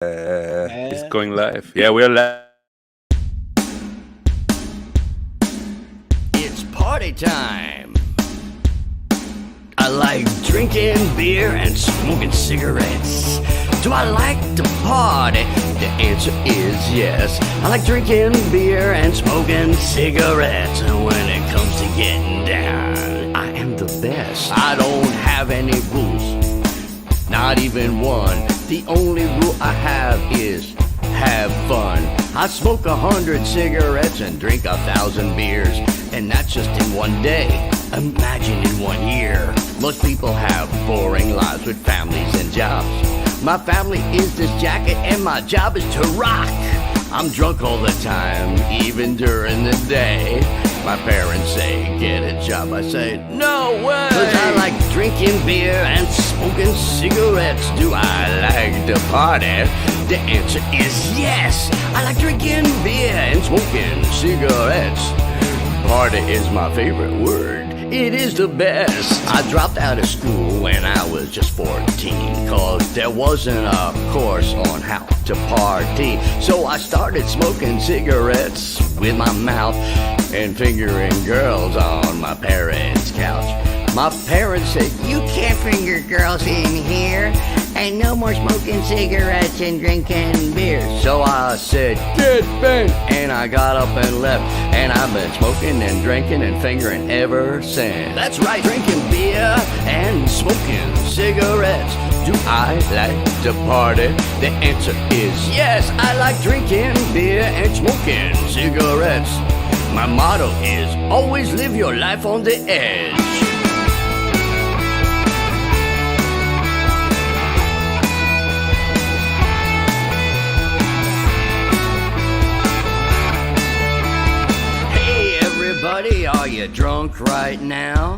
It's going live. Yeah, we're live. It's party time. I like drinking beer and smoking cigarettes. Do I like to party? The answer is yes. I like drinking beer and smoking cigarettes. And when it comes to getting down, I am the best. I don't have any rules, not even one. The only rule I have is have fun. I smoke 100 cigarettes and drink 1,000 beers, and that's just in one day. Imagine in 1 year. Most people have boring lives with families and jobs. My family is this jacket and my job is to rock. I'm drunk all the time, even during the day. My parents say, get a job. I say, no way. 'Cause I like drinking beer and smoking cigarettes. Do I like to party? The answer is yes. I like drinking beer and smoking cigarettes. Party is my favorite word. It is the best. I dropped out of school when I was just 14, 'cause there wasn't a course on how to party. So I started smoking cigarettes with my mouth and fingering girls on my parents' couch. My parents said, you can't finger girls in here, and no more smoking cigarettes and drinking beer. So I said, get bent, and I got up and left, and I've been smoking and drinking and fingering ever since. That's right, drinking beer and smoking cigarettes. Do I like to party? The answer is yes. I like drinking beer and smoking cigarettes. My motto is always live your life on the edge. Everybody, are you drunk right now?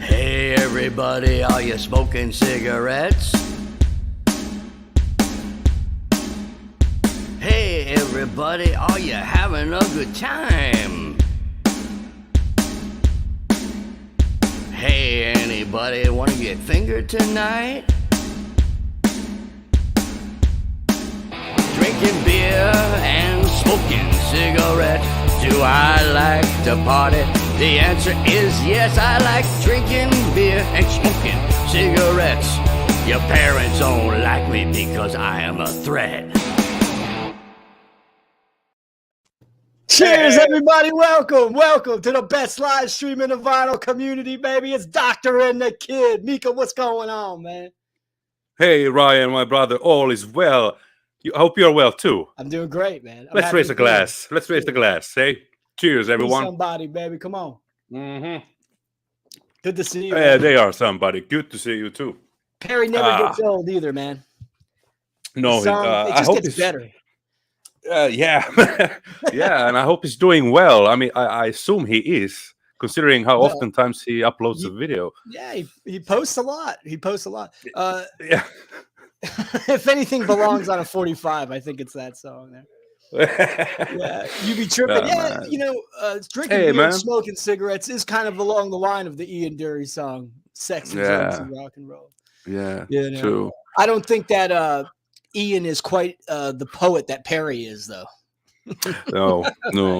Hey everybody, are you smoking cigarettes? Hey everybody, are you having a good time? Hey anybody, wanna get fingered tonight? Drinking beer and smoking cigarettes. Do I like to party? The answer is yes. I like drinking beer and smoking cigarettes. Your parents don't like me because I am a threat. Cheers, everybody. Welcome to the best live stream in the vinyl community, baby. It's Doctor and the Kid. Mika, what's going on, man? Hey, Ryan, my brother, all is well. I hope you're well too. I'm doing great, man. Let's raise a glass. Let's raise the glass. Hey, cheers, everyone. Be somebody, baby. Come on. Mm-hmm. Good to see you. Yeah, they are somebody. Good to see you too. Perry never gets old either, man. No, it just gets better. Yeah, yeah, and I hope he's doing well. I mean, I assume he is, considering how oftentimes he uploads a video. Yeah, he posts a lot. Yeah. If anything belongs on a 45, I think it's that song there. Yeah, you be tripping. Yeah, man. Drinking beer and smoking cigarettes is kind of along the line of the Ian Dury song, Sex and Drugs and Rock and Roll. Yeah, true. I don't think that Ian is quite the poet that Perry is, though. No.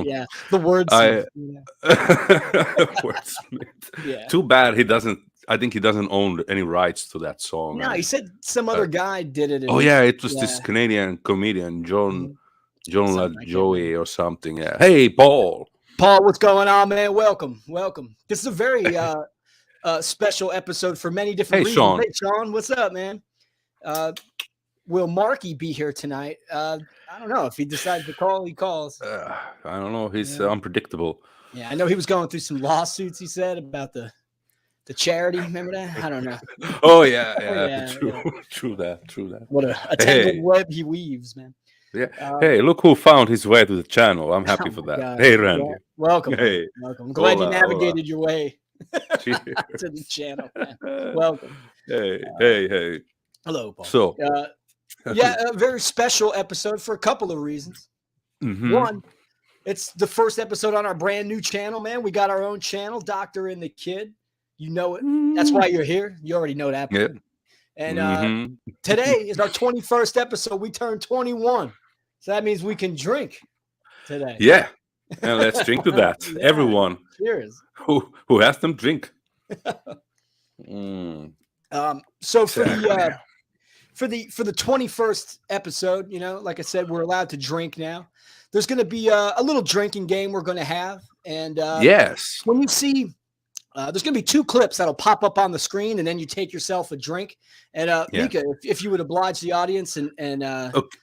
Yeah, the wordsmith. Wordsmith. Yeah. Too bad he doesn't. I think he doesn't own any rights to that song. No, he said some other guy did it. It was this Canadian comedian, John LaJoie or something. Yeah. Hey, Paul. Paul, what's going on, man? Welcome. This is a very special episode for many different reasons. Sean. Hey, Sean, what's up, man? Will Marky be here tonight? I don't know. If he decides to call, he calls. I don't know. He's unpredictable. Yeah, I know he was going through some lawsuits, he said, about the charity. Remember that? I don't know. Oh, yeah. True that. What a tangled web he weaves, man. Yeah. Hey, look who found his way to the channel. I'm happy for that. God. Hey, Randy. Welcome. Hey. Welcome. I'm glad you navigated your way to the channel, man. Welcome. Hey. Hello, Paul. So, a very special episode for a couple of reasons. Mm-hmm. One, it's the first episode on our brand new channel, man. We got our own channel, Doctor and the Kid. You know it. That's why you're here. You already know that. Yeah. And today is our 21st episode. We turned 21. So that means we can drink today. Yeah. And let's drink to that. Yeah. Everyone. Cheers. Who has them drink. So for the 21st episode, like I said, we're allowed to drink now. There's going to be a little drinking game we're going to have. And yes, when you see, there's going to be 2 clips that'll pop up on the screen, and then you take yourself a drink. And Mika, if you would oblige the audience and okay.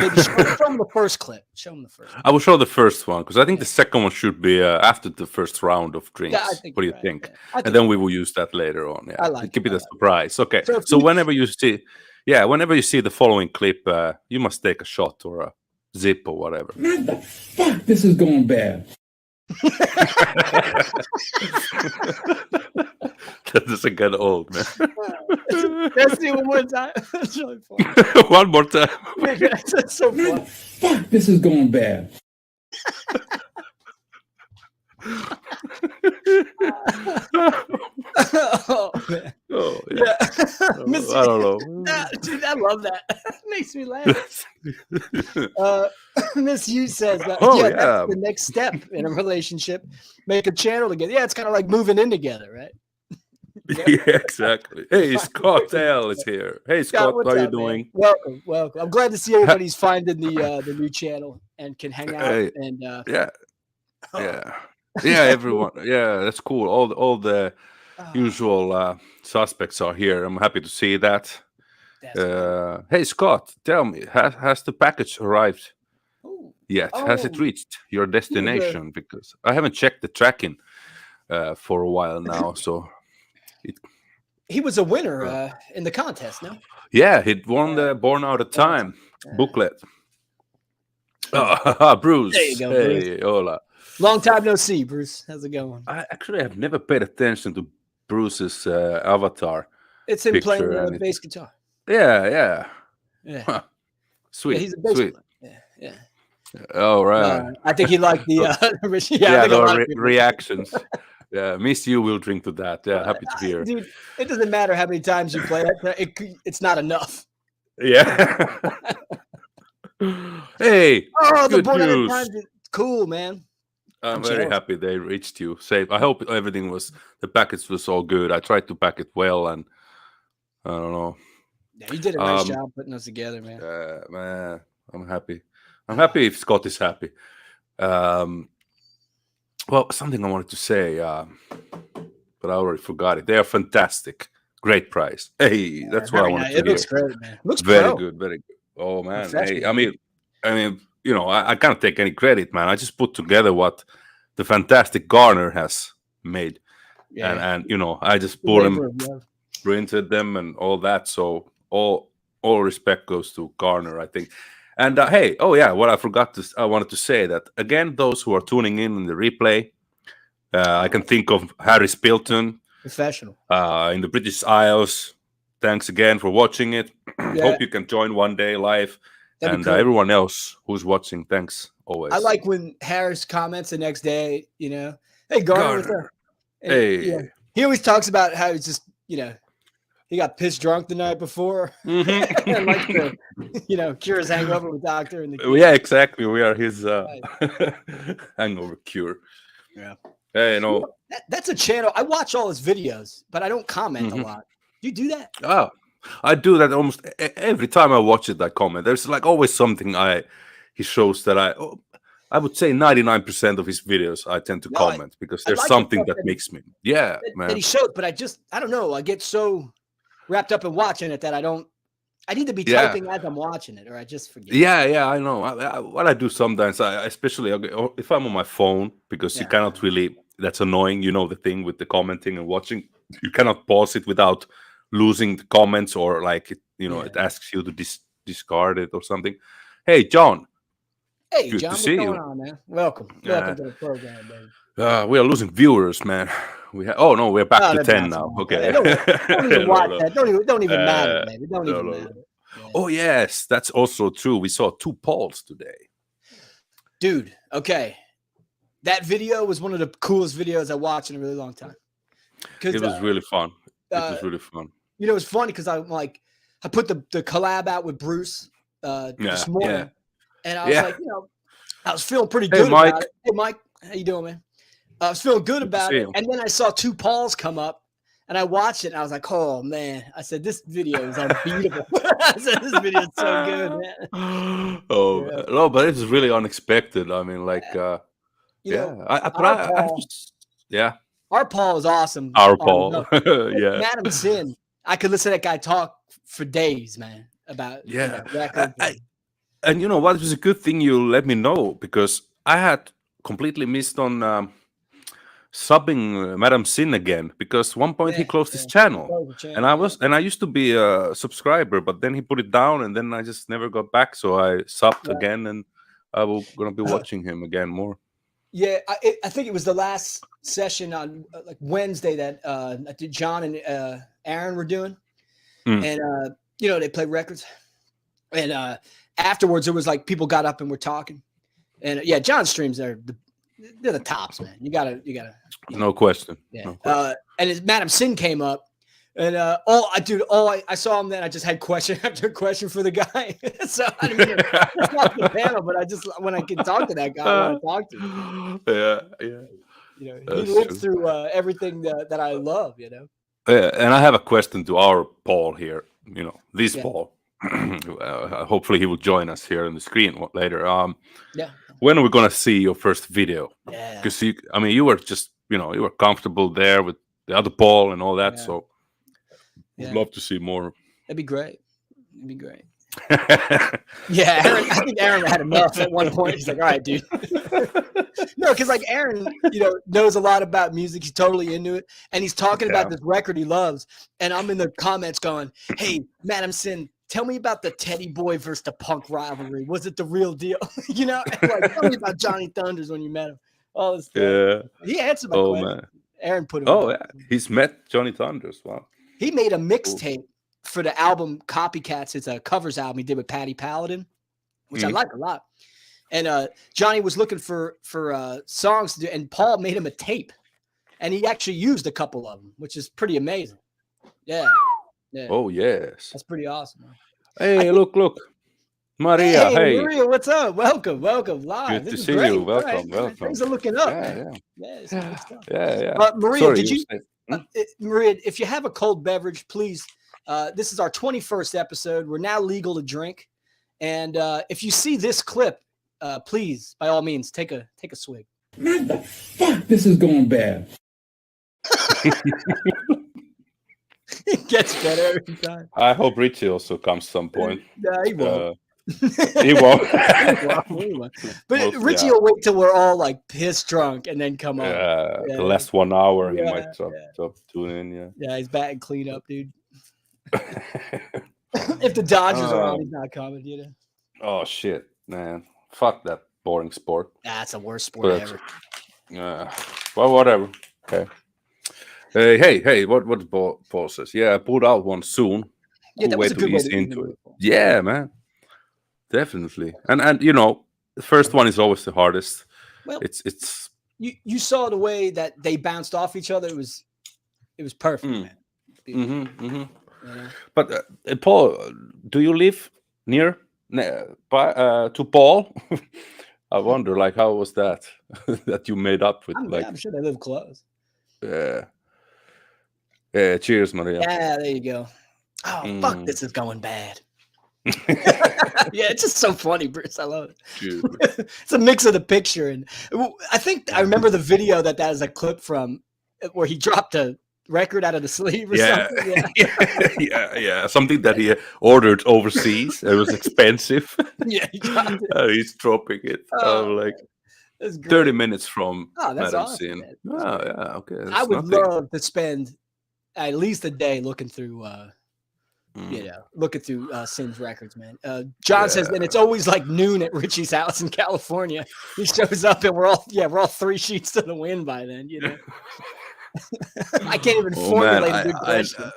Maybe show them the first clip. Show them the first one. I will show the first one because I think the second one should be after the first round of drinks. Yeah, what do you think? Yeah. And then we will use that later on. Yeah, I like keep it a surprise. Okay. So whenever you see the following clip, you must take a shot or a zip or whatever. What the fuck? This is going bad. That doesn't get old, man. Let's do it one more time. That's really fun. One more time. That's so fun. Fuck, this is going bad. Oh, man. Oh, yeah. I don't know. Dude, I love that. It makes me laugh. Miss Hughes says that that's the next step in a relationship. Make a channel together. Yeah, it's kind of like moving in together, right? Yeah, exactly. Hey, Scott L is here. Hey, Scott, how are you doing? Man? Welcome. I'm glad to see everybody's finding the new channel and can hang out. And everyone. Yeah, that's cool. All the usual suspects are here. I'm happy to see that. Hey, Scott, tell me, has the package arrived yet? Has it reached your destination? Because I haven't checked the tracking for a while now, so. He was a winner in the contest, no? Yeah, he won the Born Out of Time booklet. Bruce. There you go, hey, Bruce. Hola. Long time no see, Bruce. How's it going? I actually have never paid attention to Bruce's avatar. It's him playing the bass guitar. Yeah. Huh. Sweet. Yeah, he's a bass player. Yeah. Oh, right. I think he liked the reactions. Yeah, Miss You will drink to that. Yeah, happy to hear. Dude, it doesn't matter how many times you play it. It's not enough. Yeah. Hey. The Born Out of Time. Cool, man. I'm very happy they reached you safe. I hope the package was all good. I tried to pack it well, and I don't know. Yeah, you did a nice job putting us together, man. Man, I'm happy. I'm happy if Scott is happy. Well, something I wanted to say, but I already forgot it. They are fantastic. Great price. Hey, that's what I wanted to hear. It looks great, man. Looks very good, very good. Oh man, hey, I mean, I can't take any credit, man. I just put together what the fantastic Garner has made, and I just bought them, printed them, and all that. So all respect goes to Garner, I think. And hey, what I wanted to say that again, those who are tuning in the replay, I can think of Harry Spilton, professional, in the British Isles. Thanks again for watching it. Hope you can join one day live. That'd and everyone else who's watching, thanks always. I like when Harris comments the next day, hey, Garner. Hey. He always talks about how he's just, he got pissed drunk the night before. Mm-hmm. And like to, cure his hangover with doctor. Yeah, exactly. We are his hangover cure. Yeah. Hey, that's a channel. I watch all his videos, but I don't comment a lot. Do you do that? Oh, I do that almost every time I watch it. I comment. There's like always something he shows that I would say 99% of his videos I tend to comment because there's something that makes me. Yeah, man. That he shows, but I don't know. I get so wrapped up in watching it that I need to be typing as I'm watching it, or I just forget. Yeah, I know. What I do sometimes, especially if I'm on my phone, because you cannot really. That's annoying. The thing with the commenting and watching. You cannot pause it without losing the comments, or like it asks you to discard it or something. Hey, John. Hey, good John. To see what's you. going on, man? Welcome to the program, baby. We are losing viewers, man. We're back to 10 now. Okay. Don't even watch that. Don't even matter, baby. Don't even matter. Yeah. Oh yes, that's also true. We saw 2 polls today. Dude, okay. That video was one of the coolest videos I watched in a really long time. It was really fun. It was really fun. You know, it's funny because I'm like, I put the collab out with Bruce this morning, and I was like, you know, I was feeling pretty good about it. Hey, Mike, how you doing, man? I was feeling good about it, and then I saw 2 Pauls come up, and I watched it, and I was like, oh man! I said, this video is unbeatable. I said, this video is so good, man. No, but it's really unexpected. I mean, like, you know, our Paul is awesome. Our Paul, yeah. Madam Sin, I could listen to that guy talk for days, man. About and you know what? It was a good thing you let me know, because I had completely missed on subbing Madam Sin again, because one point he closed his channel, and I used to be a subscriber, but then he put it down, and then I just never got back. So I subbed again, and I will gonna be watching him again more. Yeah, I think it was the last session on like Wednesday that John and Aaron were doing, and you know, they played records, and afterwards there was like people got up and were talking, and John's streams they're the tops, man. You gotta. No question. Yeah. No question. And his Madam Sin came up, and I saw him. Then I just had question after question for the guy. So I didn't mean to off the panel, but I just when I can talk to that guy, I want to talk to him. Yeah. You know, he lives through everything that I love. You know. Yeah, and I have a question to our Paul here. You know, this Paul. Hopefully, he will join us here on the screen later. When are we gonna see your first video? Yeah. Because you were just, you were comfortable there with the other Paul and all that. Yeah. So we'd love to see more. That'd be great. Yeah, I think Aaron had enough at one point. He's like, all right, dude. No, because like Aaron, knows a lot about music. He's totally into it. And he's talking about this record he loves. And I'm in the comments going, hey, Madam Sin, tell me about the Teddy Boy versus the Punk rivalry. Was it the real deal? And like, tell me about Johnny Thunders when you met him. All this stuff. Yeah. He answered my question. Man. Aaron put him. Oh, yeah. He's met Johnny Thunders. Wow. He made a mixtape for the album Copycats. It's a covers album he did with Patty Paladin, which I like a lot. And Johnny was looking for songs to do, and Paul made him a tape. And he actually used a couple of them, which is pretty amazing. Yeah. Oh, yes. That's pretty awesome. Man. Hey, look. Maria, hey. Maria, what's up? Welcome live. Good to see you. Welcome. Things are looking up. Yeah. Maria, sorry, Maria, if you have a cold beverage, please. This is our 21st episode. We're now legal to drink. And if you see this clip, please, by all means, take a swig. Man, the fuck, this is going bad. It gets better every time. I hope Richie also comes some point. No, he won't. He won't. He won't. But Richie will wait till we're all like piss drunk and then come on. The last 1 hour he might stop tuning in. Yeah, he's batting clean up, dude. If the Dodgers are on, he's not coming, Oh shit, man. Fuck that boring sport. That's the worst sport ever. Well, whatever. Okay. Hey, what Paul says? Yeah, I pulled out one soon. Yeah, that was a good way to into it. Yeah, man. Definitely. And the first one is always the hardest. Well, it's you saw the way that they bounced off each other. It was perfect, man. Yeah. But Paul, do you live near to Paul? I wonder, like, how was that that you made up with? I'm sure they live close. Yeah. Cheers, Maria. Yeah, there you go. Oh, fuck! This is going bad. Yeah, it's just so funny, Bruce. I love it. It's a mix of the picture, and I think I remember the video that is a clip from where he dropped a record out of the sleeve or something. Yeah. Something that he ordered overseas. It was expensive. Yeah, he dropped it. He's dropping it. Like 30 minutes from Madam Sin. Oh, yeah, okay. I would love to spend at least a day looking through Sin's records, man. John says, and it's always like noon at Richie's house in California. He shows up and we're all 3 sheets to the wind by then, I can't even formulate a good question.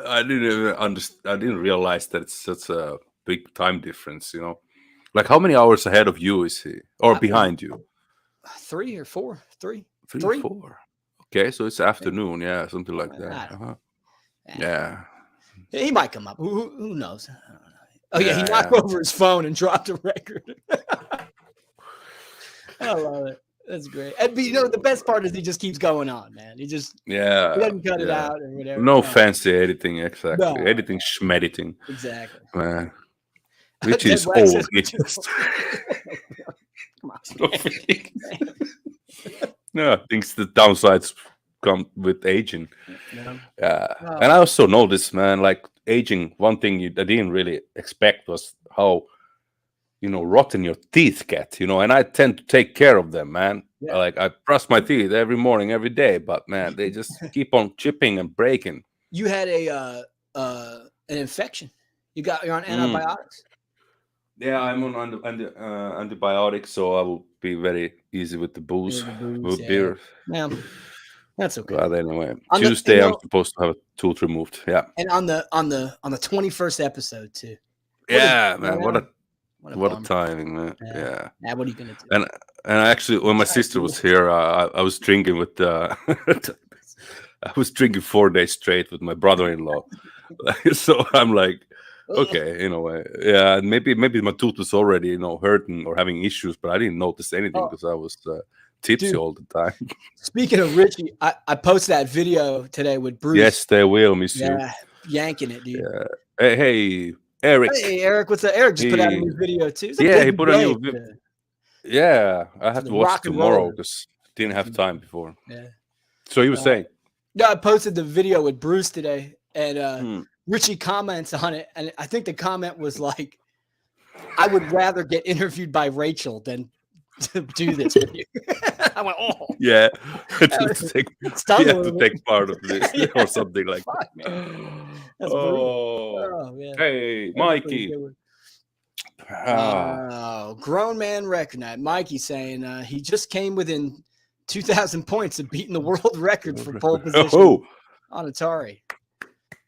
I didn't even understand. I didn't realize that it's such a big time difference, Like, how many hours ahead of you is he? Or behind you? 3 or 4. 3. 3 or 4. Okay, so it's afternoon, something like that. Yeah. He might come up. Who knows? I don't know. Oh yeah, he knocked over his phone and dropped a record. I love it. That's great. And the best part is he just keeps going on, man. He just he doesn't cut it out or whatever. No fancy editing, exactly. No. Editing, schmediting. Exactly. Man. Which is old. Come on. No, I think the downsides come with aging. And I also noticed, man, like aging, one thing I didn't really expect was how rotten your teeth get, and I tend to take care of them, man. Yeah. Like I brush my teeth every morning, every day, but man, they just keep on chipping and breaking. You had an infection. You're on antibiotics. Yeah, I'm on antibiotics, so I will be very easy with the booze, with beer. Yeah, that's okay. But anyway, Tuesday I'm supposed to have a tooth removed. Yeah, and on the 21st episode too. What a timing, man. Yeah. Now what are you gonna do? And actually, when my sister was here, I was drinking with I was drinking 4 days straight with my brother-in-law. So I'm like, okay, in a way, yeah. Maybe my tooth was already hurting or having issues, but I didn't notice anything because I was tipsy all the time. Speaking of Richie, I posted that video today with Bruce. Yes, they will miss you. Yeah, yanking it, dude. Yeah. Hey. Eric. Hey, Eric, what's up? Eric just put out a new video too. He put a new video. Yeah, I have to watch tomorrow because didn't have time before. Yeah. So you were saying? No, I posted the video with Bruce today, and Richie comments on it, and I think the comment was like, "I would rather get interviewed by Rachel than to do this with you." I went, "Oh, yeah, to take part of this or something like that." Man. Hey, Mikey. Grown man recognized. Mikey saying he just came within 2,000 points of beating the world record for pole position on Atari.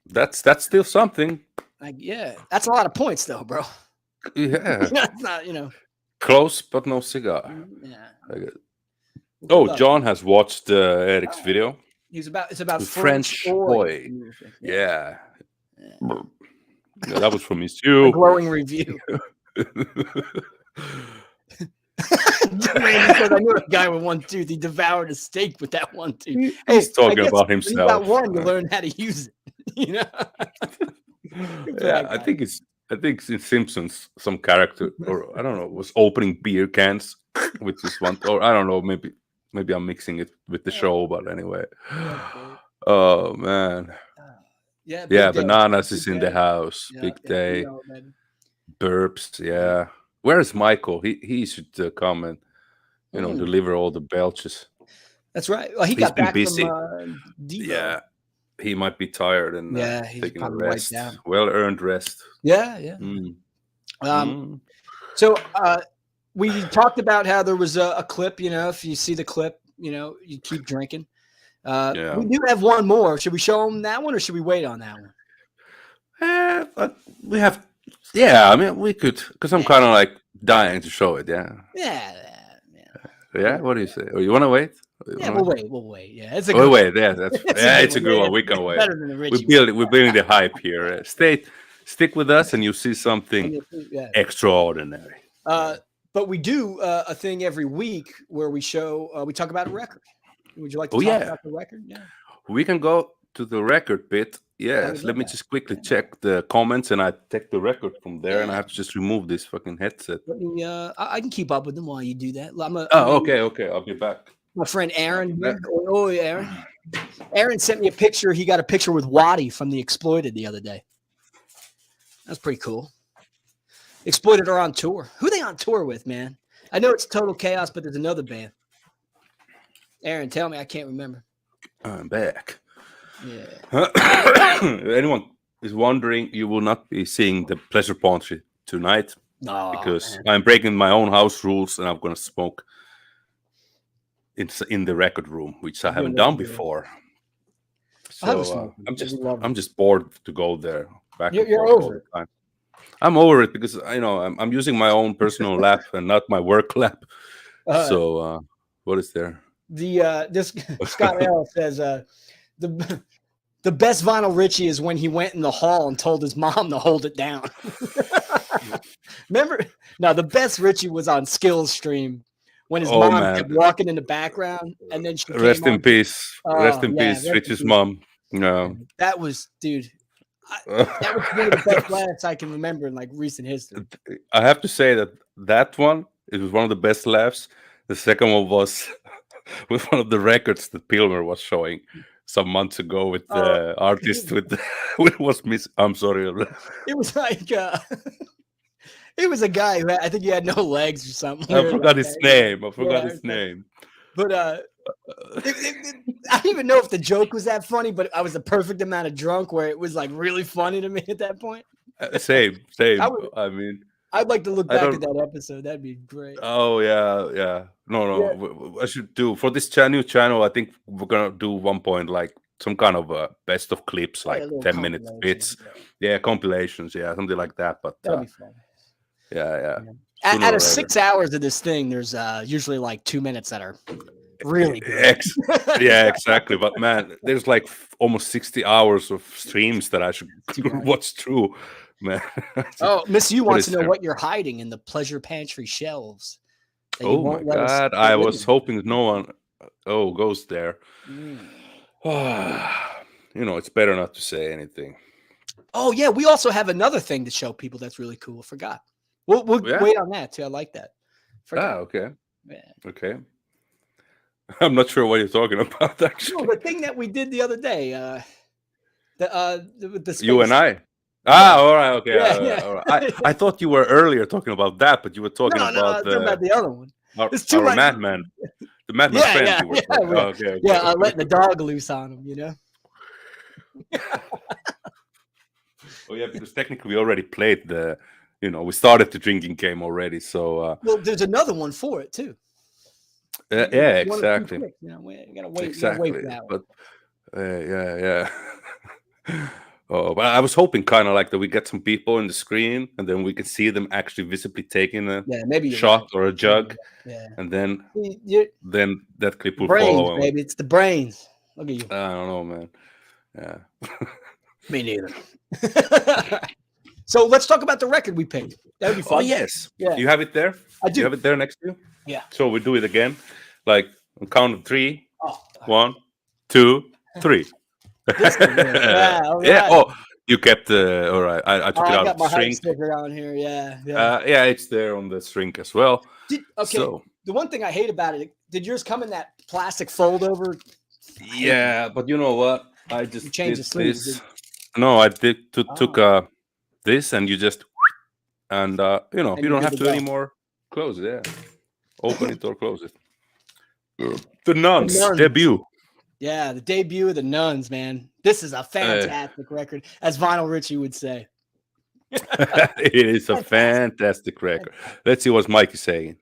That's still something. That's a lot of points though, bro. Yeah. It's not, close but no cigar. Yeah. John has watched Eric's video. It's about French boy. Yeah. That was from his a glowing review. Because I knew a guy with one tooth. He devoured a steak with that one tooth. He's talking about himself. You got one, you learn how to use it. Yeah, I think in Simpsons some character, or I don't know, was opening beer cans with this one, or I don't know, maybe I'm mixing it with the show, but anyway. Oh man. Yeah, Bananas is in the house. Big day. Burps, yeah. Where is Michael? He should come and deliver all the belches. That's right. Well, he's got back busy. From yeah, he might be tired and he's taking a rest. Well-earned rest. Yeah. So we talked about how there was a clip. If you see the clip, you keep drinking. We do have one more. Should we show them that one, or should we wait on that one? We have. Yeah, I mean, we could, because I'm kind of like dying to show it. Yeah. Yeah. What do you say? Oh, you want to wait? We'll wait. Yeah, it's a good wait. Yeah, it's a good one. We can wait. Better than the Richie. We're building the hype here. Stick with us, and you'll see something extraordinary. But we do a thing every week where we talk about a record. Would you like to talk about the record? Yeah. We can go to the record bit. Yes. Let me just quickly check the comments, and I take the record from there, and I have to just remove this fucking headset. Let me, I can keep up with them while you do that. Okay. I'll be back. My friend Aaron. Aaron. Aaron sent me a picture. He got a picture with Waddy from The Exploited the other day. That's pretty cool. Exploited are on tour. Who are they on tour with, man? I know it's Total Chaos, but there's another band. Aaron, tell me. I can't remember. I'm back. Yeah. Anyone is wondering, you will not be seeing the Pleasure Pantry tonight because I'm breaking my own house rules, and I'm going to smoke in the record room, which I haven't done before. So I'm just bored to go there. You're over it. I'm over it because I'm using my own personal lap and not my work lap. What is there? This Scott L says the The best Vinyl Richie is when he went in the hall and told his mom to hold it down. Remember? No, the best Richie was on Skills Stream when his mom kept walking in the background, and then she rest came in peace. Rest in peace, Richie's mom. No, that was, dude. That was one of the best laughs I can remember in like recent history. I have to say that one, it was one of the best laughs. The second one was with one of the records that Pilmer was showing some months ago with the artist with was Miss. I'm sorry. It was like it was a guy who I think he had no legs or something. I forgot his name. But I don't even know if the joke was that funny, but I was the perfect amount of drunk where it was like really funny to me at that point. Same. I mean, I'd like to look back at that episode. That'd be great. Oh yeah. No. Yeah. I should do for this new channel. I think we're gonna do one point like some kind of best of clips, like 10-minute bits. Yeah, compilations. Yeah, something like that. But that'd be fun. Yeah. Out of 6 hours of this thing, there's usually like 2 minutes that are really good. Yeah, exactly. But man, there's like almost 60 hours of streams that I should watch through. Man. Miss U wants to know what you're hiding in the pleasure pantry shelves. Oh my God. I was hoping no one goes there. It's better not to say anything. Oh yeah, we also have another thing to show people that's really cool. Forgot. We'll wait on that too. I like that. Okay. Yeah. Okay. I'm not sure what you're talking about, actually. No, the thing that we did the other day. The space. You and I. All right. Okay. Yeah. All right. I thought you were earlier talking about that, but you were talking about the other one. Our madman. The madman friend. Okay. Letting the dog loose on him, you know. Oh yeah, because technically we already played we started the drinking game already. So well, there's another one for it too. Yeah, exactly. We gotta wait. Exactly. Wait for that but yeah. Oh, but I was hoping kind of like that we get some people in the screen and then we can see them actually visibly taking a shot or a jug. Yeah. And then that clip will brains, follow. Baby, it's the brains. Look at you. I don't know, man. Yeah. Me neither. So let's talk about the record we picked. That would be fun. Oh, yes. Yeah. You have it there? I do. You have it there next to you? Yeah. So we do it again. Like on count of 3. 1, 2, 3. Yeah. Yeah. Oh, you kept all right. I took it out of the string. Sticker on here. Yeah. Yeah, it's there on the string as well. The one thing I hate about it, did yours come in that plastic fold over? Yeah, but you know what? I just changed the sleeve. No, I took this and you just and you don't have to anymore close it. Yeah. Open it or close it. The Nuns debut. Yeah, the debut of the Nuns, man. This is a fantastic record, as Vinyl Richie would say. It is a fantastic record. Let's see what Mike is saying.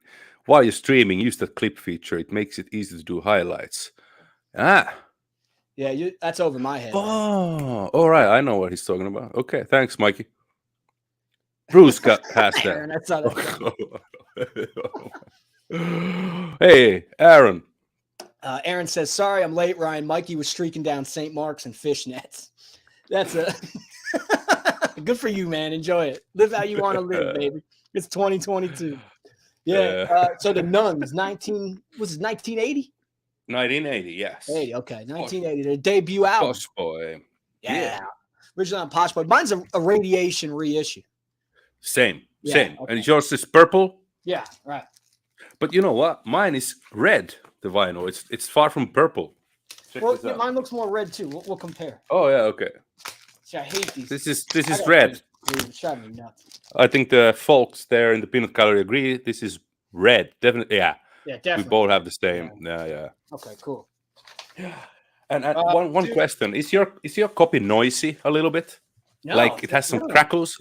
While you're streaming, use the clip feature. It makes it easy to do highlights. Yeah, that's over my head. Oh, all right. I know what he's talking about. Okay, thanks, Mikey. Bruce got past that. That's not Hey, Aaron. Aaron says, sorry, I'm late, Ryan. Mikey was streaking down St. Mark's and fishnets. That's good for you, man. Enjoy it. Live how you want to live, baby. It's 2022. Yeah. So the Nuns, 1980? 1980, yes. 80, okay. 1980. Their debut album. Posh Boy. Yeah. Originally on Posh Boy. Mine's a Radiation reissue. Same. Okay. And yours is purple? Yeah, right. But you know what? Mine is red, the vinyl. It's far from purple. Mine looks more red too. We'll compare. Oh yeah, okay. See, I hate these. This is red. It's driving me nuts. I think the folks there in the peanut gallery agree. This is red. Definitely, yeah. Yeah, definitely. We both have the same. Yeah. Okay, cool. Yeah. And one question: Is your copy noisy a little bit? No, like it has some crackles.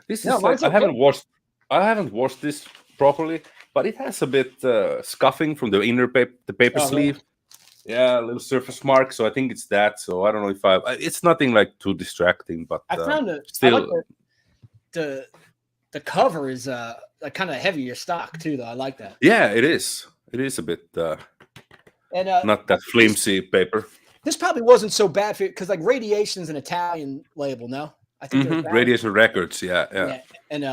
This is like, I haven't washed this properly, but it has a bit scuffing from the inner paper sleeve. Really? Yeah, a little surface mark. So I think it's that. So I don't know if it's nothing like too distracting, but I found it still. I like the cover is kind of heavier stock too, though. I like that. Yeah, it is. It is a bit not that flimsy paper. This probably wasn't so bad for it because like Radiation's an Italian label, no? I think Radiation Records, yeah. And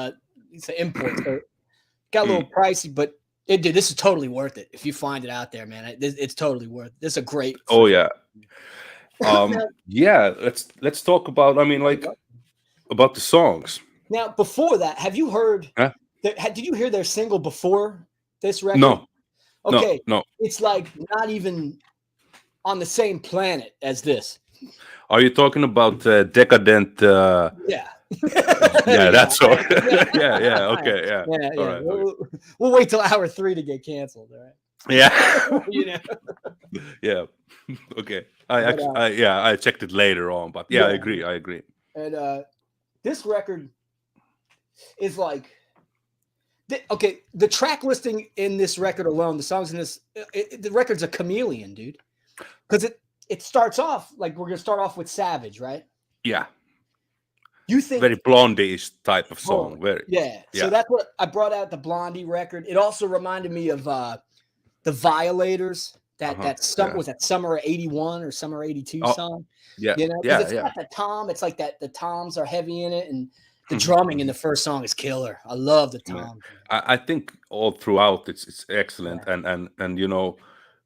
it's an import, so it got a little pricey, but this is totally worth it. If you find it out there, man, it's totally worth it. This is a great. Oh yeah. Yeah, let's talk about. I mean, like about the songs. Now, before that, have you heard? Huh? Did you hear their single before this record? No. Okay. No. It's like not even on the same planet as this. Are you talking about Decadent? Yeah. Yeah, that's all. Yeah. Okay, yeah. All right. We'll wait till hour 3 to get canceled. All right. Yeah. Yeah. Okay. I checked it later on, but I agree. And this record is like, the track listing in this record alone, the songs in this, the record's a chameleon, dude. Because it starts off like we're gonna start off with Savage, right? Yeah. You think very Blondie-ish type of song. So that's what I brought out, the Blondie record. It also reminded me of the Violators. Was that Summer '81 or Summer '82 song? Yeah, it's got the tom. It's like that. The toms are heavy in it, and the drumming in the first song is killer. I love the tom. I think all throughout it's excellent, and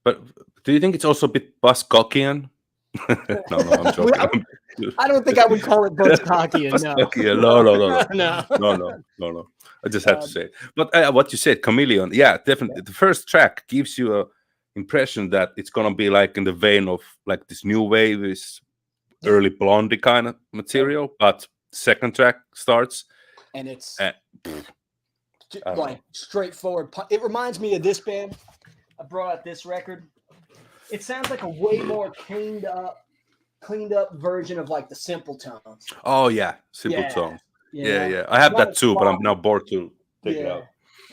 but do you think it's also a bit Buzzcockian? No, I'm joking. I don't think I would call it Buzzcockian. No. I just have to say it. But what you said, Chameleon, definitely. The first track gives you a impression that it's gonna be like in the vein of like this new wave, is early Blondie kind of material, but second track starts and it's like straightforward. It reminds me of this band. I brought out this record. It sounds like a way more cleaned up version of like the Simple Tones. Oh yeah, Simple Tones. Yeah. I have that too, but I'm now bored to take it out.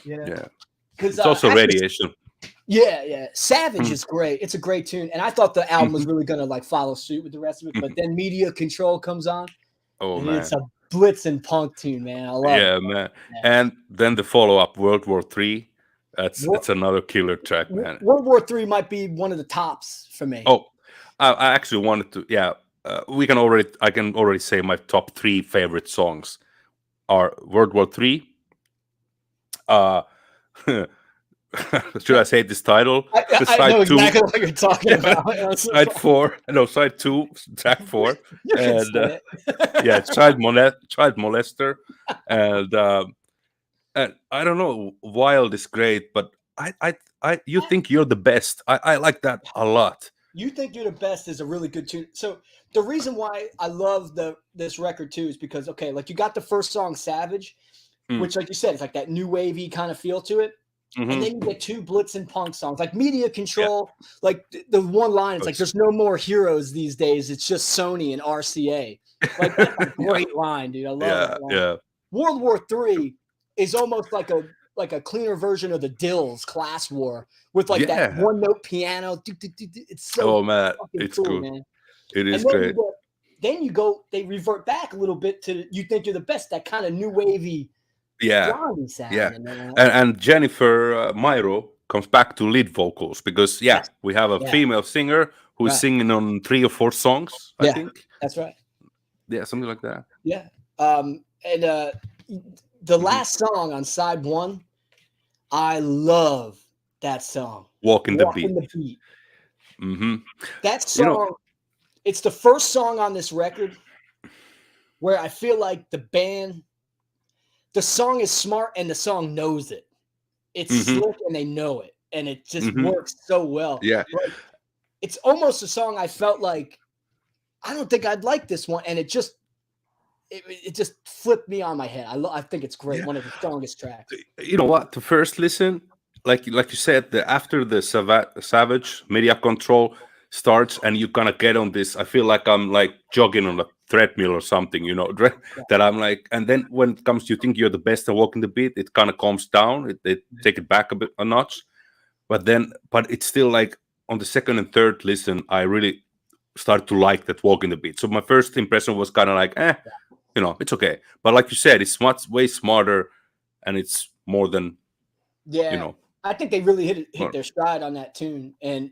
Yeah. Because it's also Radiation. Yeah. Savage is great. It's a great tune, and I thought the album was really gonna like follow suit with the rest of it, but then Media Control comes on. Oh man, it's a blitz and punk tune, man. I love it. Yeah, man. And then the follow-up, World War III. That's another killer track, man. World War III might be one of the tops for me. Oh, I actually wanted to. Yeah, I can already say my top 3 favorite songs are World War III. Should I say this title? I know exactly what you're talking about. Side 4, side 2, track 4, and child molester, and I don't know. Wild is great, but you think you're the best. I like that a lot. You think you're the best is a really good tune. So the reason why I love this record too is because like you got the first song Savage, which like you said, it's like that new wavy kind of feel to it. And then you get 2 blitz and punk songs like Media Control. Like the one line, it's like there's no more heroes these days. It's just Sony and RCA. Like that's a great line, dude. I love that line. Yeah. World War III is almost like a cleaner version of the Dills Class War with like that one note piano. It's so it's cool, cool, man. It is great. They revert back a little bit to You Think You're the Best, that kind of new wavy sound. And Jennifer Miro comes back to lead vocals because we have a female singer who's singing on 3 or 4 songs, I think. That's right. Yeah, something like that. Yeah. And the last song on side 1, I love that song. Walking the Beat. Mm-hmm. That song, it's the first song on this record where I feel like the song is smart and the song knows it. It's slick and they know it. And it just works so well. Yeah. Like, it's almost a song I felt like, I don't think I'd like this one. And it just flipped me on my head. I think it's great. One of the strongest tracks. You know what? The first listen, like you said, after the Savage Media Control starts and you kind of get on this, I feel like I'm like jogging on a treadmill or something, that I'm like, and then when it comes to You Think You're the Best and Walking the Beat, it kind of calms down. It take it back a notch. But it's still like on the second and third listen, I really start to like that Walking the Beat. So my first impression was kind of like, it's okay. But like you said, it's way smarter and it's more than, I think they really hit their stride on that tune. And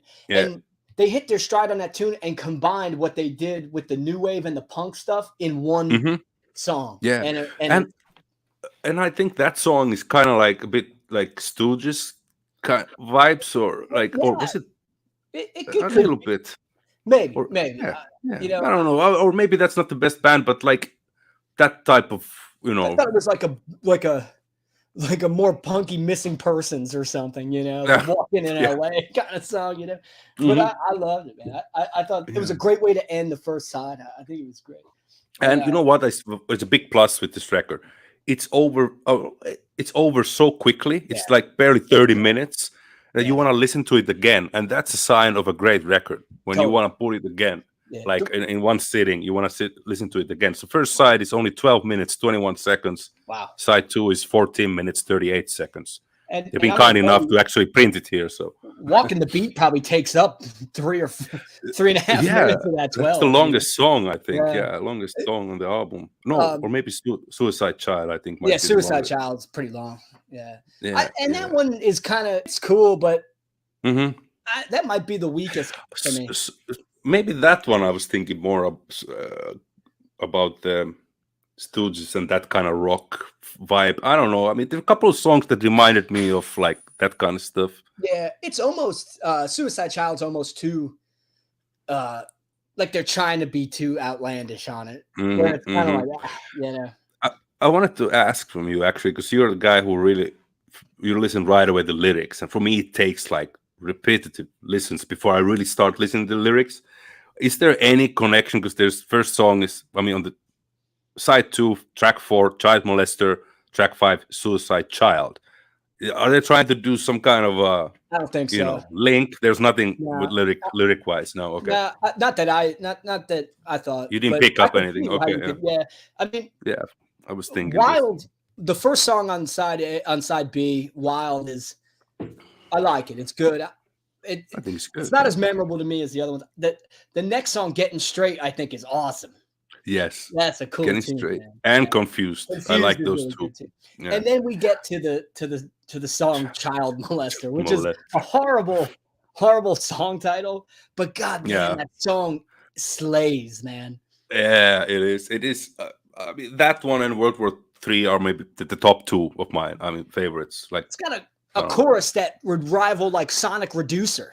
they hit their stride on that tune and combined what they did with the new wave and the punk stuff in one song. Yeah, and I think that song is kind of like a bit like Stooges vibes, or like, or was it a little bit? Maybe, or, maybe. I don't know, or maybe that's not the best band, but like that type of, I thought it was like a more punky Missing Persons or something, like Walking in LA kind of song, But I loved it, man. I thought it was a great way to end the first side. I think it was great. And you know what? It's a big plus with this record. It's over. It's over so quickly. It's like barely 30 minutes that you want to listen to it again, and that's a sign of a great record. When you want to put it again, like in one sitting, you want to listen to it again. So first side is only 12 minutes 21 seconds. Wow. Side 2 is 14 minutes 38 seconds. And they've been kind enough to actually print it here. So Walking the Beat probably takes up 3 or 3.5 minutes of that 12. That's the longest song, I think. Yeah, longest song on the album. No, or maybe Suicide Child, I think. Yeah, Suicide Child's pretty long. Yeah. That one is kind of, it's cool, but that might be the weakest for me. Maybe that one I was thinking more about the Stooges and that kind of rock vibe. I don't know. I mean, there are a couple of songs that reminded me of like that kind of stuff. Yeah, it's almost Suicide Child's almost too like they're trying to be too outlandish on it. Where it's kind of like I wanted to ask from you actually, because you're the guy who really you listen right away the lyrics, and for me it takes like repetitive listens before I really start listening to the lyrics. Is there any connection? Because there's first song is, I mean, on the side 2, track 4, Child Molester, track 5, Suicide Child. Are they trying to do some kind of I don't think so. Link? There's nothing with lyric wise. No, okay. Not that I thought you didn't pick up anything. Okay. I mean, I was thinking Wild. The first song on side B, Wild, is, I like it. It's good. I think it's good. It's not as memorable to me as the other ones. The next song, Getting Straight, I think is awesome. Yes, that's a cool Getting tune, Straight man. and Confused. I like those really two. Yeah. And then we get to the song Child Molester, which is a horrible song title, but god damn, that song slays, man. Yeah, it is. It is. I mean, that one and World War III are maybe the top 2 of mine. I mean, favorites. Like, it's got a chorus that would rival like Sonic Reducer.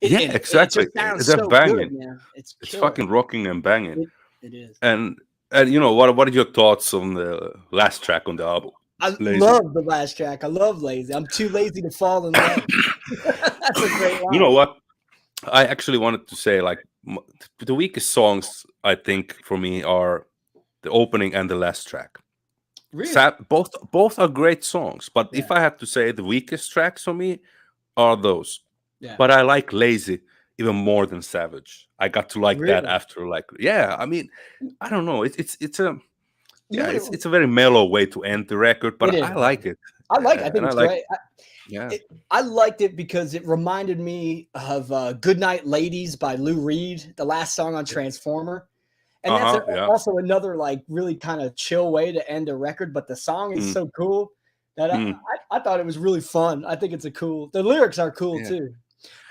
Exactly. It's so banging. Good, man. It's fucking rocking and banging. It is. And you know, what are your thoughts on the last track on the album? I love the last track. I love Lazy. I'm too lazy to fall in love. That's a great line. You know what? I actually wanted to say, like, the weakest songs, I think, for me are the opening and the last track. Really? Both are great songs, but if I had to say the weakest tracks for me are those. Yeah. But I like Lazy even more than Savage. I got to like that after, like, I mean, I don't know. It's a very mellow way to end the record, but I like it. I like it. I think it's great. I liked it because it reminded me of Goodnight Ladies by Lou Reed, the last song on Transformer. And that's also another like really kind of chill way to end a record, but the song is so cool that I thought it was really fun. I think the lyrics are cool too.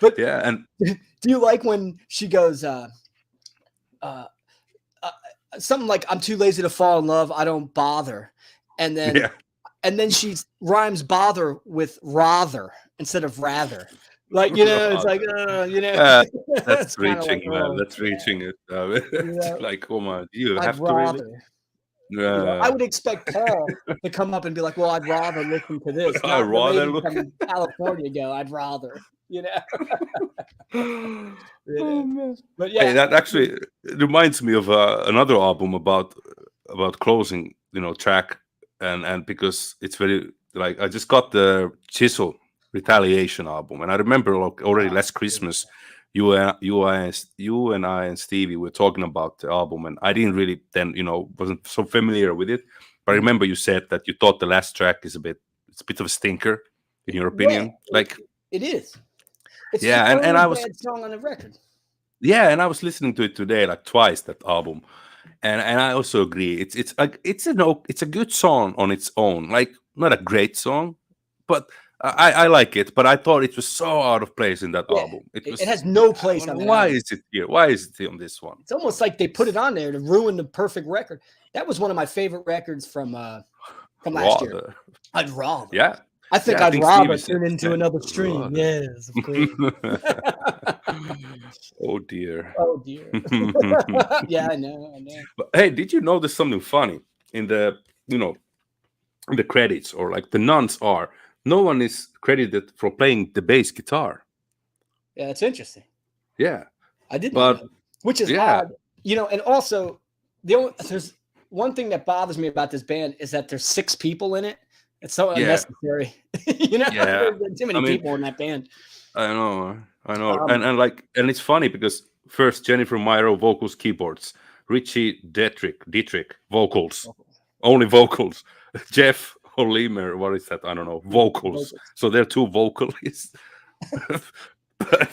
But and do you like when she goes something like, I'm too lazy to fall in love, I don't bother, and then she rhymes bother with rather instead of rather, like, it's like that's reaching, like, man. That's reaching it. It's like, come on, you have rather. To really. I would expect Paul to come up and be like, well, I'd rather listen to this. I'd rather look from California go, I'd rather. But hey, that actually reminds me of another album about closing, track, and because it's very, like, I just got the Chisel Retaliation album, and I remember, like, already last Christmas, you and I and Stevie were talking about the album, and I didn't really then, wasn't so familiar with it, but I remember you said that you thought the last track is a bit of a stinker, in your opinion. Like, it is. It's and I was bad song on the record. Yeah, and I was listening to it today, like, twice, that album, and I also agree. It's a good song on its own, like, not a great song, but I like it, but I thought it was so out of place in that album. It has no place on that why album. is it here? Why is it on this one? It's almost like they put it on there to ruin the perfect record. That was one of my favorite records from last year. I'd rather. Yeah. I think I'd rather turn into another stream. Rather. Yes, of course. Oh dear. Oh dear. Yeah, I know. But, hey, did you notice something funny in the the credits, or like the nuns are? No one is credited for playing the bass guitar. Yeah, it's interesting. Yeah, I didn't know, which is odd. And also there's one thing that bothers me about this band is that there's 6 people in it. It's so unnecessary. There's too many people in that band. I know. And it's funny because first Jennifer Myro vocals, keyboards, Richie Dietrich vocals, only vocals, Jeff Olimer, what is that? I don't know, vocals. So they're 2 vocalists. I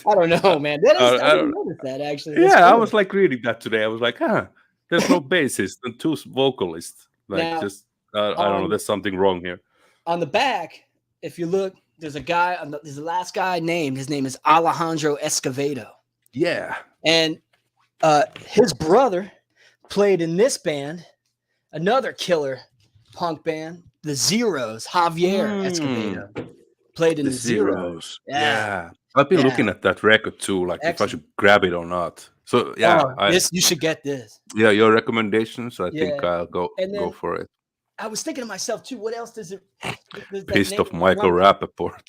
don't know, man. I didn't notice that actually. That's cool. I was like reading that today. I was like, there's no bassist and 2 vocalists. Like now, I don't know. There's something wrong here. On the back, if you look, there's a guy. There's the last guy named. His name is Alejandro Escovedo. Yeah, and his brother played in this band, another killer punk band, the Zeros. Javier Escovedo played in the Zeros. Yeah. I've been looking at that record too, like if I should grab it or not. So you should get this. Yeah, your recommendations. I think I'll go for it. I was thinking to myself too. What else does it? Pissed off Michael Rappaport.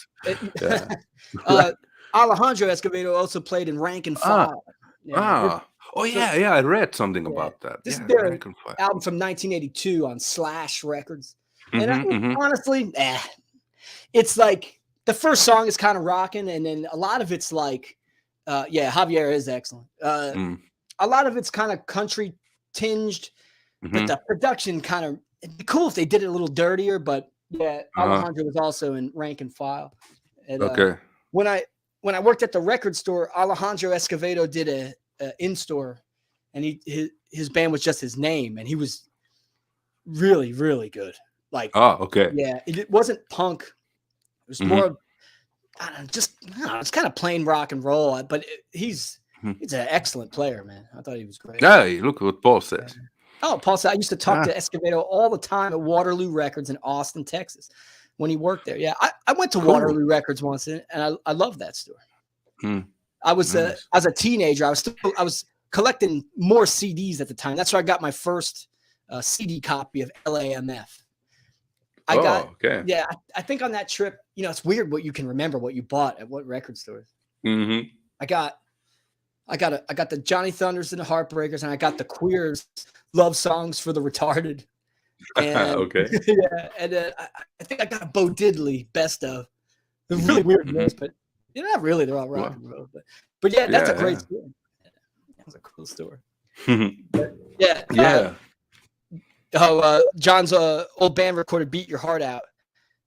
Alejandro Escovedo also played in Rank and File. I read something about that. This is their album from 1982 on Slash Records. And honestly, it's like the first song is kind of rocking, and then a lot of it's like, Javier is excellent. A lot of it's kind of country tinged, but the production kind of, it'd be cool if they did it a little dirtier, but Alejandro was also in Rank and File. And, when I worked at the record store, Alejandro Escovedo did a in-store, and his band was just his name, and he was really, really good. Like, it wasn't punk. It was more, it's kind of plain rock and roll, but he's an excellent player, man. I thought he was great. Yeah, look what Paul says. Oh, Paul said I used to talk to Escovedo all the time at Waterloo Records in Austin, Texas, when he worked there. Yeah, I went to Waterloo Records once, and I loved that store. I was as a teenager, I was collecting more CDs at the time. That's where I got my first CD copy of LAMF. I think on that trip, it's weird what you can remember what you bought at what record stores. I got the Johnny Thunders and the Heartbreakers, and I got the Queers love songs for the retarded. And, I think I got a Bo Diddley best of. The really weird list, but not really. They're all rock and roll. But that's a great story. That was a cool story. John's old band recorded "Beat Your Heart Out."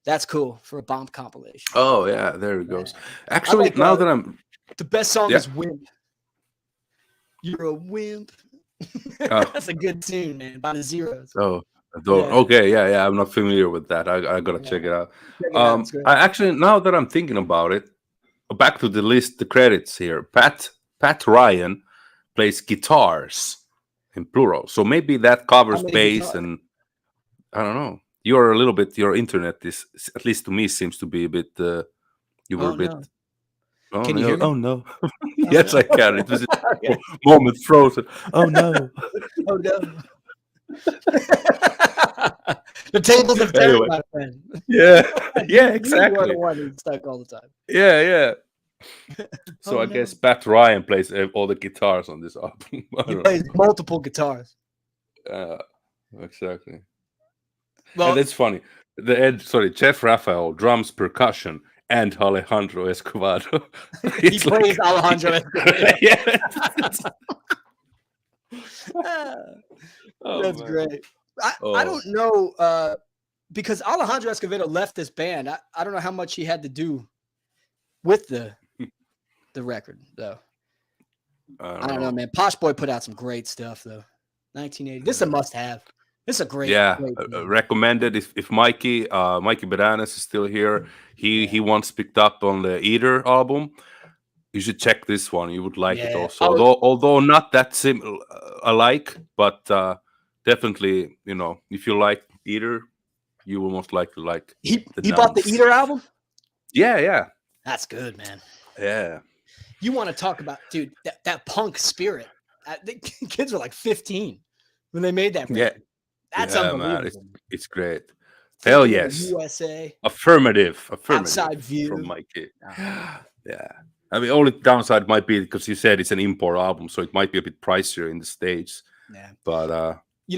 That's cool for a bomb compilation. Oh yeah, there it goes. Actually, now that I'm the best song is "Wimp." You're a wimp. That's a good tune, man. By the Zeros. Okay, I'm not familiar with that. I gotta check it out. I actually, now that I'm thinking about it, back to the list, the credits here. Pat Ryan plays guitars in plural, so maybe that covers bass, and I don't know. You're a little bit. Your internet is, at least to me, seems to be a bit. You were a bit. Oh, can you hear me? Oh no! Yes, I can. It was a moment frozen. Oh no! Oh no! The tables have turned, my friend. Yeah, exactly. You are the one who's stuck all the time. Yeah. So I guess Pat Ryan plays all the guitars on this album. He plays multiple guitars. Exactly. Well, and it's funny. Jeff Raphael, drums, percussion, and Alejandro Escovedo. He plays Alejandro Escovedo. That's great. I don't know, because Alejandro Escovedo left this band. I don't know how much he had to do with the record, though. I don't know, man. Posh Boy put out some great stuff, though. 1980. This is a must-have. It's a great, recommended. If Mikey Bananas is still here, he once picked up on the Eater album. You should check this one. You would like it also. Although not that alike, but definitely, if you like Eater, you will most likely like. He bought the Eater album. Yeah. That's good, man. Yeah. You want to talk about, dude, that punk spirit? The kids were like 15 when they made that record. Yeah. That's unbelievable. Man. It's great. Hell yes. USA. Affirmative. Outside view from Mikey. Yeah. I mean, only downside might be because you said it's an import album, so it might be a bit pricier in the States. Yeah. But they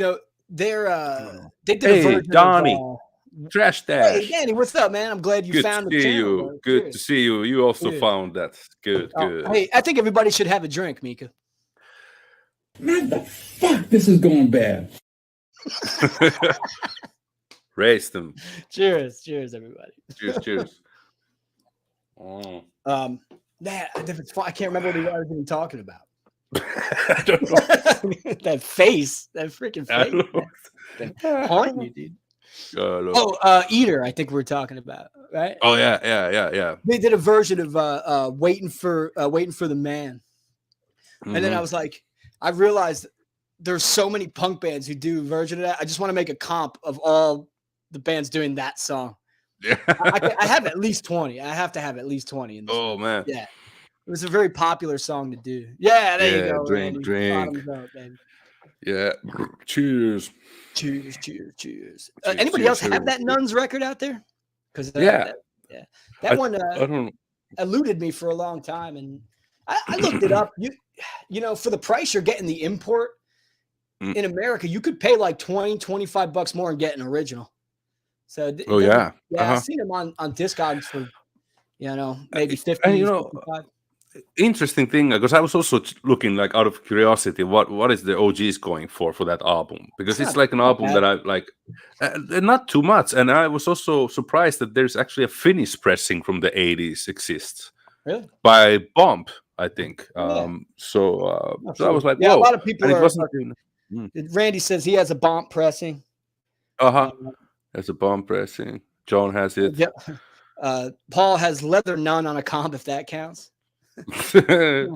did a version Donnie. of Trash Dash. Hey, Danny, what's up, man? I'm glad you found the channel. Good to see you. You also found that. Good. Hey, I think everybody should have a drink, Mika. Man, the fuck? This is going bad. Raise them. Cheers, everybody. Cheers. Oh. Man, I can't remember what I was even talking about. I don't know. That face, that freaking face. Haunt you, dude. Eater, I think we're talking about, right? Oh yeah. They did a version of waiting for the man. And then I was like, I realized there's so many punk bands who do a version of that. I just want to make a comp of all the bands doing that song. Yeah. I have at least 20. I have to have at least 20 in this one. Man. Yeah. It was a very popular song to do. Yeah, there you go. Drink. Up, Yeah. Cheers. Cheers. Anybody else have that Nuns record out there? Because that one eluded me for a long time, and I looked it up. You know, for the price you're getting the import in America, you could pay like $20-$25 more and get an original. So I've seen them on Discogs for maybe 50. And 55. Interesting thing, because I was also looking, like, out of curiosity, what is the OGs going for that album, because it's like an album that I like, not too much. And I was also surprised that there's actually a Finnish pressing from the 80s exists. Really? By Bump, I think. So I was like, whoa. A lot of people Randy says he has a Bump pressing. There's a Bump pressing. John has it. Yep. Paul has Leather Nun on a comp, if that counts. Hey,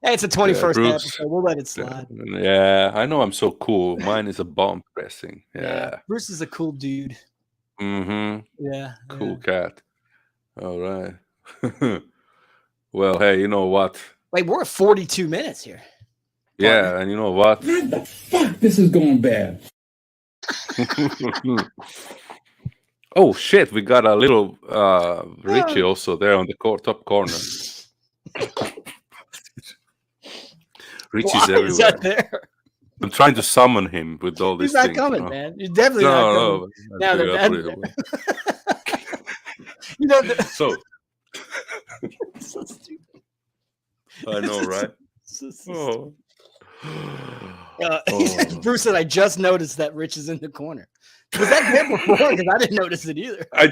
it's a 21st episode. We'll let it slide. Yeah, I know I'm so cool. Mine is a Bump pressing. Yeah. Bruce is a cool dude. Mm-hmm. Yeah. Cool cat. All right. Well, hey, you know what? Wait, we're at 42 minutes here. Yeah, and you know what? Man, the fuck? This is going bad. Oh shit, we got a little Richie also there on the top corner. Richie's everywhere. Is that there? I'm trying to summon him with all these things. He's not coming, man. You're definitely not coming. Now so stupid. I know, right? Bruce said, I just noticed that Rich is in the corner. Was that there before? Because I didn't notice it either. I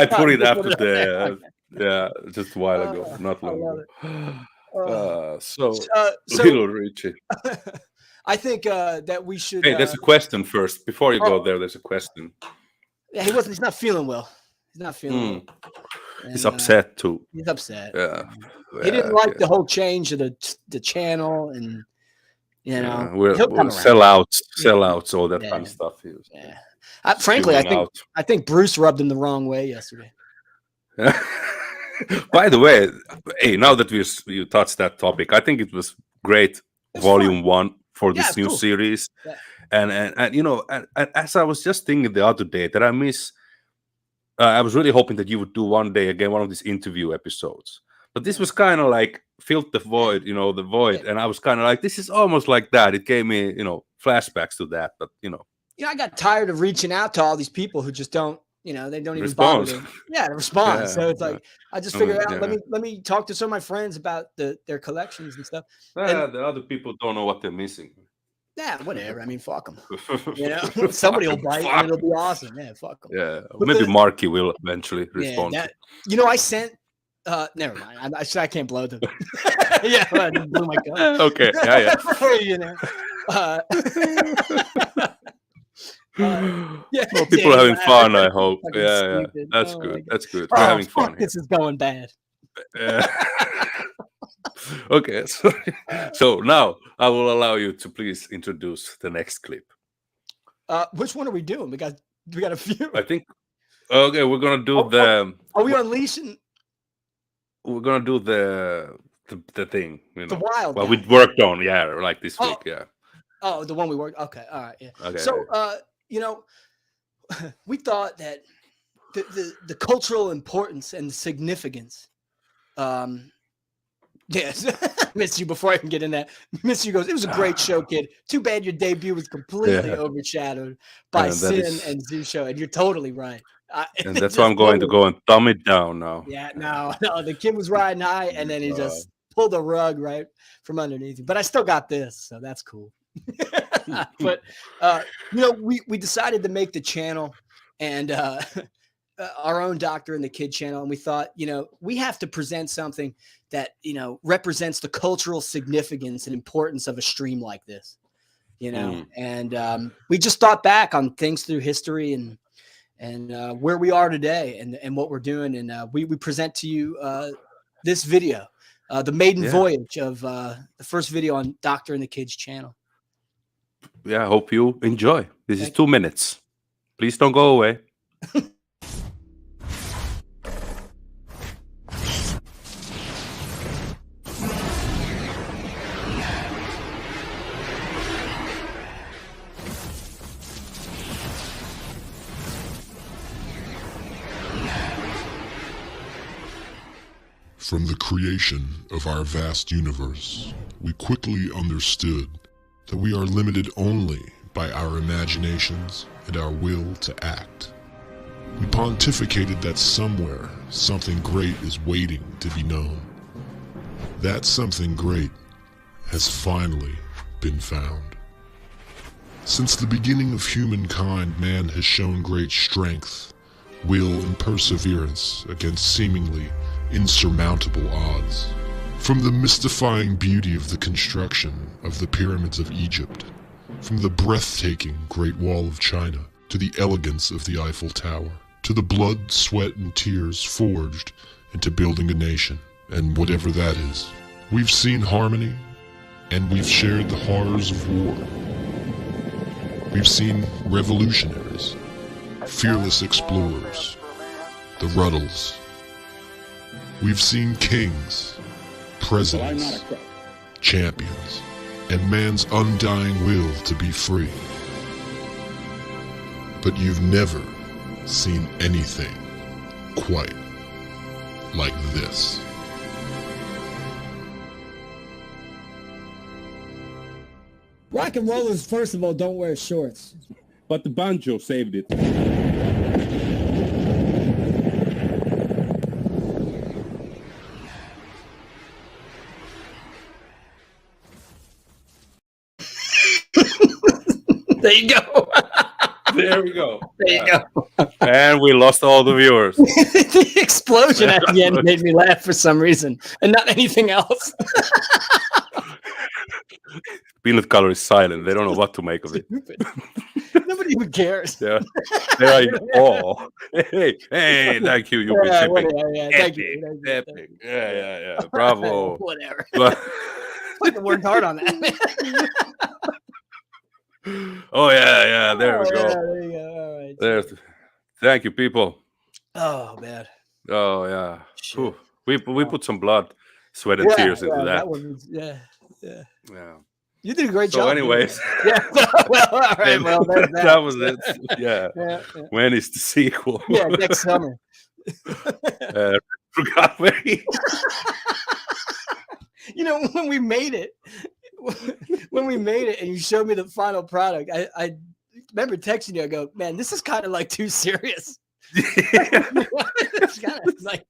put it after just a while ago, not long ago. So little Richie. I think that we should. Hey, there's a question first. Before you go there, there's a question. Yeah, he's not feeling well. He's not feeling well. And, he's upset too. He's upset. Yeah. He didn't like the whole change of the channel, and we're sellouts, all that kind of stuff. Frankly, I think Bruce rubbed him the wrong way yesterday. By the way, hey, now that you touched that topic, I think it was great. Volume 1 for this new series, and as I was just thinking the other day that I was really hoping that you would do one day again one of these interview episodes, but this was kind of like filled the void, the void, and I was kind of like, this is almost like that. It gave me, flashbacks to that, but I got tired of reaching out to all these people who just don't, they don't even bother to respond. Yeah, so it's like I just figured out. Let me talk to some of my friends about their collections and stuff. The other people don't know what they're missing. Yeah, whatever. I mean, fuck them. Somebody will bite, and it'll be awesome. Yeah, fuck them. Yeah, but maybe Marky will eventually respond. I sent. Never mind. I can't blow them. Yeah, I blew my gun. Okay. Yeah. Well, people are having fun, I hope. Yeah. That's good. That's good. We're having fun here. This is going bad. Okay, so now I will allow you to please introduce the next clip. Which one are we doing? We got a few. I think. Okay, we're gonna do the. Are we unleashing? We're gonna do the thing. The wild. Well, we worked on like this week. Yeah. Oh, the one we worked. Okay, all right. Yeah. Okay. So, we thought that the cultural importance and the significance. Yes, missed you before I can get in that. Miss you goes, it was a great show, kid. Too bad your debut was completely overshadowed by Sin and Zusho, and you're totally right. And that's why I'm going to go and thumb it down now. Yeah, no, the kid was riding high, and then he just pulled the rug right from underneath him. But I still got this, so that's cool. But we decided to make the channel and our own Doctor and the Kid channel, and we thought, we have to present something that represents the cultural significance and importance of a stream like this, and we just thought back on things through history and where we are today and what we're doing, and we present to you this video, the maiden voyage of the first video on Doctor and the Kid's channel. Yeah, I hope you enjoy. This is 2 minutes. Please don't go away. From the creation of our vast universe, we quickly understood that we are limited only by our imaginations and our will to act. We pontificated that somewhere something great is waiting to be known. That something great has finally been found. Since the beginning of humankind, man has shown great strength, will, and perseverance against seemingly insurmountable odds. From the mystifying beauty of the construction of the pyramids of Egypt, from the breathtaking Great Wall of China, to the elegance of the Eiffel Tower, to the blood, sweat, and tears forged into building a nation, and whatever that is. We've seen harmony, and we've shared the horrors of war. We've seen revolutionaries, fearless explorers, the Ruddles. We've seen kings, presidents, champions, and man's undying will to be free. But you've never seen anything quite like this. Rock and rollers, first of all, don't wear shorts. But the banjo saved it. There you go. There we go. There you go. And we lost all the viewers. The explosion at the end made me laugh for some reason, and not anything else. Peanut color is silent. They don't know what to make of it. Nobody even cares. Yeah, they're in awe. Hey, thank you. You've been shipping. Thank you. Epic. Yeah. Bravo. Whatever. Fucking worked hard on that. Oh yeah. There we go. There you go. All right. There's. Thank you, people. Oh man. Oh yeah. Whew. We put some blood, sweat, and tears into that. That one was, yeah. You did a great job. So, anyways, yeah. Well, all right. Well, there's that. That was it. Yeah. When is the sequel? Yeah, next summer. Forgot where he. When we made it, and you showed me the final product, I remember texting you. I go, man, this is kind of like too serious. It's kind of like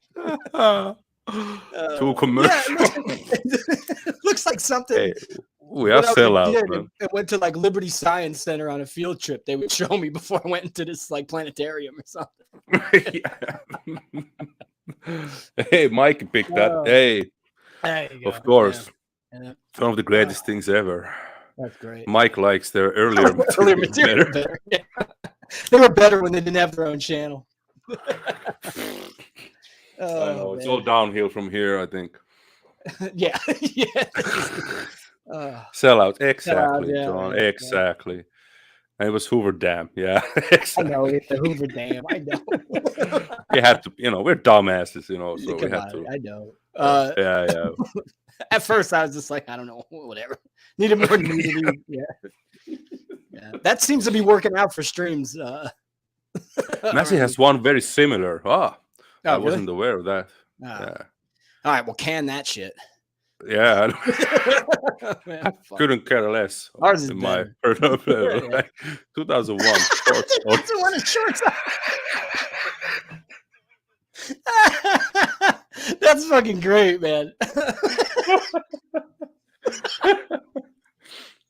too commercial. Looks like something. Hey, we are sellouts, man. I went to like Liberty Science Center on a field trip. They would show me before I went into this like planetarium or something. Hey, Mike picked that. Hey, there you go. of course. Yeah. One of the greatest things ever. That's great. Mike likes their earlier material better. Yeah. They were better when they didn't have their own channel. I know it's all downhill from here, I think. Yeah. Sellout, exactly, yeah, John, yeah, exactly. And it was Hoover Dam, yeah. Exactly. I know it's the Hoover Dam. I know. We had to, we're dumbasses, so we had to. I know. Yeah. At first, I was just like, I don't know, whatever. Needed more nudity. Yeah. That seems to be working out for streams. Massey has one very similar. I really? wasn't aware of that. Yeah. All right, well, can that shit. Yeah. Man, I couldn't care less. Ours is in better. my 2001 shorts. 2001 shorts. That's fucking great, man.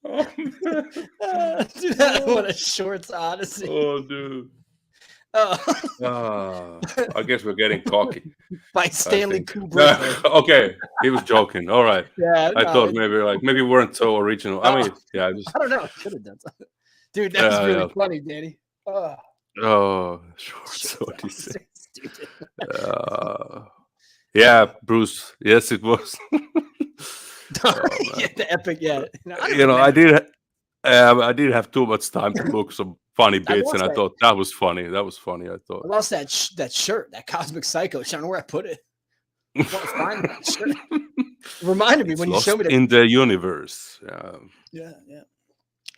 2001 shorts odyssey. Oh, dude. Oh. I guess we're getting cocky. By Stanley Kubrick. Okay, he was joking. All right. Yeah, I thought maybe we weren't so original. I mean, I don't know. I could have done something. Dude, that was really funny, Danny. Shorts odyssey. Yeah, Bruce. Yes, it was. The epic, yeah. I did have too much time to look some funny bits, and I thought that was funny. I thought I lost that shirt, that Cosmic Psycho. I don't know where I put it. I want to find that shirt. It reminded me when you showed me in the universe. Yeah.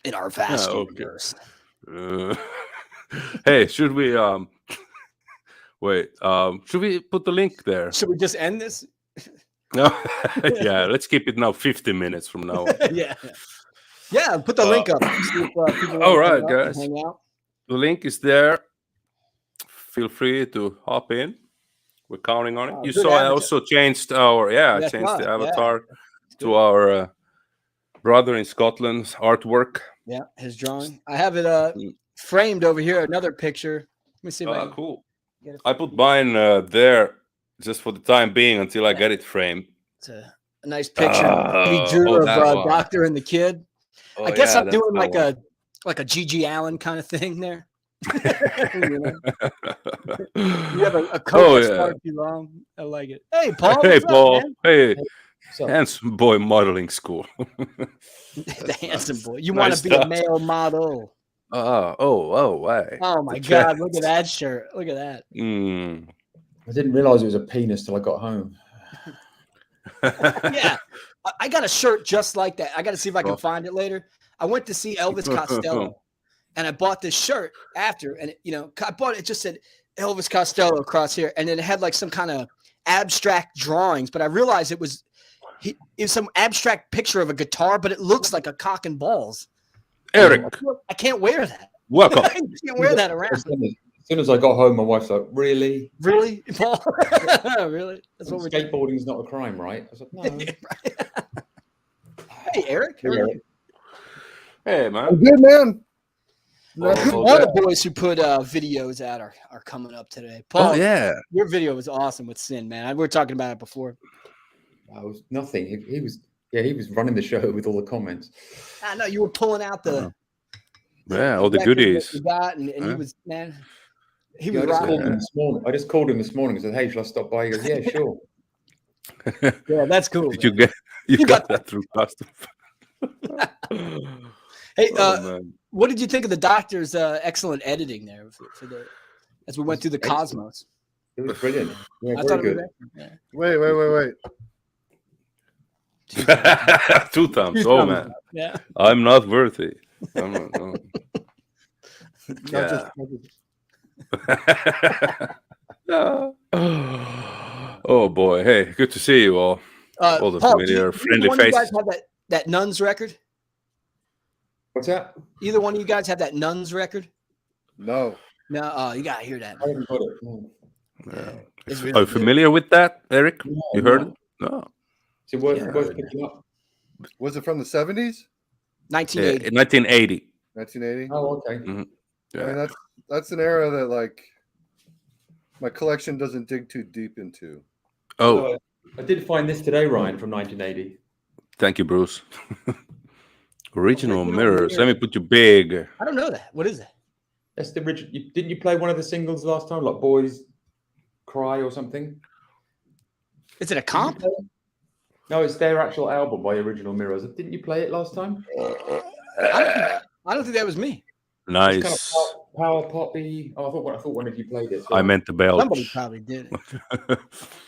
In our vast universe. Hey, should we wait? Should we put the link there? Should we just end this? No. Yeah, let's keep it now 50 minutes from now on. Yeah, put the link up. See if, people all right, guys. Hang out. The link is there. Feel free to hop in. We're counting on it. You saw I also changed our I changed the avatar to our brother in Scotland's artwork. Yeah, his drawing. I have it framed over here. Another picture. Let me see if I can cool. I put mine there just for the time being until I get it framed. It's a nice picture. We drew of Doctor and the Kid. I guess I'm doing like a G.G. Allen kind of thing there. You have a coat that's far too long. I like it. Hey, Paul. Hey, Paul. Hey, handsome boy modeling school. The handsome boy. You want to be a male model? Why? Oh my God! Look at that shirt. Look at that. I didn't realize it was a penis till I got home. Yeah, I got a shirt just like that. I got to see if I can find it later. I went to see Elvis Costello, and I bought this shirt after, and I bought it. It just said Elvis Costello across here, and then it had like some kind of abstract drawings. But I realized it was some abstract picture of a guitar, but it looks like a cock and balls. Eric, I can't wear that. Welcome. I can't wear that around. As soon as I got home, my wife's like, "Really? Really, Paul? Really? That's what we're doing. Skateboarding is not a crime, right?" I was like, "No." Hey, Eric. Hey, man. I'm good, man. All the boys who put videos out are coming up today. Paul, your video was awesome with Sin, man. We were talking about it before. I was nothing. He was running the show with all the comments. I know you were pulling out all the goodies you got, and he was, man. He was I just called him this morning and said, "Hey, shall I stop by?" He goes, "Yeah, sure." Yeah, that's cool. Did you got that through custom? Hey, what did you think of the Doctor's excellent editing there as we went through the Cosmos? It was brilliant. Yeah, I very good. Wait. 2 thumbs. Oh man. Yeah. I'm not worthy. I'm not, no. Oh boy. Hey, good to see you all. All the familiar, friendly faces. You guys have that Nuns record? What's that? Either one of you guys have that Nuns record? No. No, you gotta hear that. I haven't got it. No. Really Are you familiar with that, Eric? No, you heard it? No. Is it worth picking up? Was it from the 70s? 1980. 1980. 1980? Oh, okay. Mm-hmm. Yeah. I mean, that's an era that like my collection doesn't dig too deep into. I did find this today, Ryan, from 1980. Thank you, Bruce. Original mirrors. Let me put you big. I don't know that. What is that? That's the original. Didn't you play one of the singles last time, like Boys Cry or something? Is it a comp? No, it's their actual album by Original Mirrors. Didn't you play it last time? I don't think that was me. Nice. Kind of power poppy. Oh, I thought one of you played it. I meant the belt. Somebody probably did it.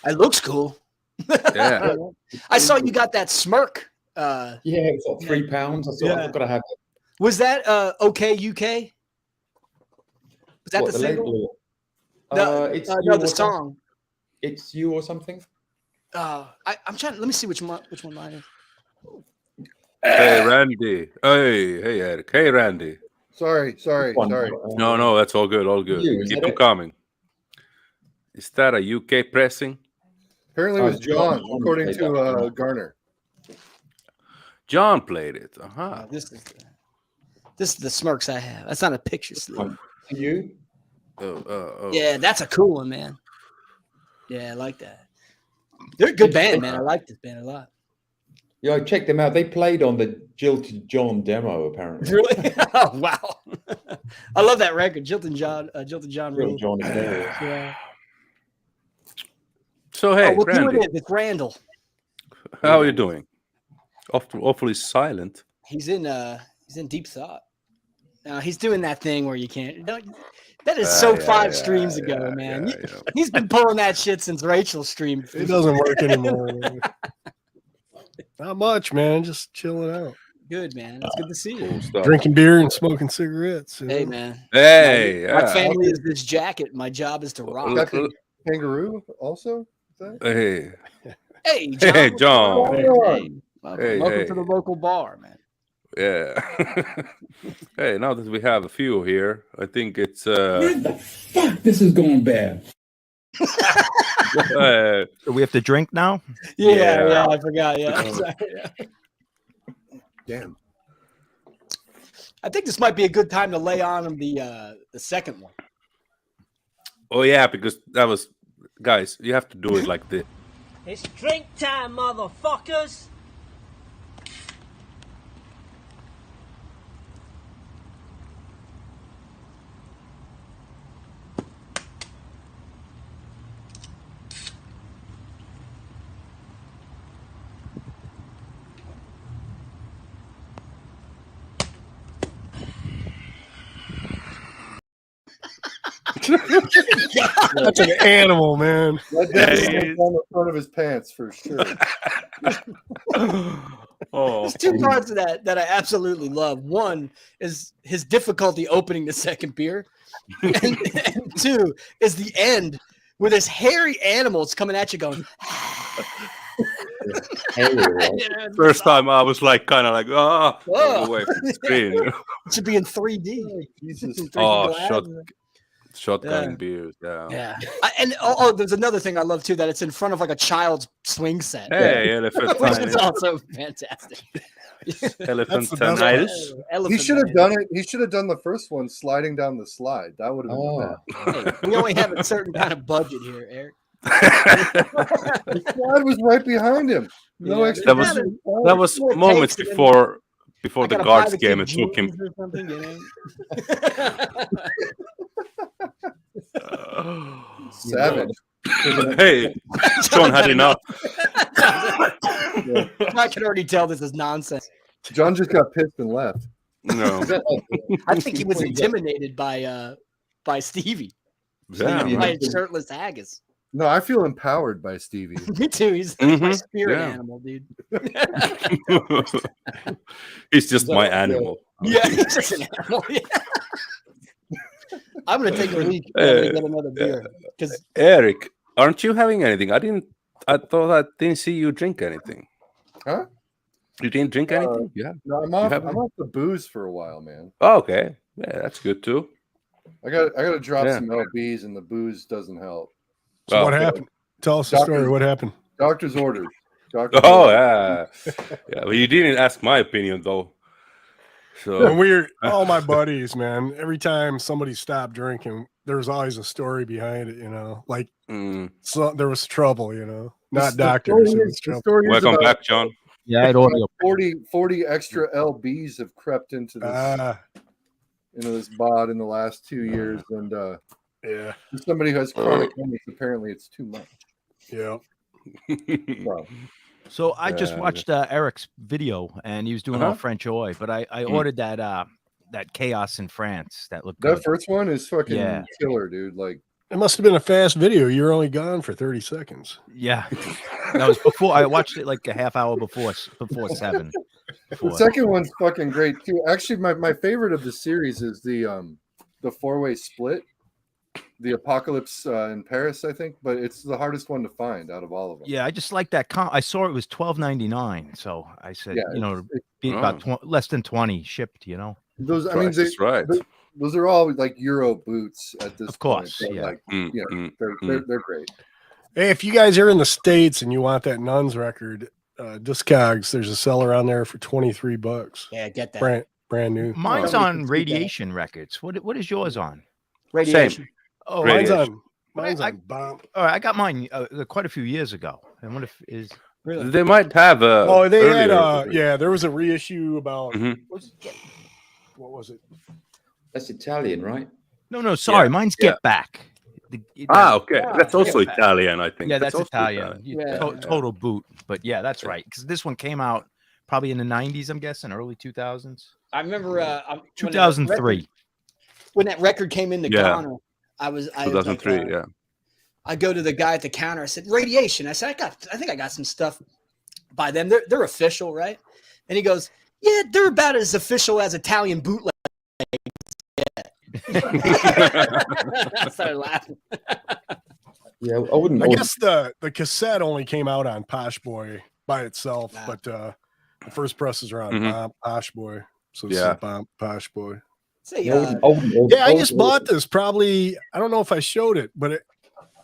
It looks cool. Yeah. I saw you got that smirk. Yeah, it's like £3. I thought I've got to have it. Was that OK UK? Was that What, the single? It's No, the song. It's You or something. I'm trying. Let me see which one mine is. Hey, Randy. Hey, Eric. Hey, Randy. Sorry. No, that's all good. All good. Keep them coming. Is that a UK pressing? Apparently, it was John, according to Garner. John played it. Uh-huh. This is the smirks I have. That's not a picture sleeve. You? Yeah, that's a cool one, man. Yeah, I like that. They're a good band, man. I like this band a lot. Yeah, I checked them out. They played on the Jilted John demo, apparently. Really? Oh, wow. I love that record, Jilted John. Jilted John is there. Yeah. So hey, Randy, it's Randall. how are you doing? Awfully silent. He's in deep thought. He's doing that thing where you can't. That is so 5 streams ago, man. He's been pulling that shit since Rachel streamed. It doesn't work anymore. Not much, man. Just chilling out. Good, man. It's good to see you. Cool Drinking beer and smoking cigarettes. Hey, man. Hey, my family is this jacket. My job is to rock. Kangaroo also? Hey. Hey, John. Hey, John. Hey, Hey, welcome to the local bar, man. Yeah. Hey, now that we have a few here, I think it's What the fuck? This is going bad. So we have to drink now? Yeah, I forgot. Yeah. Damn. I think this might be a good time to lay on him the second one. Oh yeah, because that was, guys, you have to do it like this. It's drink time, motherfuckers. That's an animal, man. That definitely on the front of his pants for sure. There's 2 parts of that I absolutely love. One is his difficulty opening the second beer, and 2 is the end where this hairy animal is coming at you going. First time I was like, kind of like, away from the screen. It should be in 3D. Jesus. Shotgun beers, yeah. And there's another thing I love too, that it's in front of like a child's swing set. Hey, elephant, which is also fantastic. Elephantinitis. He should have done it. He should have done the first one, sliding down the slide. That would have been bad. Hey, we only have a certain kind of budget here, Eric. The slide was right behind him. No extra. That was moments before the guards came and took him. Savage. Hey, John had enough. I can already tell this is nonsense. John just got pissed and left. No, I think he was intimidated by Stevie. Yeah, by his shirtless haggis. No, I feel empowered by Stevie. Me too. He's my spirit animal, dude. He's just my animal. Yeah, he's just an animal. Yeah. I'm gonna take a leak and get another beer. Because Eric, aren't you having anything? I thought I didn't see you drink anything. Huh? You didn't drink anything? Yeah. No, I'm off the booze for a while, man. Oh, okay. Yeah, that's good too. I got to drop some LBs, and the booze doesn't help. So what happened? Tell us the story. What happened? Doctor's orders. Yeah. Well, you didn't ask my opinion though. So when all my buddies, man, every time somebody stopped drinking, there's always a story behind it, like so there was trouble, not doctors. Welcome back, John. Yeah, I had audio. 40 extra LBs have crept into this bod in the last 2 years, and yeah, for somebody who has chronic illness, apparently it's too much. Yeah. So I just watched Eric's video, and he was doing all French Oi, but I ordered that Chaos in France. That looked good. That first one is fucking killer, dude. Like, it must have been a fast video. You were only gone for 30 seconds. Yeah, that was before I watched it, like a half hour before 7. The second one's fucking great too. Actually, my favorite of the series is the 4-way split, the Apocalypse in Paris, I think, but it's the hardest one to find out of all of them. Yeah, I just like that. I saw it was $12.99, so I said, be about less than 20 shipped. Those, I mean, those are all like Euro boots at this point. Of course, they're great. Hey, if you guys are in the States and you want that Nuns record, Discogs, there's a seller on there for $23. Yeah, get that. Brand new. Mine's on Radiation Records. What is yours on? Radiation. Same. Oh, Radiation. Mine's on Bomb. Oh, I got mine quite a few years ago. And what if is really? They might have a. Oh, they had there was a reissue about what was it? That's Italian, right? No, sorry, mine's Get Back. Okay, that's also Italian, I think. Yeah, that's Italian. Total boot, but yeah, that's right. Because this one came out probably in the 90s, I'm guessing, early 2000s. I remember 2003 when that record came in the counter. I 2003. I go to the guy at the counter. I said, Radiation. I said, I think I got some stuff by them. They're official, right? And he goes, yeah, they're about as official as Italian bootleg. I started laughing. Yeah, I wouldn't. I guess the cassette only came out on Posh Boy by itself, but the first presses are on Posh Boy. So this is Posh Boy. I just bought this probably. I don't know if I showed it, but it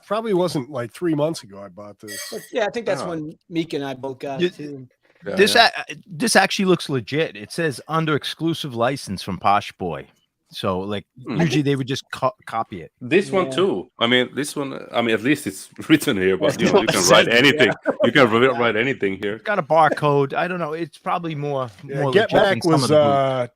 probably wasn't like 3 months ago. I bought this. Yeah, I think that's when Meek and I both got it too. This actually looks legit. It says under exclusive license from Posh Boy. So, like, usually they would just copy it. This one too. I mean, this one. I mean, at least it's written here. But you can write anything. You can write anything here. It's got a barcode. I don't know. It's probably more. Get Back was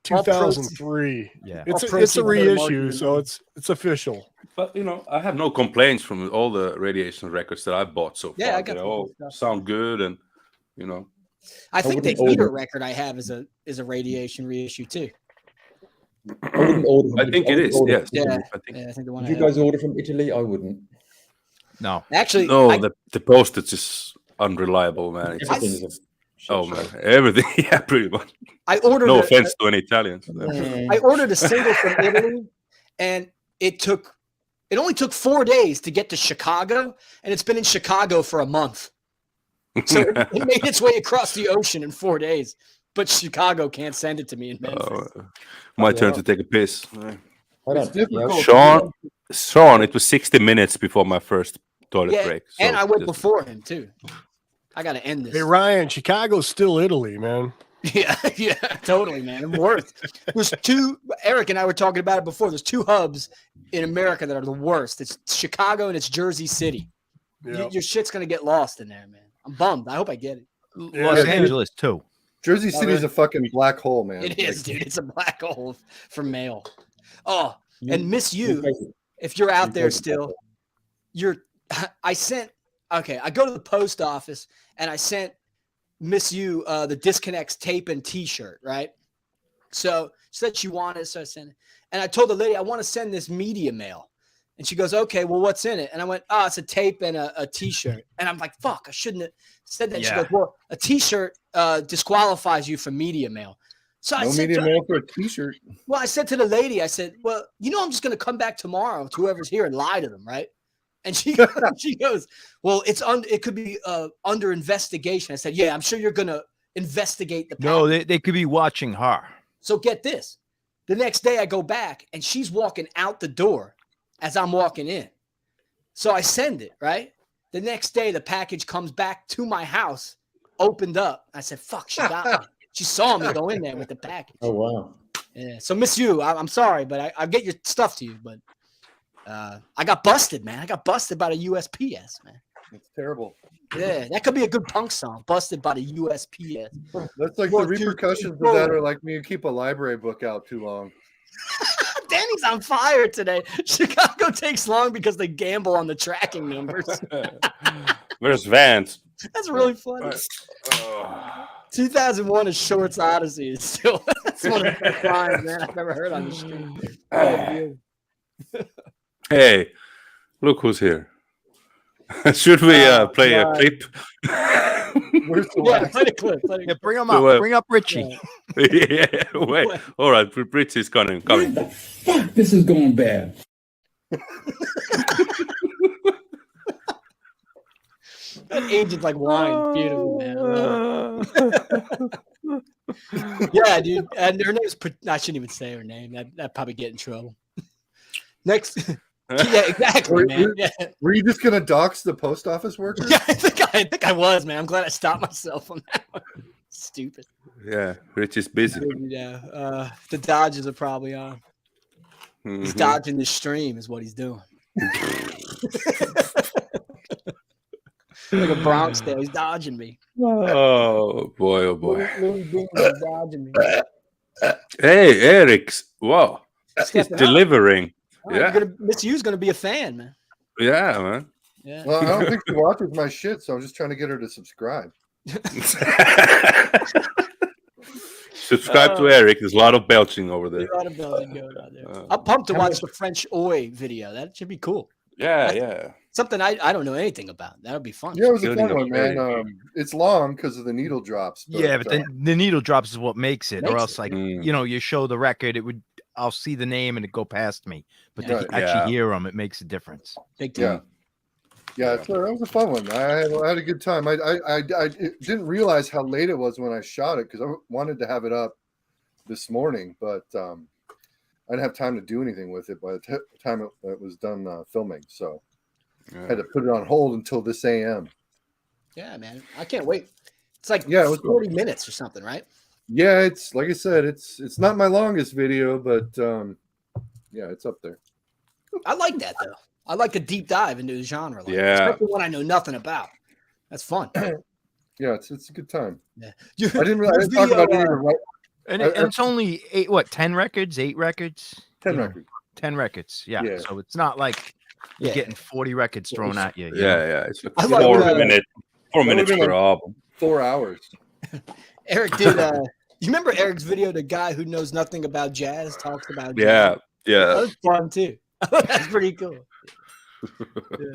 2003. Yeah, it's a reissue, so it's official. But I have no complaints from all the Radiation records that I bought so far. Yeah, I got they all sound good, and I think the Eater record I have is a Radiation reissue too. I think it is. Yes. Yeah. I think the one. Did you guys order from Italy? I wouldn't. No. Actually, the postage is unreliable, man. Man, everything. Yeah, pretty much. I ordered. No offense to any Italians. I ordered a single from Italy, and it only took 4 days to get to Chicago, and it's been in Chicago for a month. So it made its way across the ocean in 4 days. But Chicago can't send it to me in Memphis. My turn to take a piss. Sean, it was 60 minutes before my first toilet break. So and I went before him too. I got to end this. Hey, Ryan, Chicago's still Italy, man. Yeah, totally, man. I'm worth. There's Eric and I were talking about it before. There's 2 hubs in America that are the worst. It's Chicago and it's Jersey City. Yep. Your shit's going to get lost in there, man. I'm bummed. I hope I get it. Los Angeles, too. Jersey City is a fucking black hole, man. It is, dude. It's a black hole for mail. Oh, and Miss You, if you're out there still, I go to the post office and I sent Miss You the Disconnects tape and t-shirt, right? So she said she wanted it, so I sent it. And I told the lady, I want to send this media mail. And she goes, okay, well, what's in it? And I went, it's a tape and a t-shirt. And I'm like, fuck, I shouldn't have said that. She goes, well, a t-shirt disqualifies you from media mail. So I said, media mail for a t-shirt. Well, I said to the lady, I said, well, I'm just going to come back tomorrow to whoever's here and lie to them, right? And she goes, well, it could be under investigation. I said, yeah, I'm sure you're going to investigate the package. No, they could be watching her. So get this. The next day I go back and she's walking out the door as I'm walking in. So I send it, right? The next day, the package comes back to my house, opened up. I said, fuck, she got me. She saw me go in there with the package. Oh, wow. Yeah. So Miss You, I'm sorry, but I'll get your stuff to you. But I got busted, man. I got busted by the USPS, man. It's terrible. Yeah, that could be a good punk song. Busted by the USPS. That's like the repercussions of that are like when you keep a library book out too long. Danny's on fire today. Chicago takes long because they gamble on the tracking numbers. Where's Vance? That's really funny. 2001 is Shorts Odyssey. Still, that's one of the best lines, man, I've ever heard on the street. Hey, look who's here. Should we play a clip? Play the clip. Yeah, bring him up. Bring up Richie. Yeah, wait. All right, Richie's coming. Fuck, this is going bad. That aged like wine. Beautiful, man. Yeah, dude. And her name's, I shouldn't even say her name. That'd probably get in trouble. Next. Yeah, exactly, man. Yeah. Were you just gonna dox the post office workers? Yeah, I think I was, man. I'm glad I stopped myself on that one. Stupid. Yeah, Rich is busy. Yeah, the Dodgers are probably on. Mm-hmm. He's dodging the stream, is what he's doing. Like a Bronx there, he's dodging me. Oh boy, oh boy. He's dodging me. Hey, Eric's. Wow, he's delivering. Oh, yeah, Miss U's gonna be a fan, man. Yeah, man. Yeah. Well, I don't think she watches my shit, so I'm just trying to get her to subscribe. Subscribe to Eric. There's a lot of belching over there. A lot of belching going on there. I'm pumped to watch the French Oi video. That should be cool. Yeah. Something I don't know anything about. That'll be fun. Yeah, it was a fun one, man. It's long because of the needle drops. But, yeah, but the needle drops is what makes it. Or else, like, you show the record, I'll see the name and it go past me. But to actually hear them, it makes a difference. Big time. Yeah, that was a fun one. I had a good time. I didn't realize how late it was when I shot it because I wanted to have it up this morning, but I didn't have time to do anything with it by the time it was done filming. So I had to put it on hold until this AM. Yeah, man. I can't wait. It's like it was 40 minutes or something, right? Yeah, it's like I said, it's not my longest video, but it's up there. I like that though. I like a deep dive into the genre, especially one I know nothing about. That's fun. Yeah, it's a good time. Yeah, I didn't talk about it. And it's only 10 records, 8 records, 10 records, 10 records. Yeah, so it's not like you're getting 40 records thrown at you. Yeah. It's like 4 minutes per album. 4 hours. Eric did. You remember Eric's video? The guy who knows nothing about jazz talks about jazz. Yeah. That was fun too. That's pretty cool. Yeah.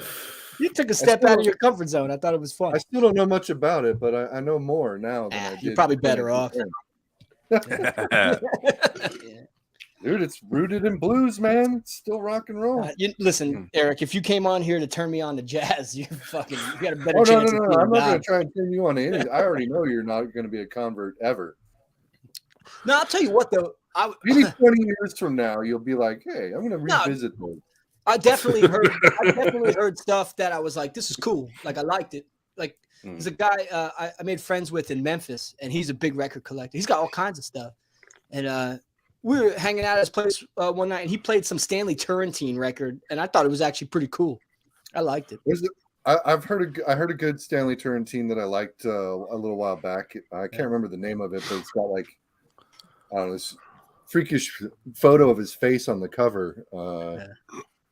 You took a step out of your comfort zone. I thought it was fun. I still don't know much about it, but I know more now than I did. You're probably better off. Dude, it's rooted in blues, man. It's still rock and roll. Listen, Eric, if you came on here to turn me on to jazz, you got a better chance. No. I'm not going to try and turn you on to anything. I already know you're not going to be a convert ever. No, I'll tell you what, though. Maybe 20 years from now, you'll be like, hey, I'm going to revisit those. I definitely heard stuff that I was like, this is cool. Like, I liked it. Like, there's a guy I made friends with in Memphis, and he's a big record collector. He's got all kinds of stuff. And we were hanging out at his place one night, and he played some Stanley Turrentine record, and I thought it was actually pretty cool. I liked it. I heard a good Stanley Turrentine that I liked a little while back. I can't remember the name of it, but it's got like, I don't know, this freakish photo of his face on the cover.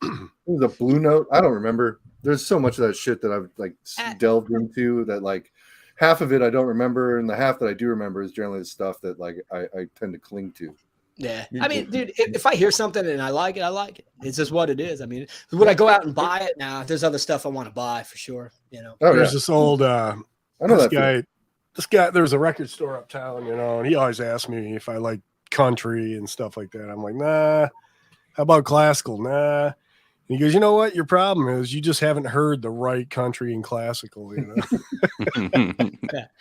It was a Blue Note. I don't remember. There's so much of that shit that I've like delved into that like half of it I don't remember, and the half that I do remember is generally the stuff that like I tend to cling to. Yeah, I mean, dude, if I hear something and I like it, I like it. It's just what it is. I mean, would I go out and buy it? Now, there's other stuff I want to buy for sure. You know, there's this old I know this guy. This guy, there's a record store uptown, and he always asks me if I like country and stuff like that. I'm like, nah. How about classical? Nah. And he goes, you know what? Your problem is you just haven't heard the right country and classical.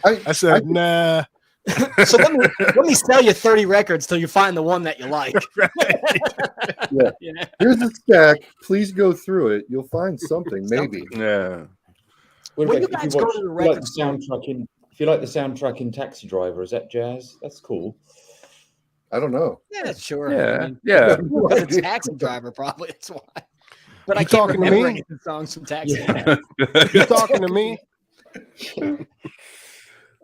I said, nah. So let me sell you 30 records till you find the one that you like. Yeah. Here's a stack. Please go through it. You'll find something, maybe. Yeah. What about if you like the soundtrack in Taxi Driver, is that jazz? That's cool. I don't know. Yeah, sure. Yeah. I mean, because it's Taxi Driver, probably. That's why. But I can't remember any of the songs from Taxi. Yeah. You talking to me?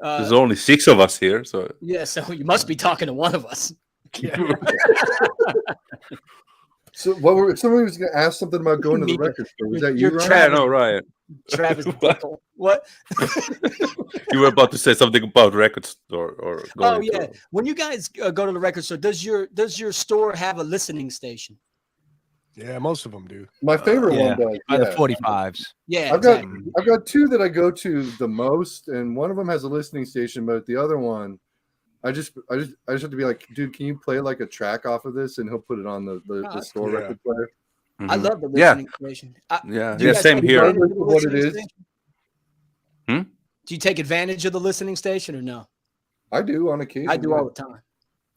There's only 6 of us here, so yeah. So you must be talking to one of us. Yeah. So somebody was going to ask something about going to the record store. Was that you, Ryan? Yeah, no, Ryan. Travis Bickle. What? You were about to say something about record store or going to... When you guys go to the record store, does your store have a listening station? Yeah, most of them do. My favorite one does. By the 45s. Yeah, I've got 2 that I go to the most, and one of them has a listening station, but the other one, I just have to be like, dude, can you play like a track off of this? And he'll put it on the store record player. I love the listening station. Same here. What it is? Do you take advantage of the listening station or no? I do on occasion. I do all the time.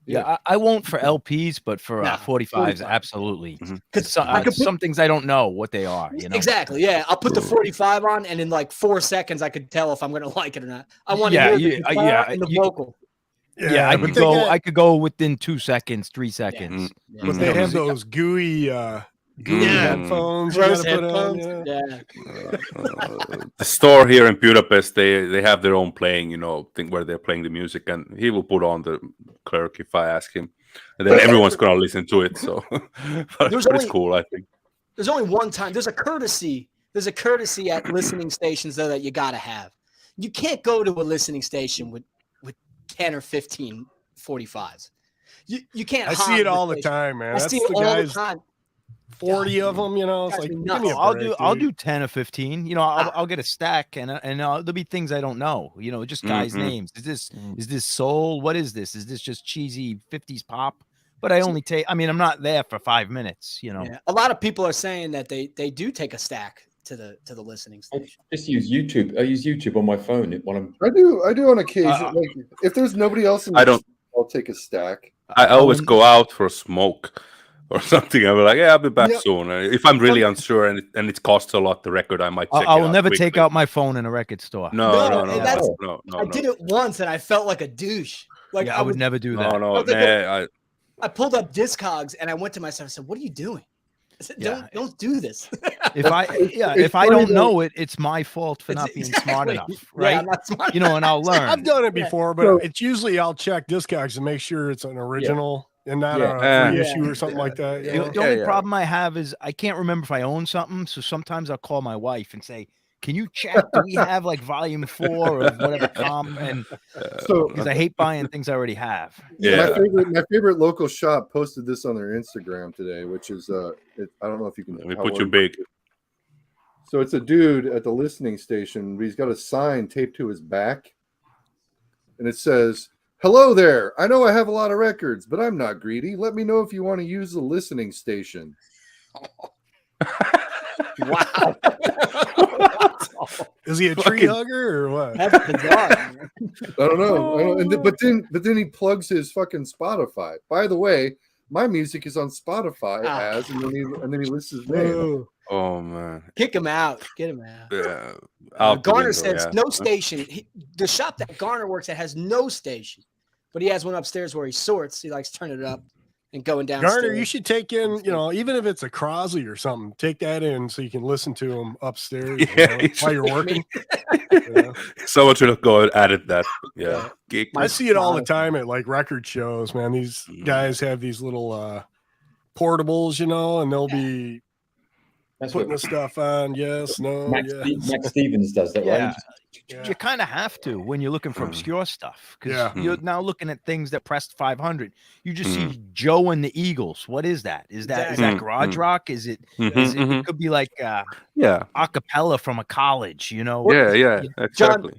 Yeah, I won't for LPs, but for 45s, absolutely. Because some things I don't know what they are. You know exactly. Yeah, I'll put the 45 on, and in like 4 seconds, I could tell if I'm going to like it or not. I want to hear the guitar and the vocal. Yeah, I could go within 2 seconds, 3 seconds. Yeah. But they have those gooey headphones. The store here in Budapest, they have their own playing, thing where they're playing the music, and he will put on the clerk if I ask him, and then everyone's gonna listen to it. So it's cool, I think. There's only one time. There's a courtesy at listening stations though that you gotta have. You can't go to a listening station with 10 or 15 45s. You can't. I see it all the time, man. That's the guys. 40 of them, it's like I'll do 10 or 15. I'll get a stack, and there'll be things I don't know. Just guys' names. Is this soul? What is this? Is this just cheesy 50s pop? But I only take. I mean, I'm not there for 5 minutes. Yeah. A lot of people are saying that they do take a stack to the listening station. I just use YouTube. I use YouTube on my phone when I'm. I do on occasion. Like if there's nobody else in the I'll take a stack. I always go out for a smoke or something. I'll be like, I'll be back soon. If I'm really unsure and it costs a lot, the record, I might check it out. I will never take out my phone in a record store. No. I did it once and I felt like a douche. Like I would never do that. I pulled up Discogs and I went to myself and said, "What are you doing?" I said, "Don't do this." If I don't know it, it's my fault for not being smart enough, right? I'm not smart and I'll learn. I've done it before, but it's usually I'll check Discogs to make sure it's an original. And not a reissue or something like that. The only problem I have is I can't remember if I own something. So sometimes I'll call my wife and say, "Can you check? Do we have like volume 4 of whatever comp?" And because I hate buying things I already have. Yeah, my favorite local shop posted this on their Instagram today, which is I don't know if you can. Let me put you big. So it's a dude at the listening station. He's got a sign taped to his back, and it says, "Hello there. I know I have a lot of records, but I'm not greedy. Let me know if you want to use the listening station." Wow. Is he a tree hugger or what? That's bizarre. I don't know. But then he plugs his fucking Spotify. By the way, my music is on Spotify and then he lists his name. Oh man. Kick him out. Get him out. Yeah. Garner says no station. The shop that Garner works at has no station. But he has one upstairs where he sorts. He likes turning it up and going downstairs. Garner, you should take in, even if it's a Crosley or something, take that in so you can listen to him upstairs while you're working. Someone should go and edit that. Yeah. I see it all the time at like record shows, man. These guys have these little portables, and they'll be putting the stuff on. Yes, no. Max Stevens does that, right? You kind of have to when you're looking for obscure stuff because you're now looking at things that pressed 500. You just see Joe and the Eagles. What is that? Is that garage rock? Is it? It could be like a cappella from a college. Yeah, exactly. John,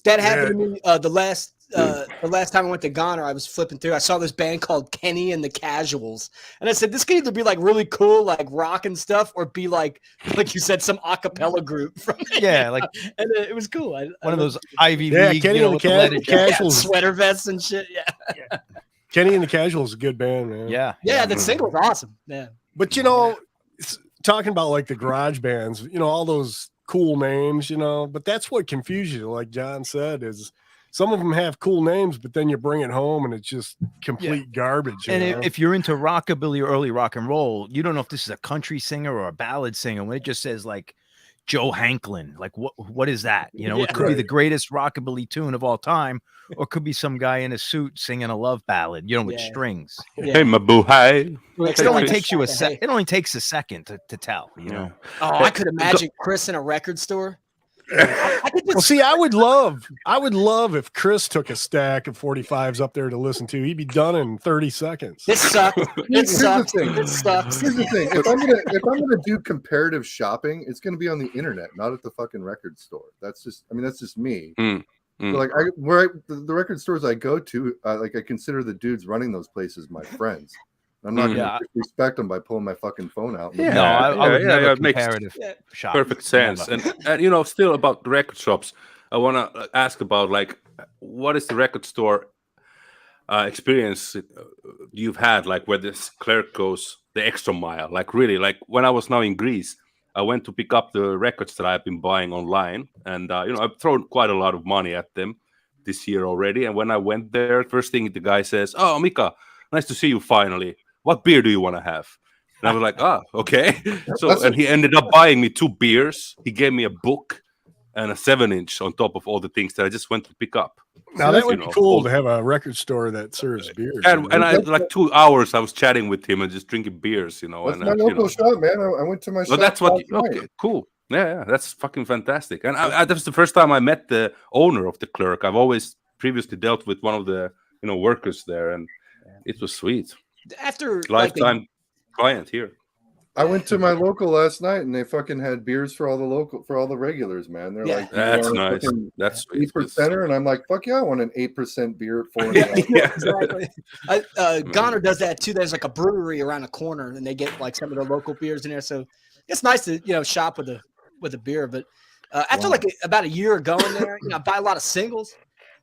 that happened to me the last time I went to Ghana. I was flipping through. I saw this band called Kenny and the Casuals, and I said, "This could either be like really cool, like rock and stuff, or be like you said, some a cappella group." And it was cool. One of those Ivy League, Kenny and the Casuals, sweater vests and shit. Yeah. Kenny and the Casuals is a good band, man. Yeah. That single was awesome. Yeah, but talking about like the garage bands, all those cool names, but that's what confuses you. Like John said, is some of them have cool names, but then you bring it home and it's just complete garbage. And if you're into rockabilly or early rock and roll, you don't know if this is a country singer or a ballad singer. When it just says like Joe Hanklin, like what is that? You know, it could be the greatest rockabilly tune of all time, or it could be some guy in a suit singing a love ballad, you know, with strings. Hey, my boo, hi. It only takes you it only takes a second to tell, you know. Oh, I could imagine Chris in a record store. Well, see, I would love if Chris took a stack of 45s up there to listen to. He'd be done in 30 seconds. This sucks. It sucks. It sucks. Here's the thing: if I'm gonna do comparative shopping, it's gonna be on the internet, not at the fucking record store. That's just me. So like the record stores I go to, like I consider the dudes running those places my friends. I'm not going to disrespect them by pulling my fucking phone out. It makes perfect sense. And you know, still about the record shops, I want to ask about like, what is the record store experience you've had, like where this clerk goes the extra mile? Like really, like when I was now in Greece, I went to pick up the records that I've been buying online, and you know, I've thrown quite a lot of money at them this year already. And when I went there, first thing the guy says, "Oh, Mika, nice to see you finally. What beer do you want to have?" And I was like, okay. So, and he ended up buying me 2 beers. He gave me a book and a 7-inch on top of all the things that I just went to pick up. Now that would be cool to have a record store that serves beer. And I like 2 hours I was chatting with him and just drinking beers, you know. That's my local shop, man. I went to my shop. That's what. Okay, cool. Yeah, that's fucking fantastic. And that was the first time I met the owner of the clerk. I've always previously dealt with one of the workers there, and it was sweet. After lifetime client here. I went to my local last night and they fucking had beers for all the regulars, man. They're like, that's nice. That's sweet. 8%, and I'm like, fuck yeah, I want an 8% beer at exactly. Goner does that too. There's like a brewery around the corner and they get like some of the local beers in there. So it's nice to shop with a beer. But after like about a year of going there, I buy a lot of singles,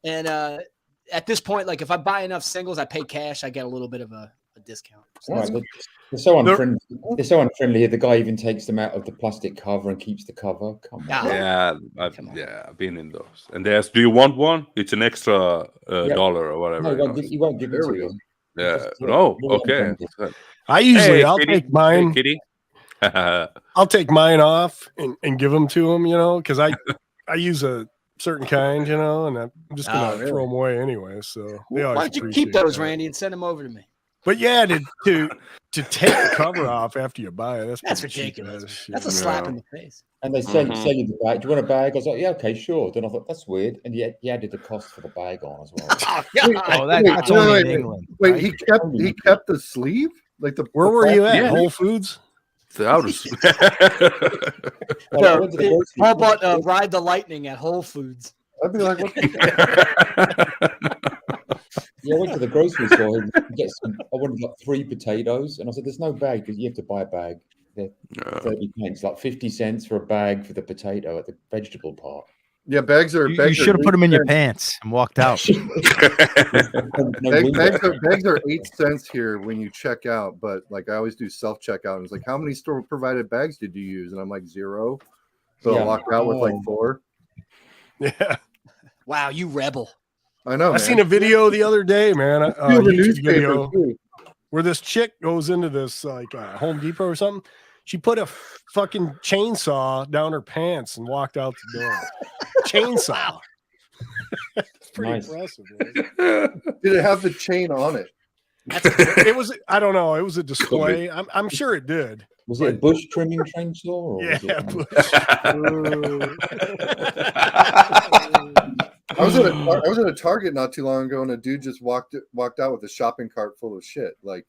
and at this point, like if I buy enough singles, I pay cash, I get a little bit of a discount. So they're so unfriendly. They're so unfriendly. The guy even takes them out of the plastic cover and keeps the cover. Come on. Yeah, I've been in those. And there's, do you want one? It's an extra $1 or whatever. No, he won't give it to you. Yeah. No. Okay. I'll take mine. Hey, kitty. I'll take mine off and give them to him. Because I use a certain kind, and I'm just gonna throw them away anyway. So why don't you keep those, Randy, and send them over to me? But yeah, to take the cover off after you buy it, that's ridiculous. That's a slap in the face. And they sell you the bag. Do you want a bag? I was like, yeah, okay, sure. Then I thought that's weird, and yet he added the cost for the bag on as well. That's only in England. Wait, right? he kept the sleeve? Like where were you at? Whole Foods? Paul bought Ride the Lightning at Whole Foods. I'd be like, what Yeah, I went to the grocery store and I wanted like 3 potatoes, and I said, "There's no bag because you have to buy a bag. They're 30 pence, like 50 cents for a bag for the potato at the vegetable part." Yeah, bags are. You should have put them in your pants and walked out. bags are 8 cents here when you check out, but like I always do self checkout, and it's like, how many store provided bags did you use? And I'm like 0, so I walk out with like 4. Yeah. Wow, you rebel. I know. I seen a video the other day, man. A YouTube video where this chick goes into this like Home Depot or something. She put a fucking chainsaw down her pants and walked out the door. Chainsaw. It's pretty impressive. Man. Did it have the chain on it? It was. I don't know. It was a display. I'm sure it did. Was it a bush trimming chainsaw? Or I was at a Target not too long ago, and a dude just walked out with a shopping cart full of shit. Like,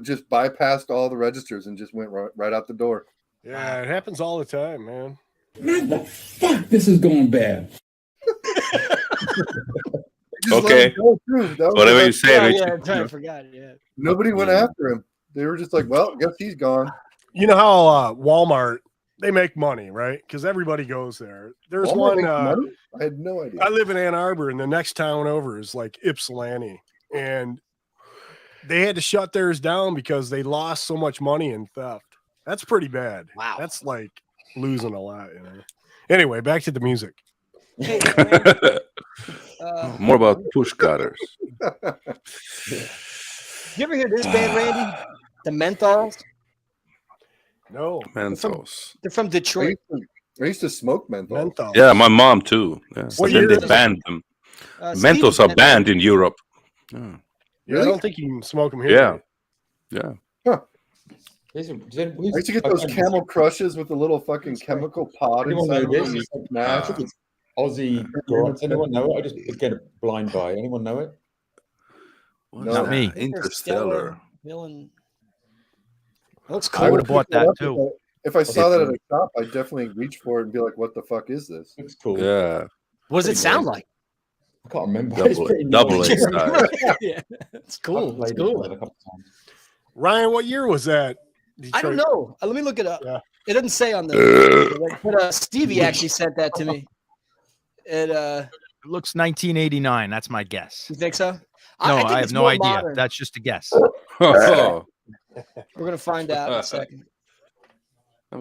just bypassed all the registers and just went right out the door. Yeah, it happens all the time, man. Man, the fuck, this is going bad. Okay. Whatever you say. I forgot. Yeah. Nobody went after him. They were just like, well, I guess he's gone. You know how Walmart, they make money, right? Because everybody goes there. There's Walmart one. I had no idea. I live in Ann Arbor, and the next town over is like Ypsilanti, and they had to shut theirs down because they lost so much money in theft. That's pretty bad. Wow. That's like losing a lot. Anyway, back to the music. Hey, More about push cutters. You ever hear this band, Randy? The Menthols? No. Mentos. They're from Detroit. I used to smoke menthol. Yeah, my mom too. Yeah. But then they banned them. Mentos are banned in Europe. Yeah, Really? I don't think you can smoke them here. Yeah. Yeah. Huh. I used to get those Camel Crushes with the little fucking chemical pod inside. Aussie Grants. Anyone know it? I just get a blind buy. Anyone know it? Not me. Interstellar. Villain. Looks cool. I would have bought that too. If I saw that at a shop, I'd definitely reach for it and be like, "What the fuck is this?" Looks cool. Yeah. What does it sound like? I can't remember. Double A size. Yeah, it's cool. It's cool. Ryan, what year was that? I don't know. Let me look it up. Yeah. It doesn't say on the. But Stevie actually sent that to me. It looks 1989. That's my guess. You think so? No, I have no idea. Modern. That's just a guess. We're gonna find out in a second.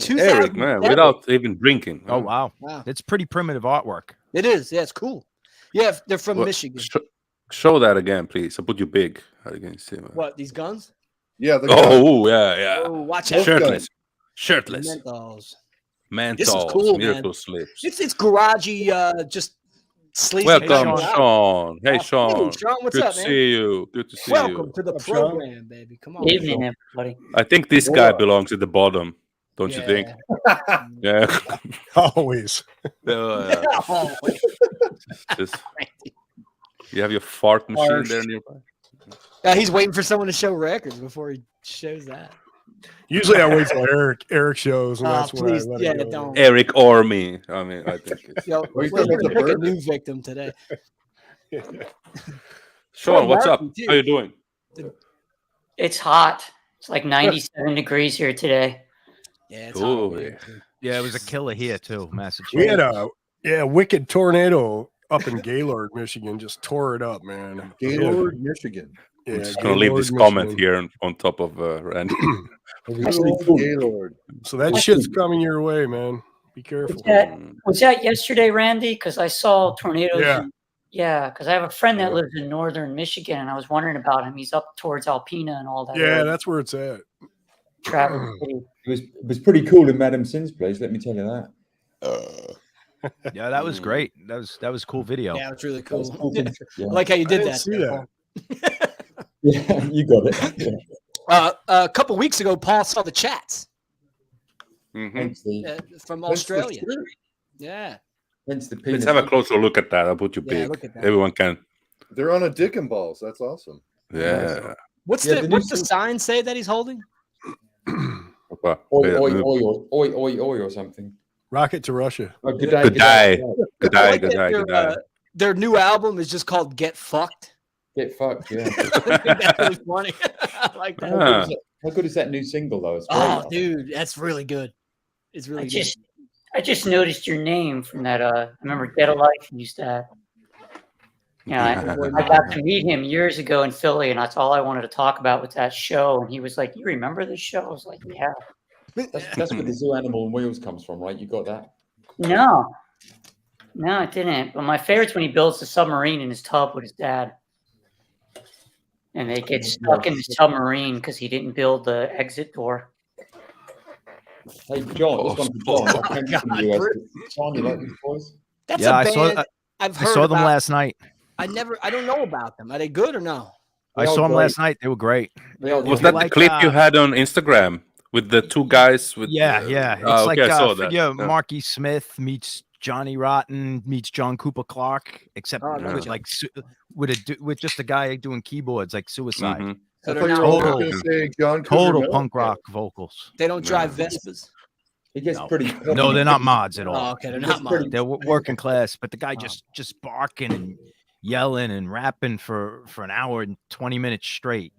Eric, man, without even drinking. Oh wow, it's pretty primitive artwork. It is. Yeah, it's cool. Yeah, they're from Michigan. Show that again, please. I'll put you big. What, these guns? Yeah. Yeah. Oh, watch out. Shirtless. Menthol. This is cool, Miracle man. Slips. It's garagey. Just sleazy. Welcome, Sean. Hey, Sean. Hey, Sean, what's Good up, man? to see you. Good to see you. Welcome to the program, baby. Come on. Evening, everybody. I think this guy belongs at the bottom. Don't you think? Yeah. Always. Just, you have your fart machine there nearby. Yeah, he's waiting for someone to show records before he shows that. Usually I wait till Eric shows, and that's when I let it go. Don't. Eric or me. I mean, I think it's... Yo, we're going to pick a new victim today. Sean, what's up? How you doing? It's hot. It's like 97 degrees here today. Yeah, it's hot. Yeah, it was a killer here too, Massachusetts. We had a wicked tornado up in Gaylord, Michigan. Just tore it up, man. Gaylord, Michigan. Yeah, I'm just gonna leave this comment here on top of Randy. Gaylord. So that shit's coming your way, man. Be careful. Was that yesterday, Randy? Because I saw tornadoes. Yeah. Yeah, because I have a friend that lives in northern Michigan, and I was wondering about him. He's up towards Alpena and all that. Yeah, that's where it's at. Traverse City. It was pretty cool in Madam Sin's place. Let me tell you that. Yeah, that was great. That was a cool video. Yeah, it's really cool. Yeah. I like how you did that. See that. Yeah, you got it. Yeah. A couple weeks ago, Paul saw the chats Mm-hmm. from Australia. Yeah. Let's have a closer look at that. I'll put you big. Everyone can. They're on a dick and balls. That's awesome. Yeah. What's the sign say that he's holding? Oi, or something. Rocket to Russia. Oh, good day. Their new album is just called Get Fucked. Get Fucked, yeah. That's really funny. I like that. How good is that new single, though? It's great. Dude, that's really good. It's really good. I just noticed your name from that. I remember Get a Life used to have. Yeah, I got to meet him years ago in Philly, and that's all I wanted to talk about with that show. And he was like, "You remember this show?" I was like, "Yeah." That's where the zoo animal and wheels comes from, right? You got that? No, it didn't. But my favorite's when he builds the submarine in his tub with his dad, and they get stuck in the submarine because he didn't build the exit door. Hey, John, this one's John. I came from the US. John, you like these boys? That's a band I saw them last night. I don't know about them. Are they good or no? I saw them last night. They were great. Was that the clip you had on Instagram with the two guys? With yeah. It's like I saw that. Yeah, Marky Smith meets Johnny Rotten meets John Cooper Clarke, except with just a guy doing keyboards like Suicide. Mm-hmm. So they're total punk rock vocals. They don't drive Vespas. It gets pretty. No, they're not mods at all. Oh, okay, they're not mods. They're working class, but the guy just barking and yelling and rapping for an hour and 20 minutes straight.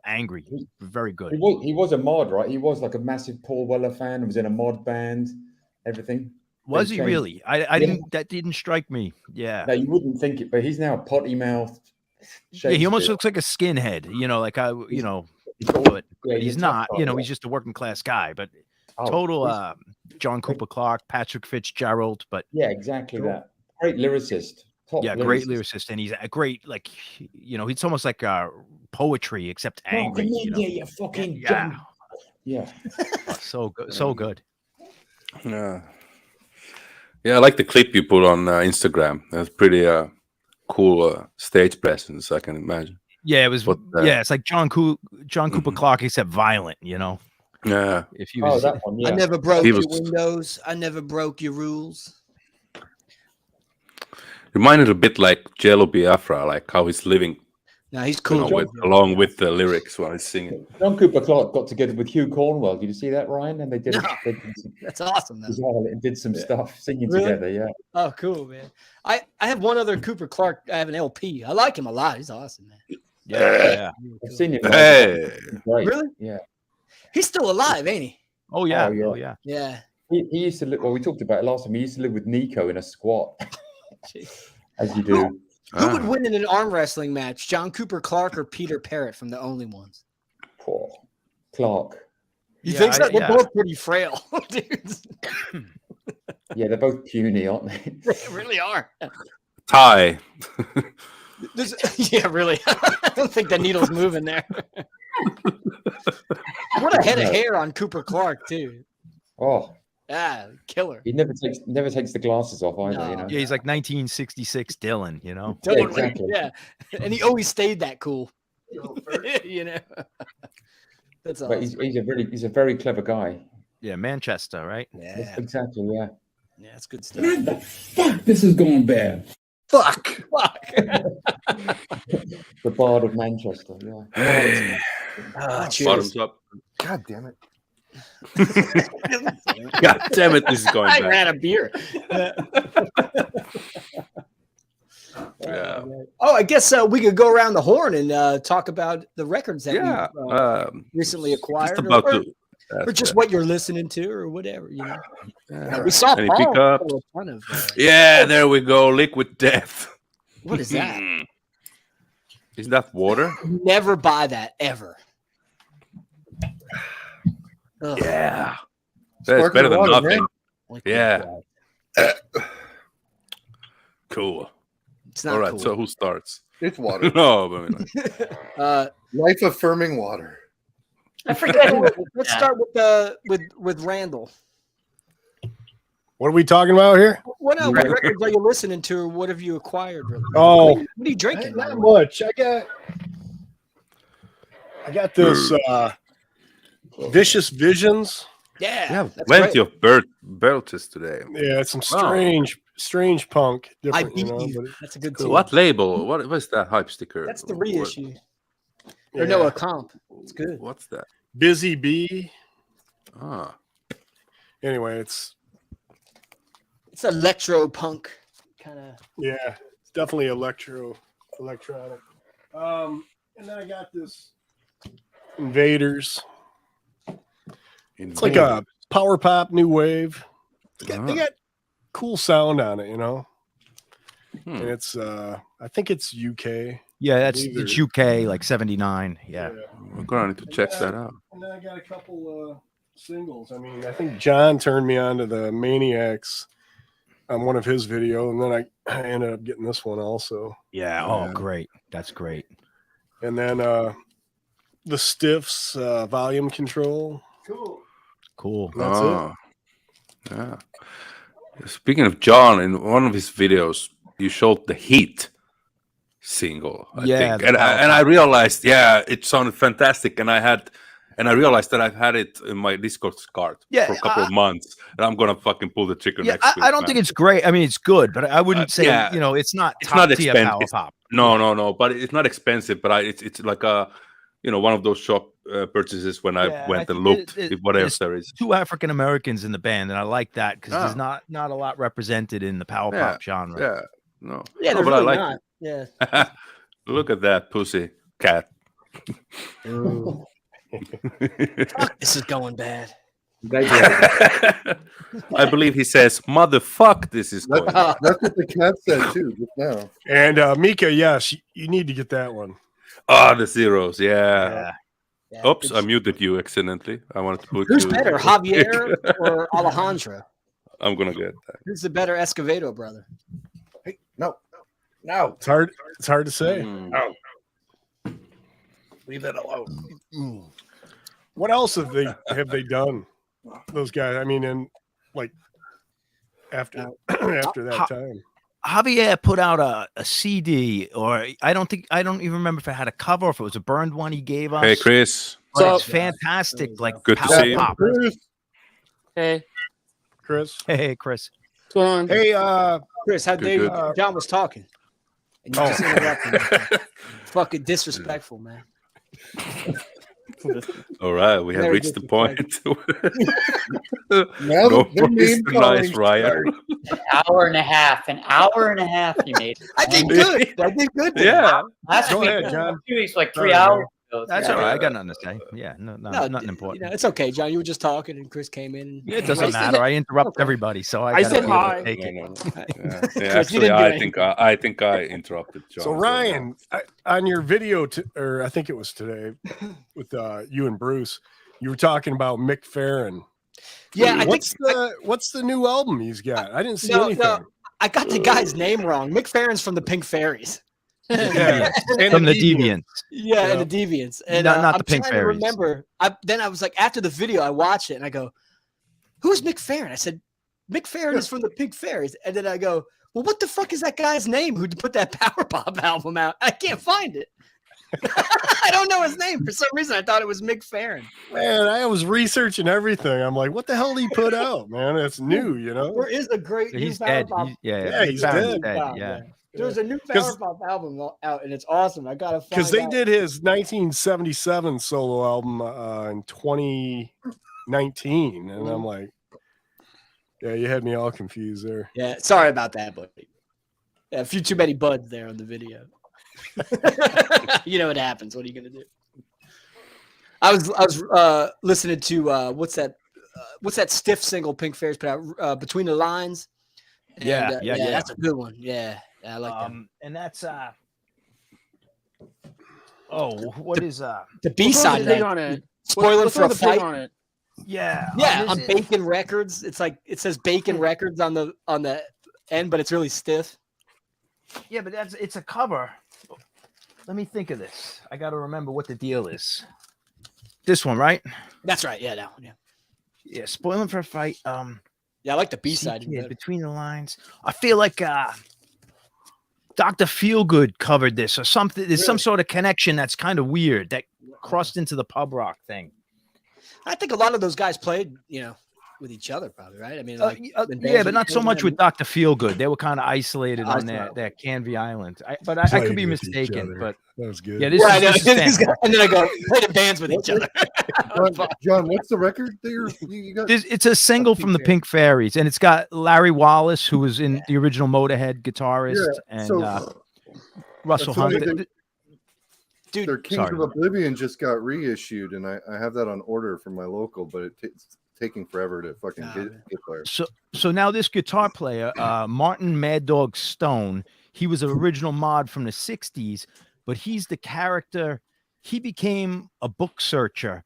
Angry, very good. He was a mod, right? He was like a massive Paul Weller fan. He was in a mod band, everything. Was he really? I didn't. That didn't strike me. Yeah. No, you wouldn't think it, but he's now potty mouthed. Yeah, he almost looks like a skinhead. But he's not. He's just a working class guy. But total John Cooper Clarke, Patrick Fitzgerald. But yeah, exactly that. Great lyricist. Great lyricist, and he's a great, like, you know, it's almost like poetry except angry. You fucking yeah. So good, so good. Yeah, I like the clip you put on Instagram. That's pretty cool stage presence, I can imagine. Yeah, it was. It's like John Cooper Clarke, except violent. You know. Yeah. If he was, that one, yeah. I never broke your windows. I never broke your rules. Reminded a bit like Jello Biafra, like how he's living. No, he's cool. Along with the lyrics while he's singing. John Cooper Clarke got together with Hugh Cornwell. Did you see that, Ryan? And they did. That's awesome. And did some stuff singing together. Yeah. Oh, cool, man. I have one other Cooper Clarke. I have an LP. I like him a lot. He's awesome, man. Yeah. I've seen him. Hey. Really? Yeah. He's still alive, ain't he? Oh yeah. Yeah. He used to live. Well, we talked about it last time. He used to live with Nico in a squat, as you do. Who would win in an arm wrestling match, John Cooper Clarke or Peter Parrott from The Only Ones? Poor Clark. You think so? They're both pretty frail, dudes. Yeah, they're both puny, aren't they? They really are. Tie. Yeah, really. I don't think the needle's moving there. What a head of hair on Cooper Clarke, too. Oh. Killer. He never takes the glasses off either. No. You know? Yeah, he's like 1966 Dylan. You know. Totally. Yeah, exactly. Yeah, and he always stayed that cool. You know. That's awesome. But he's a very clever guy. Yeah, Manchester, right? Yeah, exactly. Yeah. Yeah, that's good stuff. What the fuck? This is going bad. Fuck. The Bard of Manchester. Yeah. Bottoms up. God damn it. God damn it, this is going I back. ran a beer. Yeah. Oh, I guess we could go around the horn and talk about the records that you recently acquired, or just what you're listening to, or whatever. You know, we saw Any Paul pickups? a ton of. There we go. Liquid Death. What is that? Is that water? Never buy that ever. Ugh. Yeah, that's better than nothing. Yeah. Cool. It's not all right. cool. So who starts? It's water. No, but I mean, life affirming water. I forget. Let's start with Randall. What are we talking about here? What records are you listening to, or what have you acquired? Oh, what are you drinking? Not much. I got this Vicious Visions. Yeah, plenty of belches today. Yeah, it's some strange punk. I beat you. That's a good cool. What label? What is that hype sticker? That's the reissue. Or no, a comp. It's good. What's that? Busy Bee. It's Anyway, electro punk kind of. Yeah, it's definitely electronic. And then I got this Invaders. It's like a power pop new wave. They got cool sound on it, you know. And it's I think it's UK. Yeah, it's UK, like 79. Yeah. We're gonna need to check that out. And then I got a couple singles. I mean, I think John turned me on to the Maniacs on one of his video, and then I ended up getting this one also. Yeah. Oh, great. That's great. And then the Stiffs volume control. Cool. That's it. Yeah. Speaking of John, in one of his videos, you showed the Heat single. I think. And I realized, it sounded fantastic, and I realized that I've had it in my Discord card for a couple of months, and I'm gonna fucking pull the trigger next week. I don't think it's great. I mean, it's good, but I wouldn't say it's not top tier power pop. No, but it's not expensive. But it's like a one of those shop purchases when I went and looked what else there is. 2 African Americans in the band, and I like that because there's not a lot represented in the power pop genre. Yeah, no, but really I like not. It. Yeah. Look at that pussy cat. Fuck, this is going bad. I believe he says, "Motherfuck, this is going." That's what the cat said too just now. And Mika, yes, you need to get that one. The zeros, yeah. Oops, I muted you accidentally. I wanted to put. Who's better, Javier or Alejandro? I'm gonna get that. Who's the better Escovedo brother? Hey, no. No, it's hard. It's hard to say. No. Leave that alone. What else have they done? Those guys. I mean, in like after that time. Javier put out a CD, or I don't even remember if it had a cover, or if it was a burned one he gave us. Hey, Chris. So it's fantastic. Like good to see you. pop. Hey, Chris. Hey, Chris. What's going on? Hey, Chris, how dare you? John was talking. And you just interrupted me. Fucking disrespectful, man. All right, we have reached the point. Now no the name nice, Ryan. An hour and a half you made. I did good. I did good. Yeah. Last Go week, ahead, John. 2 weeks, like 3 hours ago. That's all right. I got nothing to say. Yeah, nothing important. You know, it's okay, John. You were just talking, and Chris came in. Yeah, it doesn't matter. I interrupt everybody, so I said hi. Take it. Yeah, actually, I think I interrupted John. So Ryan, on your video, or I think it was today, with you and Bruce, you were talking about Mick Farron. Yeah, what's the new album he's got? I didn't see anything. No, I got the guy's name wrong. Mick Farron's from the Pink Fairies. Yeah, from the Deviants. Yeah, and the Deviants. And not I'm the Pink trying Fairies. to remember. Then I was like, after the video, I watched it and I go, "Who's Mick Farron?" I said, "Mick Farron is from the Pink Fairies." And then I go, "Well, what the fuck is that guy's name who put that Power Pop album out? I can't find it. I don't know his name. For some reason, I thought it was Mick Farron." Man, I was researching everything. I'm like, what the hell did he put out, man? It's new, you know. There is a great new He's Power dead. Pop. He's dead. Yeah. There's a new Power Pop album out, and it's awesome. I gotta find because they out. did his 1977 solo album in 2019, and I'm like, yeah, you had me all confused there. Yeah, sorry about that, but a few too many buds there on the video. You know what happens. What are you gonna do? I was listening to what's that stiff single Pink Fairies put out, Between the Lines. And, yeah, that's a good one. Yeah, I like that. And that's what is the B-side of that? On it. Spoiler for a Fight on it. Yeah, on Bacon Records. It's like it says Bacon Records on the end, but it's really stiff. Yeah, but it's a cover. Let me think of this. I got to remember what the deal is. This one, right? That's right. Yeah, that one. Yeah. Yeah, Spoiling for a Fight. Yeah, I like the B-side. Between the Lines. I feel like Dr. Feelgood covered this or something. There's some sort of connection that's kind of weird that crossed into the pub rock thing. I think a lot of those guys played, with each other, probably, right? I mean, yeah, but not so much with Dr. Feelgood. They were kind of isolated on that Canvey Island. I could be mistaken, but that was good. Yeah, this is and then I go play the bands with each other. John, what's the record that you got? It's a single from the Pink Fairies, and it's got Larry Wallace, who was in the original Motorhead guitarist, and Russell Hunt. Dude, their Kings of Oblivion just got reissued, and I have that on order from my local, but it's taking forever to fucking get there. So now this guitar player, Martin Mad Dog Stone, he was an original mod from the 60s, but he's the character. He became a book searcher.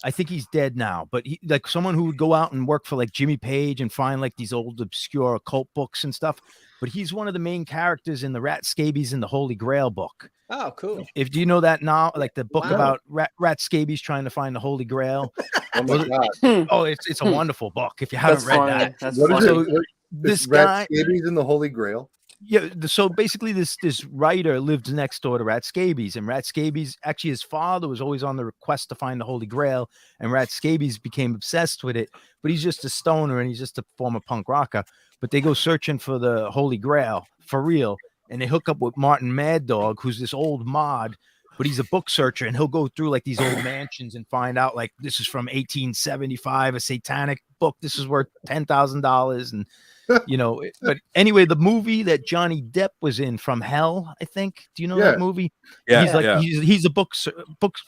I think he's dead now, but he like someone who would go out and work for like Jimmy Page and find like these old obscure occult books and stuff. But he's one of the main characters in the Rat Scabies in the Holy Grail book. Oh, cool. Do you know that now? Like the book about rat scabies trying to find the Holy Grail. Oh my God. Oh, it's a wonderful book. If you haven't read that, That's what funny. is it? This Rat guy Scabies in the Holy Grail. Yeah, so basically this writer lived next door to Rat Scabies, and Rat Scabies, actually his father was always on the quest to find the Holy Grail, and Rat Scabies became obsessed with it, but he's just a stoner and he's just a former punk rocker. But they go searching for the Holy Grail for real, and they hook up with Martin Mad Dog, who's this old mod, but he's a book searcher, and he'll go through like these old mansions and find out like this is from 1875, a satanic book. This is worth $10,000, and but anyway, the movie that Johnny Depp was in, From Hell, I think. Do you know that movie? Yeah, he's a book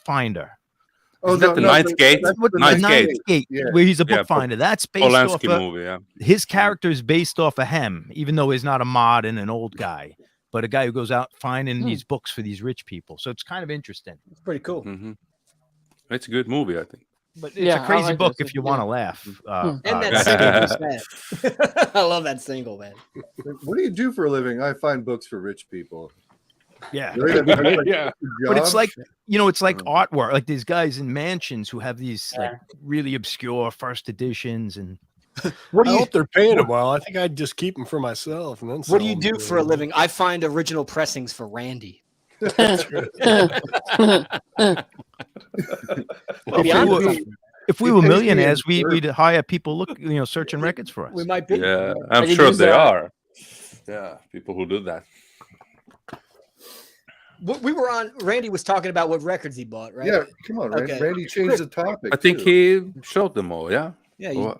finder. Oh, is that the Ninth Gate? Ninth Gate, where he's a bookfinder. That's based off of movie, his character is based off of him, even though he's not a mod and an old guy, but a guy who goes out finding these books for these rich people. So it's kind of interesting. It's pretty cool. Mm-hmm. It's a good movie, I think. But it's a crazy book if you want to laugh. And that single was bad. I love that single, man. What do you do for a living? I find books for rich people. Yeah. Yeah. But it's like, it's like artwork. Like these guys in mansions who have these like really obscure first editions. And I hope they're paying them well. I think I'd just keep them for myself. And then what do you do for a living? I find original pressings for Randy. If we were millionaires, we'd hire people searching records for us. We might be. Yeah, I'm sure they are. Yeah, people who do that. We were on. Randy was talking about what records he bought, right? Yeah, come on, Randy. Randy changed the topic. I think he showed them all. Yeah. Yeah.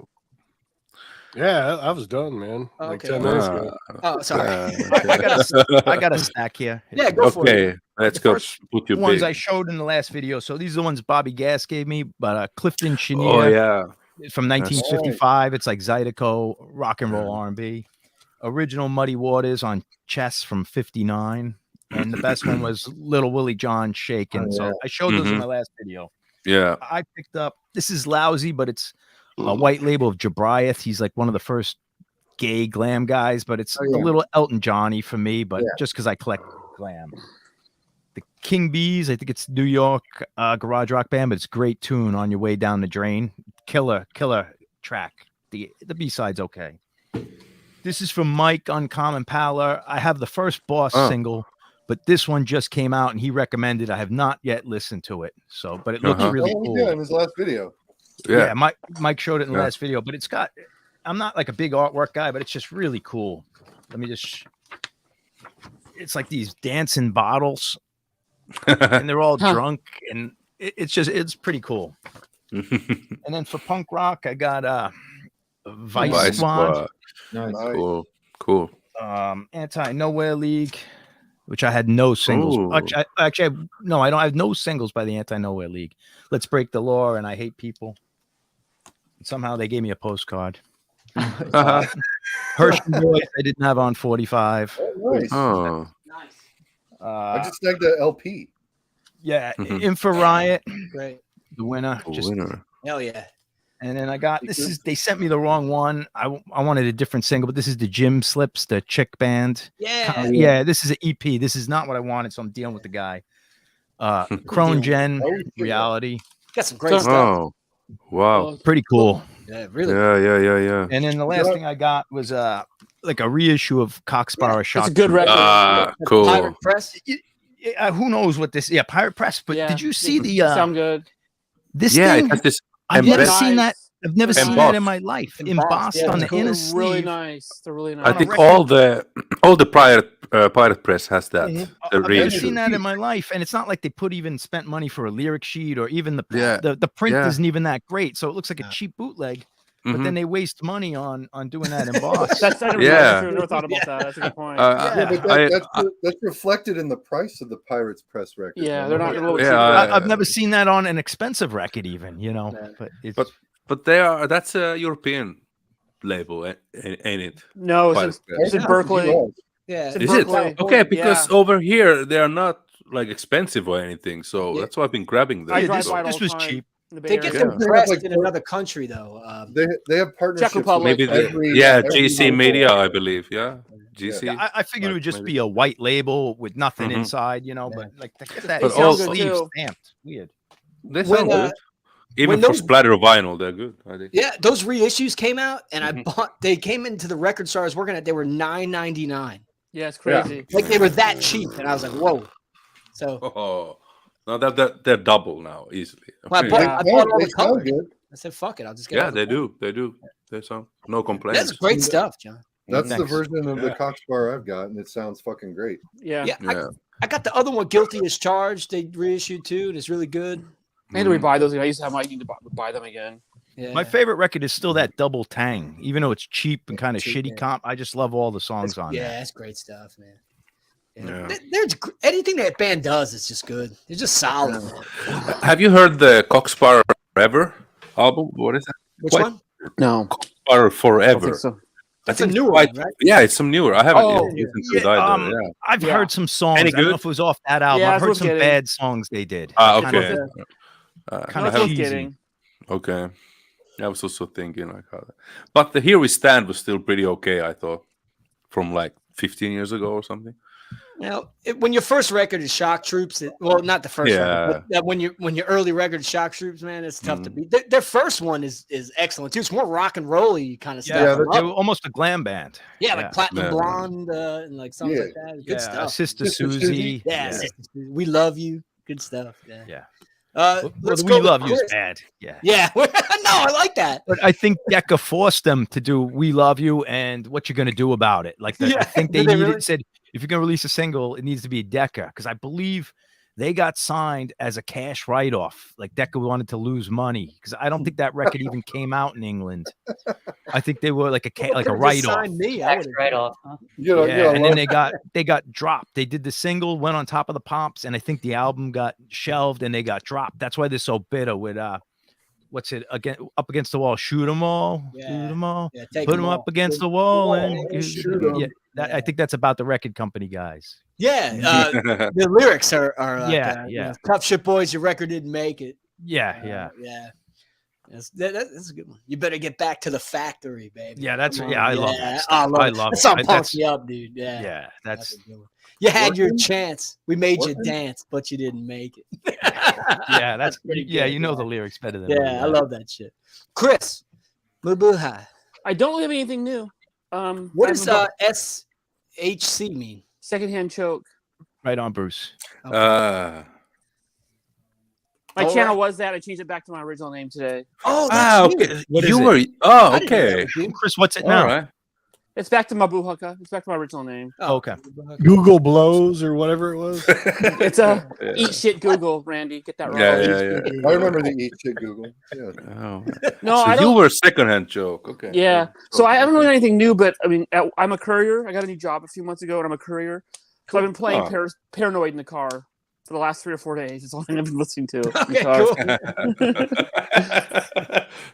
Yeah, I was done, man. Like 10 minutes ago. Oh, sorry. I got a stack here. Yeah, go for it. Okay, let's go. Put your ones big. I showed in the last video. So these are the ones Bobby Gass gave me, but Clifton Chenier. Oh yeah. From 1955. It's like Zydeco, rock and roll R&B. Original Muddy Waters on chess from 59. And the best one was Little Willie John Shakin'. So I showed those in my last video. Yeah. I picked up, this is lousy, but it's a white label of Jabriath. He's like one of the first gay glam guys, but it's a little Elton Johnny for me, but just because I collect glam. The King Bees, I think it's New York garage rock band, but it's a great tune, On Your Way Down the Drain. Killer track. The B-side's okay. This is from Mike Uncommon Pallor. I have the first Boss single, but this one just came out and he recommended. I have not yet listened to it. So, but it looks really cool. Yeah, in his last video. Yeah, Mike showed it in the last video, but it's got, I'm not like a big artwork guy, but it's just really cool. Let me just, it's like these dancing bottles and they're all drunk and it's pretty cool. And then for punk rock, I got Vice Squad. Nice. Cool. Anti-Nowhere League, which I had no singles. Actually, I don't have no singles by the Anti-Nowhere League. Let's Break the Law and I Hate People. Somehow they gave me a postcard. Hershey Boys I didn't have on 45. Nice. Oh. Nice. I just snagged the LP. Yeah, Infra Riot. Great. The winner. Winner. Hell yeah. And then I got they sent me the wrong one. I wanted a different single, but this is the Jim Slips, the chick band. Yeah. This is an EP. This is not what I wanted, so I'm dealing with the guy. Crone Gen Reality. Got some great stuff. Oh, wow. Pretty cool. Yeah, really. Yeah. And then the last thing I got was like a reissue of Cockspur Shock. It's a good record. Cool. Pirate Press. Who knows what this? Yeah, Pirate Press. But did you see the? Sound good. This thing. It has this. I've never seen that. I've never seen that in my life. Embossed on the inner sleeve. Really nice. They're really nice. I think all the Pirate Press has that. I've never seen that in my life, and it's not like they spent money for a lyric sheet or even the print isn't even that great. So it looks like a cheap bootleg. But then they waste money on doing that embossed. I never thought about that. That's a good point. That's reflected in the price of the Pirates Press record. Yeah, they're not. I've never seen that on an expensive record, even. But they are. That's a European label, ain't it? No, it's in Berkeley. Yeah, is it okay? Because over here they are not like expensive or anything, so that's why I've been grabbing them. This was cheap. They get them pressed in another country though. They have partnerships. Czech Republic. Maybe GC Media, I believe. Yeah, GC. Yeah, I figured it would just be a white label with nothing inside, but like that sleeve stamped. Weird. They sound good. Even for splatter vinyl, they're good. I think. Yeah, those reissues came out, and I bought. They came into the record store I was working at. They were $9.99. Yeah, it's crazy. Like they were that cheap, and I was like, "Whoa!" So. No, they're double now easily. Well, I bought all the colors. I said, "Fuck it, I'll just get." Yeah, they do. They sound no complaints. That's great stuff, John. That's the version of the Cockspur I've got, and it sounds fucking great. Yeah. I got the other one, Guilty as Charged. They reissued too, and it's really good. I need to rebuy those. I used to have. I need to buy them again. Yeah. My favorite record is still that Double Tang, even though it's cheap and kind of shitty comp. I just love all the songs on it. Yeah, that's great stuff, man. There's anything that band does is just good. It's just solid. Have you heard the Cockspur Forever album? What is that? Which one? No. Cockspur Forever. That's a newer one, right? Yeah, it's some newer. I haven't listened to it either. I've heard some songs. I don't know if it was off that album. I've heard some bad songs they did. Okay. Kind of cheesy. Okay. I was also thinking like how, but the Here We Stand was still pretty okay. I thought from like 15 years ago or something. Now, when your first record is Shock Troops, well, not the first record, but when your early record is Shock Troops, man, it's tough to beat. Their first one is excellent too. It's more rock and rolly kind of stuff. Yeah, they were almost a glam band. Yeah, like Platinum Blonde and like songs like that. Good stuff. Sister Susie. Yeah, Sister Susie. We Love You. Good stuff. Yeah. Let's go. We Love You is bad. Yeah. Yeah. No, I like that. But I think Decca forced them to do We Love You and What You're Gonna Do About It. Like I think they said if you're gonna release a single, it needs to be Decca. Because I believe they got signed as a cash write-off. Like Decca wanted to lose money. Because I don't think that record even came out in England. I think they were like a write-off. Write-off, huh? Yeah, and then they got dropped. They did the single, went on top of the pops, and I think the album got shelved and they got dropped. That's why they're so bitter with what's it again? Up Against the Wall, Shoot 'em all, shoot 'em all, put them up against the wall, and shoot 'em. I think that's about the record company guys. Yeah, the lyrics are like, Tough Shit Boys, your record didn't make it. Yeah. That's a good one. You better get back to the factory, baby. Yeah, I love that. I love it. That song pumps me up, dude. Yeah, that's a good one. You had your chance. We made you dance, but you didn't make it. Yeah, that's pretty good. Yeah, you know the lyrics better than me. I love that shit. Chris, Mabuhay. I don't really have anything new. What does SHC mean? Secondhand choke. Right on, Bruce. My channel was that. I changed it back to my original name today. Oh, that's okay. You were. Oh, okay. Chris, what's it now? All right. It's back to Mabuhay. It's back to my original name. Oh, okay. Google blows or whatever it was. It's eat shit Google, Randy. Get that right. Yeah. I remember the eat shit Google. Yeah. Oh. No, so I don't. You were a secondhand joke. Okay. Yeah. So I haven't really done anything new, but I mean, I'm a courier. I got a new job a few months ago, and I'm a courier. So I've been playing Paranoid in the car for the last 3 or 4 days. It's all I've been listening to. Okay, cool.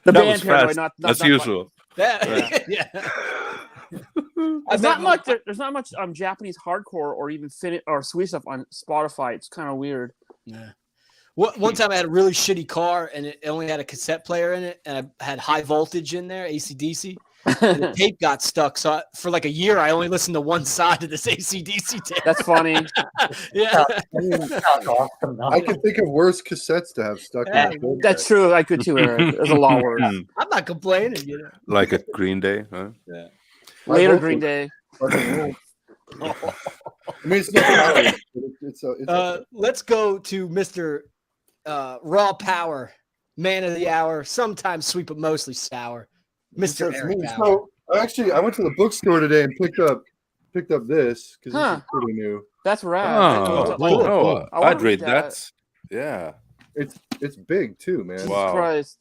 The band Paranoid, not as usual. Yeah. There's not much Japanese hardcore or even or Swedish stuff on Spotify. It's kind of weird. Yeah. One time I had a really shitty car and it only had a cassette player in it, and I had high voltage in there, AC/DC. And the tape got stuck, so for like a year I only listened to one side of this AC/DC tape. That's funny. Yeah. I can think of worse cassettes to have stuck in. That's true. I could too, Eric. There's a lot worse. I'm not complaining, you know. Like a Green Day, huh? Yeah. Later Green Day. I mean, it's not it's let's go to Mr. Raw Power, man of the hour, sometimes sweet but mostly sour, Mr. Eric Bauer. So actually, I went to the bookstore today and picked up this because this is pretty new. That's rad. Oh, I'd read that. Yeah, it's big too, man. Jesus Christ.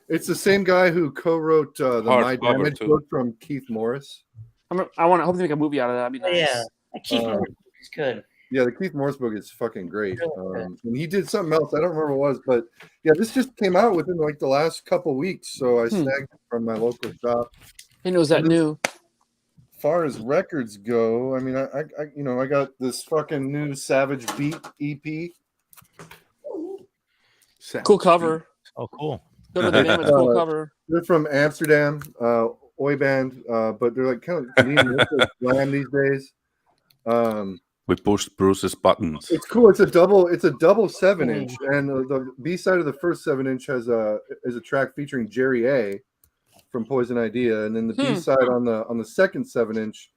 It's the same guy who co-wrote the My Damage book from Keith Morris. I hope they make a movie out of that. That'd be nice. Yeah, Keith Morris is good. Yeah, the Keith Morris book is fucking great. And he did something else. I don't remember what it was, but yeah, this just came out within like the last couple weeks. So I snagged it from my local shop. He knows that new. As far as records go, I mean, I got this fucking new Savage Beat EP. Cool cover. Oh, cool. Cool cover. They're from Amsterdam, Oi band, but they're like kind of leaning glam these days. We pushed Bruce's buttons. It's cool. It's a double 7-inch, and the B side of the first 7-inch is a track featuring Jerry A from Poison Idea, and then the B side on the second 7-inch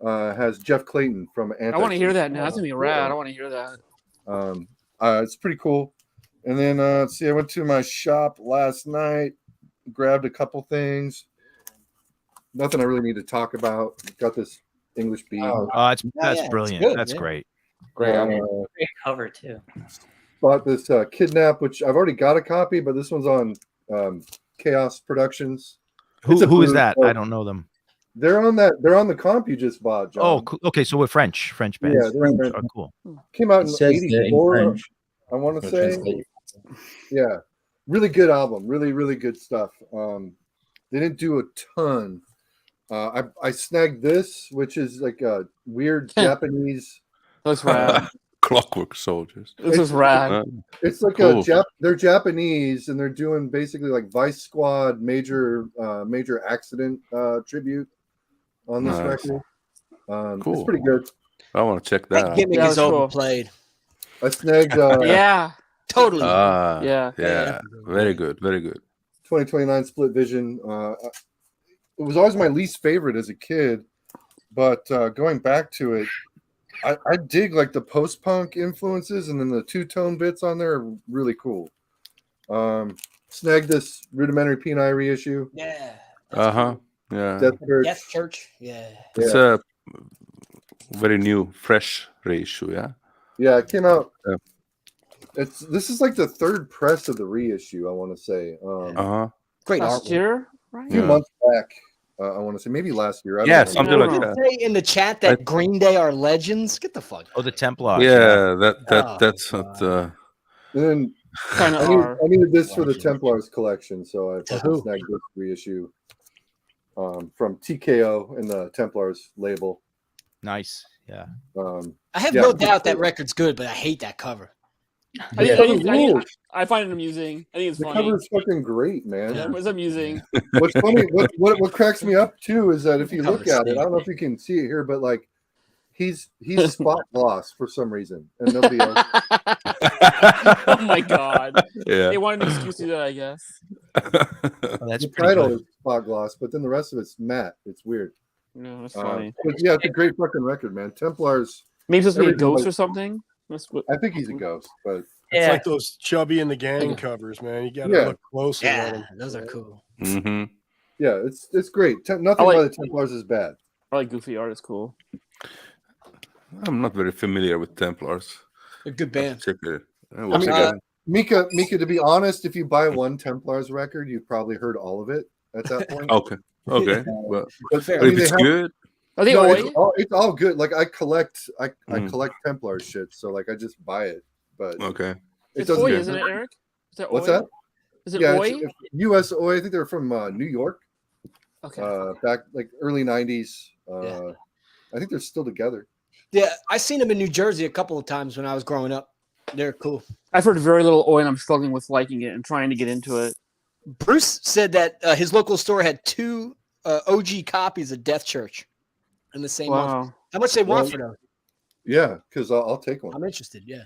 has Jeff Clayton from Anti. I want to hear that now. That's gonna be rad. I want to hear that. It's pretty cool. And then let's see, I went to my shop last night, grabbed a couple things. Nothing I really need to talk about. Got this English beat. That's brilliant. Good, that's great. Great cover too. Bought this Kidnap, which I've already got a copy, but this one's on Chaos Productions. Who is that? I don't know them. They're on the comp you just bought, John. Oh, cool. Okay, so we're French bands. Yeah, they're cool. Came out in '84. I want to say. Yeah, really good album. Really, really good stuff. They didn't do a ton. I snagged this, which is like a weird Japanese. Looks rad. Clockwork Soldiers. This is rad. It's like cool. they're Japanese, and they're doing basically like Vice Squad major accident tribute on this record. Cool. It's pretty good. I want to check that out. Gimmick is overplayed. I snagged. Yeah. Totally. Yeah. Very good. Very good. 2029 Split Vision. It was always my least favorite as a kid, but going back to it, I dig like the post-punk influences, and then the two-tone bits on there are really cool. Snagged this Rudimentary P&I reissue. Yeah. Yeah. Death Church. Yeah. It's a very new, fresh reissue. Yeah. Yeah, it came out. This is like the third press of the reissue, I want to say. Great last year, right? A few months back, I want to say maybe last year. Something like that. Say in the chat that Green Day are legends. Get the fuck. Oh, the Templars. Yeah, that's not. And then I needed this for the Templars collection, so I snagged this reissue from TKO in the Templars label. Nice. Yeah. I have no doubt that record's good, but I hate that cover. I find it amusing. I think it's funny. The cover's fucking great, man. Yeah, it's amusing. What's funny, what cracks me up too is that if you look at it, I don't know if you can see it here, but like he's spot gloss for some reason, and nobody else. Oh my god! Yeah, they wanted an excuse to do that, I guess. That's the title is spot gloss, but then the rest of it's matte. It's weird. No, that's funny. But yeah, it's a great fucking record, man. Templars. Maybe it's supposed to be a ghost or something. I think he's a ghost, but it's like those Chubby and the Gang covers, man. You got to look closely at them. Those are cool. Mm-hmm. Yeah, it's great. Nothing by the Templars is bad. I like goofy art. It's cool. I'm not very familiar with Templars. They're a good band. Check it. Mika, to be honest, if you buy one Templars record, you've probably heard all of it at that point. Okay. But if it's good. Are they it's all good. Like I collect Templars shit, so like I just buy it. But okay, it's Oi, isn't it, Eric? Is that What's Oi? that? Is it Oi? It's US Oi. I think they're from New York. Okay. Back like early '90s. I think they're still together. Yeah, I seen them in New Jersey a couple of times when I was growing up. They're cool. I've heard very little Oi, and I'm struggling with liking it and trying to get into it. Bruce said that his local store had 2 OG copies of Death Church in the same month. How much they want for those? Yeah, because I'll take one. I'm interested. Yeah.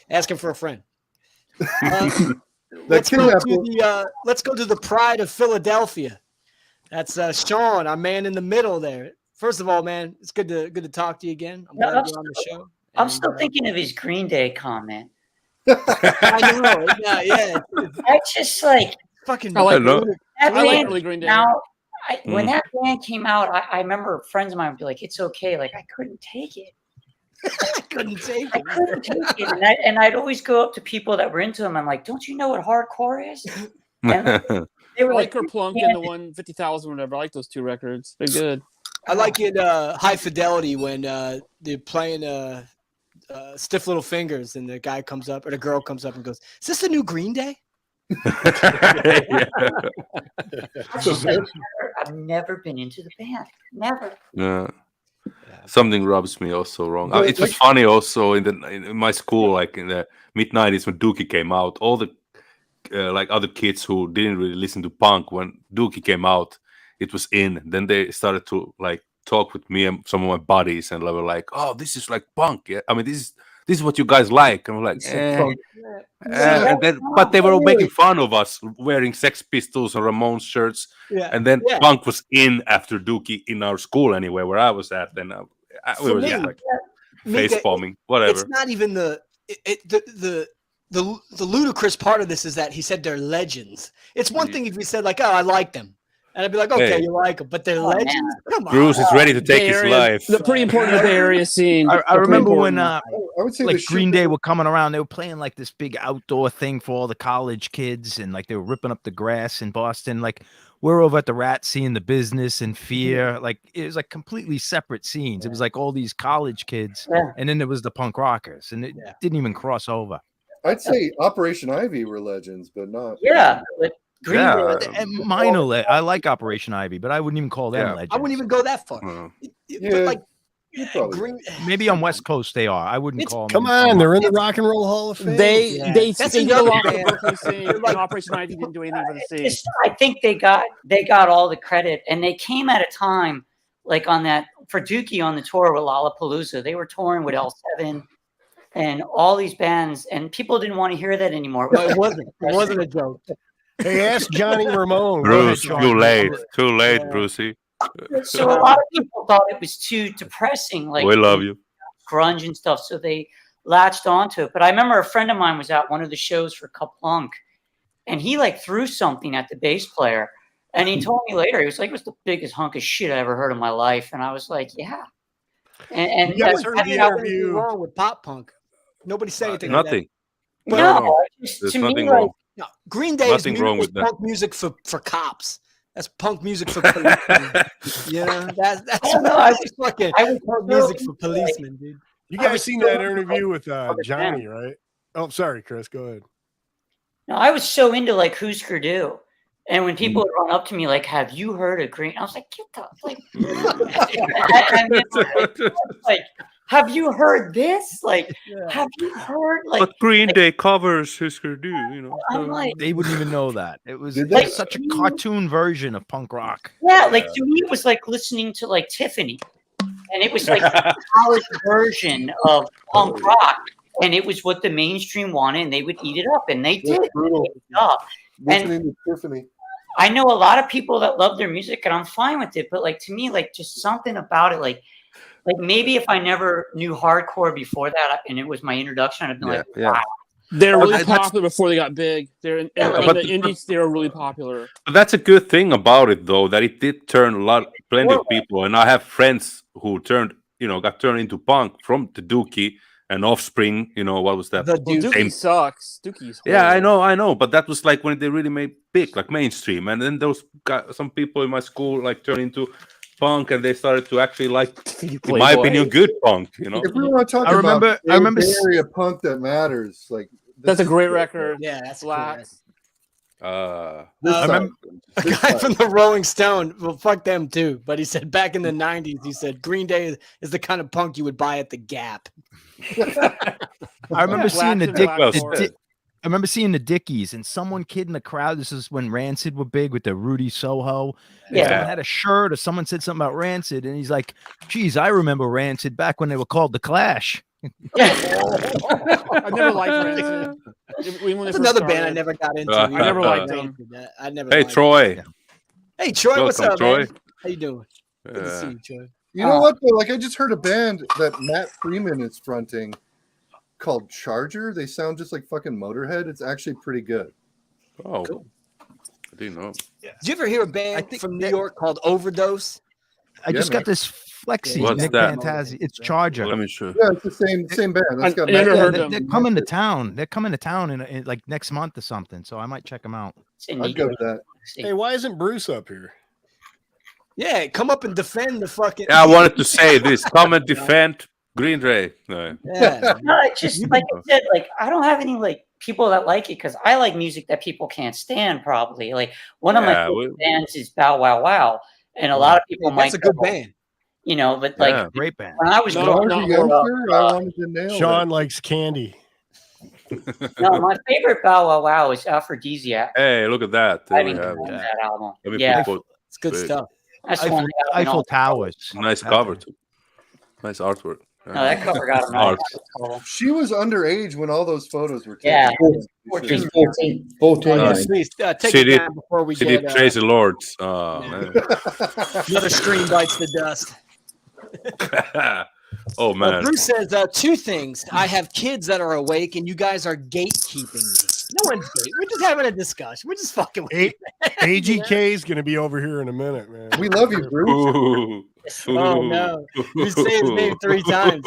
Asking for a friend. Let's go to the Pride of Philadelphia. That's Sean, our man in the middle there. First of all, man, it's good to talk to you again. I'm glad you're on the show. I'm still thinking of his Green Day comment. I know. Yeah. I just like fucking. I like early Green Day. Now, when that band came out, I remember friends of mine would be like, "It's okay." Like I couldn't take it. I couldn't take it. And I'd always go up to people that were into them. I'm like, "Don't you know what hardcore is?" And they were like Kerplunk and the 150,000, whatever. I like those 2 records. They're good. I like it High Fidelity when they're playing Stiff Little Fingers and the guy comes up or the girl comes up and goes, "Is this the new Green Day?" I've never been into the band. Never. Yeah. Something rubs me also wrong. It was funny also in my school, like in the mid-90s when Dookie came out, all the like other kids who didn't really listen to punk, when Dookie came out, it was in. Then they started to like talk with me and some of my buddies, and they were like, "Oh, this is like punk. Yeah, I mean, this is what you guys like." And I'm like, but they were all making fun of us wearing Sex Pistols and Ramones shirts. Yeah. And then punk was in after Dookie in our school anyway, where I was at. Then we were just like face palming, whatever. It's not even the ludicrous part of this is that he said they're legends. It's one thing if he said like, "Oh, I like them." And I'd be like, okay, you like them, but they're legends. Come on. Bruce is ready to take his life. They're pretty important in the Bay Area scene. I remember when I would say like Green Day were coming around. They were playing like this big outdoor thing for all the college kids, and like they were ripping up the grass in Boston. Like we're over at the Rat seeing the Business and Fear. Like it was like completely separate scenes. It was like all these college kids, and then there was the punk rockers, and it didn't even cross over. I'd say Operation Ivy were legends, but not. Yeah. I like Operation Ivy, but I wouldn't even call them legends. I wouldn't even go that far. But like Maybe on West Coast they are. I wouldn't call them. Come on, they're in the Rock and Roll Hall of Fame. They did a lot for band. Brooklyn scene. And Operation Ivy didn't do anything for the scene. I think they got all the credit, and they came at a time like on that for Dookie on the tour with Lollapalooza. They were touring with L7 and all these bands, and people didn't want to hear that anymore. No, it wasn't. It wasn't a joke. Hey, ask Johnny Ramone. Bruce, too late, Brucey. So a lot of people thought it was too depressing, like we love you, grunge and stuff. So they latched onto it. But I remember a friend of mine was at one of the shows for Kaplunk, and he like threw something at the bass player, and he told me later, he was like, "It was the biggest hunk of shit I ever heard in my life." And I was like, "Yeah." And you guys heard the interview wrong with pop punk. Nobody said anything. Nothing. Like that. No, there's nothing wrong. No, Green Day's music is punk music for cops. That's punk music for policemen. That's fucking punk music for policemen, dude. You guys seen that interview with Johnny, right? Oh, sorry, Chris. Go ahead. No, I was so into like Husker Du. And when people would run up to me like, "Have you heard of Green?" I was like, "Get the like, have you heard this? Like, have you heard like?" But Green Day covers Husker Du, you know. I'm like, they wouldn't even know that. It was like such a cartoon version of punk rock. Yeah, like to me, it was like listening to like Tiffany, and it was like a college version of punk rock, and it was what the mainstream wanted, and they would eat it up, and they did. Brutal. Listening to Tiffany. I know a lot of people that love their music, and I'm fine with it. But like to me, like just something about it, like maybe if I never knew hardcore before that, and it was my introduction, I'd been wow. They're really popular before they got big. They're in the indies. They were really popular. But that's a good thing about it, though, that it did turn plenty of people, and I have friends who got turned into punk from the Dookie and Offspring. You know, what was that? The Dookie sucks. Dookie's horrible. I know, but that was like when they really made big, like mainstream, and then those some people in my school like turned into punk, and they started to actually like, in my opinion, good punk. You know, if we want to talk I remember area punk that matters. Like that's a great record. Yeah, that's Black. I remember a guy from the Rolling Stone. Well, fuck them too. But he said back in the '90s, he said Green Day is the kind of punk you would buy at the Gap. I remember seeing I remember seeing the Dickies, and someone kid in the crowd. This is when Rancid were big with the Rudy Soho. Yeah. Someone had a shirt, or someone said something about Rancid, and he's like, "Geez, I remember Rancid back when they were called the Clash." I never liked Rancid. That's another band I never got into. I never liked them. I never. Hey, Troy. Them. Hey, Troy. Welcome, what's up, Troy? man? How you doing? Good to see you, Troy. You know what, though? Like, I just heard a band that Matt Freeman is fronting called Charger. They sound just like fucking Motorhead. It's actually pretty good. Oh, cool. I didn't know. Yeah. Did you ever hear a band from New York called Overdose? I just got this Flexi. What's Nick that? Fantazzi. It's Charger. Let me show. Yeah, it's the same band. That's got never heard them. They're coming to town. They're coming to town in like next month or something. So I might check them out. I'd go with that. Hey, why isn't Bruce up here? Yeah, come up and defend the fucking. Yeah, I wanted to say this. Come and defend Green Day. No. Yeah. No, it's just like I said, like I don't have any like people that like it because I like music that people can't stand. Probably like one of my favorite bands is Bow Wow Wow, and a lot of people might. That's a good band. You know, but like great band. When I was growing up, Sean likes candy. No, my favorite Bow Wow Wow is Aphrodisiac. Hey, look at that. I mean, that album. Yeah, it's good stuff. That's one Eiffel Towers. Nice cover too. Nice artwork. No, that cover got a nice. She was underage when all those photos were taken. Yeah, 14. Please take it down before we get. Tracy Lords. Oh, man. Another stream bites the dust. Oh man. Bruce says two things. I have kids that are awake, and you guys are gatekeeping me. No one's gate. We're just having a discussion. We're just fucking with you. AGK is going to be over here in a minute, man. We love you, Bruce. Ooh. Oh no! You say his name 3 times.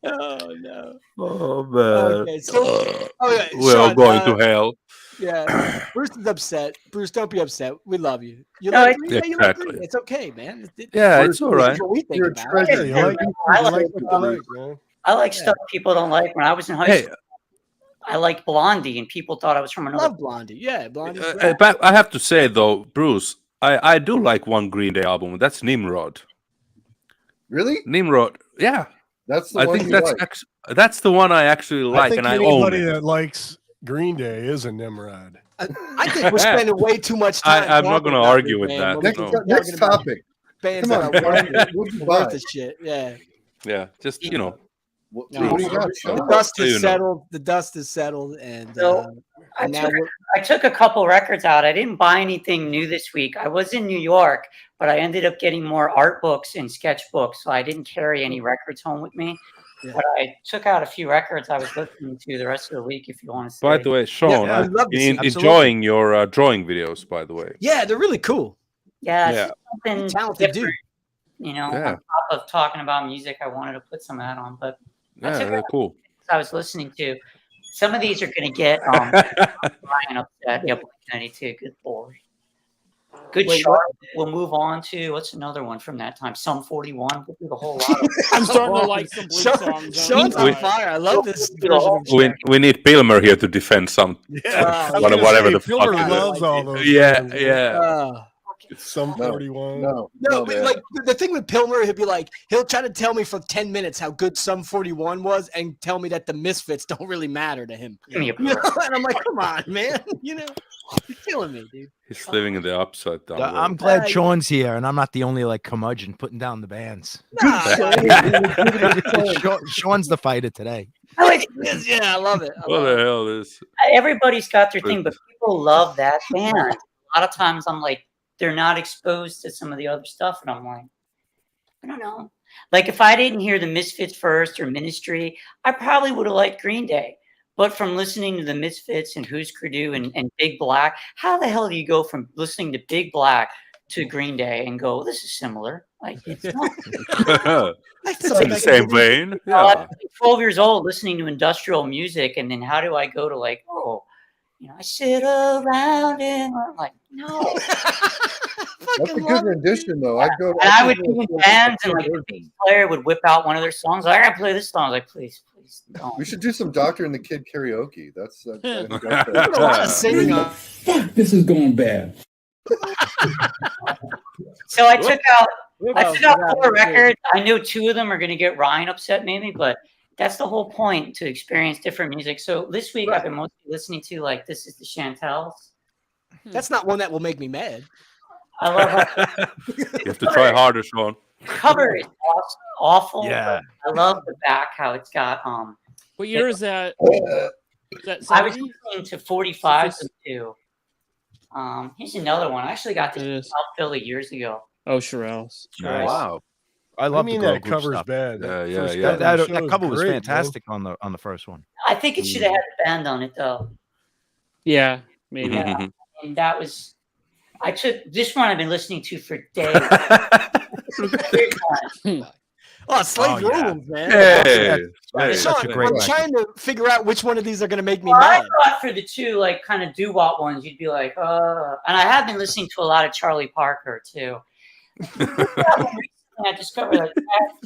Oh no! Oh man! Okay, so we're all going to hell. Yeah, Bruce is upset. Bruce, don't be upset. We love you. You No, like it's- Green Day? You like Exactly. Green Day. It's okay, man. Yeah, it's all right. It's what we think You're a about. treasure. Yeah, you like I what like you like, man. I like stuff people don't like. When I was in high Hey, school, I liked Blondie, and people thought I was from I another. love Blondie. Yeah, Blondie. but I have to say though, Bruce, I do like one Green Day album. That's Nimrod. Really? Nimrod. Yeah. That's the one think that's like. that's the one I actually like, and I own anybody it. that likes Green Day is a Nimrod. I think we're spending way too much time. I'm not going to argue with that. Next topic. Bands Come on, that what'd you are buy? worth the shit. Yeah. Yeah, just What do you got, Sean? The dust is settled. The dust is settled, and I took a couple records out. I didn't buy anything new this week. I was in New York, but I ended up getting more art books and sketchbooks, so I didn't carry any records home with me. Yeah. But I took out a few records I was listening to the rest of the week, if you want to see. By the way, Sean, I'm enjoying your drawing videos, by the way. Yeah, they're really cool. Yeah, something talented dude. You know, on top of talking about music, I wanted to put some of that on. But they're cool. I was listening to. Some of these are going to get Ryan upset. Yeah, Blink-182. Good boy. Good shot. We'll move on to what's another one from that time? Sum 41. We'll do the whole lot. I'm starting to like some Blink songs. Sean's on fire. I love this. We need Pilmer here to defend some. Whatever the fuck. Pilmer loves all those. Yeah. Sum 41. No, but like the thing with Pilmer, he'll try to tell me for 10 minutes how good Sum 41 was, and tell me that the Misfits don't really matter to him. And I'm like, come on, man. You're killing me, dude. He's living in the upside down. I'm glad Sean's here, and I'm not the only curmudgeon putting down the bands. Sean's the fighter today. Yeah, I love it. What the hell is? Everybody's got their thing, but people love that band. A lot of times, I'm like, they're not exposed to some of the other stuff, and I'm like, I don't know. Like if I didn't hear the Misfits first or Ministry, I probably would have liked Green Day. But from listening to the Misfits and Husker Du and Big Black, how the hell do you go from listening to Big Black to Green Day and go, this is similar? Like it's not. It's in the same vein. Yeah. I'm 12 years old listening to industrial music, and then how do I go to like, I sit around and I'm like, no. That's a good rendition, though. I'd go. And I would be in bands, and like the bass player would whip out one of their songs. I gotta play this song. I was like, please don't. We should do some Doctor and the Kid karaoke. That's a lot of singing. Fuck, this is going bad. So I took out 4 records. I know 2 of them are gonna get Ryan upset, maybe, but that's the whole point, to experience different music. So this week I've been mostly listening to This Is the Chantels. That's not one that will make me mad. I love how you have to try harder, Sean. Cover is awful. Yeah. I love the back, how it's got What year is that? I was listening to 45 too. Here's another one. I actually got this in South Philly years ago. Oh, Shirelles. Nice. Wow. I love the girl that group cover's stuff. bad. That cover was fantastic on the first one. I think it should have had a band on it though. Yeah, maybe. Yeah. And that was. I took this one. I've been listening to for days. Slave Rules, man. Hey, that's such a great. I'm trying to figure out which one of these are going to make me mad. I thought for the 2 kind of doo-wop ones, you'd be like, and I have been listening to a lot of Charlie Parker too. I discovered that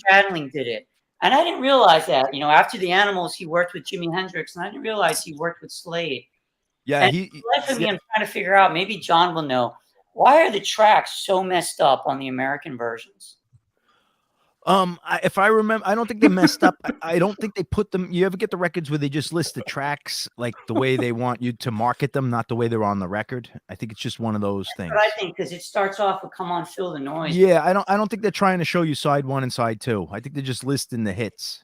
Chadling did it, and I didn't realize that. After the Animals, he worked with Jimi Hendrix, and I didn't realize he worked with Slade. Yeah, and for me, I'm trying to figure out. Maybe John will know. Why are the tracks so messed up on the American versions? If I remember, I don't think they messed up. I don't think they put them. You ever get the records where they just list the tracks like the way they want you to market them, not the way they're on the record? I think it's just one of those things. But I think because it starts off with "Come on, Feel the Noise." Yeah, I don't think they're trying to show you side 1 and side 2. I think they're just listing the hits.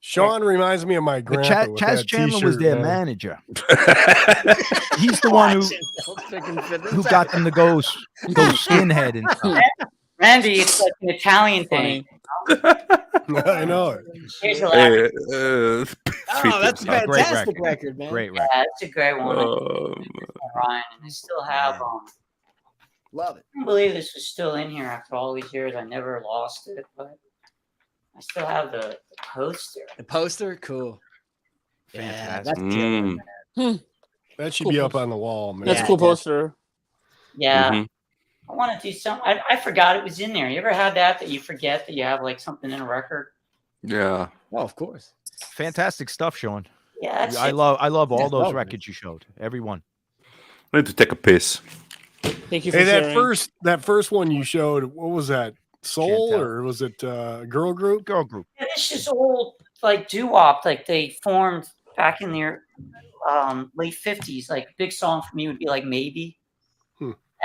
Sean reminds me of my grandpa. Chaz Chandler was their manager. He's the one who got them to go skinhead and stuff. Randy, it's like an Italian thing. I know it. Here's the that's a fantastic record, man. Great record. Yeah, it's a great one. Ryan, and I still have love it. I can't believe this was still in here after all these years. I never lost it, but I still have the poster. The poster, cool. Fantastic. Yeah, that's that should be up on the wall, man. That's a cool poster. Yeah. Mm-hmm. I want to do something. I forgot it was in there. You ever had that you forget that you have something in a record? Yeah. Well, of course. Fantastic stuff, Sean. Yeah. I love all those records you showed. Every one. I need to take a piss. Thank you for Hey, sharing. that first one you showed, what was that? Soul or was it girl group? Girl group. Yeah, it's just old like doo-wop. Like they formed back in their late 50s. Like big song for me would be like Maybe.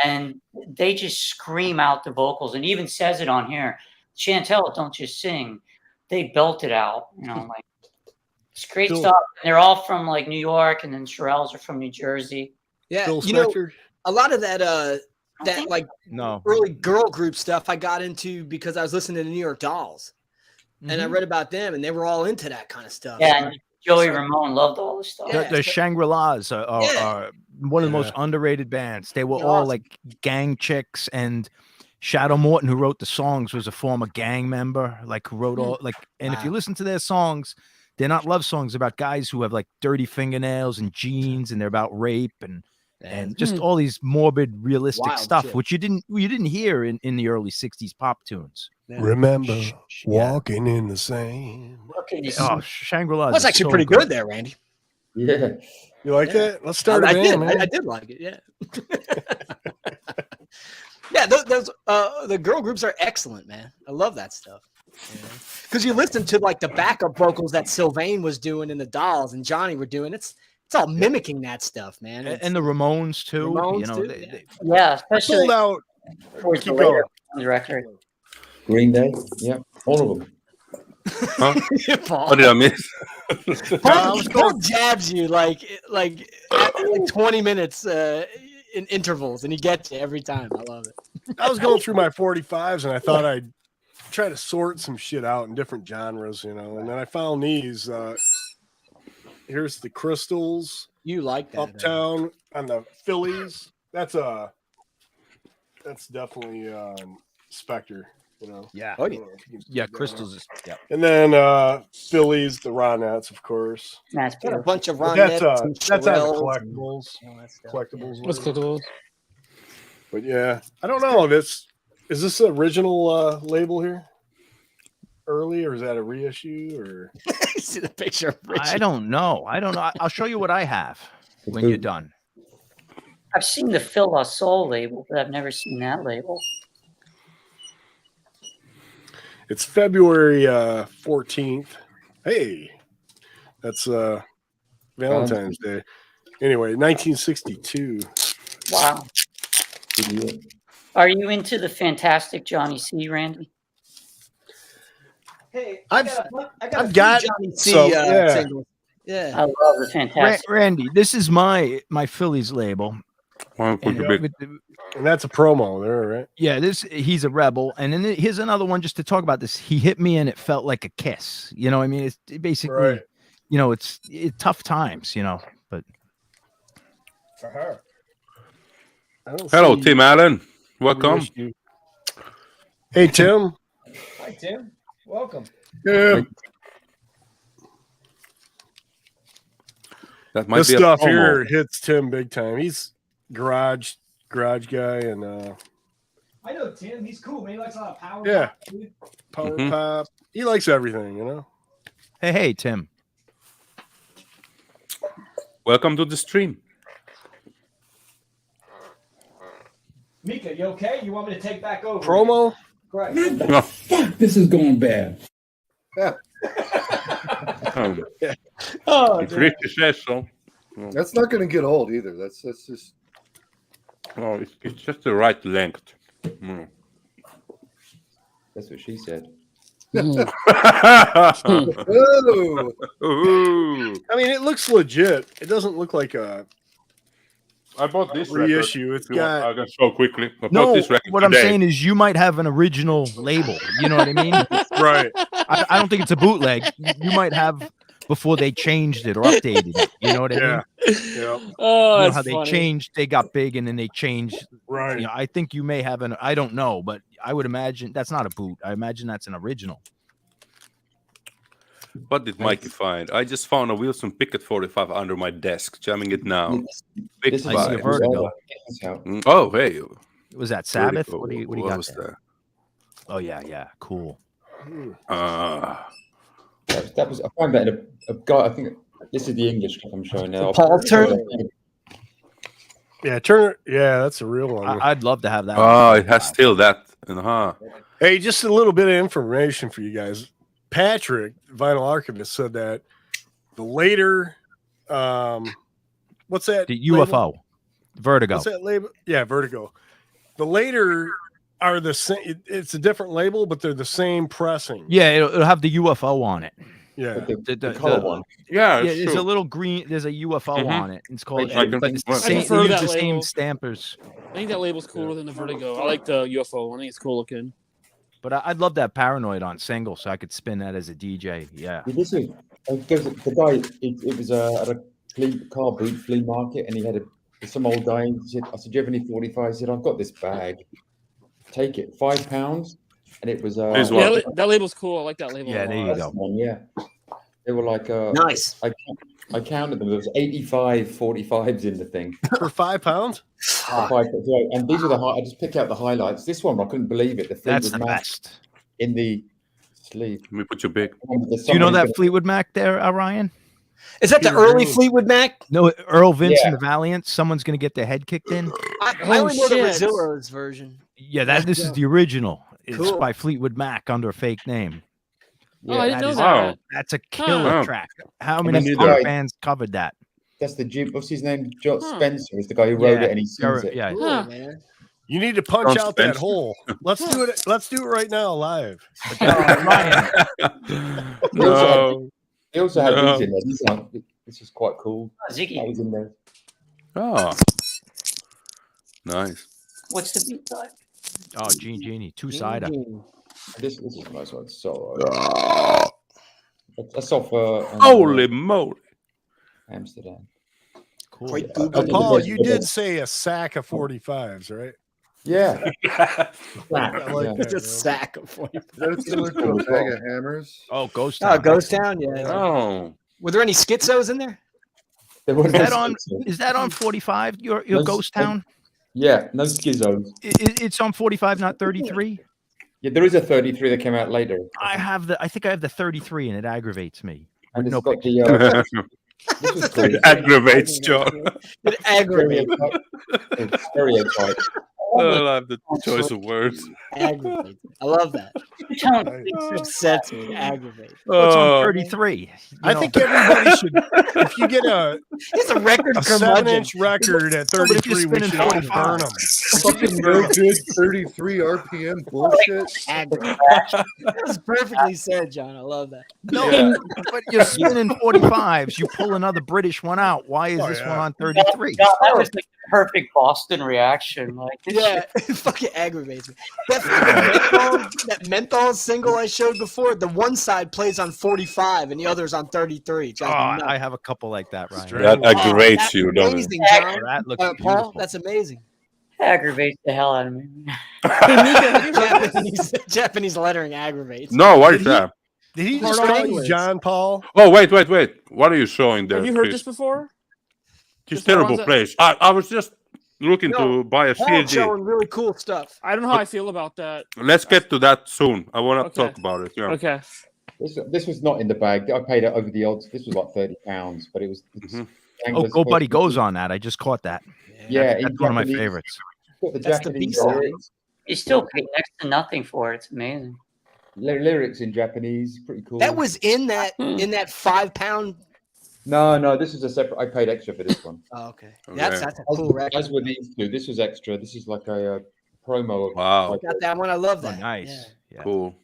And they just scream out the vocals, and even says it on here. Chantel don't just sing; they belt it out. Like it's great stuff. And they're all from like New York, and then Shirelles are from New Jersey. Yeah, a lot of that that like early girl group stuff I got into because I was listening to the New York Dolls, and I read about them, and they were all into that kind of stuff. Yeah, and Joey Ramone loved all this stuff. The Shangri-Las are one of the most underrated bands. They were all like gang chicks, and Shadow Morton, who wrote the songs, was a former gang member. Like who wrote all like, and if you listen to their songs, they're not love songs about guys who have like dirty fingernails and jeans, and they're about rape and just all these morbid, realistic Wild stuff, shit. which you didn't hear in the early '60s pop tunes. Remember walking in the sand. Oh, Shangri-La. That's actually pretty good there, Randy. Yeah. You like that? Let's start I a band, man. I did like it. Yeah. Yeah, those the girl groups are excellent, man. I love that stuff. Because you listen to like the backup vocals that Sylvain was doing and the Dolls and Johnny were doing. It's all mimicking that stuff, man. And the Ramones too. Ramones too, especially sold out. towards Keep the later going. on the record. Green Day, yeah, all of them. Huh? Paul. What did I miss? Paul jabs you like 20 minutes in intervals, and he gets you every time. I love it. I was going through my 45s, and I thought I'd try to sort some shit out in different genres, and then I found these. Here's the Crystals. You like that? Uptown on the Phillies. That's definitely Spectre. Yeah. Oh, yeah. Crystals is And then Phillies, the Ronettes, of course. That's Got a bunch of But Ronettes. that's on the collectibles. What's collectibles? But yeah, I don't know. Is this the original label here? Early, or is that a reissue? Or see the picture? I don't know. I'll show you what I have when you're done. I've seen the Phil La Soul label, but I've never seen that label. It's February 14th. Hey, that's Valentine's Day. Anyway, 1962. Wow. Are you into the fantastic Johnny C, Randy? Hey, I've got Johnny C singles. Yeah, I love the fantastic. Randy, this is my Phillies label. And that's a promo there, right? Yeah, he's a rebel. And then here's another one just to talk about this. He hit me and it felt like a kiss. You know what I mean? It's basically, it's tough times, but. For her. Hello, Tim Allen. Welcome. Hey, Tim. Hi, Tim. Welcome. Yeah. That might this be stuff a here hits Tim big time. He's garage guy, and I know Tim. He's cool, man. He likes a lot of power. Yeah, pop, power pop. He likes everything, Hey, Tim. Welcome to the stream. Mika, you okay? You want me to take back over? Promo? Right. No. Fuck, this is going bad. Oh, if Richie says so. That's not going to get old either. That's just. Oh, it's just the right length. Mm. That's what she said. I mean, it looks legit. It doesn't look like a. I bought this reissue. It's got. I can show quickly. No, what I'm saying is you might have an original label. You know what I mean? Right. I don't think it's a bootleg. You might have before they changed it or updated it. You know what I mean? Yeah. Oh, you know that's how they funny. changed, they got big and then they changed. Right. I think you may have I don't know, but I would imagine that's not a boot. I imagine that's an original. What did Mikey find? I just found a Wilson Pickett 45 under my desk, jamming it now. Big I see a Vertigo. Oh, hey. Was that Sabbath? Vertigo. What do you What got was there? that? Oh, yeah. Cool. That was. I find that a guy. I think this is the English clip I'm showing now. Paul turn. Yeah, Turner. Yeah, that's a real one. I'd love to have that. Oh, it has still that. Hey, just a little bit of information for you guys. Patrick, Vinyl Archivist, said that the later, what's that? The UFO, label? Vertigo. What's that label? Yeah, Vertigo. The later are the same. It's a different label, but they're the same pressing. Yeah, it'll have the UFO on it. Yeah, the color one. Yeah, there's a little green. There's a UFO on it. It's called. But it's the I same. prefer that the label. same stampers. I think that label's cooler than the Vertigo. I like the UFO one. I think it's cool looking. But I'd love that Paranoid on single, so I could spin that as a DJ. Yeah. This is the guy. It was at a car boot flea market, and he had some old guy. He said, "I said, do you have any 45?" He said, "I've got this bag. Take it, £5." And it was that label's cool. I like that label. Yeah, there you go. One, yeah, they were like nice. I counted them. There was 85 45s in the thing for £5. And these are the I just picked out the highlights. This one I couldn't believe it. That's the best in the sleeve. Let me put you big. Do you know that Fleetwood Mac there, Ryan? Is that the early Fleetwood Mac? No, Earl Vince and the Valiant. Someone's gonna get their head kicked in. I only know the Rezillo's version. Yeah, this is the original. It's by Fleetwood Mac under a fake name. Yeah, I didn't know that. That's a killer track. How many bands covered that? That's the Jim. What's his name? John Spencer is the guy who wrote it, and he sings it. Yeah. Man. You need to punch out that hole. Let's do it. Let's do it right now, live. No. They also had these in there. This is quite cool. Ziggy. That was in there. Oh, nice. What's the beat like? Oh, Genie, two-sider. This is a nice one. So that's off. Holy moly! Amsterdam. Cool. Paul, you did say a sack of 45s, right? Yeah. It's a sack of 45s. Is that similar to a bag of hammers? Oh, Ghost Town. Oh, Ghost Town. Yeah. Oh. Were there any schizos in there? Is that on 45? Your Ghost Town? Yeah, no schizos. It's on 45, not 33. Yeah, there is a 33 that came out later. I think I have the 33, and it aggravates me. And it's no got the. It aggravates John. It aggravates. Stereotype. I love the choice of words. Aggravate. I love that. It upsets me. Aggravate. What's on 33? I think everybody should. If you get it's a record, a 7-inch record at 33, we should all burn them. Fucking no good 33 RPM bullshit. That was perfectly said, John. I love that. No, but you're spinning 45s. You pull another British one out. Why is this one on 33? That was the perfect Boston reaction. Like, yeah, it fucking aggravates me. That menthol single I showed before, the one side plays on 45 and the other's on 33. I have a couple like that, Ryan. That aggravates you, don't it? John. That looks Paul, that's amazing. Aggravates the hell out of me. Japanese lettering aggravates. No, what is that? Did he just call you John Paul? Oh, wait. What are you showing there? Have you heard Chris? this before? It's terrible place. I was just looking to buy a Paul's CD. showing really cool stuff. I don't know how I feel about that. Let's get to that soon. I want to talk about it. Yeah. Okay. This was not in the bag. I paid it over the odds. This was like £30, but it was. Oh, Go Buddy Goes on that. I just caught that. Yeah, that's one of my favorites. That's the lyrics. You still pay next to nothing for it. It's amazing. Lyrics in Japanese, pretty cool. That was in that £5. No, this is a separate. I paid extra for this one. Oh, okay. That's a cool record. As were these two. This was extra. This is like a promo. Wow. Got that one. I love that. Oh, nice. Yeah. Cool.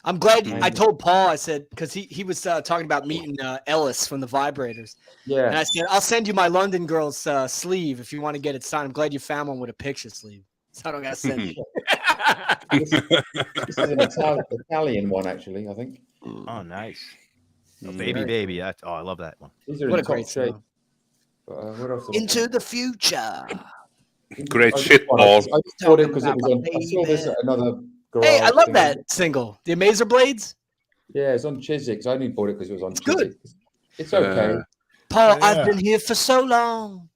I'm glad I told Paul, I said, because he was talking about meeting Ellis from the Vibrators. Yeah. And I said, I'll send you my London Girls sleeve if you want to get it signed. I'm glad you found one with a picture sleeve. So I don't got to send you. This is an Italian one, actually, I think. Oh, nice. Oh, baby. I love that one. What a great shape. Into the future. Great shit, Paul. I saw it because I saw this at another garage. Hey, I love that single. The Amazer Blades? Yeah, it's on Chiswick. I only bought it because it was on Chiswick. It's okay. Paul, I've been here for so long.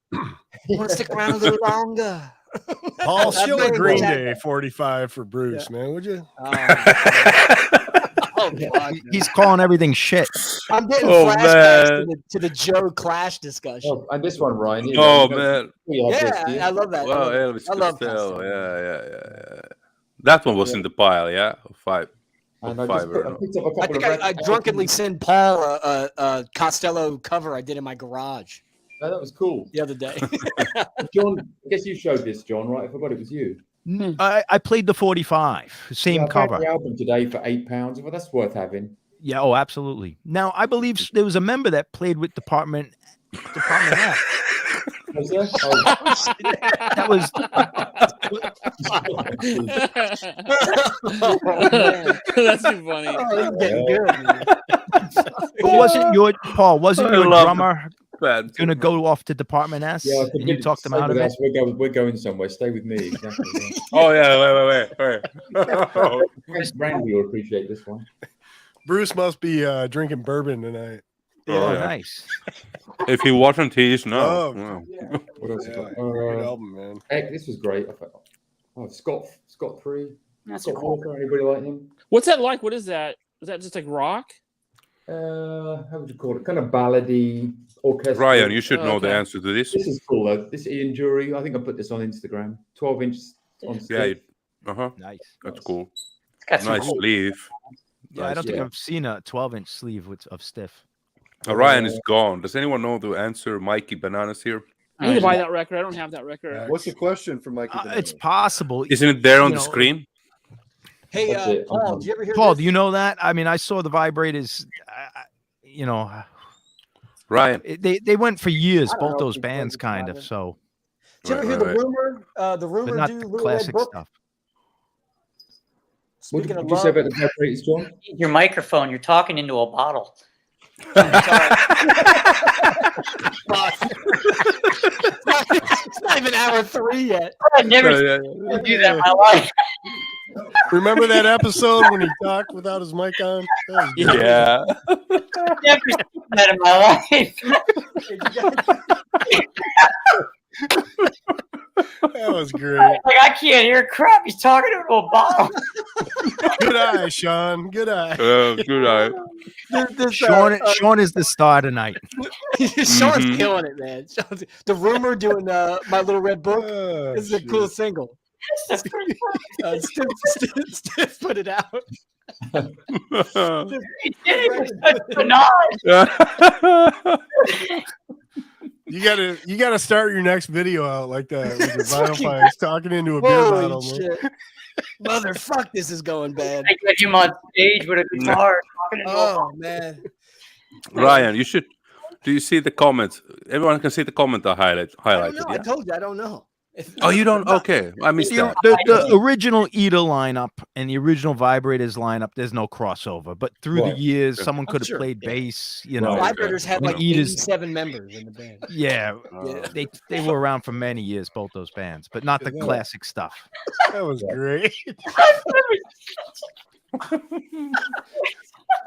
Want to stick around a little longer. Paul, show a Green Day 45 for Bruce, man, would you? Oh, He's calling everything shit. I'm getting flashbacks to the Joe Clash discussion. Oh, and this one, Ryan. Man. I love that. Well, Elvis Costello. Yeah. That one was in the pile, yeah? 5. And I drunkenly sent Paul a Costello cover I did in my garage. Oh, that was cool. The other day. John, I guess you showed this, John, right? I forgot it was you. I played the 45, same cover. The album today for £8. Well, that's worth having. Yeah, oh, absolutely. Now, I believe there was a member that played with Department F. Was there? That was. That's too funny. Oh, getting good, man. Wasn't your drummer going to go off to Department S? Yeah, and you talked them out of it. We're going somewhere. Stay with me. Exactly. Oh yeah, wait. Randy will appreciate this one. Bruce must be drinking bourbon tonight. Oh, nice. If he wasn't, he is now. Oh, yeah. What else? Great album, man. Heck, this was great. Scott 3. That's Scott cool. Walker. Anybody like him? What's that like? What is that? Is that just like rock? How would you call it? Kind of ballady, orchestral. Ryan, you should know the answer to this. This is cool, though. This Ian Jury. I think I put this on Instagram. 12-inch on stick. Yeah. Nice. That's cool. Nice sleeve. Yeah, I don't think I've seen a 12-inch sleeve of stiff. Ryan is gone. Does anyone know the answer? Mikey Bananas here. I need to buy that record. I don't have that record. What's the question for Mikey? It's possible. Isn't it there on the screen? Hey, Paul, do you ever hear Paul, this? do you know that? I mean, I saw the vibrators, Ryan. They went for years, both those bands, kind of. So, did you ever hear the rumor? The rumor but not do the Little classic Red Book? stuff. What Speaking did of you say love, about the vibrators, John? Your microphone. You're talking into a bottle. It's not even hour 3 yet. I never do that in my life. Remember that episode when he talked without his mic on? Yeah. Never seen that in my life. That was great. Like, I can't hear crap. He's talking into a bottle. Good eye, Sean. Good eye. Good eye. Sean is the star tonight. Sean's killing it, man. The rumor doing My Little Red Book. This is a cool single. Stiff put it out. You gotta start your next video out like that with your vinyl pipes talking into a beer bottle. Shit. Motherfuck, this is going bad. I get him on stage with a guitar talking into Oh man. Ryan, you should. Do you see the comments? Everyone can see the comment I highlighted. I told you I don't know. Oh, you don't? Okay, I missed that. The original Eda lineup and the original Vibrators lineup, there's no crossover. But through the years, someone could have played bass. Vibrators had like Eda's 87 members in the band. Yeah, they were around for many years, both those bands, but not the classic stuff. That was great.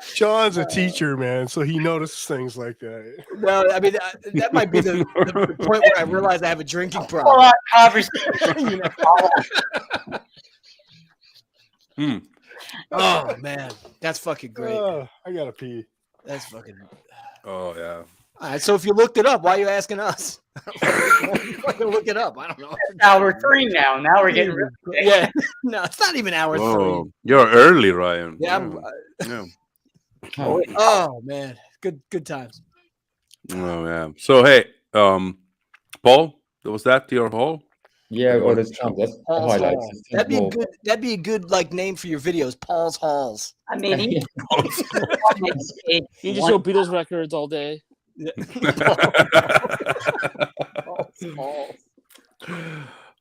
Sean's a teacher, man, so he notices things like that. Well, I mean, that might be the point where I realize I have a drinking problem. Oh man, that's fucking great. I gotta pee. That's fucking. Oh yeah. All right, so if you looked it up, why are you asking us? Look it up. I don't know. It's hour 3 now. Now we're getting rid of it. Yeah. No, it's not even hour 3. You're early, Ryan. Yeah. Yeah. Oh man, good times. Oh yeah. So hey, Paul, was that your haul? Yeah, well, that's highlights. That'd be a good like name for your videos. Paul's Halls. I mean, you just show Beatles records all day.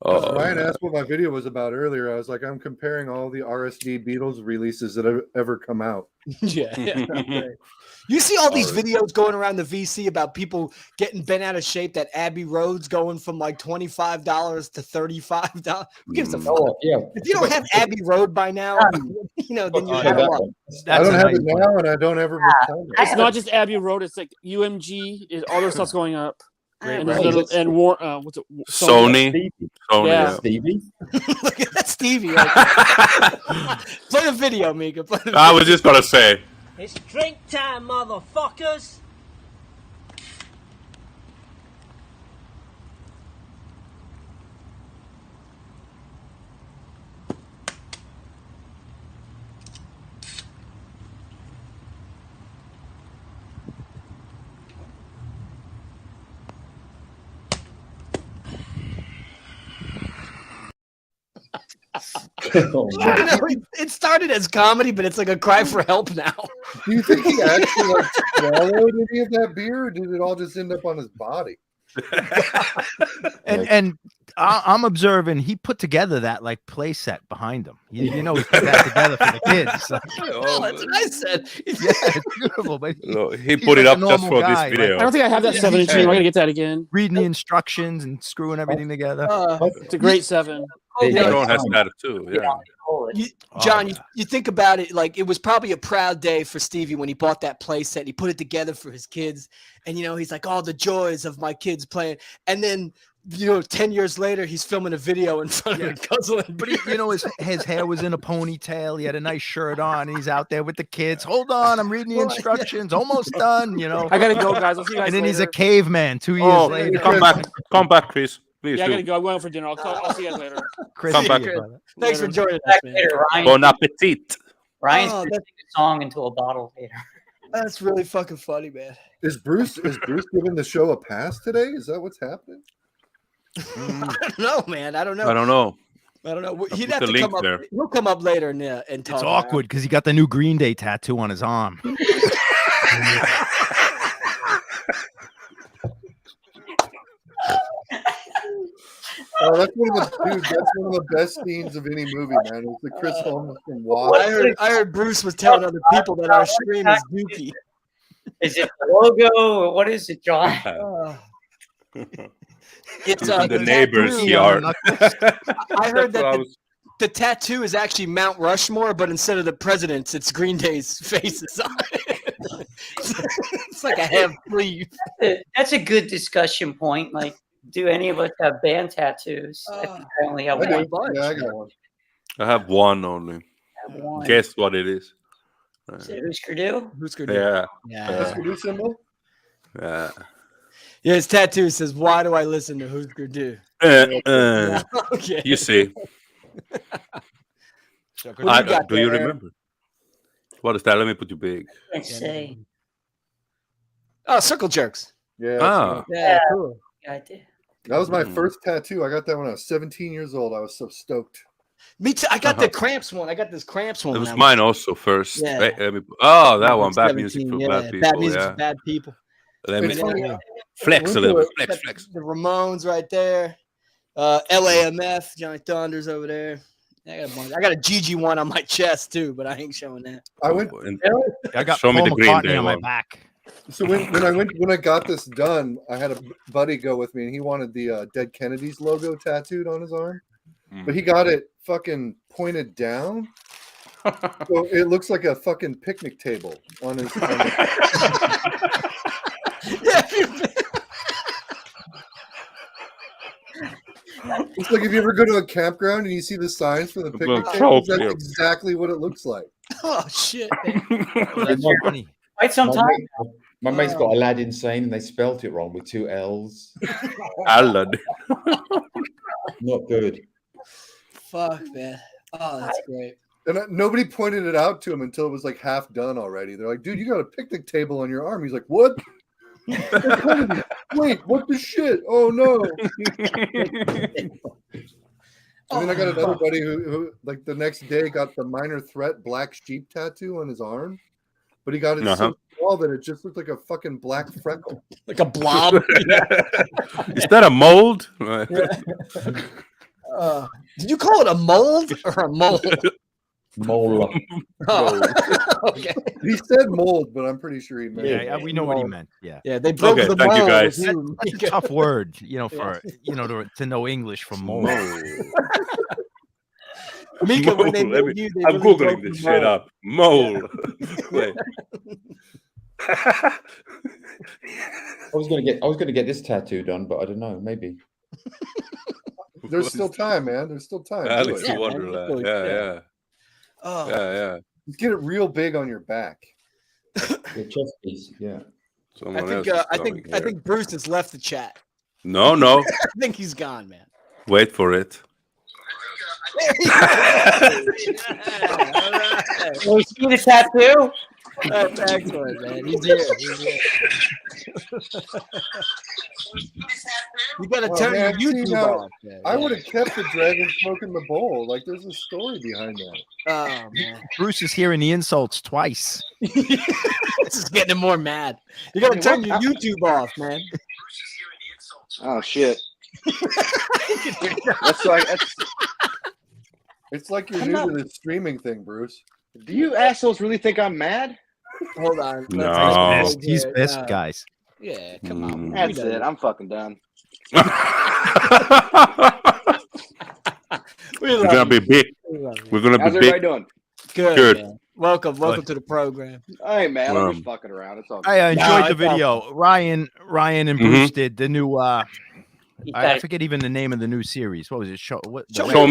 Ryan asked what my video was about earlier. I was like, I'm comparing all the RSD Beatles releases that have ever come out. Yeah. Okay. You see all these videos going around the VC about people getting bent out of shape. That Abbey Road's going from like $25 to $35. Who gives a fuck? Yeah. If you don't have Abbey Road by now, then you're out of luck. I don't have it now, and I don't ever. It's not just Abbey Road. It's like UMG. All their stuff's going up. And what's it? Sony. Yeah. Stevie. Look at that Stevie right there. Play the video, Mika. Play the video. I was just gonna say. It's drink time, motherfuckers. It started as comedy, but it's like a cry for help now. Do you think he actually like swallowed any of that beer, or did it all just end up on his body? And I'm observing he put together that like play set behind him. You know, he put that together for the kids. So. Oh, that's what I said. Yeah, it's beautiful. But he put it like up just for this video. I don't think I have that 7-inch. I'm gonna get that again. Reading the instructions and screwing everything together. It's a great 7. Everyone has that too. Yeah. John, you think about it, like it was probably a proud day for Stevie when he bought that play set. He put it together for his kids, and he's like, "Oh, the joys of my kids playing." And then 10 years later, he's filming a video in front of a guzzling. But his hair was in a ponytail. He had a nice shirt on, and he's out there with the kids. Hold on, I'm reading the instructions. Almost done. I gotta go, guys. I'll see you guys. And then later. he's a caveman 2 years later. Come back, Chris. Please I gotta go. I'm going for dinner. I'll see you guys later. Chris, come back. Thanks for joining us, man. Bon appetit. Ryan's gonna sing a song into a bottle later. That's really fucking funny, man. Is Bruce giving the show a pass today? Is that what's happening? I don't know, man. I don't know. I don't know. He'd have to come up. There. He'll come up later and talk. It's awkward because he got the new Green Day tattoo on his arm. Oh, that's one of the best scenes of any movie, man. It's the Chris Holmes from Watch. I heard Bruce was telling other people that our stream is dookie. Is it the logo or what is it, John? It's the neighbor's yard. I heard that the tattoo is actually Mount Rushmore, but instead of the presidents, it's Green Day's faces on it. It's like a half sleeve. That's a good discussion point. Like, do any of us have band tattoos? I think I only have one. Yeah, I got one. I have one only. Guess what it is? Is it Husker Du? Husker Du. Yeah. Husker Du symbol? Yeah. Yeah, his tattoo says, "Why do I listen to Husker Du?" Okay. You see. Do you remember? What is that? Let me put you big. Let's see. Oh, circle jerks. Yeah. Yeah, cool. Yeah, I did. That was my first tattoo. I got that when I was 17 years old. I was so stoked. Me too. I got the Cramps one. I got this Cramps one. It was mine also first. Yeah. Wait, that one. Bad music for bad people. Bad music for bad people. Let me flex a little bit. Flex. The Ramones right there. LAMF, Johnny Thunders over there. I got a GG one on my chest too, but I ain't showing that. I got show me the Green Day on my one. back. So when I got this done, I had a buddy go with me, and he wanted the Dead Kennedys logo tattooed on his arm, but he got it fucking pointed down, so it looks like a fucking picnic table on his. It's like if you ever go to a campground and you see the signs for the picnic tables, that's exactly what it looks like. Oh shit! That's funny. Quite some time. My mate's got Aladdin Sane, and they spelt it wrong with 2 L's. Aladdin. Not good. Fuck, man. Oh, that's great. And nobody pointed it out to him until it was like half done already. They're like, "Dude, you got a picnic table on your arm." He's like, "What? Wait, what the shit? Oh no!" And then I got another buddy who like the next day got the Minor Threat black sheep tattoo on his arm, but he got it so small that it just looked like a fucking black freckle, like a blob. Is that a mold? Did you call it a mold or a mold? Mole. Oh. Okay. He said mold, but I'm pretty sure he meant. Yeah, we know what he meant. Yeah. Yeah, they broke the mold. Thank you guys. That's a tough word, for to know English from mold. Mika, when they I'm googling this shit up. Mole. Wait. I was gonna get this tattoo done, but I don't know. Maybe there's still time, man. There's still time. Alice in Wonderland. Yeah. Oh, yeah. Get it real big on your back. The chest piece. Yeah. I think Bruce has left the chat. No. I think he's gone, man. Wait for it. Will you see the tattoo? That's excellent, man. He's here. You got to turn your YouTube off. I would have kept the dragon smoking the bowl. Like, there's a story behind that. Oh, man. Bruce is hearing the insults twice. This is getting him more mad. You got to turn your YouTube off, man. Oh, shit. That's it's like you're new to this streaming thing, Bruce. Do you assholes really think I'm mad? Hold on. No. He's pissed, guys. Yeah, come on. That's it. I'm fucking done. We're gonna be big. We're gonna How's be everybody big. doing? Good. Man. Welcome to the program. Hey man, I'm just fucking around. It's all good. I enjoyed the video. Ryan and Bruce did the new. I forget even the name of the new series. What was it? Show me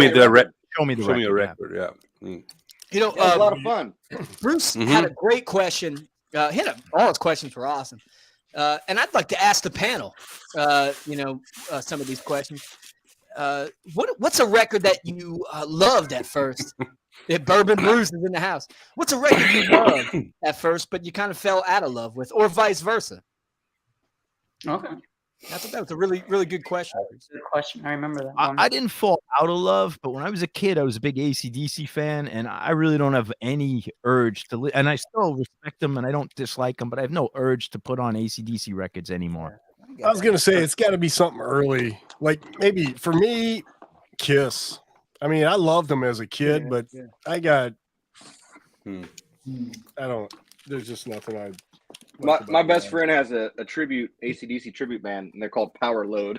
the record. Show me the record. Yeah. Mm. You know, it was a lot of fun. Bruce had a great question. All his questions were awesome. And I'd like to ask the panel, some of these questions. What's a record that you loved at first? If Bourbon Bruce is in the house. What's a record you loved at first, but you kind of fell out of love with, or vice versa? Okay. I thought that was a really, really good question. Good question. I remember that. I didn't fall out of love, but when I was a kid, I was a big AC/DC fan, and I really don't have any urge to and I still respect them, and I don't dislike them, but I have no urge to put on AC/DC records anymore. I was gonna say it's got to be something early, like maybe for me, Kiss. I mean, I loved them as a kid, but I got, I don't. There's just nothing I. My best friend has a tribute AC/DC tribute band, and they're called Power Load.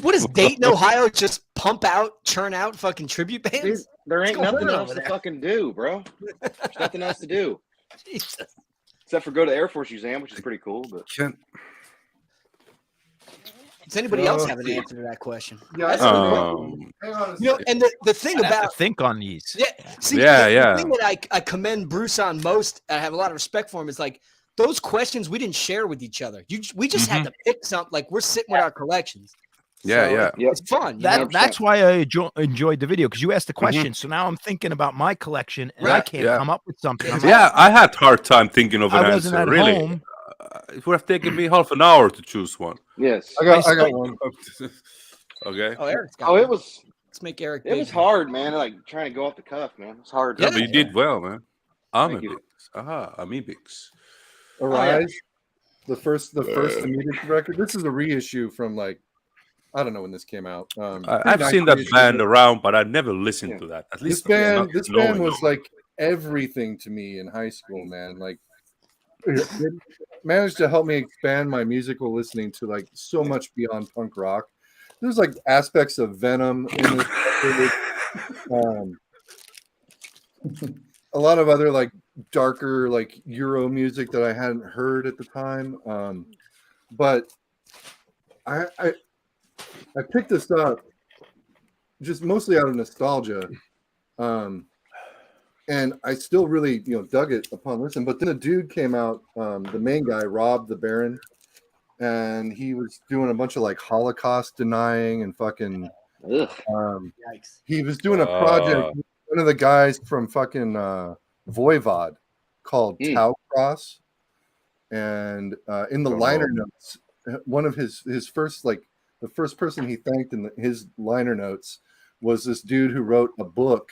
What is Dayton, Ohio? Just churn out fucking tribute bands? Dude, there ain't nothing else to fucking do, bro. There's nothing else to do. Jesus. Except for go to the Air Force Museum, which is pretty cool. But does anybody else have an answer to that question? Yeah. And the thing about think on these. Yeah. See, the thing that I commend Bruce on most, I have a lot of respect for him, is like those questions we didn't share with each other. We just had to pick something. Like we're sitting with our collections. It's fun. That's why I enjoyed the video, because you asked the question. So now I'm thinking about my collection, and I can't come up with something. I had a hard time thinking of an answer. Wasn't at really, home. It would have taken me half an hour to choose one. Yes, I got one. Okay. Oh, Eric's got it was. Let's make Eric. It was hard, man. Like trying to go off the cuff, man. It's hard. Yeah, but you did well, man. Amibix. Arise. The first immediate record. This is a reissue from I don't know when this came out. I've seen that band around, but I never listened to that. At least this band was like everything to me in high school, man. Like, it managed to help me expand my musical listening to like so much beyond punk rock. There's like aspects of Venom in this. A lot of other like darker like Euro music that I hadn't heard at the time. But I picked this up just mostly out of nostalgia. And I still really, dug it upon listening. But then a dude came out, the main guy, Rob the Baron, and he was doing a bunch of like Holocaust denying and fucking. He was doing a project. One of the guys from fucking Voivod called Tau Cross, and in the liner notes, one of his first the first person he thanked in his liner notes was this dude who wrote a book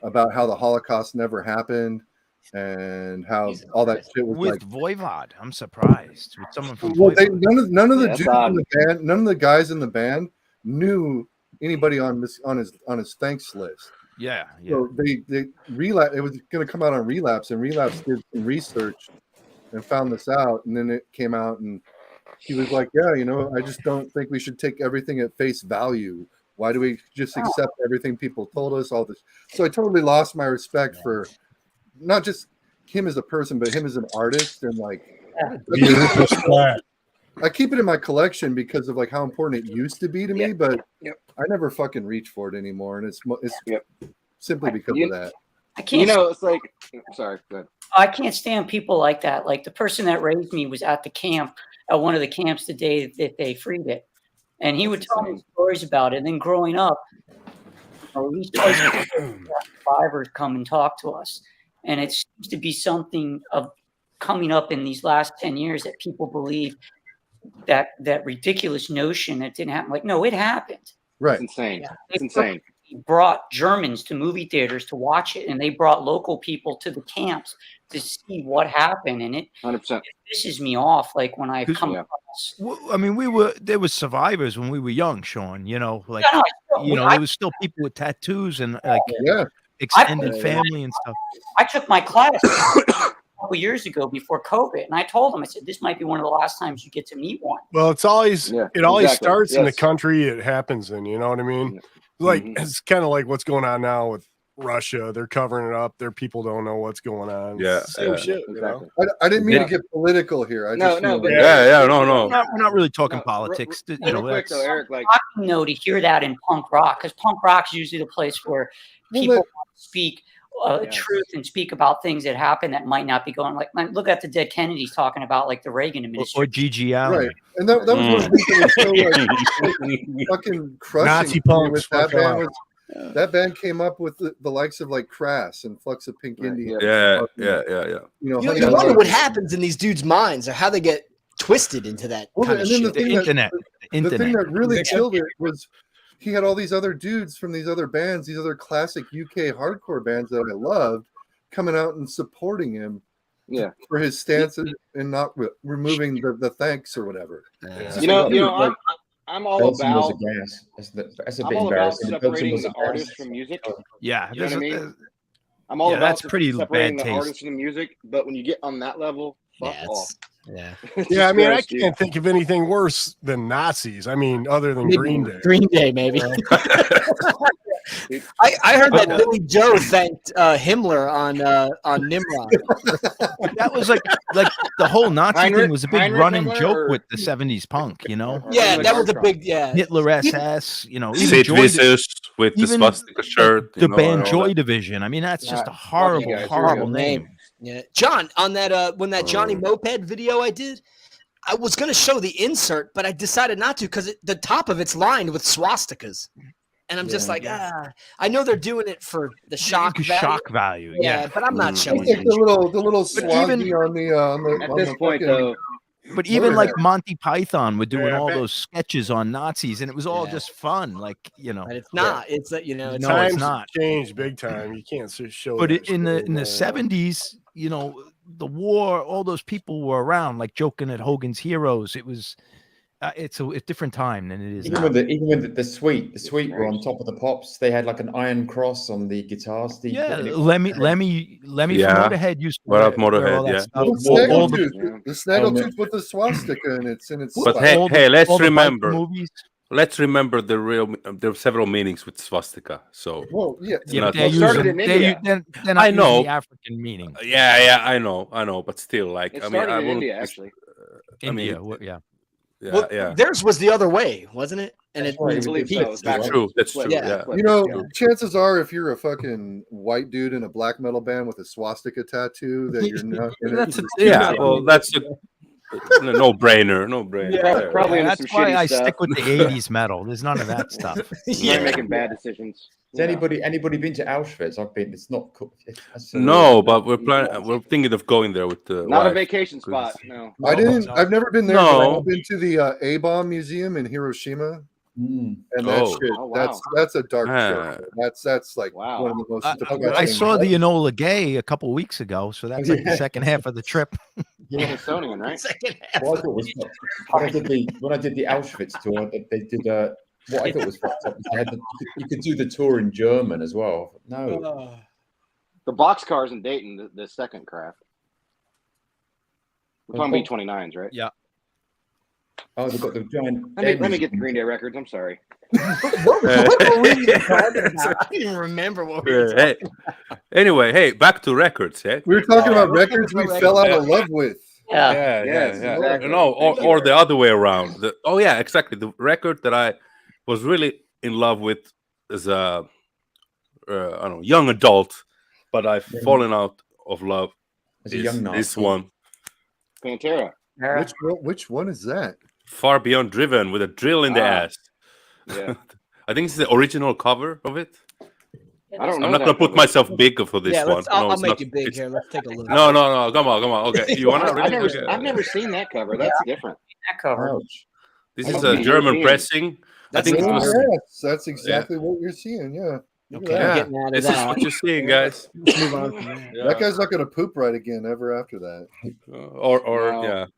about how the Holocaust never happened and how all that shit was with Voivod. I'm surprised with someone from none of the dudes in the band, none of the guys in the band knew anybody on his thanks list. Yeah. So they Relapse. It was going to come out on Relapse, and Relapse did some research and found this out, and then it came out, and he was like, "Yeah, I just don't think we should take everything at face value. Why do we just accept everything people told us? All this." So I totally lost my respect for not just him as a person, but him as an artist, and like I keep it in my collection because of like how important it used to be to me, but I never fucking reach for it anymore, and it's simply because of that. I can't. It's like. Sorry, go ahead. I can't stand people like that. Like the person that raised me was at the camp, at one of the camps the day that they freed it, and he would tell me stories about it. And then growing up, these survivors come and talk to us, and it seems to be something of coming up in these last 10 years that people believe that ridiculous notion that didn't happen. Like, no, it happened. Right. It's insane. It's insane. Brought Germans to movie theaters to watch it, and they brought local people to the camps to see what happened. And it 100% pisses me off. Like when I come across. I mean, there was survivors when we were young, Sean. You know, like there was still people with tattoos and like extended family and stuff. I took my class a couple years ago before COVID, and I told them, I said, this might be one of the last times you get to meet one. Well, it always starts in the country it happens in. You know what I mean? Like it's kind of like what's going on now with Russia. They're covering it up. Their people don't know what's going on. Same shit. Exactly. You know? I didn't mean to get political here. We're not really talking politics. Real quick though, Eric. Like, to hear that in punk rock, because punk rock is usually the place where people speak truth and speak about things that happen that might not be going. Like, look at the dead Kennedys talking about like the Reagan administration or Gigi Allen, right? And that was one of the things that was so fucking crushing. Nazi punks. That band came up with the likes of like Crass and Flux of Pink Indian. Yeah. You wonder what happens in these dudes' minds or how they get twisted into that kind of shit. The thing that really killed it was he had all these other dudes from these other bands, these other classic UK hardcore bands that I loved, coming out and supporting him. For his stance and not removing the thanks or whatever. I'm all about. That's a I'm bit all about embarrassing. separating the artist from music. Yeah, you know what I mean. I'm all about that's pretty separating bad the taste. artist from the music, but when you get on that level, fuck off. Yeah, I mean, I can't think of anything worse than Nazis. I mean, other than Green Day. Green Day, maybe. I heard that Billy Joe thanked Himmler on Nimrod. That was like the whole Nazi thing was a big running joke with the 70s punk, you know? Yeah, that was a big Hitler SS, you know. Sid Vicious with the swastika shirt. The band Joy Division. I mean, that's just a horrible name. Yeah, John, on that when that Johnny Moped video I did, I was going to show the insert, but I decided not to because the top of it's lined with swastikas. And I'm just like, I know they're doing it for the shock value. Yeah, but I'm not showing it. The little swaggy on the at this point though. But even like Monty Python were doing all those sketches on Nazis, and it was all just fun, like But it's not. It's that it's it's not changed big time. You can't show. But in the 70s, you know, the war, all those people were around, like joking at Hogan's Heroes. It was. It's a different time than it is now. Even with the Sweet were on top of the Pops. They had like an iron cross on the guitars. Yeah, Lemmy from Motorhead used to wear Motorhead, the snaggletooth with the swastika in its. But hey, let's remember. Let's remember there are several meanings with swastika. So started in India. Then I know the African meaning. Yeah, I know, but still, like it started in India actually. India, theirs was the other way, wasn't it? And That's true. That's true. Yeah. You know, chances are, if you're a fucking white dude in a black metal band with a swastika tattoo, that you're not. That's a no-brainer. No-brainer. Yeah, probably. That's why I stick with the '80s metal. There's none of that stuff. You're making bad decisions. Has anybody been to Auschwitz? I've been. It's not cool. No, but we're thinking of going there with the. Not a vacation spot. No, I didn't. I've never been there. No. I've been to the A-bomb museum in Hiroshima. And that shit, that's a dark joke. That's like one of the most. I saw the Enola Gay a couple weeks ago, so that's like the second half of the trip. Smithsonian, right? Second half. Well, when I did the Auschwitz tour, they did what I thought was fucked up. You could do the tour in German as well. No, the boxcars in Dayton, the second craft. We're talking B-29s, right? Yeah. Oh, they've got the giant. Let me get the Green Day records. I'm sorry. What were we talking about? I don't even remember what we were talking about. Anyway, back to records. We were talking about records we fell out of love with. Yeah. Exactly. No, or the other way around. Exactly. The record that I was really in love with as a I don't know, young adult, but I've fallen out of love as a young this one. Pantera. Which one is that? Far Beyond Driven with a drill in the ass. Yeah. I think it's the original cover of it. I don't know. I'm not gonna put myself big for this one. I'll make you big here. Let's take a look. No. Come on. Okay, you want to? I've never seen that cover. That's different. That cover. This is a German pressing. That's exactly what you're seeing. Yeah. Okay. This is what you're seeing, guys. Let's move on from there. That guy's not gonna poop right again ever after that. Or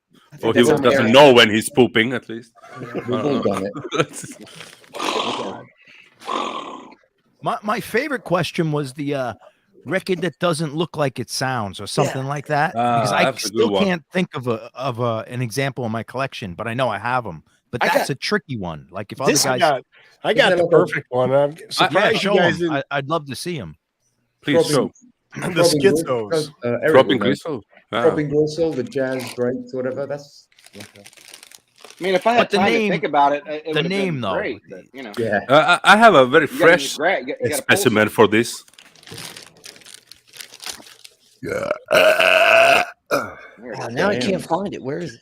he doesn't know when he's pooping. At least. We've all done it. My favorite question was the record that doesn't look like it sounds, or something like that. Because I still can't think of an example in my collection, but I know I have them. But that's a tricky one. Like if other guys, I got the perfect one. I'm surprised you guys didn't. I'd love to see them. Please show the schizos. Robin Gristle, the jazz breaks, whatever. That's. I mean, if I had time to think about it, it the name though, great, but, you know. Yeah. I have a very fresh specimen for this. Yeah. Now I can't find it. Where is it?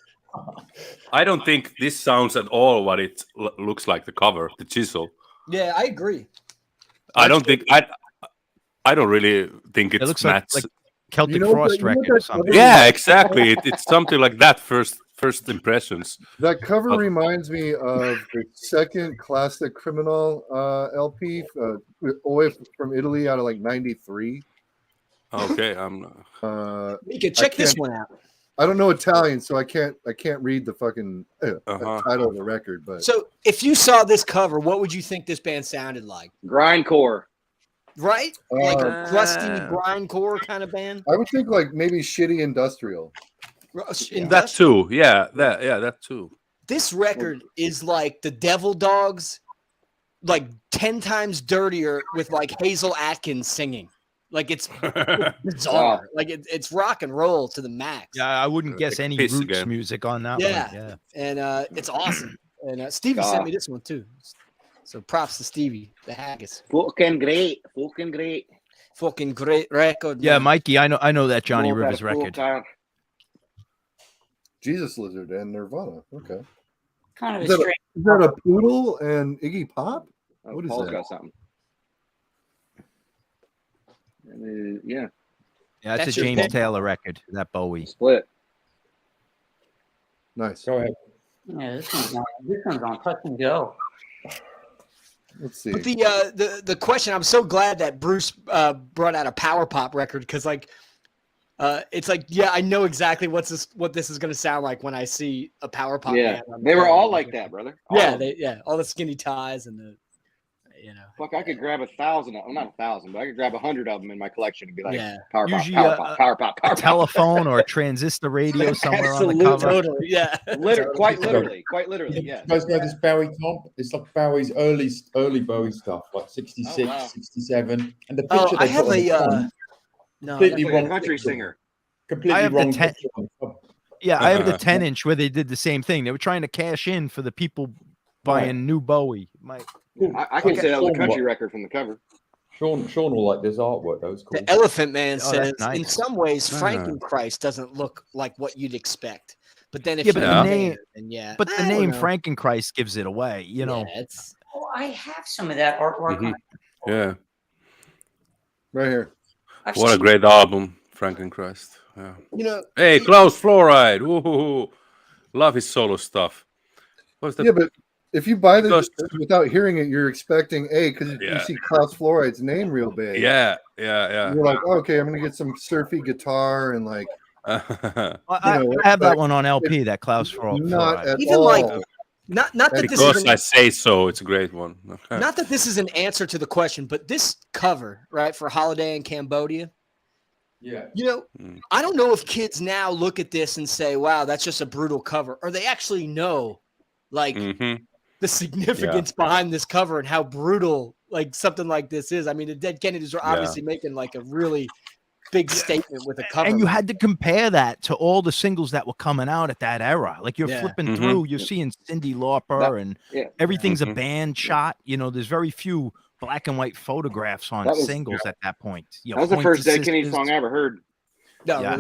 I don't think this sounds at all what it looks like, the cover, the chisel. Yeah, I agree. I don't really think it looks like Celtic Frost record or something. Yeah, exactly. It's something like that. First impressions. That cover reminds me of the second Classic Criminal LP, Oi from Italy, out of like '93. Okay, you can check this one out. I don't know Italian, so I can't read the fucking title of the record. But so, if you saw this cover, what would you think this band sounded like? Grindcore, right? Like a crusty grindcore kind of band. I would think like maybe shitty industrial. That too, that too. This record is like the Devil Dogs, like 10 times dirtier with like Hazel Atkins singing. Like it's bizarre. Wow. Like it's rock and roll to the max. Yeah, I wouldn't guess any roots music on that one. Yeah, and it's awesome. And Stevie sent me this one too. So props to Stevie, the Haggis. Fucking great record. Yeah, man. Mikey, I know that Johnny Rivers record. Jesus Lizard and Nirvana. Okay. Kind of is that a Poodle and Iggy Pop? What is Paul's that? Got something. Yeah, that's a James Taylor record. That Bowie split. Nice. Go ahead. Yeah, this one's on touch and go. Let's see. But the question, I'm so glad that Bruce brought out a power pop record, because like it's like, yeah, I know exactly what this is going to sound like when I see a power pop. Yeah, they were all like that, brother. All the skinny ties and the. Fuck, I could grab 1,000. Well, not 1,000, but I could grab 100 of them in my collection and be like, power pop. A telephone or a transistor radio somewhere on the cover. Totally, yeah. Quite literally, yeah. You guys know this Bowie comp? It's like Bowie's early Bowie stuff, like 66, 67. And the picture I have completely wrong country singer. Completely I have wrong. I have the 10-inch where they did the same thing. They were trying to cash in for the people buying new Bowie. I can say that was a country record from the cover. Sean will like this artwork. That was cool. The Elephant Man says, in some ways, Frankenchrist doesn't look like what you'd expect. But then if the name Frankenchrist gives it away, you know. I have some of that artwork. Mm-hmm. Yeah. Right here. What a great album, Frankenchrist. Yeah. Hey, Klaus Fluoride. Woo-hoo-hoo. Love his solo stuff. What's that? Yeah, but if you buy this without hearing it, you're expecting because you see Klaus Floride's name real big. Yeah. You're like, okay, I'm gonna get some surfy guitar and like. I have that one on LP. That Klaus Fluoride. Not at even all. Like, not that because this is I say so. It's a great one. Okay. Not that this is an answer to the question, but this cover, right, for Holiday in Cambodia. Yeah. I don't know if kids now look at this and say, "Wow, that's just a brutal cover," or they actually know, like. Mm-hmm. The significance behind this cover and how brutal like something like this is. I mean, the Dead Kennedys are obviously making like a really big statement with a cover. And you had to compare that to all the singles that were coming out at that era. Like you're flipping through, you're seeing Cyndi Lauper and everything's a band shot. You know, there's very few black and white photographs on singles at that point. You know, that was the first Dead Kennedy Sisters. song I ever heard. No, I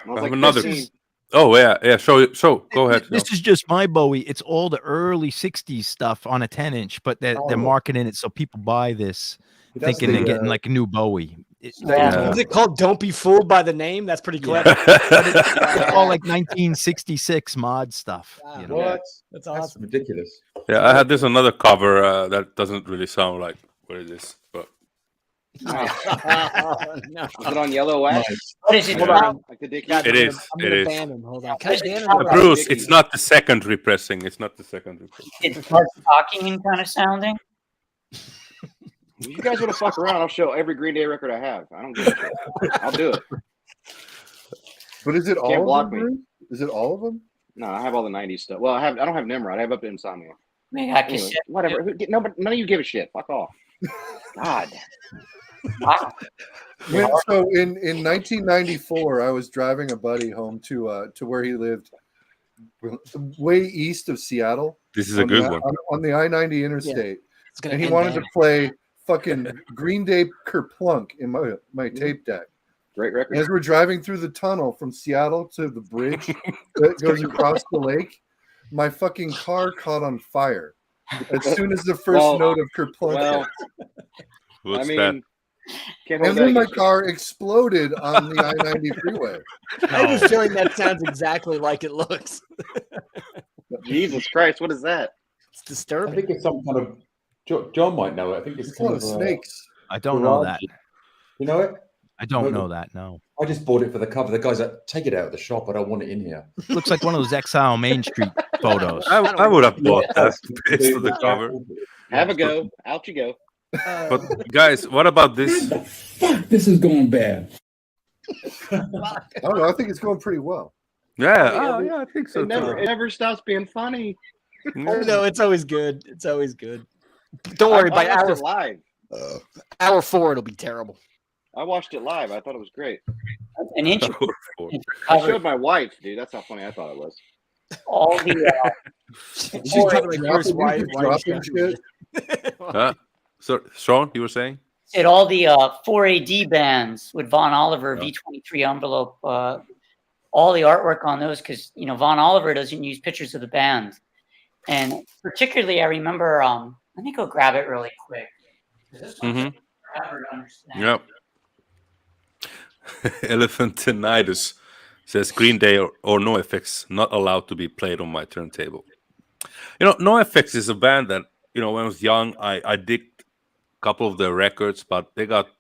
was like another. 15. Oh yeah. So go ahead. This is just my Bowie. It's all the early '60s stuff on a 10-inch, but they're marketing it so people buy this, thinking they're getting like a new Bowie. Is it called "Don't Be Fooled by the Name"? That's pretty clever. It's all like 1966 mod stuff. Wow. You know? What? That's awesome. That's ridiculous. Yeah, I had this another cover that doesn't really sound like what it is, but No. Is it on yellow wax? Nice. What is it? Like the Dick it is. I'm It gonna is. ban him. Hold on. Can I ban him? Bruce, it's not the secondary pressing. It's not the secondary pressing. It's hard talking kind of sounding. You guys want to fuck around? I'll show every Green Day record I have. I don't give a shit. I'll do it. But is it Can't all block of me. them? Is it all of them? No, I have all the '90s stuff. Well, I don't have Nimrod. I have Up to Insomnia. Anyway, whatever. No, but none of you give a shit. Fuck off. God. Wow. So in 1994, I was driving a buddy home to where he lived, way east of Seattle. This is a good one. On the I-90 interstate. Yeah. And he wanted to play fucking Green Day Kerplunk in my tape deck. Great record. As we're driving through the tunnel from Seattle to the bridge that goes across the lake, my fucking car caught on fire as soon as the first note of Kerplunk. What's I mean, that? And then my car exploded on the I-90 freeway. I have a feeling that sounds exactly like it looks. Jesus Christ, what is that? It's disturbing. I think it's some kind of. John might know it. I think it's kind of snakes. I don't know that. You know it? I don't know that. No. I just bought it for the cover. The guy's like, take it out of the shop. I don't want it in here. Looks like one of those Exile Main Street photos. I would have bought that based on the cover. Have a go. Out you go. But guys, what about this? Fuck, this is going bad. I don't know. I think it's going pretty well. Yeah. I think so. It never stops being funny. No, it's always good. It's always good. Don't worry. By I watched it live. hour 4, it'll be terrible. I watched it live. I thought it was great. An inch. I showed my wife, dude. That's how funny I thought it was. All the. She's probably like, "Here's why dropping shit." So, Sean, you were saying? Said all the 4AD bands with Von Oliver V23 envelope, all the artwork on those, because Von Oliver doesn't use pictures of the band, and particularly I remember. Let me go grab it really quick. Yep. Elephantinitis says Green Day or NoFX not allowed to be played on my turntable. NoFX is a band that when I was young, I digged a couple of their records, but they got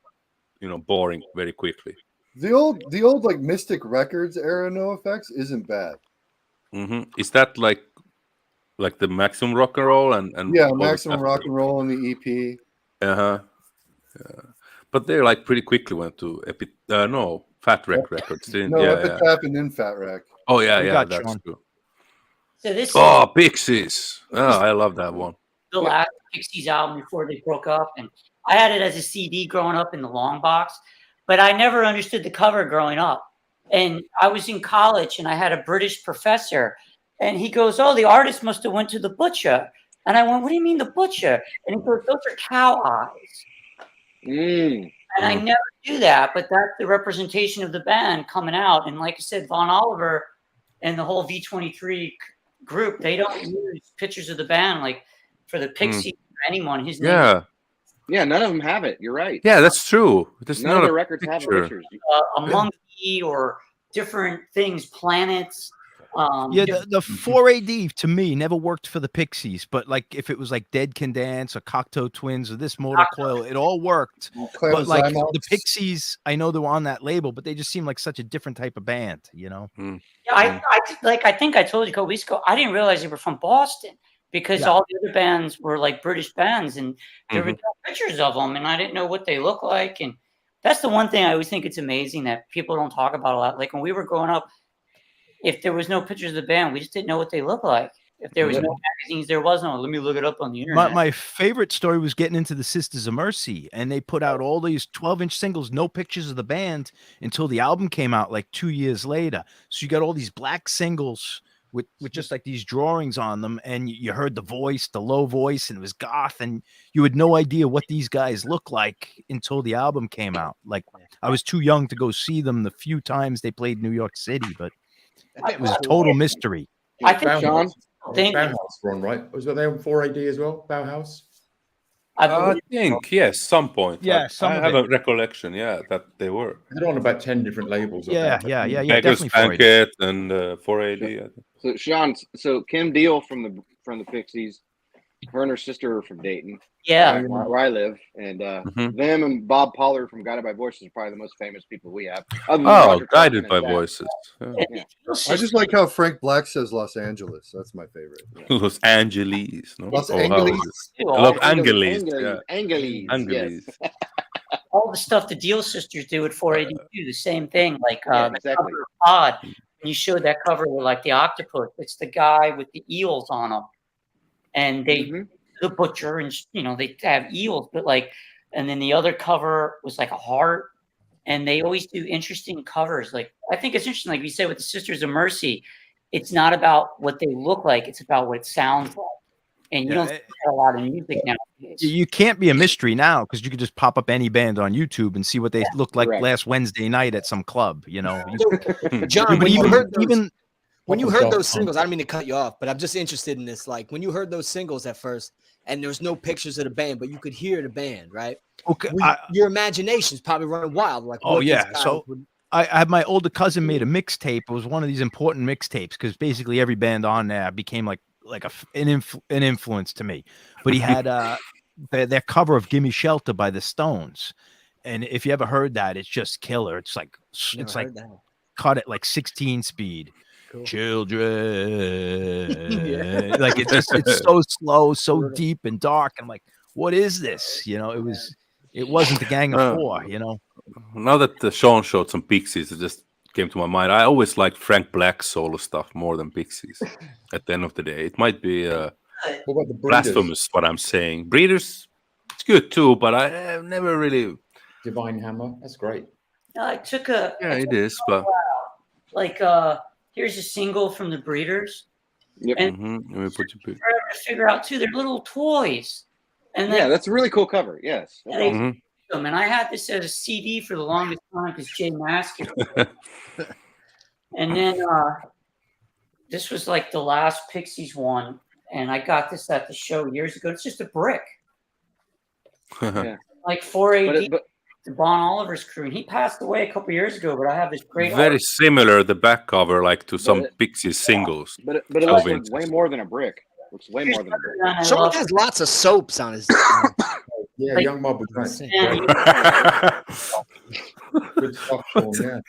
boring very quickly. The old like Mystic Records era NoFX isn't bad. Is that like the Maximum Rock and Roll and yeah, Maximum Rock and Roll and the EP. Yeah. But they like pretty quickly went to Fat Wreck Records. Didn't? No, Epitaph and then Fat Wreck. Oh yeah, that's true. So this Pixies. Oh, I love that one. The last Pixies album before they broke up, and I had it as a CD growing up in the long box, but I never understood the cover growing up. And I was in college, and I had a British professor, and he goes, "Oh, the artist must have went to the butcher." And I went, "What do you mean the butcher?" And he goes, "Those are cow eyes." And I never do that, but that's the representation of the band coming out. And like I said, Von Oliver and the whole V23 group, they don't use pictures of the band like for the Pixies or anyone. His name. Yeah, none of them have it. You're right. Yeah, that's true. There's none of the records have pictures. A monkey or different things, planets. The 4AD to me never worked for the Pixies, but like if it was like Dead Can Dance or Cocteau Twins or this Motor Coil, it all worked. But like the Pixies, I know they were on that label, but they just seem like such a different type of band, Yeah, I think I told you a couple weeks ago, I didn't realize they were from Boston because all the other bands were like British bands, and there were no pictures of them, and I didn't know what they look like. And that's the one thing I always think it's amazing that people don't talk about a lot. Like when we were growing up, if there was no pictures of the band, we just didn't know what they look like. If there was no magazines, there was no. Let me look it up on the internet. My favorite story was getting into the Sisters of Mercy, and they put out all these 12-inch singles, no pictures of the band until the album came out like 2 years later. So you got all these black singles with just like these drawings on them, and you heard the voice, the low voice, and it was goth, and you had no idea what these guys look like until the album came out. Like I was too young to go see them the few times they played New York City, but it was a total mystery. I think Sean. Bauhaus run, right? Was that there on 4AD as well? Bauhaus? I think, yes, some point. Yeah, I have a recollection, that they were. They're on about 10 different labels. Yeah, Beggars Banquet and 4AD. So Sean, Kim Deal from the Pixies, her and her sister are from Dayton. Yeah, where I live, and them and Bob Pollard from Guided by Voices are probably the most famous people we have. Guided by Voices. Yeah. I just like how Frank Black says Los Angeles. That's my favorite. Los Angeles. No? Los Angeles. Los Angeles. Angeles. Yes. All the stuff the Deal sisters do at 482, the same thing. Like the cover of Pod, and you showed that cover with like the octopus. It's the guy with the eels on him, and they. The butcher, and they have eels, but and then the other cover was like a heart, and they always do interesting covers. Like I think it's interesting, like you said with the Sisters of Mercy, it's not about what they look like, it's about what it sounds like. And you don't see a lot of music now. You can't be a mystery now because you could just pop up any band on YouTube and see what they looked like last Wednesday night at some club. John, when you heard those singles, I don't mean to cut you off, but I'm just interested in this. Like when you heard those singles at first, and there was no pictures of the band, but you could hear the band, right? Okay, your imagination's probably running wild. Like, so I had my older cousin made a mixtape. It was one of these important mixtapes because basically every band on there became like an influence to me. But he had their cover of "Gimme Shelter" by the Stones, and if you ever heard that, it's just killer. It's like cut at like 16 speed. Cool. Children, like it's so slow, so deep and dark. I'm like, what is this? It wasn't the Gang of Four. Now that Sean showed some Pixies, it just came to my mind. I always liked Frank Black's solo stuff more than Pixies. At the end of the day, it might be blasphemous what I'm saying. Breeders, it's good too, but I never really. Divine Hammer, that's great. I took a. Yeah, it is, but here's a single from the Breeders. Yep. And let me put you to figure out too. They're little toys. And that's a really cool cover. Yes. And I had this as a CD for the longest time because Jay Masker. And then this was like the last Pixies one, and I got this at the show years ago. It's just a brick, like 4AD. Bon Oliver's crew, and he passed away a couple years ago. But I have this great. Very similar the back cover, like to some Pixies singles. But it looks like way more than a brick. Looks way more than a brick. Sean has lots of soaps on his. Young Mob was nice. Good stuff, Sean. Yeah.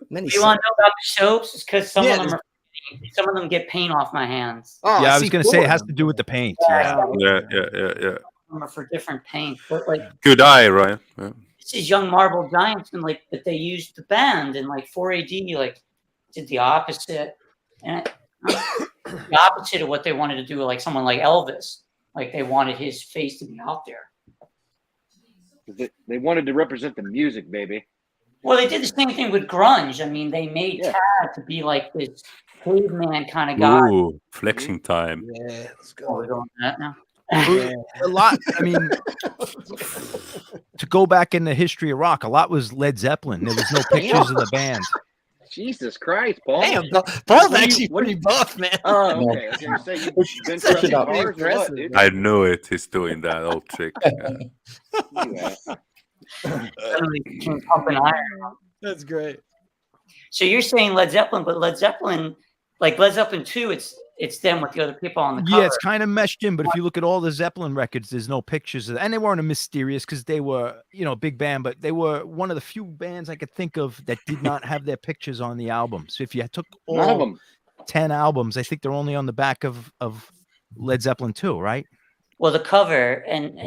You want to know about the soaps? It's because some of them get paint off my hands. Oh, I was going to say it has to do with the paint. Yeah. For different paint, but like good eye, Ryan. Yeah. This is Young Marble Giants, and but they used the band, and 4AD did the opposite, and the opposite of what they wanted to do, like someone like Elvis, like they wanted his face to be out there. They wanted to represent the music, baby. Well, they did the same thing with grunge. I mean, they made Tad to be like this caveman kind of guy. Ooh, flexing time. Yeah, let's go. We're doing that now. A lot. I mean, to go back in the history of rock, a lot was Led Zeppelin. There was no pictures of the band. Jesus Christ, Paul! Damn, Paul's actually pretty buff, man. Oh, okay. I was gonna say you've been through bars or what, dude? I knew it. He's doing that old trick. Pumping iron. That's great. So you're saying Led Zeppelin, but Led Zeppelin, like Led Zeppelin 2, it's them with the other people on the cover. Yeah, it's kind of meshed in, but if you look at all the Zeppelin records, there's no pictures of, and they weren't a mysterious because they were, a big band, but they were one of the few bands I could think of that did not have their pictures on the album. So if you took all 10 albums, I think they're only on the back of Led Zeppelin 2, right? Well, the cover and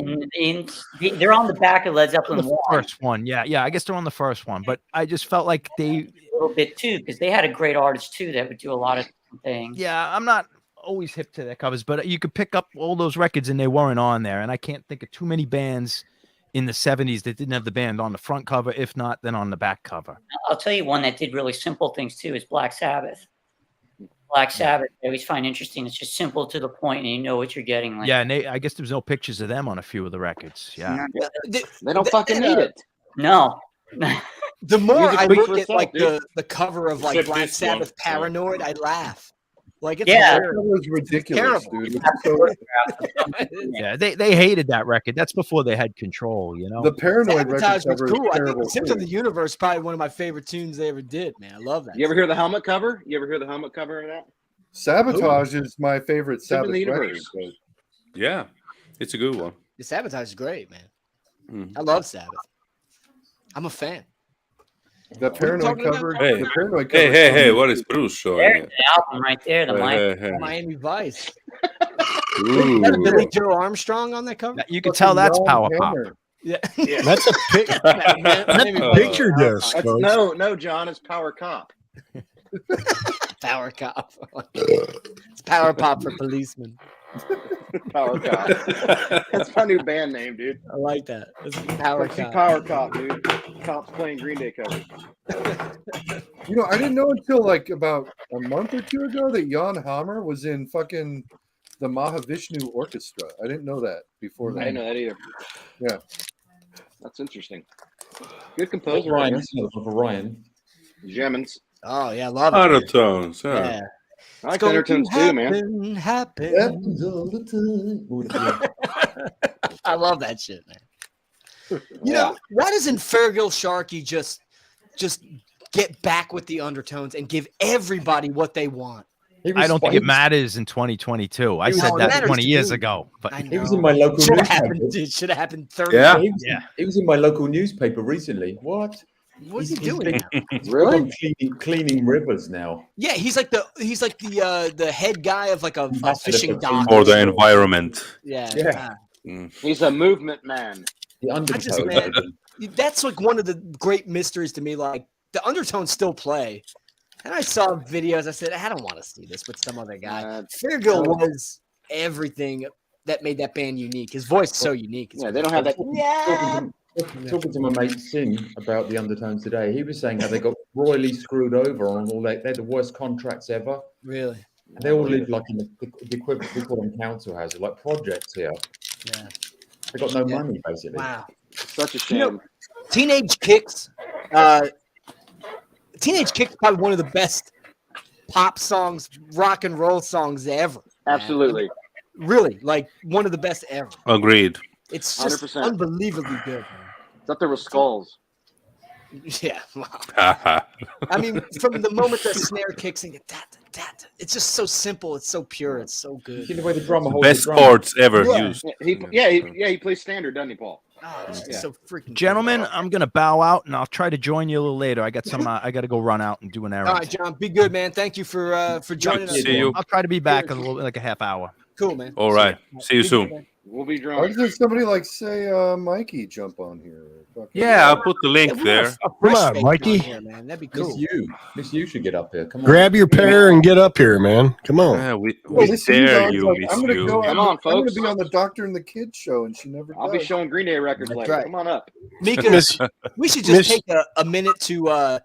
they're on the back of Led Zeppelin the first one. Yeah. I guess they're on the first one, but I just felt like they a little bit too because they had a great artist too that would do a lot of things. Yeah, I'm not always hip to their covers, but you could pick up all those records and they weren't on there. And I can't think of too many bands in the 70s that didn't have the band on the front cover. If not, then on the back cover. I'll tell you one that did really simple things too is Black Sabbath. Black Sabbath, I always find interesting. It's just simple to the point, and you know what you're getting. Like, yeah, and I guess there's no pictures of them on a few of the records. Yeah, they don't fucking need it. No. The more I look at like the cover of like Black Sabbath Paranoid, I laugh. Like it's that was ridiculous, dude. Yeah, they hated that record. That's before they had Control, you know. The Paranoid record was cool. I think Symptom of the Universe probably one of my favorite tunes they ever did, man. I love that. You ever hear the helmet cover? You ever hear the helmet cover of that? Sabotage is my favorite Sabbath record. Yeah, it's a good one. The Sabotage is great, man. I love Sabbath. I'm a fan. The Paranoid cover. Hey, the Paranoid cover. Hey, what is Bruce showing? There's the album right there, the Miami Vice. Is that Billy Joe Armstrong on that cover? You can tell that's Power Pop. Yeah. That's a picture disc. No, John, it's Power Cop. Power Cop. It's Power Pop for policemen. Power Cop. That's my new band name, dude. I like that. Power Cop. Power Cop, dude. Cops playing Green Day covers. You know, I didn't know until like about a month or two ago that Jan Hammer was in fucking the Mahavishnu Orchestra. I didn't know that before that. I didn't know that either. Yeah. That's interesting. Good composer. Ryan. Ryan. Jemmons. Oh, yeah, I love it. Undertones. Yeah. I like undertones too, man. Happens all the time. I love that shit, man. You know, why doesn't Fergal Sharkey just get back with the undertones and give everybody what they want? I don't think it matters in 2022. I said that 20 years ago. But he was in my local newspaper. It should have happened 30 years. He was in my local newspaper recently. What? What's he doing now? Really? Cleaning rivers now. Yeah, he's like the head guy of like a fishing dock for the environment. Yeah. He's a movement man. That's like one of the great mysteries to me. Like the undertones still play, and I saw videos. I said I don't want to see this with some other guy. Fergal was everything that made that band unique. His voice is so unique. Yeah, they don't have that. Yeah. Talking to my mate Sin about the undertones today, he was saying how they got royally screwed over on all they're the worst contracts ever. Really? And they all live like in the equivalent we call them council houses, like projects here. Yeah. They got no money basically. Wow. Such a shame. You know, Teenage Kicks is probably one of the best pop songs, rock and roll songs ever. Absolutely. Man. Really, like one of the best ever. Agreed. It's just 100%. Unbelievably good, man. It's up there with Skulls. Yeah. Wow. I mean, from the moment the snare kicks in, it's just so simple. It's so pure. It's so good. See the way the drummer holds best chords ever used. He plays standard, doesn't he, Paul? Oh, it's so freaking Gentlemen, I'm gonna bow out and I'll try to join you a little later. I got some. I got to go run out and do an errand. All right, John. Be good, man. Thank you for joining us. See you. I'll try to be back in a little, like a half hour. Cool, man. All right. See you soon. We'll be drunk. Why does somebody like say Mikey jump on here? Yeah, I'll put the link there. Come on, Mikey. Here, man. That'd be cool. Miss you should get up here. Come on. Grab your pair and get up here, man. Come on. Yeah, we dare you, Miss I'm gonna you. go. Come on, folks. I'm gonna be on the Doctor and the Kid show, and she never. I'll be showing Green Day records later. Right. Come on up, Mika. We should just take a minute to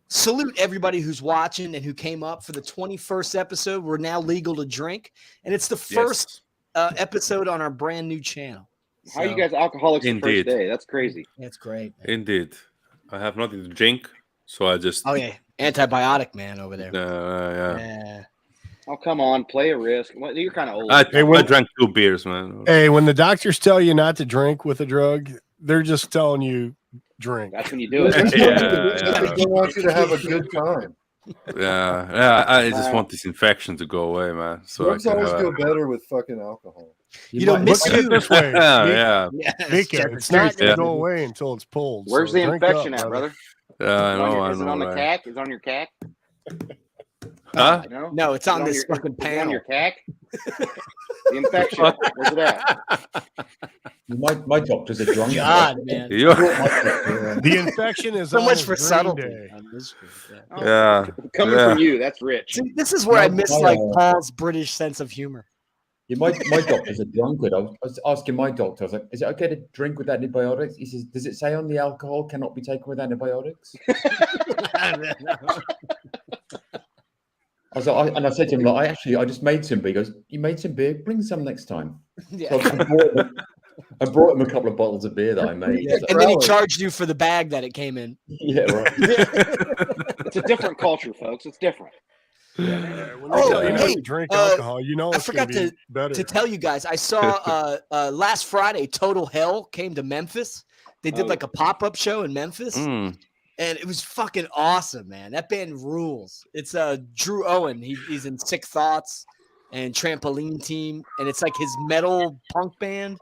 salute everybody who's watching and who came up for the 21st episode. We're now legal to drink, and it's the first episode on our brand new channel. How are you guys alcoholics the first day? That's crazy. That's great. Man. Indeed. I have nothing to drink, so I just. Oh yeah, antibiotic man over there. Yeah. Oh come on, play a risk. You're kind of old. I drank 2 beers, man. Hey, when the doctors tell you not to drink with a drug, they're just telling you drink. That's when you do it. They want you to have a good time. Yeah. I just want this infection to go away, man. So drugs always go better with fucking alcohol. You don't miss it this way. Yeah. It's not going to go away until it's pulled. Where's the infection at, brother? I know. Is it on the cack? Is it on your cack? Huh? No, it's on this fucking panel. On your cack? The infection. Where's it at? My doctor's a drunk. God, man. The infection is so on much his for green subtlety. day. On this screen, Yeah. Coming from you, that's rich. See, this is where I miss like Paul's British sense of humor. Yeah, my doctor's a drunkard. I was asking my doctor, I was like, is it okay to drink with antibiotics? He says, does it say on the alcohol cannot be taken with antibiotics? I was like, and I said to him, like, I just made some beer. He goes, you made some beer? Bring some next time. Yeah. So I brought him a couple of bottles of beer that I made. Yeah, and then he charged you for the bag that it came in. Yeah, right. It's a different culture, folks. It's different. Yeah, when they tell you not to drink alcohol, you know I it's forgot gonna be better. to tell you guys. I saw last Friday, Total Hell came to Memphis. They did like a pop-up show in Memphis. And it was fucking awesome, man. That band rules. It's Drew Owen. He's in Sick Thoughts and Trampoline Team, and it's like his metal punk band.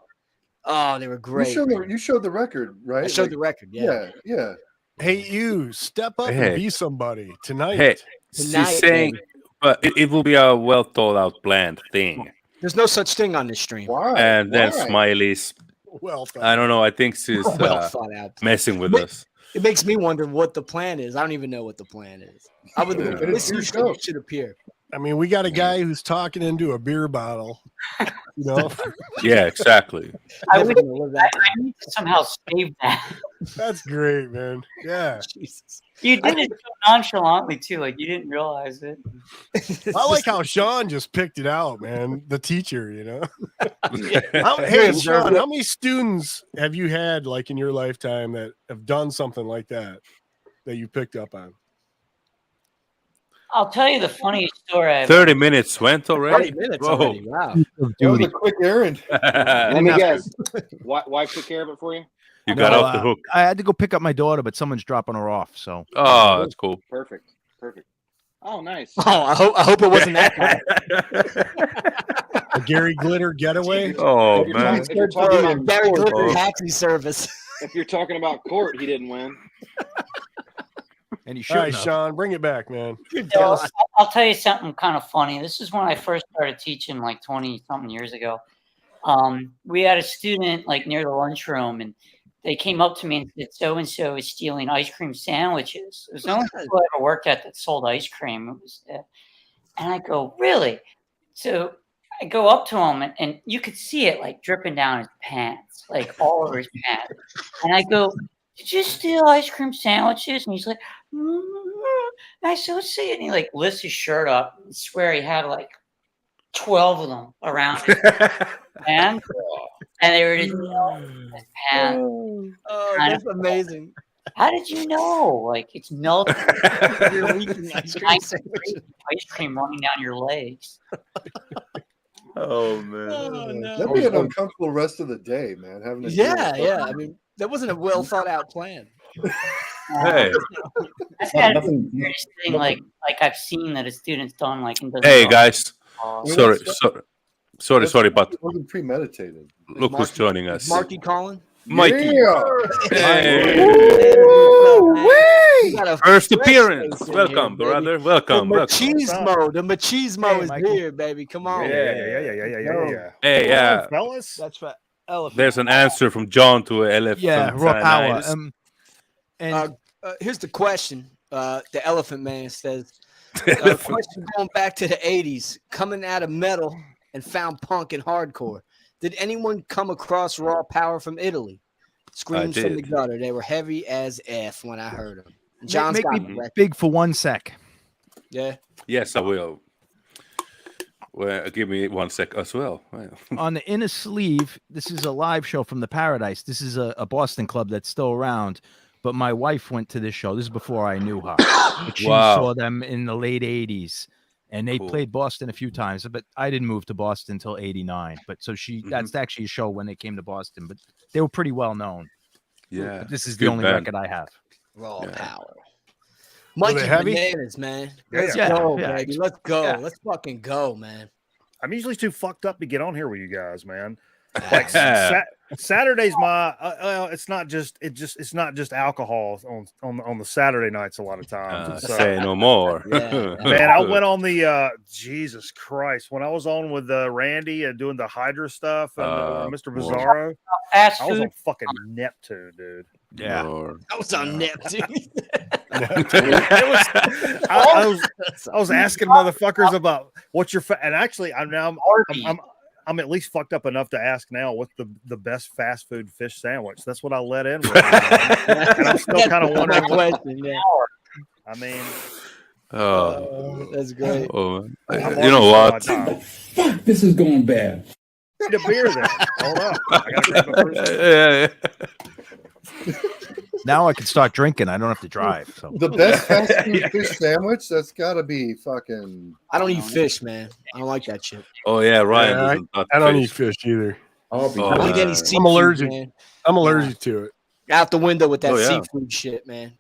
Oh, they were great. You showed the record, right? I showed the record. Yeah. Hey, you step up and be somebody tonight. Hey, Tonight, she's saying, but it will be a well thought out planned thing. There's no such thing on this stream. Why? And then Smiley's. Well thought. I don't know. I think she's messing with us. It makes me wonder what the plan is. I don't even know what the plan is. I would. This should appear. I mean, we got a guy who's talking into a beer bottle. You know? Yeah, exactly. I need to somehow save that. That's great, man. Yeah. Jesus. You did it so nonchalantly too, like you didn't realize it. I like how Sean just picked it out, man. The teacher, you know. Yeah. Hey, Sean, how many students have you had, like in your lifetime, that have done something like that you picked up on? I'll tell you the funniest story. 30 minutes went already. 30 minutes already. Wow. That was a quick errand. Let me guess. Wife took care of it for you? You got off the hook. I had to go pick up my daughter, but someone's dropping her off. So. Oh, that's cool. Perfect. Oh, nice. Oh, I hope it wasn't that guy. A Gary Glitter getaway. Oh man. Gary Glitter taxi service. If you're talking about court, he didn't win. And he All right, Sean, bring it back, man. So, I'll tell you something kind of funny. This is when I first started teaching, like 20-something years ago. We had a student like near the lunchroom, and they came up to me and said, "So-and-so is stealing ice cream sandwiches." There's no one who I ever worked at that sold ice cream. It was, and I go, "Really?" So I go up to him, and you could see it like dripping down his pants, like all over his pants. And I go, "Did you steal ice cream sandwiches?" And he's like, "I so see it." And he like lifts his shirt up and swear he had like 12 of them around his hand. And they were just his pants. Oh, that's amazing. How did you know? Like it's melting. You're eating ice cream sandwiches. Ice cream running down your legs. Oh man. Oh, no. That'd be an uncomfortable rest of the day, man. Having to yeah. I mean, that wasn't a well thought out plan. Hey. That's kind of the weirdest thing. Like I've seen that a student's done. Like, hey guys, sorry, but it wasn't premeditated. Look who's joining us. Marky calling. Mikey. Yeah. Hey. First appearance. Welcome, brother. Welcome. The machismo is here, baby. Come on. Yeah. Hey, yeah. Fellas. That's for elephant. There's an answer from John to elephant. Yeah, raw power. And here's the question. The Elephant Man says, question going back to the 80s, coming out of metal and found punk and hardcore. Did anyone come across raw power from Italy? Screams from the gutter. They were heavy as F when I heard them. John's Make me big for 1 sec. Yeah. Yes, I will. Well, give me 1 sec as well. On the inner sleeve, this is a live show from the Paradise. This is a Boston club that's still around. But my wife went to this show. This is before I knew her. But she saw them in the late 80s. And they played Boston a few times. But I didn't move to Boston until 89. But so that's actually a show when they came to Boston. But they were pretty well known. Yeah. But this is the only record I have. Raw power. Mikey Bananas, man. Let's go, baby. Let's go. Let's fucking go, man. I'm usually too fucked up to get on here with you guys, man. Like Saturday's my it's not just alcohol on the Saturday nights a lot of times. Say no more. Man, I went on the Jesus Christ when I was on with Randy and doing the Hydra stuff and Mr. Bizarro. I was on fucking Neptune, dude. Yeah, I was on Neptune. I was asking motherfuckers about what's your and actually I'm at least fucked up enough to ask now what's the best fast food fish sandwich. That's what I let in with. And I'm still kind of wondering I mean, that's great. You know what? Fuck, this is going bad. Need a beer then. Hold up. I gotta grab a first. Now I can start drinking. I don't have to drive. So the best fast food fish sandwich, that's got to be fucking. I don't eat fish, man. I don't like that shit. Oh yeah, Ryan. I don't eat fish either. I'm allergic. Man. I'm allergic to it. Out the window with that seafood shit, man.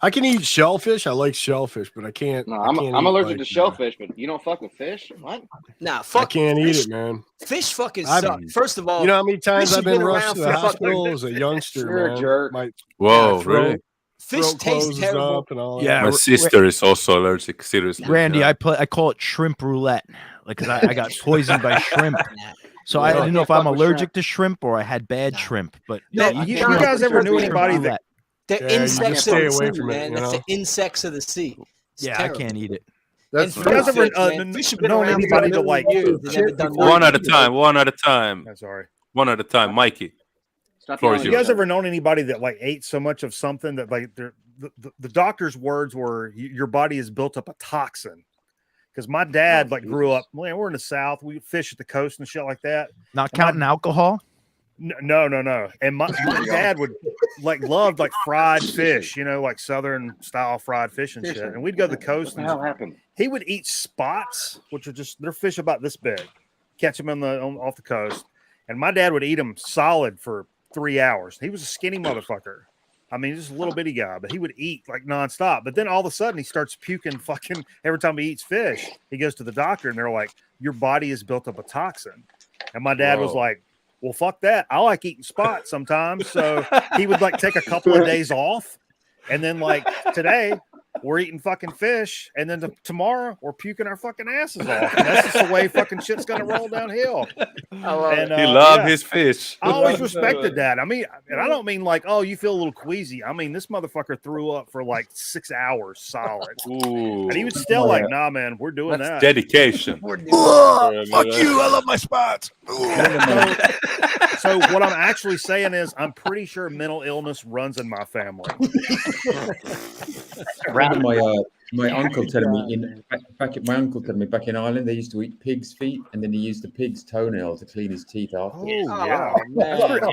I can eat shellfish. I like shellfish, but I can't. No, I'm allergic to shellfish, but you don't fuck with fish? What? Nah, fuck. I can't eat it, man. Fish fucking suck. First of all, you know how many times I've been rushed to the hospital as a youngster, You're man. a jerk. Really? Fish tastes terrible. Up and all yeah, my sister is also allergic. Seriously, Randy, I call it shrimp roulette, like because I got poisoned by shrimp. So I didn't know if I'm allergic to shrimp or I had bad shrimp. But you guys ever knew anybody that? The insects of the sea, man. That's the insects of the sea. I can't eat it. That's you guys ever known anybody to like one at a time? One at a time. Sorry, one at a time, Mikey. You guys ever known anybody that like ate so much of something that like the doctor's words were your body has built up a toxin? Because my dad grew up. Man, we're in the South. We fish at the coast and shit like that. Not counting alcohol. No. And my dad would loved fried fish, like Southern style fried fish and shit. And we'd go to the coast. What the hell happened? He would eat spots, which are they're fish about this big. Catch them off the coast, and my dad would eat them solid for 3 hours. He was a skinny motherfucker. I mean, just a little bitty guy, but he would eat like nonstop. But then all of a sudden, he starts puking fucking every time he eats fish. He goes to the doctor, and they're like, "Your body has built up a toxin." And my dad was like, well, fuck that. I like eating spots sometimes. So he would take a couple of days off. And then today we're eating fucking fish. And then tomorrow we're puking our fucking asses off. And that's just the way fucking shit's going to roll downhill. He loved his fish. I always respected that. I mean, and I don't mean oh, you feel a little queasy. I mean, this motherfucker threw up for 6 hours solid. Ooh. And he was still nah, man, we're doing that. Dedication. Fuck you. I love my spots. So what I'm actually saying is I'm pretty sure mental illness runs in my family. My uncle telling me back in Ireland they used to eat pig's feet and then he used the pig's toenail to clean his teeth after. Oh yeah,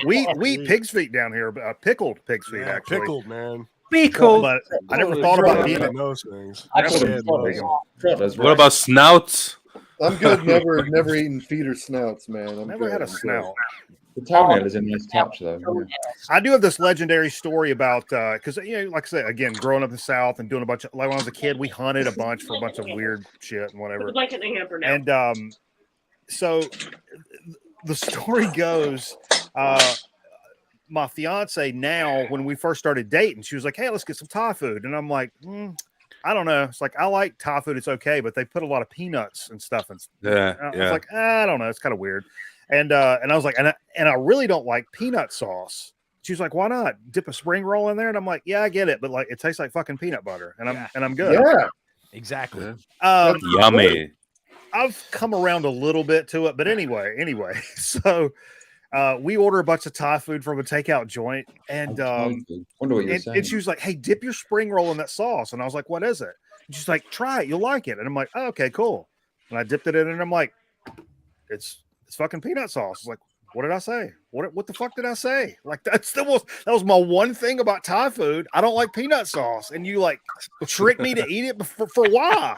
we eat pig's feet down here, pickled pig's feet actually. Pickled, man. Pickled. But I never thought about eating those things. What about snouts? I'm good. Never eaten feet or snouts, man. I'm never had a snout. The toenail is a nice touch, though. Yeah. I do have this legendary story about because like I said, again, growing up in the South and doing a bunch of when I was a kid, we hunted a bunch for a bunch of weird shit and whatever. And so the story goes, my fiance now, when we first started dating, she was like, "Hey, let's get some Thai food," and I'm like, I don't know. It's I like Thai food. It's okay, but they put a lot of peanuts and stuff. And I was like, I don't know. It's kind of weird. And I was like, and I really don't like peanut sauce. She was like, why not dip a spring roll in there? And I'm like, yeah, I get it, but it tastes like fucking peanut butter, and I'm good. Yeah, exactly. Yummy. I've come around a little bit to it, but anyway. So we order a bunch of Thai food from a takeout joint, and she was like, hey, dip your spring roll in that sauce. And I was like, what is it? And she's like, try it, you'll like it. And I'm like, oh, okay, cool. And I dipped it in, and I'm like, it's fucking peanut sauce. Like, what did I say? What the fuck did I say? That was my one thing about Thai food. I don't like peanut sauce, and you trick me to eat it for why?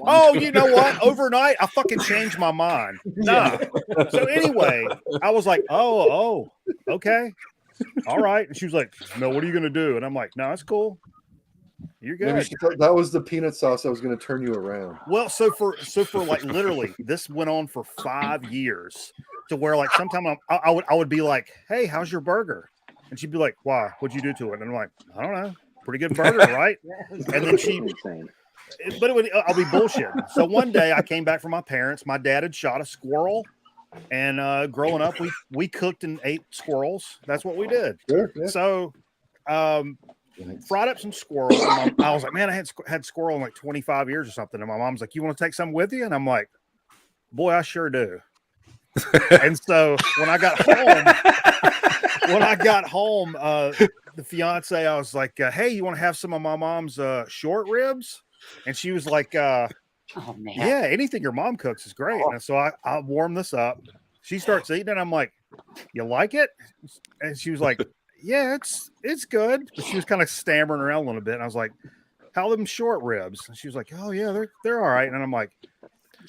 Oh, you know what? Overnight, I fucking changed my mind. Nah. So anyway, I was like, oh, okay, all right. And she was like, no, what are you gonna do? And I'm like, no, it's cool. You're good. Maybe she thought that was the peanut sauce that was going to turn you around. Well, so for literally, this went on for 5 years. to where like sometimes I would be like, "Hey, how's your burger?" And she'd be like, "Why? What'd you do to it?" And I'm like, "I don't know, pretty good burger, right?" And then I'll be bullshitting. So one day I came back from my parents. My dad had shot a squirrel, and growing up, we cooked and ate squirrels. That's what we did. Sure, yeah. So, fried up some squirrel. I was like, man, I had squirrel in like 25 years or something. And my mom's like, you want to take some with you? And I'm like, boy, I sure do. And so when I got home, the fiance, I was like, hey, you want to have some of my mom's short ribs? And she was like, oh, man. Yeah, anything your mom cooks is great. And so I warm this up. She starts eating it. I'm like, you like it? And she was like, yeah, it's good. But she was kind of stammering around a little bit. And I was like, how are them short ribs? And she was like, oh yeah, they're all right. And I'm like,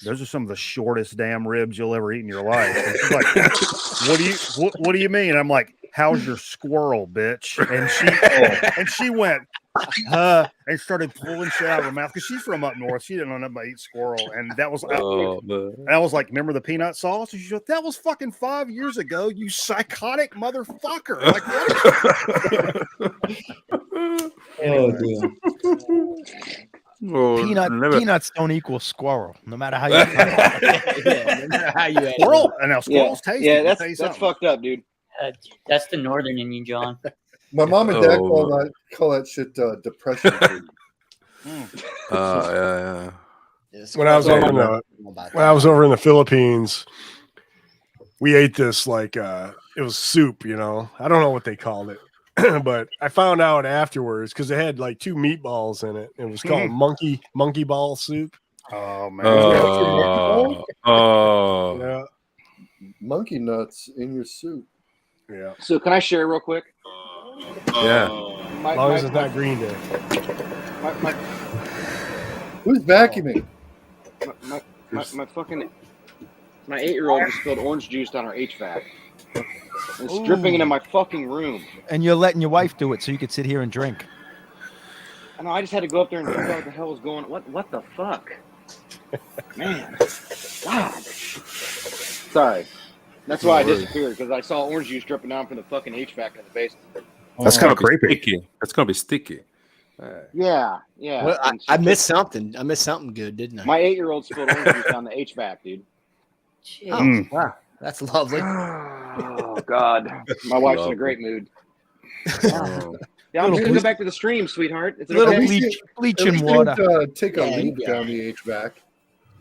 those are some of the shortest damn ribs you'll ever eat in your life. And she's like, what do you mean? And I'm like, how's your squirrel, bitch? And she went, and started pulling shit out of her mouth because she's from up north. She didn't know nothing about eat squirrel. And that was, and I was like, remember the peanut sauce? And she said, that was fucking 5 years ago, you psychotic motherfucker. Like, what? Peanuts don't equal squirrel, no matter how you squirrel, and now squirrels taste. Yeah, that's fucked up, dude. That's the northern in you, John. My mom and dad call that shit depression food. Yeah. When I was over in the Philippines, we ate this like it was soup, you know. I don't know what they called it, but I found out afterwards because it had like 2 meatballs in it. It was called monkey ball soup. Oh man! Yeah, monkey nuts in your soup. Yeah. So can I share real quick? Yeah. As long as it's not Green Day. Who's vacuuming? My 8-year-old just spilled orange juice down our HVAC. It's dripping into my fucking room. And you're letting your wife do it so you could sit here and drink. I know. I just had to go up there and figure out what the hell was going on. What the fuck? Man. God. Sorry. That's why I disappeared, because I saw orange juice dripping down from the fucking HVAC in the basement. That's kind of creepy. Sticky. That's gonna be sticky. Yeah. Well, I missed something. I missed something good, didn't I? My 8-year-old spilled orange juice down the HVAC, dude. Oh, wow. That's lovely. Oh, God. My wife's in a great mood. Yeah, I'm just going to go back to the stream, sweetheart. It's a little bleach and water. Take a leak down the HVAC.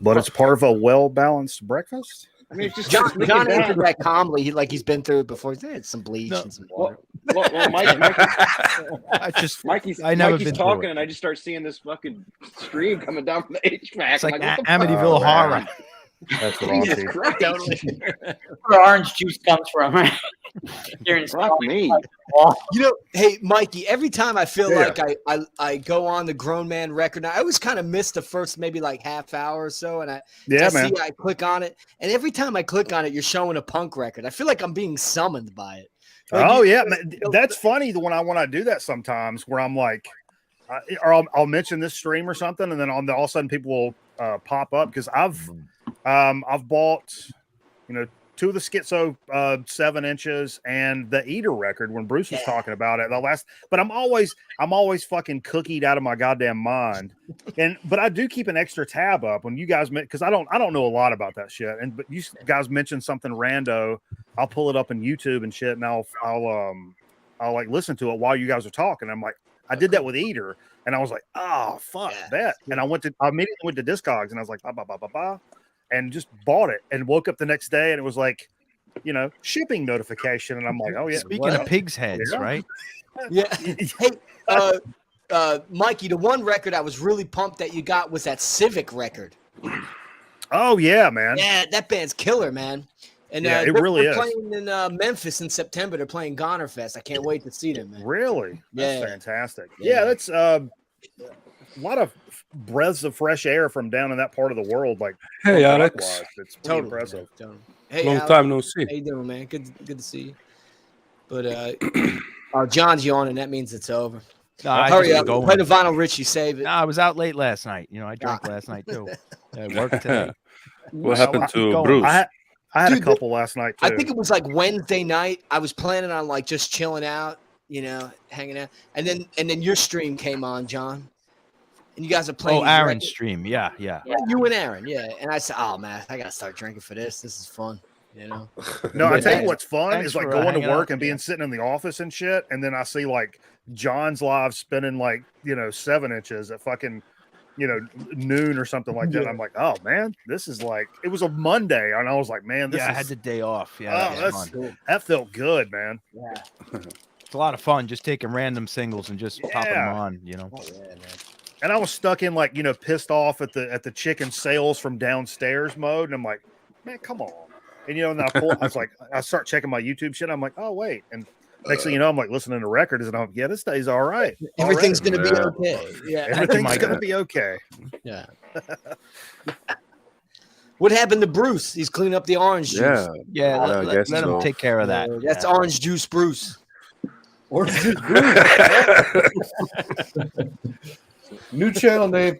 But it's part of a well-balanced breakfast. I mean, it's just John answered that calmly. He's been through it before. It's some bleach and some water. Well, Mikey's been talking, and I just start seeing this fucking stream coming down from the HVAC. It's like Amityville Horror. That's what I'll see. Where orange juice comes from, right? You're in me. You know, hey, Mikey, every time I feel like I go on the Grown Man record, I always kind of miss the first maybe like half hour or so, and I click on it, and every time I click on it, you're showing a punk record. I feel like I'm being summoned by it. That's funny when I do that sometimes, where I'm like, or I'll mention this stream or something, and then all of a sudden people will pop up because I've bought, 2 of the Schizo 7 inches and the Eater record when Bruce was talking about it but I'm always fucking cookied out of my goddamn mind. But I do keep an extra tab up when you guys because I don't know a lot about that shit. But you guys mention something rando, I'll pull it up on YouTube and shit, and I'll like listen to it while you guys are talking. I'm like, I did that with Eater, and I was like, oh fuck that. And I immediately went to Discogs, and I was like, ba. And just bought it and woke up the next day and it was like, shipping notification. And I'm like, oh yeah. Speaking of pig's heads, right? Yeah. Hey, Mikey, the one record I was really pumped that you got was that Civic record. Oh yeah, man. Yeah, that band's killer, man. And it really is. They're playing in Memphis in September. They're playing Goner Fest. I can't wait to see them, man. Really? That's fantastic. Yeah, that's a lot of breaths of fresh air from down in that part of the world. Like, hey, Alex, it's pretty impressive. Hey, long Alex, time no see. How you doing, man? Good to see you. But John's yawning. That means it's over. Hurry up. Play the Vinyl Richie. Save it. No, I was out late last night. I drank last night too. Worked today. What happened to Bruce? I had a couple last night too. I think it was like Wednesday night. I was planning on like just chilling out, hanging out, and then your stream came on, John, and you guys are playing. Oh, Aaron's stream, yeah. You and Aaron, yeah. And I said, "Oh man, I gotta start drinking for this. This is fun." No, I tell you what's fun is like going to work and being sitting in the office and shit, and then I see like John's live spinning like 7 inches at fucking noon or something like that. I'm like, oh man, this is like, it was a Monday, and I was like, man, this I had the day off. Yeah, that felt good, man. Yeah, it's a lot of fun just taking random singles and just popping them on. And I was stuck in like pissed off at the chicken sales from downstairs mode, and I'm like, man, come on. And then I start checking my YouTube shit. I'm like, oh wait, and next thing you know, I'm like listening to records, and I'm like, yeah, this day's all right. Everything's gonna be okay. Yeah, everything's gonna be okay. Yeah. What happened to Bruce? He's cleaning up the orange juice. Let him take care of that. That's orange juice, Bruce. Orange juice, Bruce. New channel name.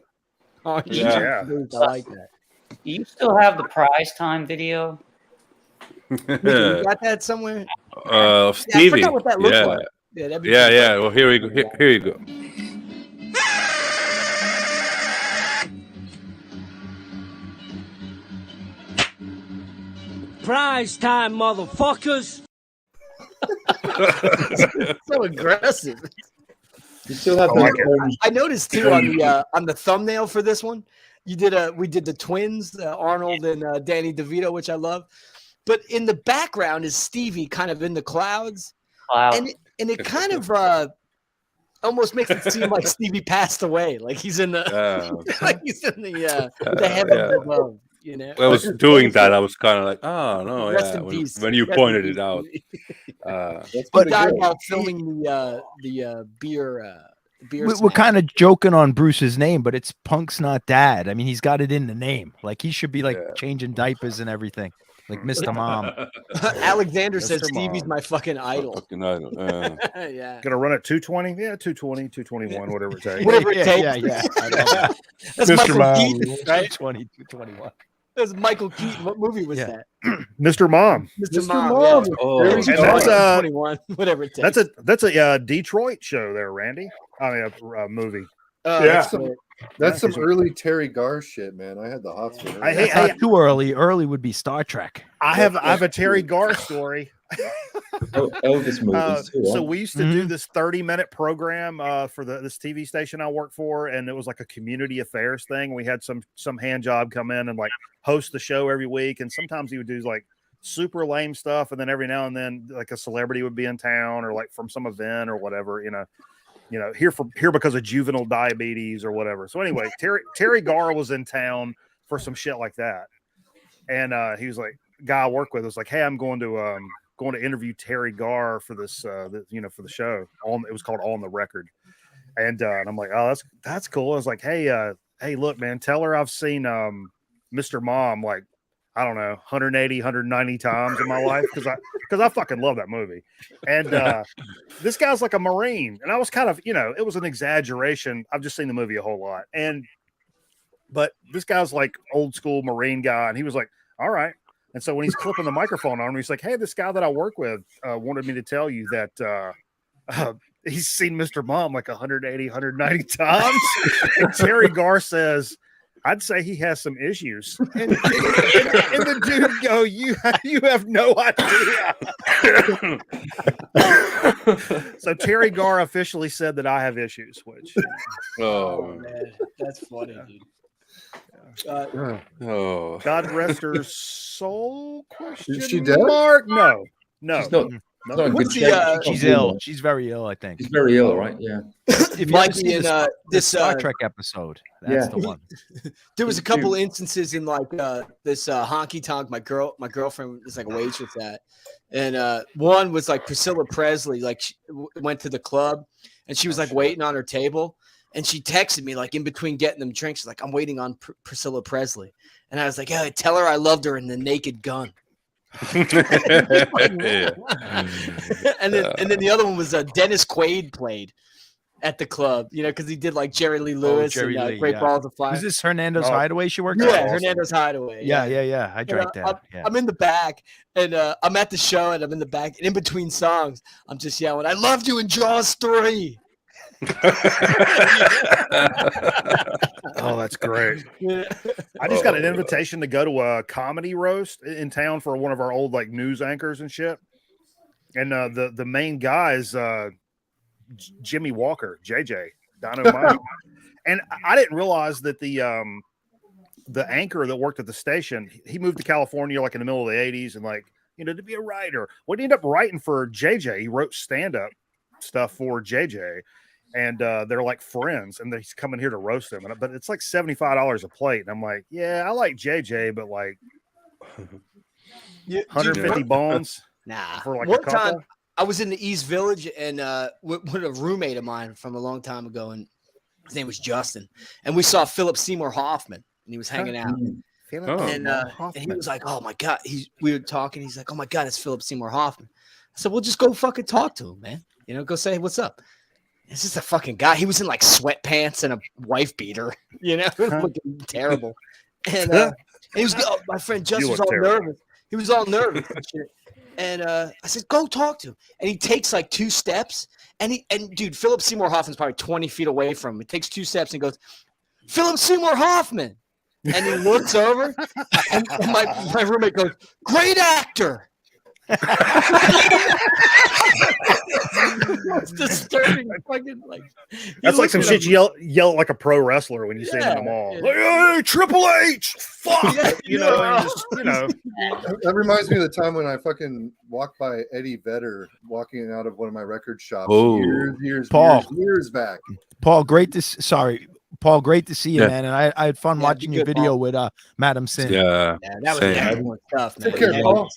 Orange juice, Bruce. I like that. Do you still have the prize time video? You got that somewhere? Stevie. I forgot what that looks like. Yeah. Well, here we go. Here you go. Prize time, motherfuckers! So aggressive. You still have I noticed too on the thumbnail for this one. We did the twins, Arnold and Danny DeVito, which I love. But in the background is Stevie, kind of in the clouds, and it kind of almost makes it seem like Stevie passed away, like he's in the the heavens above. I was doing that. I was kind of like, oh no, Rest in peace. When you pointed it out. But died while filming the beer. We're kind of joking on Bruce's name, but it's Punk's not dad. I mean, he's got it in the name. Like he should be like changing diapers and everything, like Mr. Mom. Alexander says Stevie's my fucking idol. Yeah. Gonna run at 220? Yeah, 220, 221, whatever it takes. Whatever it takes. Yeah. That's Mr. Michael Mom. Keaton, right? 220, 221. That was Michael Keaton. What movie was that? Mr. Mom. Mr. Mom. Yeah. Oh, and that's 21. Whatever it takes. That's a Detroit show there, Randy. I mean, a movie. That's some early Terry Garr shit, man. I had the hots for her. Not too early. Early would be Star Trek. I have a Terry Garr story. Elvis movies too, so we used to do this 30-minute program for this TV station I work for, and it was like a community affairs thing. We had some hand job come in and like host the show every week, and sometimes he would do like super lame stuff, and then every now and then like a celebrity would be in town or like from some event or whatever, here because of juvenile diabetes or whatever. So anyway, Terry Garr was in town for some shit like that, and he was like, guy I work with was like, hey, I'm going to interview Terry Garr for this for the show. It was called On the Record, and I'm like, oh, that's cool. I was like, hey, look, man, tell her I've seen Mr. Mom like, I don't know, 180, 190 times in my life because I fucking love that movie. And this guy's like a Marine, and I was kind of, it was an exaggeration. I've just seen the movie a whole lot, but this guy's like old school Marine guy, and he was like, all right. And so when he's clipping the microphone on him, he's like, hey, this guy that I work with wanted me to tell you that he's seen Mr. Mom like 180, 190 times. And Terry Garr says, I'd say he has some issues. And the dude go, you have no idea. So Terry Garr officially said that I have issues, which. Oh, man. That's funny, dude. God rest her soul? Question Is she dead? Mark? No. She's not. She's ill. She's very ill, I think. She's very ill, right? Yeah. If you ever see this Star Trek episode, that's the one. There was a couple instances in like this honky tonk. My girlfriend was like a waitress at, and one was like Priscilla Presley. Like she went to the club, and she was like waiting on her table. And she texted me like in between getting them drinks. She's like, I'm waiting on Priscilla Presley. And I was like, yeah, tell her I loved her in The Naked Gun. And then the other one was Dennis Quaid played. at the club, because he did like Jerry Lee Lewis Jerry and Lee, Great Balls of Fire. Was this Hernando's Hideaway she worked Yeah, at? Hernando's Hideaway. Yeah. I drank that. I'm in the back, and I'm at the show, and I'm in the back, and in between songs, I'm just yelling, "I loved you in Jaws 3." Oh, that's great. I just got an invitation to go to a comedy roast in town for one of our old like news anchors and shit. And the main guy is Jimmy Walker, JJ, Dino Mike. And I didn't realize that the anchor that worked at the station, he moved to California like in the middle of the 80s and like, to be a writer. Well, he ended up writing for JJ. He wrote stand-up stuff for JJ. And they're like friends, and he's coming here to roast them. But it's like $75 a plate. And I'm like, yeah, I like JJ, but like 150 bones. Nah. For like one a couple? time, I was in the East Village, and with a roommate of mine from a long time ago, and his name was Justin. And we saw Philip Seymour Hoffman, and he was hanging out. And he was like, "Oh my God!" We were talking. He's like, "Oh my God, it's Philip Seymour Hoffman." I said, "Well, just go fucking talk to him, man. Go say what's up." It's just a fucking guy. He was in like sweatpants and a wife beater, looking terrible. And he was my friend Justin was all nervous. He was all nervous and shit. And I said, "Go talk to him." And he takes like 2 steps. And dude, Philip Seymour Hoffman's probably 20 feet away from him. He takes 2 steps and goes, "Philip Seymour Hoffman." And he looks over, and my roommate goes, "Great actor." It's disturbing. Fucking that's like some shit you yell like a pro wrestler when you see him in the mall. Like, hey, Triple H, fuck, That reminds me of the time when I fucking walked by Eddie Vedder walking out of one of my record shops years back. Paul, great to see you, man. And I had fun watching your video with Madam Sin. Yeah, that was excellent stuff, man. Take care, Paul.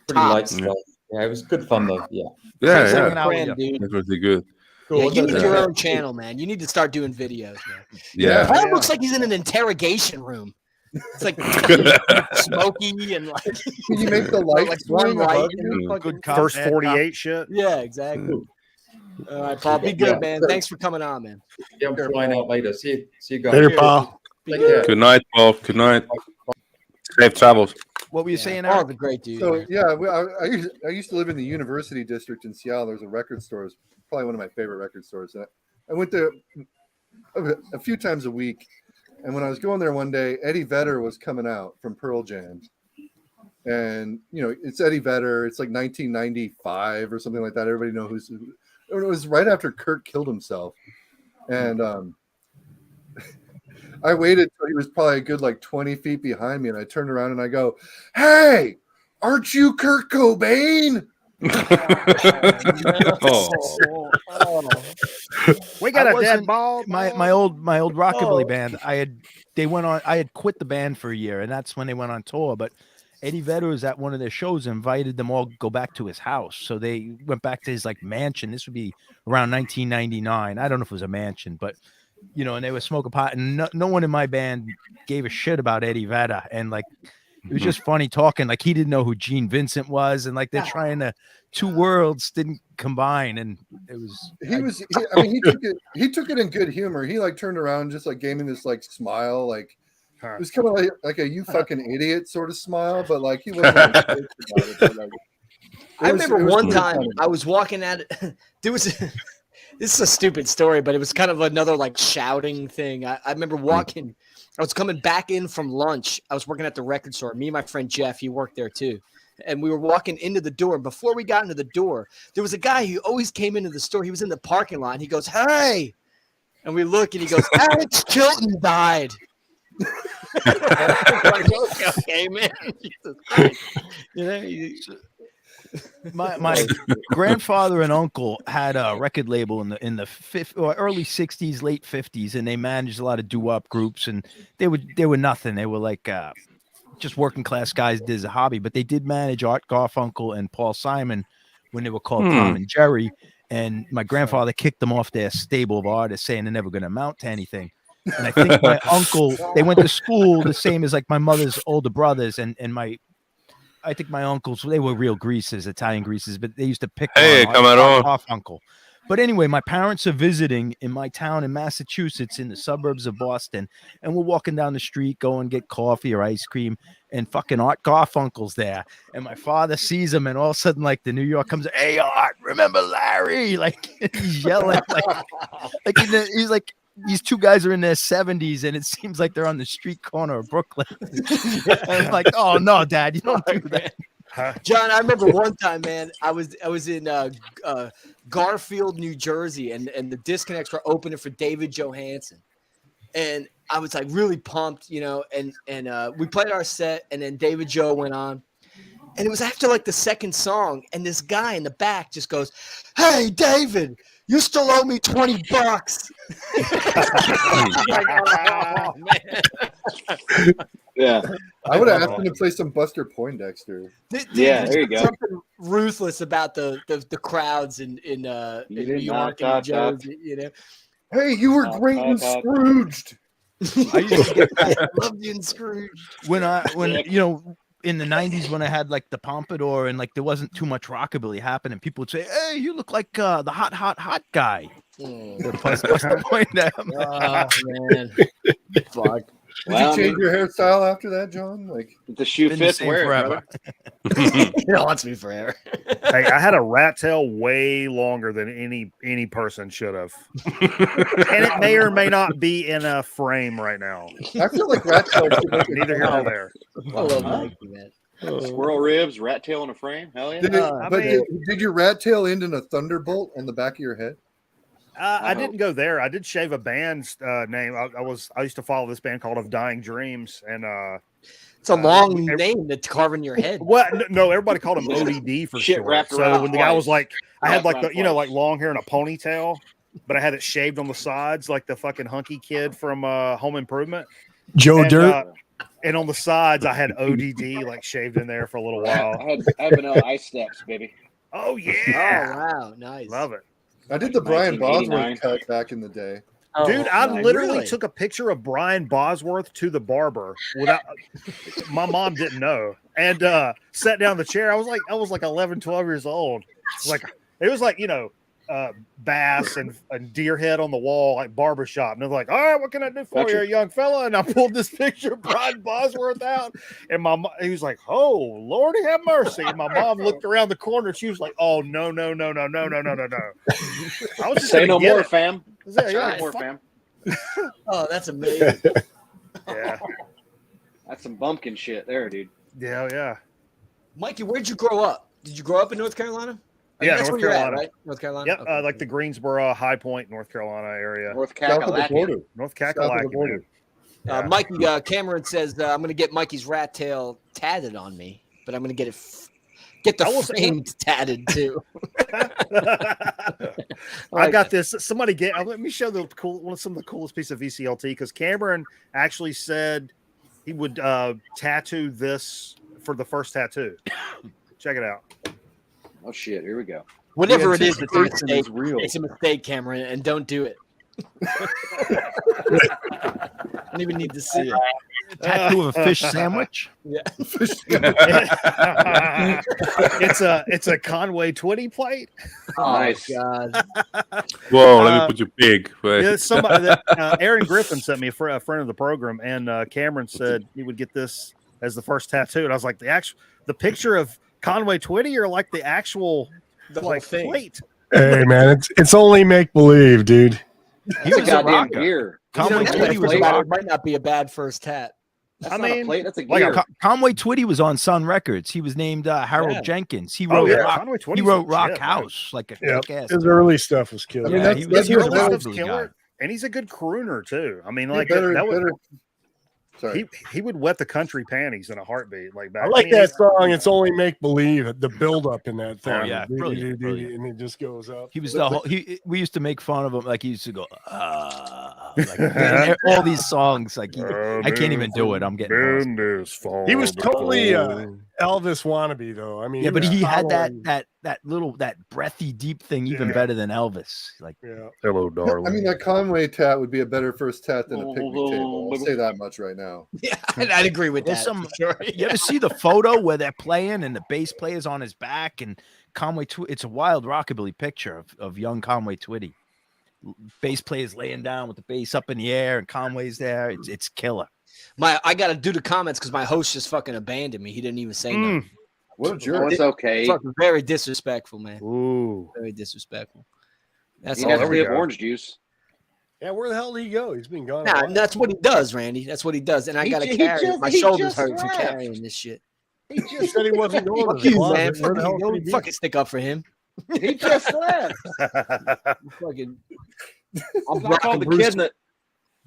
Pretty light stuff. Yeah, it was good fun though. Yeah. It was really good. Cool. You need your own channel, man. You need to start doing videos, man. Yeah. Paul looks like he's in an interrogation room. It's like smoky and like. Can you make the lights one light? Good first 48 shit. Yeah, exactly. All right, Paul. Be good, man. Thanks for coming on, man. Yeah, I'm flying out later. See you guys. Later, Paul. Good night, Paul. Good night. Safe travels. What were you saying? Oh, the great dude. So I used to live in the University District in Seattle. There's a record store. It's probably one of my favorite record stores. I went there a few times a week, and when I was going there one day, Eddie Vedder was coming out from Pearl Jam, and it's Eddie Vedder. It's like 1995 or something like that. Everybody knows who's. It was right after Kurt killed himself, and I waited till he was probably a good like 20 feet behind me, and I turned around and I go, "Hey, aren't you Kurt Cobain?" We got a dead ball. My old rockabilly band. I had quit the band for a year, and that's when they went on tour. But Eddie Vedder was at one of their shows, invited them all to go back to his house. So they went back to his like mansion. This would be around 1999. I don't know if it was a mansion, but and they were smoking pot, and no one in my band gave a shit about Eddie Vedder. And like, it was just funny talking. Like, he didn't know who Gene Vincent was, and like they're trying to, two worlds didn't combine, and it was. He took it in good humor. He like turned around, and just like gave me this like smile, like it was kind of like a "you fucking idiot" sort of smile, but like he wasn't. I remember one time I was walking at it. There was. This is a stupid story, but it was kind of another like shouting thing. I remember walking. I was coming back in from lunch. I was working at the record store. Me and my friend Jeff, he worked there too. And we were walking into the door. Before we got into the door, there was a guy who always came into the store. He was in the parking lot. And he goes, "Hey." And we look and he goes, "Alex Chilton died." Like, okay, man. Jesus Christ. My grandfather and uncle had a record label in the early 60s, late 50s, and they managed a lot of doo-wop groups, and they were nothing. They were like just working class guys did as a hobby, but they did manage Art Garfunkel and Paul Simon when they were called Tom and Jerry. And my grandfather kicked them off their stable of artists, saying they're never going to amount to anything. And I think my uncle, they went to school the same as like my mother's older brothers, and I think my uncles, they were real greasers, Italian greasers, but they used to pick on Garfunkel. But anyway, my parents are visiting in my town in Massachusetts, in the suburbs of Boston, and we're walking down the street, going get coffee or ice cream, and fucking Art Garfunkel's there. And my father sees him, and all of a sudden, like the New York comes, "Hey Art, remember Larry?" Like he's yelling, like he's like. These two guys are in their 70s, and it seems like they're on the street corner of Brooklyn. I'm like, oh no, Dad, you don't do that. John, I remember one time, man. I was in Garfield, New Jersey, and the disconnects were opening for David Johansen, and I was like really pumped, you know. And we played our set, and then David Joe went on, and it was after like the second song, and this guy in the back just goes, "Hey, David, you still owe me $20." Oh, man. Yeah, I would have asked him to play some Buster Poindexter. Yeah, there you go. Something ruthless about the crowds in New York and New Jersey, you know. Hey, you were great in Scrooged. I used to get I loved you in Scrooged. when you know, in the 90s, when I had like the pompadour and like there wasn't too much rockabilly happening, people would say, "Hey, you look like the hot guy." Buster Poindexter. Oh man, fuck. Did you change your hairstyle after that, John? Like the shoe fits, wear it, forever. It haunts me forever. Hey, I had a rat tail way longer than any person should have, and it may or may not be in a frame right now. I feel like rat tail. Neither here nor there. I love Mikey, man. Squirrel ribs, rat tail in a frame. Hell yeah! Did your rat tail end in a thunderbolt on the back of your head? I didn't go there. I did shave a band's name. I used to follow this band called Of Dying Dreams, and it's a long name to carve in your head. Well, no, everybody called him ODD for Shit short. wrapped So around when the guy was like, I had like around the like long hair and a ponytail, but I had it shaved on the sides like the fucking hunky kid from Home Improvement. Joe Dirt. And on the sides, I had ODD like shaved in there for a little while. I had vanilla ice steps, baby. Oh yeah! Oh wow, nice. Love it. I did the Brian Bosworth cut back in the day. Dude, I literally took a picture of Brian Bosworth to the barber without my mom didn't know, and sat down in the chair. I was like 11, 12 years old. It was like, you know, bass and deer head on the wall, like barbershop. And they're like, "All right, what can I do for you, young fella?" And I pulled this picture of Brian Bosworth out, and he was like, "Oh, Lordy have mercy." And my mom looked around the corner. She was like, "Oh, no. I was just say no more, it. fam. Say no more, fam. Oh, that's amazing. Yeah. That's some bumpkin shit there, dude. Yeah. Mikey, where'd you grow up? Did you grow up in North Carolina? Yeah, that's North where Carolina. You're at, right? North Carolina. Yep, Okay. like the Greensboro, High Point, North Carolina area. North South of the border. North Kakalaki. Mikey Cameron says I'm going to get Mikey's rat tail tatted on me, but I'm going to get the frame tatted too. I got this. Somebody let me show some of the coolest piece of VCLT, because Cameron actually said he would tattoo this for the first tattoo. Check it out. Oh shit! Here we go. Whatever it is, it's a mistake, Cameron, and don't do it. I don't even need to see it. Tattoo of a fish sandwich. Yeah. It's a Conway Twitty plate. Oh Nice. God. Whoa, let me put you big. Yeah, somebody Aaron Griffin sent me a friend of the program, and Cameron said he would get this as the first tattoo, and I was like, the picture of Conway Twitty, or like the actual plate? Hey man, it's only make believe, dude. He was a goddamn gear. Conway Twitty was it might not be a bad first tat. That's not a plate. That's a gear. Conway Twitty was on Sun Records. He was named Harold Jenkins. He wrote Rock House, like a kick-ass. His early stuff was killer. I mean, his early stuff's killer, and he's a good crooner too. I mean, like he would wet the country panties in a heartbeat. Like back. I like that song. It's only make believe. The build up in that thing. Oh yeah, brilliant. And it just goes up. He was we used to make fun of him. Like he used to go, like, all these songs. Like I can't even do it. I'm getting. He was totally Elvis wannabe, though. I mean, yeah, but he had that breathy, deep thing even better than Elvis. Like, hello, darling. I mean, that Conway tat would be a better first tat than a picnic table. I'll say that much right now. Yeah, I'd agree with that. You ever see the photo where they're playing and the bass player's on his back and Conway. It's a wild rockabilly picture of young Conway Twitty. Bass players laying down with the bass up in the air, and Conway's there. It's killer. I got to do the comments because my host just fucking abandoned me. He didn't even say nothing. What a jerk! Oh, it's okay. Fucking very disrespectful, man. Ooh, very disrespectful. That's all. Never have orange juice. Yeah, where the hell did he go? He's been gone. Nah, that's what he does, Randy. That's what he does. And I got to carry. My shoulders hurt from carrying this shit. He just said he wasn't going. Fuck you, man. Don't fucking stick up for him. He just left. Fucking. I'm not called the kid.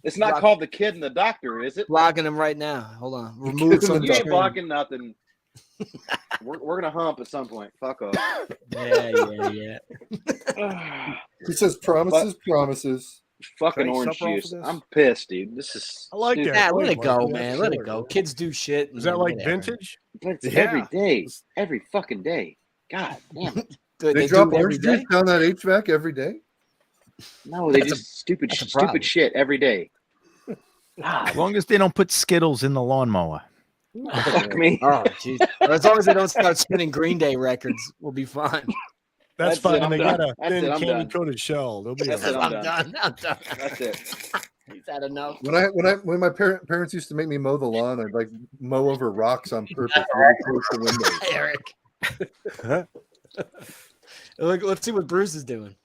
It's not called the kid and the doctor, is it? Blocking him right now. Hold on. Remove from You ain't blocking nothing. We're gonna hump at some point. Fuck off. Yeah. He says promises. Fucking orange juice. I'm pissed, dude. This is. I like stupid. that. Let it go, man. Let it go. Kids do shit. Is that like vintage? It's every day. Every fucking day. God damn it. They drop orange juice down that HVAC every day? No, they just stupid shit every day. As long as they don't put Skittles in the lawnmower. Fuck me. Oh, jeez. As long as they don't start spinning Green Day records, we'll be fine. That's fine. I'm They done. got a That's thin it, I'm candy done. coated shell. They'll be That's all it, right. I'm done. That's it. Is that enough? When my parents used to make me mow the lawn, I'd like mow over rocks on purpose, really close to windows. Eric. Look, let's see what Bruce is doing.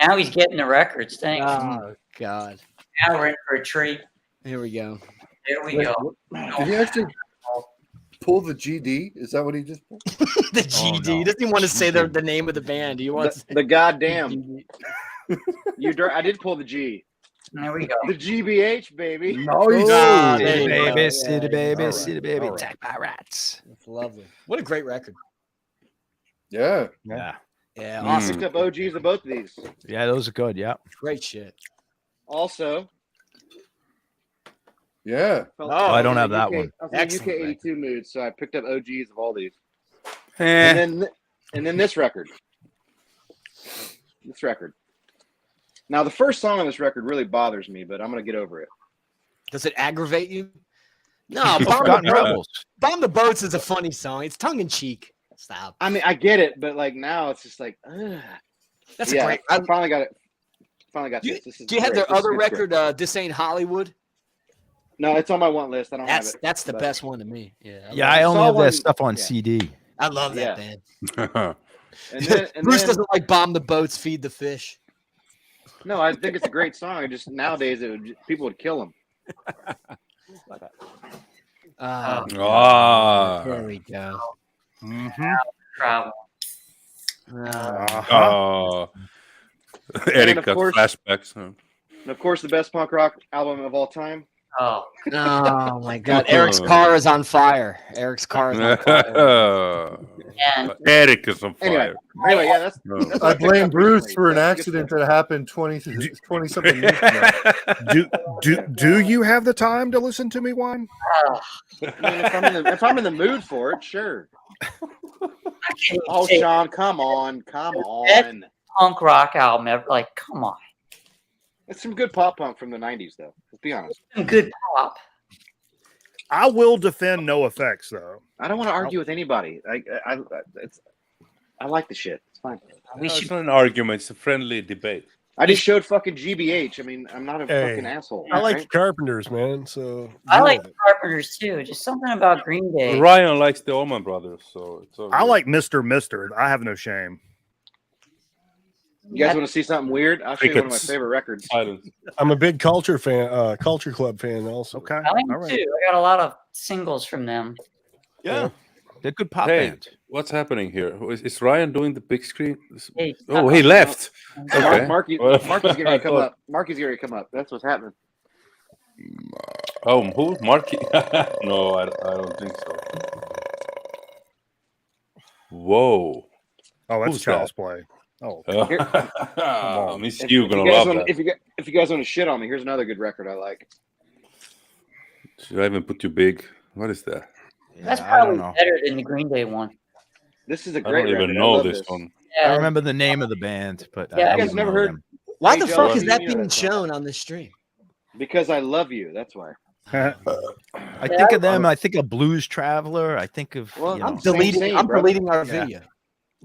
Now he's getting the records. Thanks. Oh God. Now we're in for a treat. Here we go. Here we go. Did he actually pull the GD? Is that what he just pulled? The GD. He doesn't even want to say the name of the band. He wants the goddamn. I did pull the G. There we go. The GBH, baby. Nice. City baby, city baby, city baby. Attacked by rats. That's lovely. What a great record. Yeah. Yeah. Yeah. I Awesome. picked up OGs of both of these. Yeah, those are good. Yeah. Great shit. Also. Yeah. I don't have that one. I was in UK 82 mood, so I picked up OGs of all these. Eh. And then this record. Now, the first song on this record really bothers me, but I'm going to get over it. Does it aggravate you? No, Bomb the Boats is a funny song. It's tongue in cheek. Stop. I mean, I get it, but like now it's just like, ugh. That's great. I finally got it. This. Do you have their other record, This Ain't Hollywood? No, it's on my want list. I don't have it. That's the best one to me. Yeah. I only have that stuff on CD. I love that band. and Bruce doesn't like Bomb the Boats, Feed the Fish. No, I think it's a great song. Just nowadays, people would kill him. There we go. Eric got flashbacks. And of course, the best punk rock album of all time. Oh my God! Eric's car is on fire. Eric's car is on fire. Eric is on fire. Anyway, yeah, that's I blame Bruce for an accident that happened 20 something years ago. Do you have the time to listen to me whine? I mean, if I'm in the mood for it, sure. Oh, Sean, come on. Punk rock album ever. Like, come on. It's some good pop punk from the 90s, though. Let's be honest. Some good pop. I will defend No Effects, though. I don't want to argue with anybody. I like the shit. It's fine. It's not an argument. It's a friendly debate. I just showed fucking GBH. I mean, I'm not a fucking asshole. I like the Carpenters, man. So I like the Carpenters too. Just something about Green Day. Ryan likes the Allman Brothers, so it's okay. I like Mr. I have no shame. You guys want to see something weird? I'll show you one of my favorite records. I'm a big Culture Club fan also. Okay. I like them too. I got a lot of singles from them. Yeah. They're good pop Hey, band. what's happening here? Is Ryan doing the big screen? Hey, Oh, he left. Okay. Marky's getting ready to come up. Marky's getting ready to come up. That's what's happening. Oh, who? Marky? No, I don't think so. Whoa. Oh, that's Who's child's that? play. Oh, Miss you gonna love that. If you guys want to shit on me, here's another good record I like. Should I even put you big? What is that? That's probably better than the Green Day one. This is a I great don't record. even know this one. Yeah. I remember the name of the band, but Yeah, I You guys wouldn't never know heard? them. Why Hey, the Joe, fuck is you that know being that song. shown on the stream? Because I love you. That's why. I think of them. I think of Blues Traveler. I think of. Well, you know, I'm deleting our bro. video.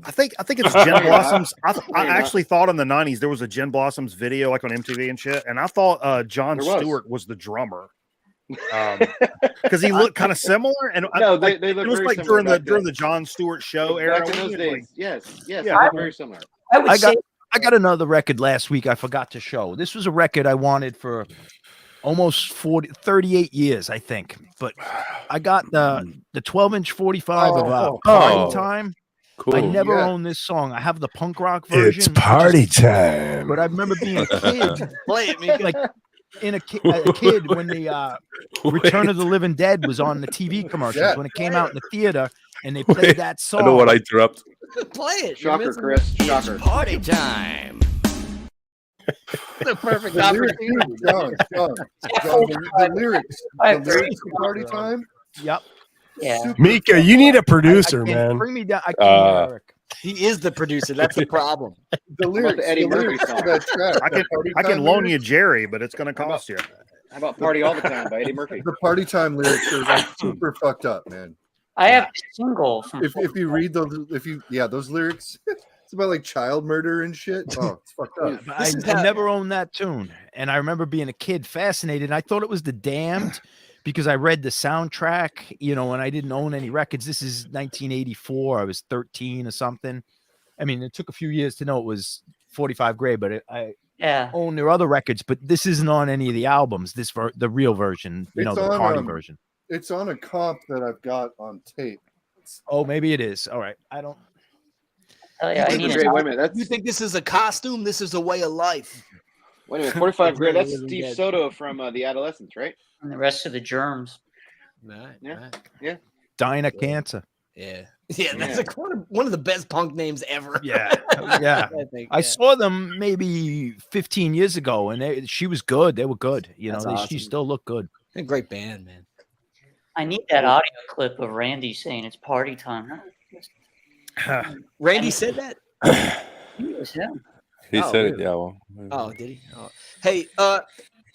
I think it's Gin Blossoms. I actually thought in the 90s there was a Gin Blossoms video like on MTV and shit, and I thought John Stewart was the drummer because he looked kind of similar. And no, they look it was very like during the John Stewart show era. Back in those days, yes, yeah, they look very similar. I got another record last week I forgot to show. This was a record I wanted for almost 38 years, I think. But I got the 12-inch 45 of Party Time. Cool. I never owned this song. I have the punk rock version. It's party time. But I remember being a kid. Play it, man. Like a kid when the Return of the Living Dead was on the TV commercials when it came out in the theater and they played that song. I know what I interrupt. Play it. Shocker, Chris. Shocker. It's party time. The perfect the opportunity. The lyrics of Party Time. Yep. Yeah. Mika, you need a producer, man. Bring me down. I can't, Eric. He is the producer. That's the problem. The lyrics, Eddie Murphy song. I can loan you Jerry, but it's going to cost you. How about "Party All the Time" by Eddie Murphy? The Party Time lyrics are like super fucked up, man. I have a single. If you read those, those lyrics, it's about like child murder and shit. Oh, it's fucked up. I never owned that tune, and I remember being a kid fascinated. I thought it was The Damned because I read the soundtrack, and I didn't own any records. This is 1984. I was 13 or something. I mean, it took a few years to know it was 45 Gray, but I own their other records. But this isn't on any of the albums. The real version, the party version. It's on a comp that I've got on tape. Oh, maybe it is. All right, I don't. Oh yeah, wait a minute. You think this is a costume? This is a way of life. Wait a minute. 45 Gray. That's Steve Soto from The Adolescents, right? And the rest of the Germs. Right. Yeah. Dinah Cancer. Yeah, that's like one of the best punk names ever. Yeah. I saw them maybe 15 years ago, and she was good. They were good. She still looked good. A great band, man. I need that audio clip of Randy saying it's party time. Huh? Randy said that? It was him. He said it, yeah. Well, oh, did he? Oh. Hey,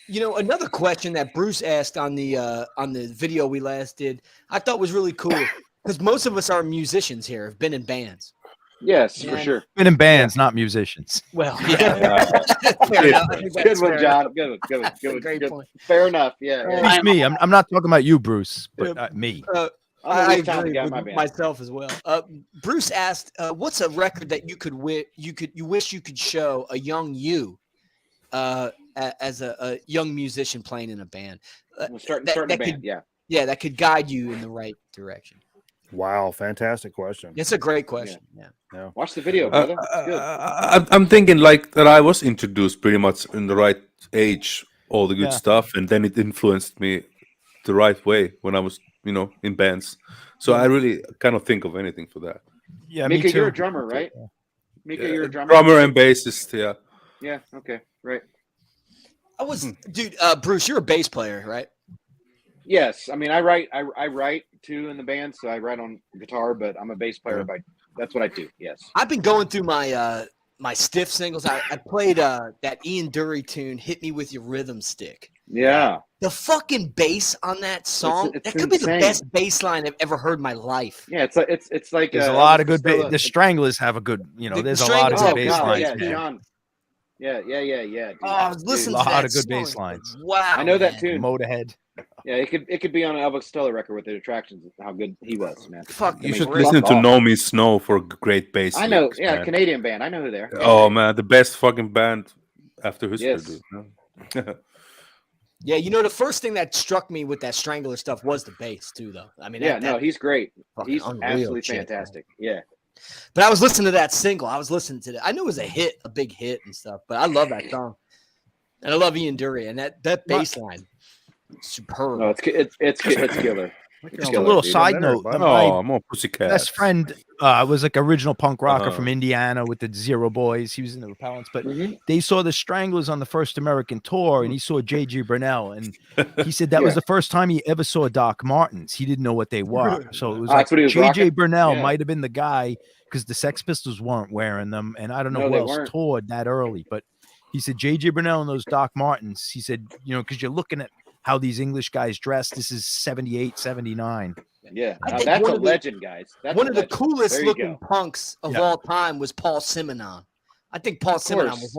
another question that Bruce asked on the video we last did, I thought was really cool because most of us are musicians here, have been in bands. Yes, for sure. Been in bands, not musicians. Well, yeah. Good one, John. Good one. Great point. Fair enough. Yeah. It's me. I'm not talking about you, Bruce, but me. I agree with myself as well. Bruce asked, "What's a record that you wish you could show a young you, as a young musician playing in a band? Starting a band, yeah, that could guide you in the right direction." Wow, fantastic question. It's a great question. Yeah. Watch the video, brother. I'm thinking like that. I was introduced pretty much in the right age, all the good stuff, and then it influenced me the right way when I was, in bands. So I really kind of think of anything for that. Yeah, Mika, you're a drummer, right? Mika, you're a drummer. Drummer and bassist, yeah. Yeah. Okay. Right. Bruce, you're a bass player, right? Yes. I mean, I write too in the band, so I write on guitar, but I'm a bass player. That's what I do. Yes. I've been going through my my stiff singles. I played that Ian Dury tune, "Hit Me With Your Rhythm Stick." Yeah. The fucking bass on that song, that could be the best bass line I've ever heard in my life. Yeah, it's like there's a lot of good bass. The Stranglers have a good, there's a lot of good bass lines. Yeah, John. Yeah. Oh, I was listening to a lot of good bass lines. Wow. I know that tune. Motorhead. Yeah, it could be on an Elvis Costello record with the Attractions. How good he was, man. You should listen to No Me Snow for great bass. I know, lyrics, man. Canadian band. I know who they are. Oh man, the best fucking band after history. Yes. Dude. Yeah, the first thing that struck me with that Strangler stuff was the bass too, though. I mean, he's great. He's absolutely shit, fantastic. Man. Yeah. But I was listening to that single. I was listening to that. I knew it was a big hit and stuff. But I love that song, and I love Ian Dury and that bass line. Superb. No, it's killer. Just a little side note. I'm on Pussycat. Best friend was like original punk rocker from Indiana with the Zero Boys. He was in the Repellents, but they saw the Stranglers on the first American tour, and he saw J.G. Brunel, and he said that was the first time he ever saw Doc Martens. He didn't know what they were, so it was like J.J. Brunel might have been the guy because the Sex Pistols weren't wearing them, and I don't know who else toured that early, but he said J.J. Brunel and those Doc Martens. He said, because you're looking at how these English guys dress. This is 78, 79. Yeah, that's a legend, guys. That's one of the coolest looking punks of all time was Paul Simonon. I think Paul Simonon was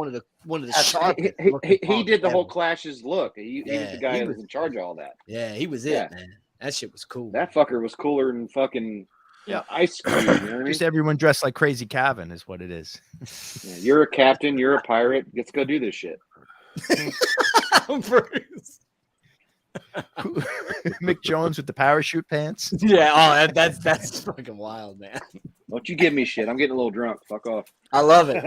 one of the sharpest. He did the whole Clash's look. He was the guy that was in charge of all that. Yeah, he was it, man. That shit was cool. That fucker was cooler than fucking Ice Cube. You know what I mean? Just everyone dressed like Crazy Calvin is what it is. Yeah, you're a captain. You're a pirate. Let's go do this shit. Mick Jones with the parachute pants. Yeah, that's fucking wild, man. Don't you give me shit. I'm getting a little drunk. Fuck off. I love it.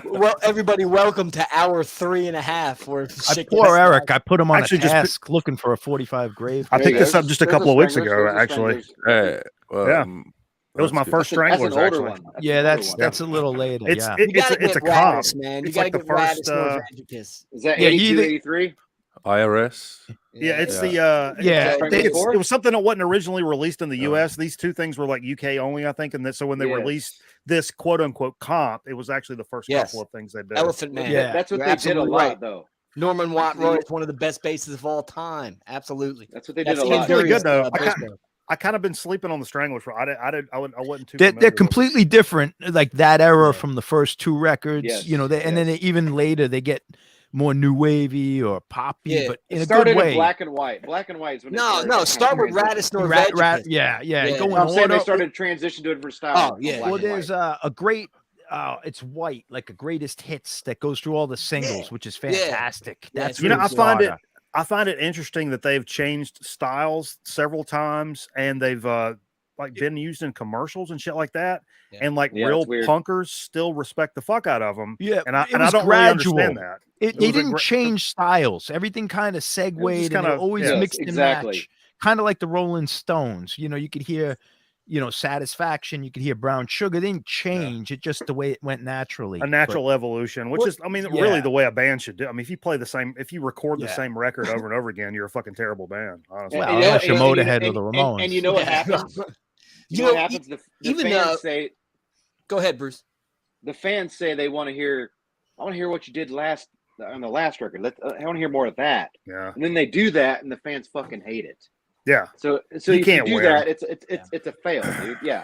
Well, everybody, welcome to hour 3.5. Poor Eric. I put him on a task looking for a 45 grave. I picked this up just a couple of weeks ago, actually. It was my first Stranglers, actually. Yeah, that's a little later. It's a comp, man. You gotta get Radis Norvegicus. Is that 82, 83? IRS. Yeah, it's it was something that wasn't originally released in the US. These two things were like UK only, I think, and so when they released this quote unquote comp, it was actually the first couple of things they did. Elephant Man. Yeah, that's what they did a lot, though. Norman Watt-Roy is one of the best basses of all time. Absolutely, that's what they did a lot. Really good though. I kind of been sleeping on the Stranglers. I wasn't too. They're completely different, like that era from the first two records. Yes. You know, and then even later they get more new wavy or poppy, but in a started good way. In black and white. Black and white is when start with Radis Norvegicus. Yeah. I'm saying they started to transition to a different style. Oh yeah. Well, there's a great. It's white, like a greatest hits that goes through all the singles, which is fantastic. That's really I find it interesting that they've changed styles several times, and they've like been used in commercials and shit like that. And like real punkers still respect the fuck out of them. Yeah, and I don't really understand that. They didn't change styles. Everything kind of segued and always mixed and match. Kind of like the Rolling Stones. You know, you could hear, Satisfaction. You could hear Brown Sugar. They didn't change. It just the way it went naturally. A natural evolution, which is, I mean, really the way a band should do. I mean, if you record the same record over and over again, you're a fucking terrible band, honestly. Well, unless you're Motorhead or the Ramones. And you know what happens? You know what happens? The fans say, go ahead, Bruce. The fans say they want to hear, I want to hear what you did on the last record. I want to hear more of that. Yeah. And then they do that, and the fans fucking hate it. Yeah. So you can't do that. It's a fail, dude. Yeah.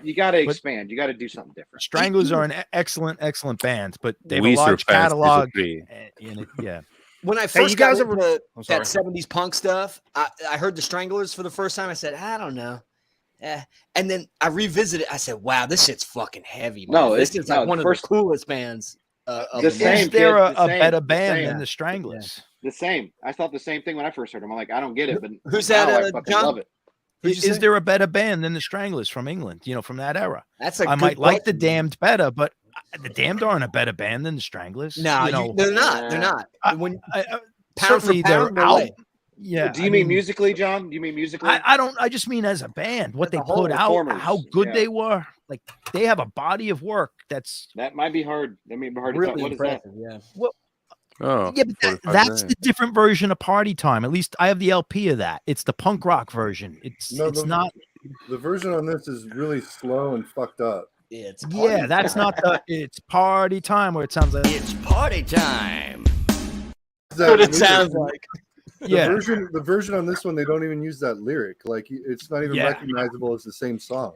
You got to expand. You got to do something different. Stranglers are an excellent band, but they have a large catalog. When I first got into that 70s punk stuff, I heard the Stranglers for the first time. I said, I don't know. And then I revisited. I said, wow, this shit's fucking heavy. Man. No, this is like one of the coolest bands. Is there a better band than the Stranglers? The same. I thought the same thing when I first heard them. I'm like, I don't get it, but who's that? I fucking love it. Is there a better band than the Stranglers from England? From that era. I might like the Damned better, but the Damned aren't a better band than the Stranglers. No, they're not. They're not. Certainly they're out. Yeah. Do you mean musically, John? Do you mean musically? I don't. I just mean as a band, what they put out, how good they were. Like they have a body of work that might be hard. That may be hard really to tell. What impressive, is that? Yeah. Well, but that's the different version of Party Time. At least I have the LP of that. It's the punk rock version. It's not. The version on this is really slow and fucked up. It's that's not the. It's Party Time where it sounds like it's party time. That's what it sounds like. The version on this one, they don't even use that lyric. Like it's not even recognizable as the same song.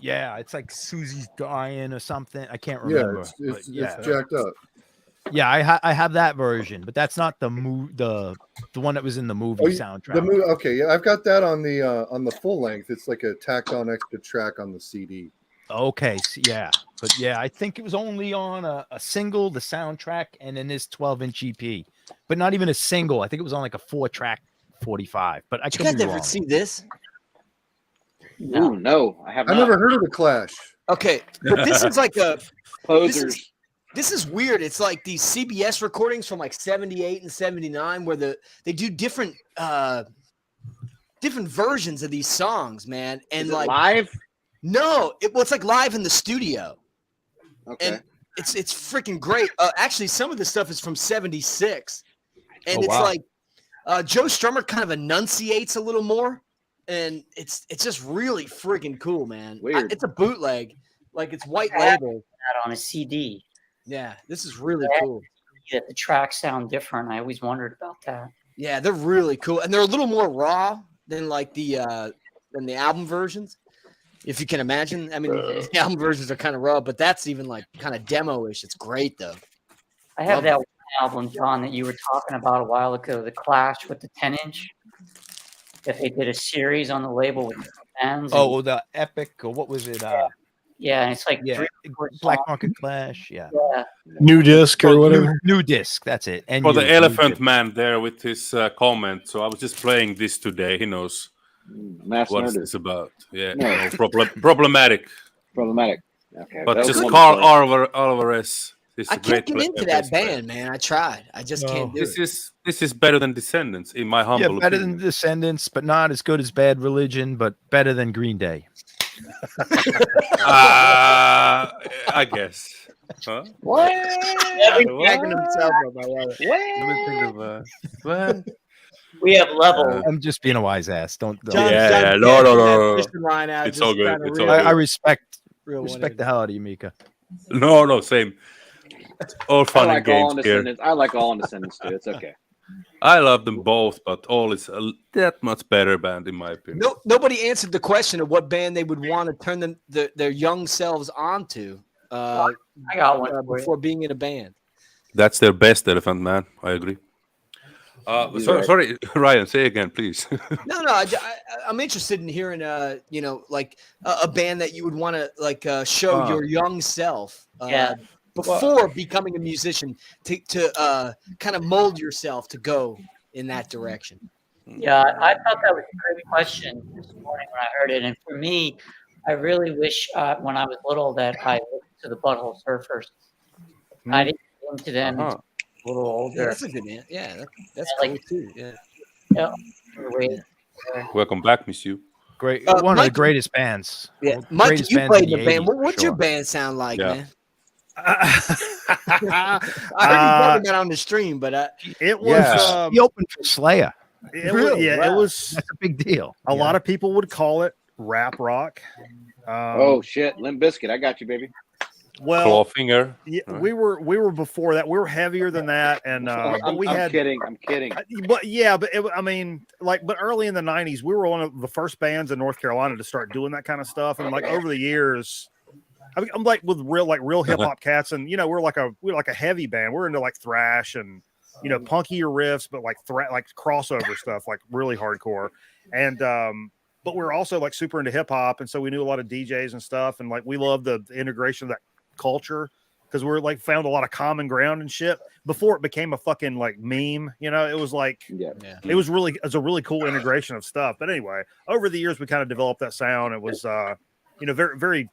Yeah, it's like Susie's dying or something. I can't remember. It's jacked up. Yeah, I have that version, but that's not the one that was in the movie soundtrack. Okay, I've got that on the full length. It's like a tacked on extra track on the CD. Okay, but I think it was only on a single, the soundtrack, and then this 12-inch EP, but not even a single. I think it was on like a 4-track 45. But Did you guys ever see this? No, I have not. I never heard of the Clash. Okay, but this is like a posers. This is weird. It's like these CBS recordings from like 78 and 79 where they do different versions of these songs, man. And is it like live? No, it's like live in the studio. Okay. And it's freaking great. Actually, some of the stuff is from 76. And like Joe Strummer kind of enunciates a little more. And it's just really freaking cool, man. Weird. It's a bootleg. Like it's white label. That on a CD. Yeah, this is really cool. That the tracks sound different. I always wondered about that. Yeah, they're really cool, and they're a little more raw than like the than the album versions. If you can imagine, I mean, the album versions are kind of raw, but that's even like kind of demo-ish. It's great though. I have that one album, John, that you were talking about a while ago, The Clash with the 10-inch. That they did a series on the label with bands. Oh, the Epic, or what was it? Yeah, and it's like Black Market Clash. Yeah. New disc or whatever. New disc. That's it. And for the Elephant Man there with his comment. So I was just playing this today. He knows what it's about. Yeah, No. Problematic. Problematic. Okay, but that just was Carl Alvarez. I can't get into that band, man. I tried. I just can't do it. This is better than Descendants, in my humble better opinion. than Descendants, but not as good as Bad Religion, but better than Green Day. I guess. Huh? What? Cracking himself up. I love it. What? We have levels. I'm just being a wise ass. Don't. No. It's all good. It's all good. I respect the hell out of you, Mika. No, same. It's all fun and games here. I like All in Descendants too. It's okay. I love them both, but All is that much better band in my opinion. Nobody answered the question of what band they would want to turn their young selves onto. I got one before being in a band. That's their best, Elephant Man. I agree. Sorry, Ryan. Say again, please. No. I'm interested in hearing, like a band that you would want to like show your young self. Before becoming a musician, to kind of mold yourself to go in that direction. Yeah, I thought that was a great question this morning when I heard it. And for me, I really wish when I was little that I listened to the Butthole Surfers. I didn't get into them until a little older. Yeah, that's a good answer. Yeah, that's cool too. Yeah. Welcome back, monsieur. Great, one of the greatest bands. Yeah, Mike, you played in the band. What's your band sound like, man? I heard you talking about on the stream, but it was he opened for Slayer. It was that's a big deal. A lot of people would call it rap rock. Oh shit, Limp Bizkit, I got you, baby. Well, Clawfinger. Yeah, we were before that. We were heavier than that, and I'm kidding. But but early in the '90s, we were one of the first bands in North Carolina to start doing that kind of stuff, and like over the years. I'm like with real hip hop cats, and we're like a heavy band. We're into like thrash and punkier riffs, but like crossover stuff, like really hardcore. And but we're also like super into hip hop, and so we knew a lot of DJs and stuff, and like we love the integration of that culture because we're like found a lot of common ground and shit before it became a fucking like meme. It was like it was a really cool integration of stuff. But anyway, over the years we kind of developed that sound. It was very very.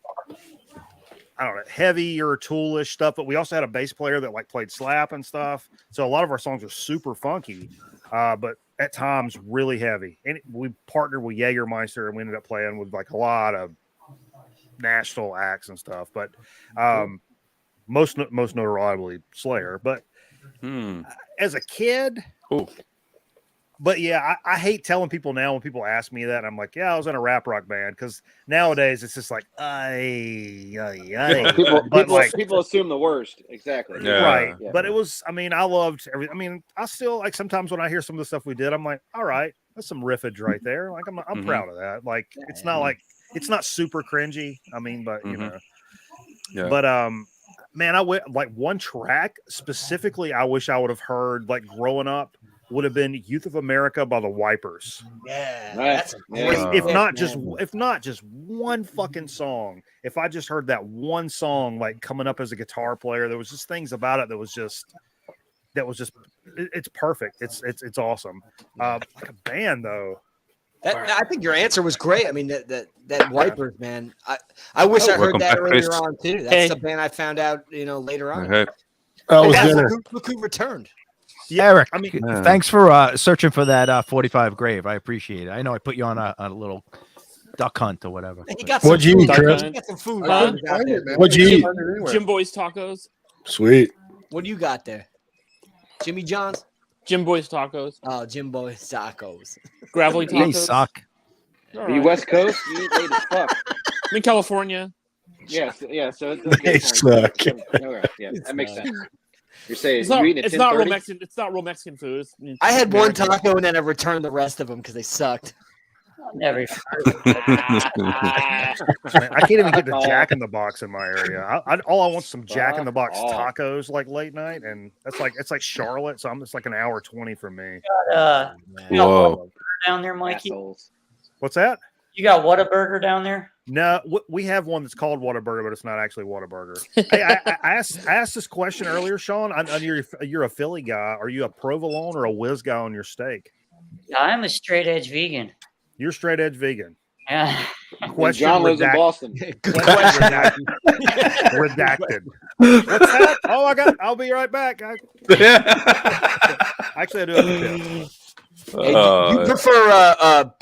I don't know, heavier toolish stuff, but we also had a bass player that like played slap and stuff. So a lot of our songs are super funky, but at times really heavy. And we partnered with Jägermeister, and we ended up playing with like a lot of national acts and stuff. But most notably Slayer. But as a kid, but yeah, I hate telling people now when people ask me that. I'm like, yeah, I was in a rap rock band, because nowadays it's just like, people assume the worst. Exactly. Yeah. Right. Yeah. But it was, I loved everything. I still like sometimes when I hear some of the stuff we did, I'm like, all right, that's some riffage right there. Like I'm proud of that. Like it's not super cringy. But But man, I went like one track specifically. I wish I would have heard like growing up. Would have been Youth of America by the Wipers. Yeah, that's great. If not just one fucking song. If I just heard that one song like coming up as a guitar player, there was just things about it that was just it's perfect. It's awesome. Like a band though. I think your answer was great. That Wipers, man. I wish I heard that earlier on too. That's the band I found out later on. Look who returned. Yeah, Eric, thanks for searching for that 45 grave. I appreciate it. I know I put you on a little duck hunt or whatever. What'd you eat, Chris? Got some food. What'd you eat? Jim Boy's Tacos. Sweet. What do you got there? Jimmy John's? Jim Boy's Tacos. Oh, Jim Boy's Tacos. Gravelly Tacos. They suck. Are you West Coast? You eat late as fuck. I'm in California. Yeah, so it's they suck. Yeah, that makes sense. You're saying it's not real Mexican. It's not real Mexican food. I had one taco and then I returned the rest of them because they sucked. Never. I can't even get to Jack in the Box in my area. All I want is some Jack in the Box tacos like late night, and it's like Charlotte, so it's like an hour 20 from me. You got Whataburger down there, Mikey? What's that? You got Whataburger down there? No, we have one that's called Whataburger, but it's not actually Whataburger. Hey, I asked this question earlier, Sean. You're a Philly guy. Are you a provolone or a whiz guy on your steak? Yeah, I'm a straight edge vegan. You're straight edge vegan. Yeah. Question John lives in Boston. Redacted. What's that? Oh, I'll be right back. Actually, I do have a tip. Hey, you prefer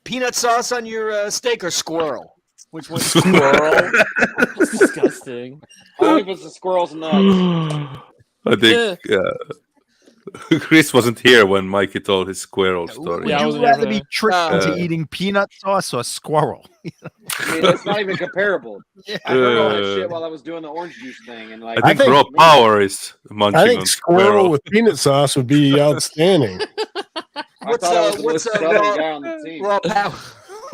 peanut sauce on your steak or squirrel? Which one's squirrel? That's disgusting. Only if it's the squirrel's nuts. I think Chris wasn't here when Mikey told his squirrel story. Would you rather be tricked into eating peanut sauce or squirrel? I mean, it's not even comparable. I heard all that shit while I was doing the orange juice thing, and like I think raw power is munching I think on squirrel with peanut sauce would be outstanding. What's raw power?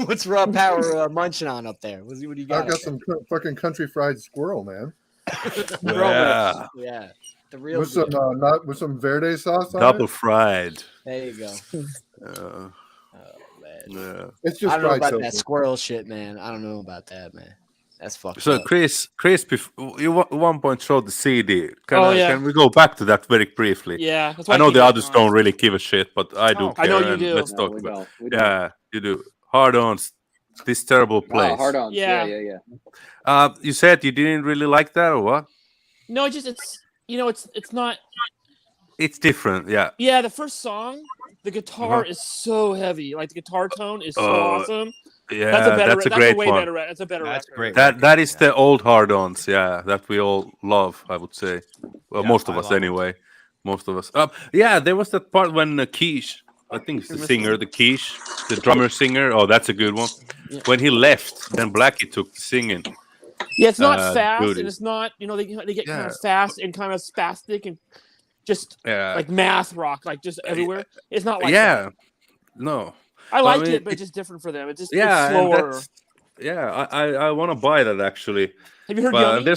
What's raw power munching on up there? What do you got? I got some fucking country fried squirrel, man. Yeah. Yeah. The real with some with some verde sauce on double it. fried. There you go. Oh man. Yeah. It's just I don't know about fried that squirrel shit, man. I don't know about that, man. That's fucked So up. Chris, you at one point showed the CD. Can we go back to that very briefly? Yeah, that's why I know I keep the it others on. don't really give a shit, but I do. I know care, you and do. Let's talk we about. don't. We don't. Yeah, you do. Hard-ons. This terrible place. Wow, hard on. Yeah. Yeah. You said you didn't really like that, or what? No, it's not. It's different. Yeah. Yeah, the first song, the guitar is so heavy. Like the guitar tone is so awesome. Yeah, that's a great way one. better. That's a better record. Great. That is the old hard-ons. Yeah, that we all love. I would say. Well, most of us anyway. Most of us. Yeah, there was that part when Keish, I think it's the singer, the Keish, the drummer singer. Oh, that's a good one. Yeah. When he left, then Blackie took the singing. Yeah, it's not fast, goodies. and it's not. They get kind of fast and kind of spastic and just like math rock, like just everywhere. It's not like that. No. I liked it, but it's just different for them. It's just it's slower. I want to buy that actually. Have you heard Yummy?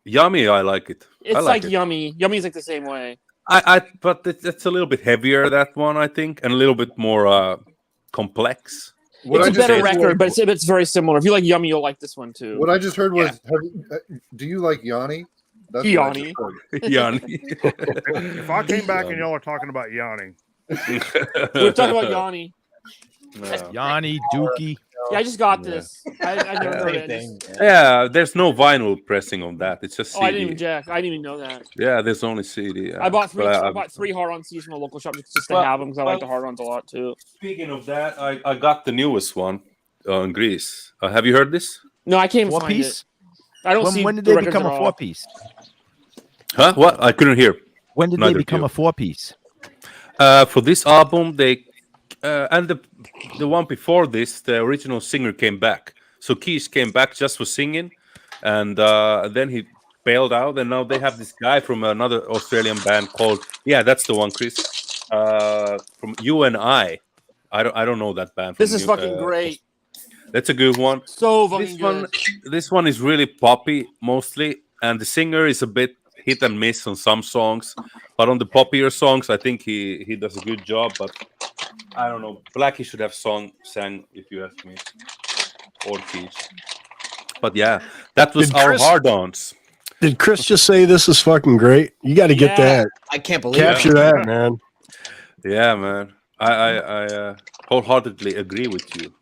Yummy, I like it. It's like Yummy. Yummy's like the same way. But it's a little bit heavier, that one, I think, and a little bit more complex. It's a better record, but it's very similar. If you like Yummy, you'll like this one too. What I just heard was, do you like Yanni? That's Yanni. Yanni. If I came back and y'all are talking about Yanni. We're talking about Yanni. Yanni, Dookie. Yeah, I just got this. I never heard it. Yeah, there's no vinyl pressing on that. It's just CD. I didn't even jack. I didn't even know that. Yeah, there's only CD. Yeah. I bought three hard-on CDs from a local shop just to have them because I like the hard-ons a lot too. Speaking of that, I got the newest one in Greece. Have you heard this? No, I can't find it. I don't see. When did they become a 4-piece? Huh? What? I couldn't hear. When did they become a 4-piece? For this album, they and the one before this, the original singer came back. So Keish came back just for singing, and then he bailed out. And now they have this guy from another Australian band called that's the one, Chris, from You and I don't know that band. This is fucking great. That's a good one. So fucking good. This one is really poppy mostly, and the singer is a bit hit and miss on some songs, but on the poppier songs, I think he does a good job. But I don't know. Blackie should have sang, if you ask me, or Keish. But yeah, that was our hard-ons. Did Chris just say this is fucking great? You got to get that. I can't believe capture that, man. Yeah, man. I wholeheartedly agree with you.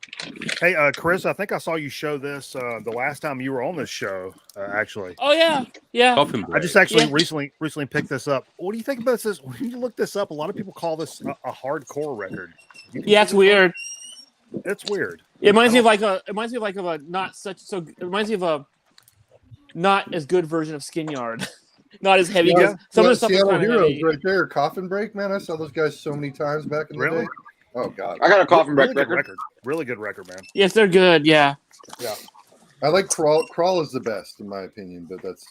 Hey, Chris, I think I saw you show this the last time you were on this show, actually. Oh, yeah. I just actually recently picked this up. What do you think about this? When you look this up, a lot of people call this a hardcore record. Yeah, it's weird. It's weird. It reminds me of a not as good version of Skin Yard. Not as heavy. Some of the stuff Seattle is Heroes heavy. right there. Coffin Break, man. I saw those guys so many times back in the day. Oh god, I got a Coffin Break record. Really good record, man. Yes, they're good. Yeah. I like Crawl. Crawl is the best in my opinion, but that's.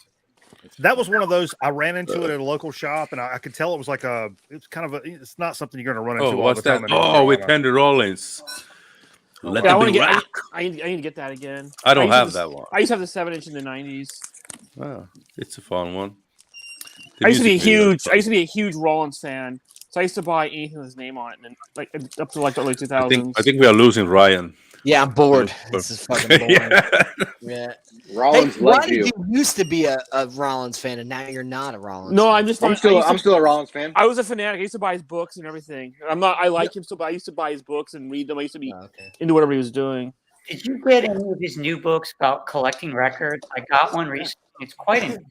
That was one of those. I ran into it at a local shop, and I could tell it was like it's not something you're going to run into all the time. With Henry Rollins. I need to get that again. I don't have that one. I used to have the 7-inch in the 90s. Oh, it's a fun one. I used to be a huge Rollins fan, so I used to buy anything with his name on it, and like up to like the early 2000s. I think we are losing Ryan. Yeah, I'm bored. This is fucking boring. Yeah. Rollins, hey, why did you used to be a Rollins fan and now you're not a Rollins? No, fan? I'm still a Rollins fan. I was a fanatic. I used to buy his books and everything. I like him still, but I used to buy his books and read them. I used to be into whatever he was doing. Did you get any of his new books about collecting records? I got one recently. It's quite interesting.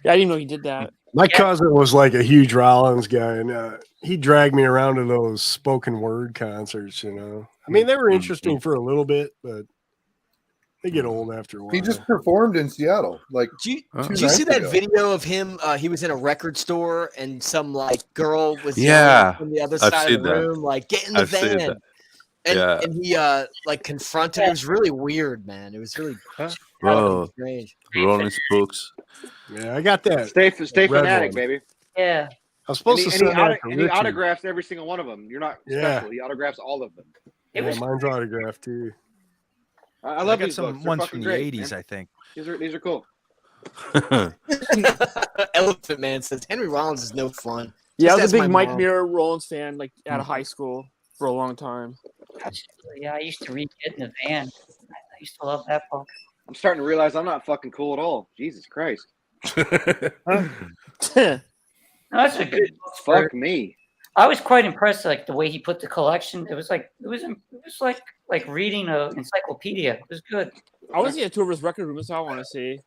Yeah, I didn't know he did that. My cousin was like a huge Rollins guy, and he dragged me around to those spoken word concerts. You know, I mean, they were interesting for a little bit, but they get old after a while. He just performed in Seattle. Like, did you see that video of him? He was in a record store, and some like girl was yelling from the other side of the room, like, "Get in the van!" And he like confronted. It was really weird, man. It was really strange. Rollins books. Yeah, I got that. Stay fanatic, baby. Yeah. I was supposed to say that. And he autographs every single one of them. You're not special. He autographs all of them. Mine's autographed too. I love these some books. ones from the great, 80s, man. I think. These are cool. Elephant Man says Henry Rollins is no fun. Yeah, I was a big Mike Mirror Rollins fan, like out of high school for a long time. Yeah, I used to read Get in the Van. I used to love that book. I'm starting to realize I'm not fucking cool at all. Jesus Christ. No, that's a good book. Fuck me. I was quite impressed, like the way he put the collection. It was like reading an encyclopedia. It was good. I want to see a tour of his record room. That's all I want to see.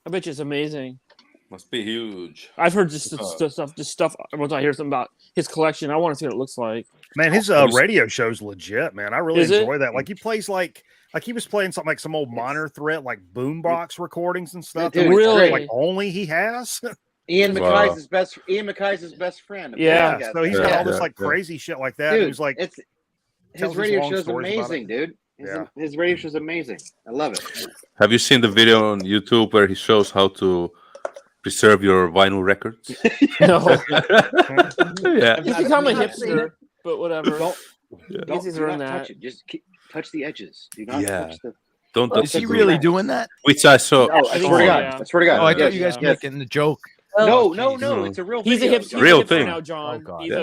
I bet you it's amazing. Must be huge. I've heard just stuff. Once I hear something about his collection, I want to see what it looks like. Man, his radio show's legit, man. I really enjoy that. Like he plays like he was playing something like some old minor threat, like boombox recordings and stuff. Dude, really? Like only he has. Ian MacKay's his best friend. Yeah, so he's got all this like crazy shit like that. Dude, it was like his radio show's amazing, dude. His radio show's amazing. I love it. Have you seen the video on YouTube where he shows how to preserve your vinyl records? No. Yeah. He's become a hipster, but whatever. Don't touch it. Just touch the edges. Do not touch the. Is he really doing that? Which I saw. No, I swear to God. I swear to God. Oh, I thought you guys were making the joke. No. It's a real He's video. a hipster. Real hipster thing. Now, John. Oh, He's yeah.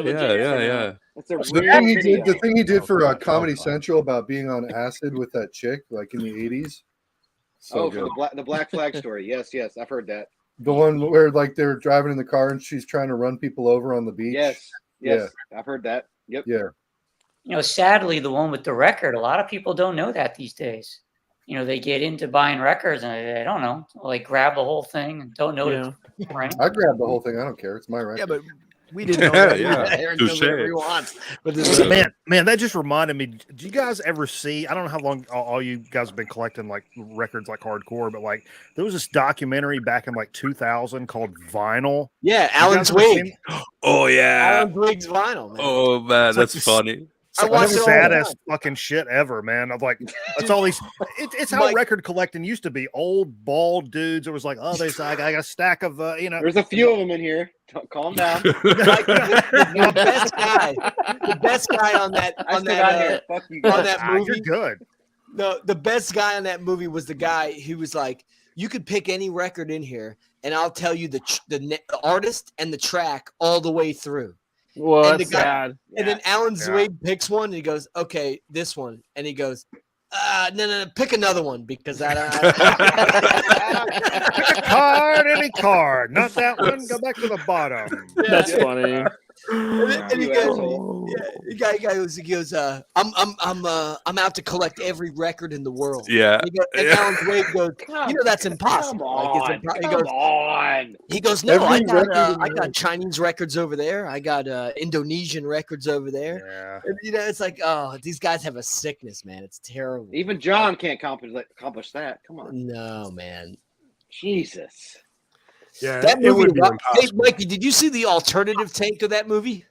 It's a the real thing he video. did. The thing he did for Comedy Central about being on acid with that chick, like in the '80s. So for the Black Flag story. Yes, I've heard that. The one where like they're driving in the car and she's trying to run people over on the beach. Yes. Yeah. I've heard that. Yep. Yeah. You know, sadly, the one with the record, a lot of people don't know that these days. You know, they get into buying records and I don't know, like grab the whole thing and don't know. Right? I grabbed the whole thing. I don't care. It's my record. Yeah, but we didn't know that. Aaron does whatever he wants. But man, that just reminded me. Do you guys ever see? I don't know how long all you guys have been collecting like records like hardcore, but like there was this documentary back in like 2000 called Vinyl. Yeah, Alan Twig. Oh yeah, Alan Twig's Vinyl. Man. Oh man, that's funny. It's like the saddest fucking shit ever, man. I'm like, it's all these. It's how record collecting used to be. Old bald dudes. It was like, oh, there's I got a stack of There's a few of them in here. Calm down. the best guy on that movie. You're good. The best guy on that movie was the guy who was like, you could pick any record in here, and I'll tell you the artist and the track all the way through. Well, that's sad. And then Alan Zweig picks one and he goes, okay, this one. And he goes, no, pick another one because pick a card, any card. Not that one. Go back to the bottom. That's funny. And he goes, I'm out to collect every record in the world. Yeah. And Alan Zweig goes, that's impossible. He goes, no, I got Chinese records over there. I got Indonesian records over there. Yeah. And, it's like, oh, these guys have a sickness, man. It's terrible. Even John can't accomplish that. Come on. No, man. Jesus. Yeah, that movie. Hey, Mikey, did you see the alternative take of that movie?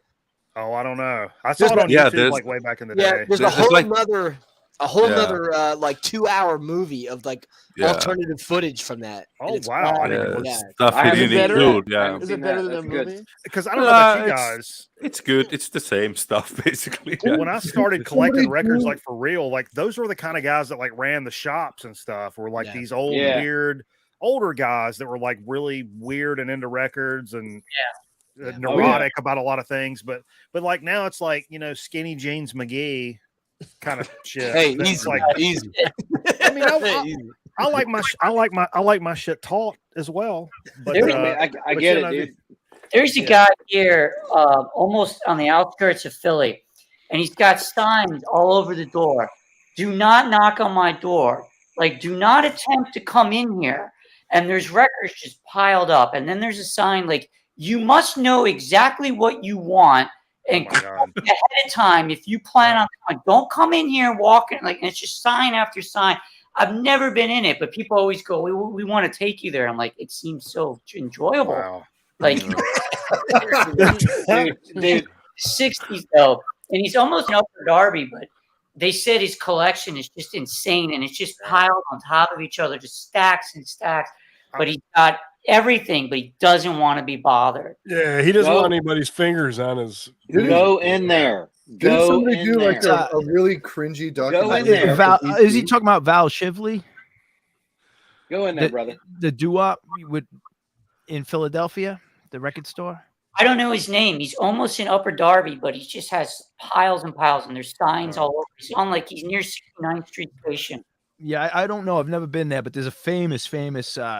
Oh, I don't know. I saw it on YouTube like way back in the day. There's a whole other a whole nother like 2-hour movie of like alternative footage from that. Oh wow! Stuff he didn't include. Yeah, is it better than the movie? Because I don't know about you guys. It's good. It's the same stuff basically. When I started collecting records, like for real, like those were the kind of guys that like ran the shops and stuff. Were like these old weird older guys that were like really weird and into records and neurotic about a lot of things. But like now it's like, you know, Skinny Jeans McGee kind of shit. Hey, easy, like easy. I mean, I like my shit taught as well. But I get it, dude. There's a guy here, almost on the outskirts of Philly, and he's got signs all over the door. Do not knock on my door. Like, do not attempt to come in here. And there's records just piled up. And then there's a sign like, you must know exactly what you want and ahead of time if you plan on coming. Don't come in here walking like, and it's just sign after sign. I've never been in it, but people always go, we want to take you there. I'm like, it seems so enjoyable. Wow. Like, dude, 60s though, and he's almost an Upper Darby, but they said his collection is just insane, and it's just piled on top of each other, just stacks and stacks. But he's got everything, but he doesn't want to be bothered. Yeah, he doesn't want anybody's fingers on his. Go in there. Did somebody do like a really cringy documentary? Is he talking about Val Shively? Go in there, brother. The doo-wop in Philadelphia, the record store. I don't know his name. He's almost in Upper Darby, but he just has piles and piles, and there's signs all over. He's on like he's near 69th Street Station. Yeah, I don't know. I've never been there, but there's a famous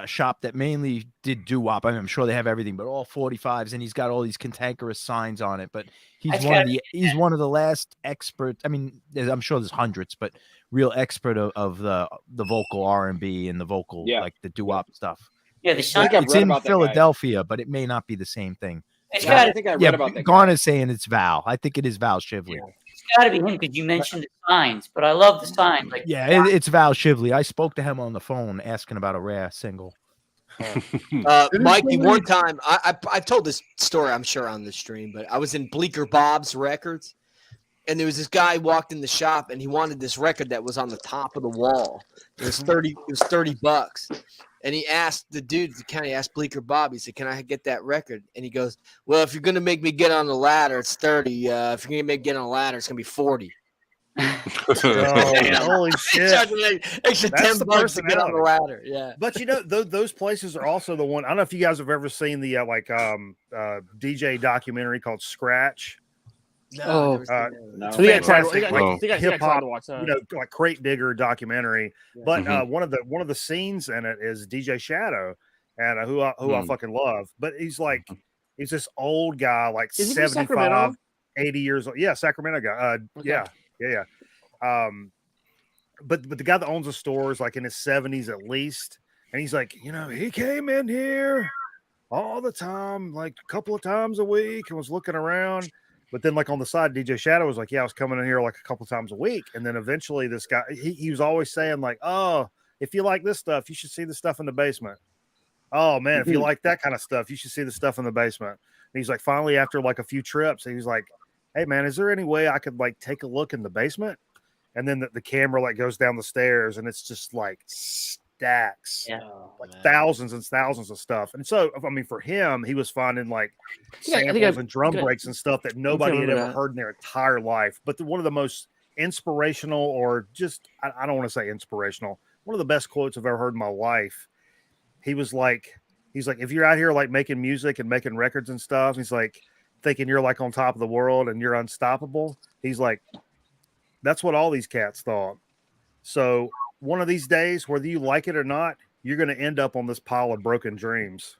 shop that mainly did doo-wop. I mean, I'm sure they have everything, but all 45s, and he's got all these cantankerous signs on it. But he's one of the last experts. I mean, I'm sure there's hundreds, but real expert of the vocal R&B and the vocal like the doo-wop stuff. Yeah, it's in Philadelphia, but it may not be the same thing. I think I read about that. Garner's saying it's Val. I think it is Val Shively. Yeah. It's got to be him because you mentioned the signs, but I love the signs. Like, it's Val Shively. I spoke to him on the phone asking about a rare single. Mikey, one time I told this story, I'm sure, on the stream, but I was in Bleecker Bob's Records, and there was this guy who walked in the shop, and he wanted this record that was on the top of the wall. It was $30. And he asked the dude, he asked Bleecker Bob, he said, can I get that record? And he goes, well, if you're going to make me get on the ladder, it's 30. If you're going to make me get on the ladder, it's going to be 40. Holy shit. Extra $10 to get on the ladder. Yeah. But you know, those places are also the one. I don't know if you guys have ever seen the DJ documentary called Scratch. No. Hip hop, you know, like crate digger documentary. But one of the scenes in it is DJ Shadow, and who I fucking love. But he's this old guy, like 75, 80 years old. Yeah, Sacramento guy. Yeah. But the guy that owns the store is like in his 70s at least, and he's like, you know, he came in here all the time, like a couple of times a week, and was looking around. But then, like on the side, DJ Shadow was like, yeah, I was coming in here like a couple times a week. And then eventually this guy, he was always saying like, oh, if you like this stuff, you should see the stuff in the basement. Oh, man, if you like that kind of stuff, you should see the stuff in the basement. And he's like, finally, after like a few trips, he was like, hey, man, is there any way I could like take a look in the basement? And then the camera like goes down the stairs, and it's just like stacks, thousands and thousands of stuff. And so, I mean, for him, he was finding like samples and drum breaks and stuff that nobody had ever heard in their entire life. But one of the most inspirational, or just, I don't want to say inspirational, one of the best quotes I've ever heard in my life. He's like, if you're out here like making music and making records and stuff, he's like thinking you're like on top of the world and you're unstoppable. He's like, that's what all these cats thought. So one of these days, whether you like it or not, you're going to end up on this pile of broken dreams.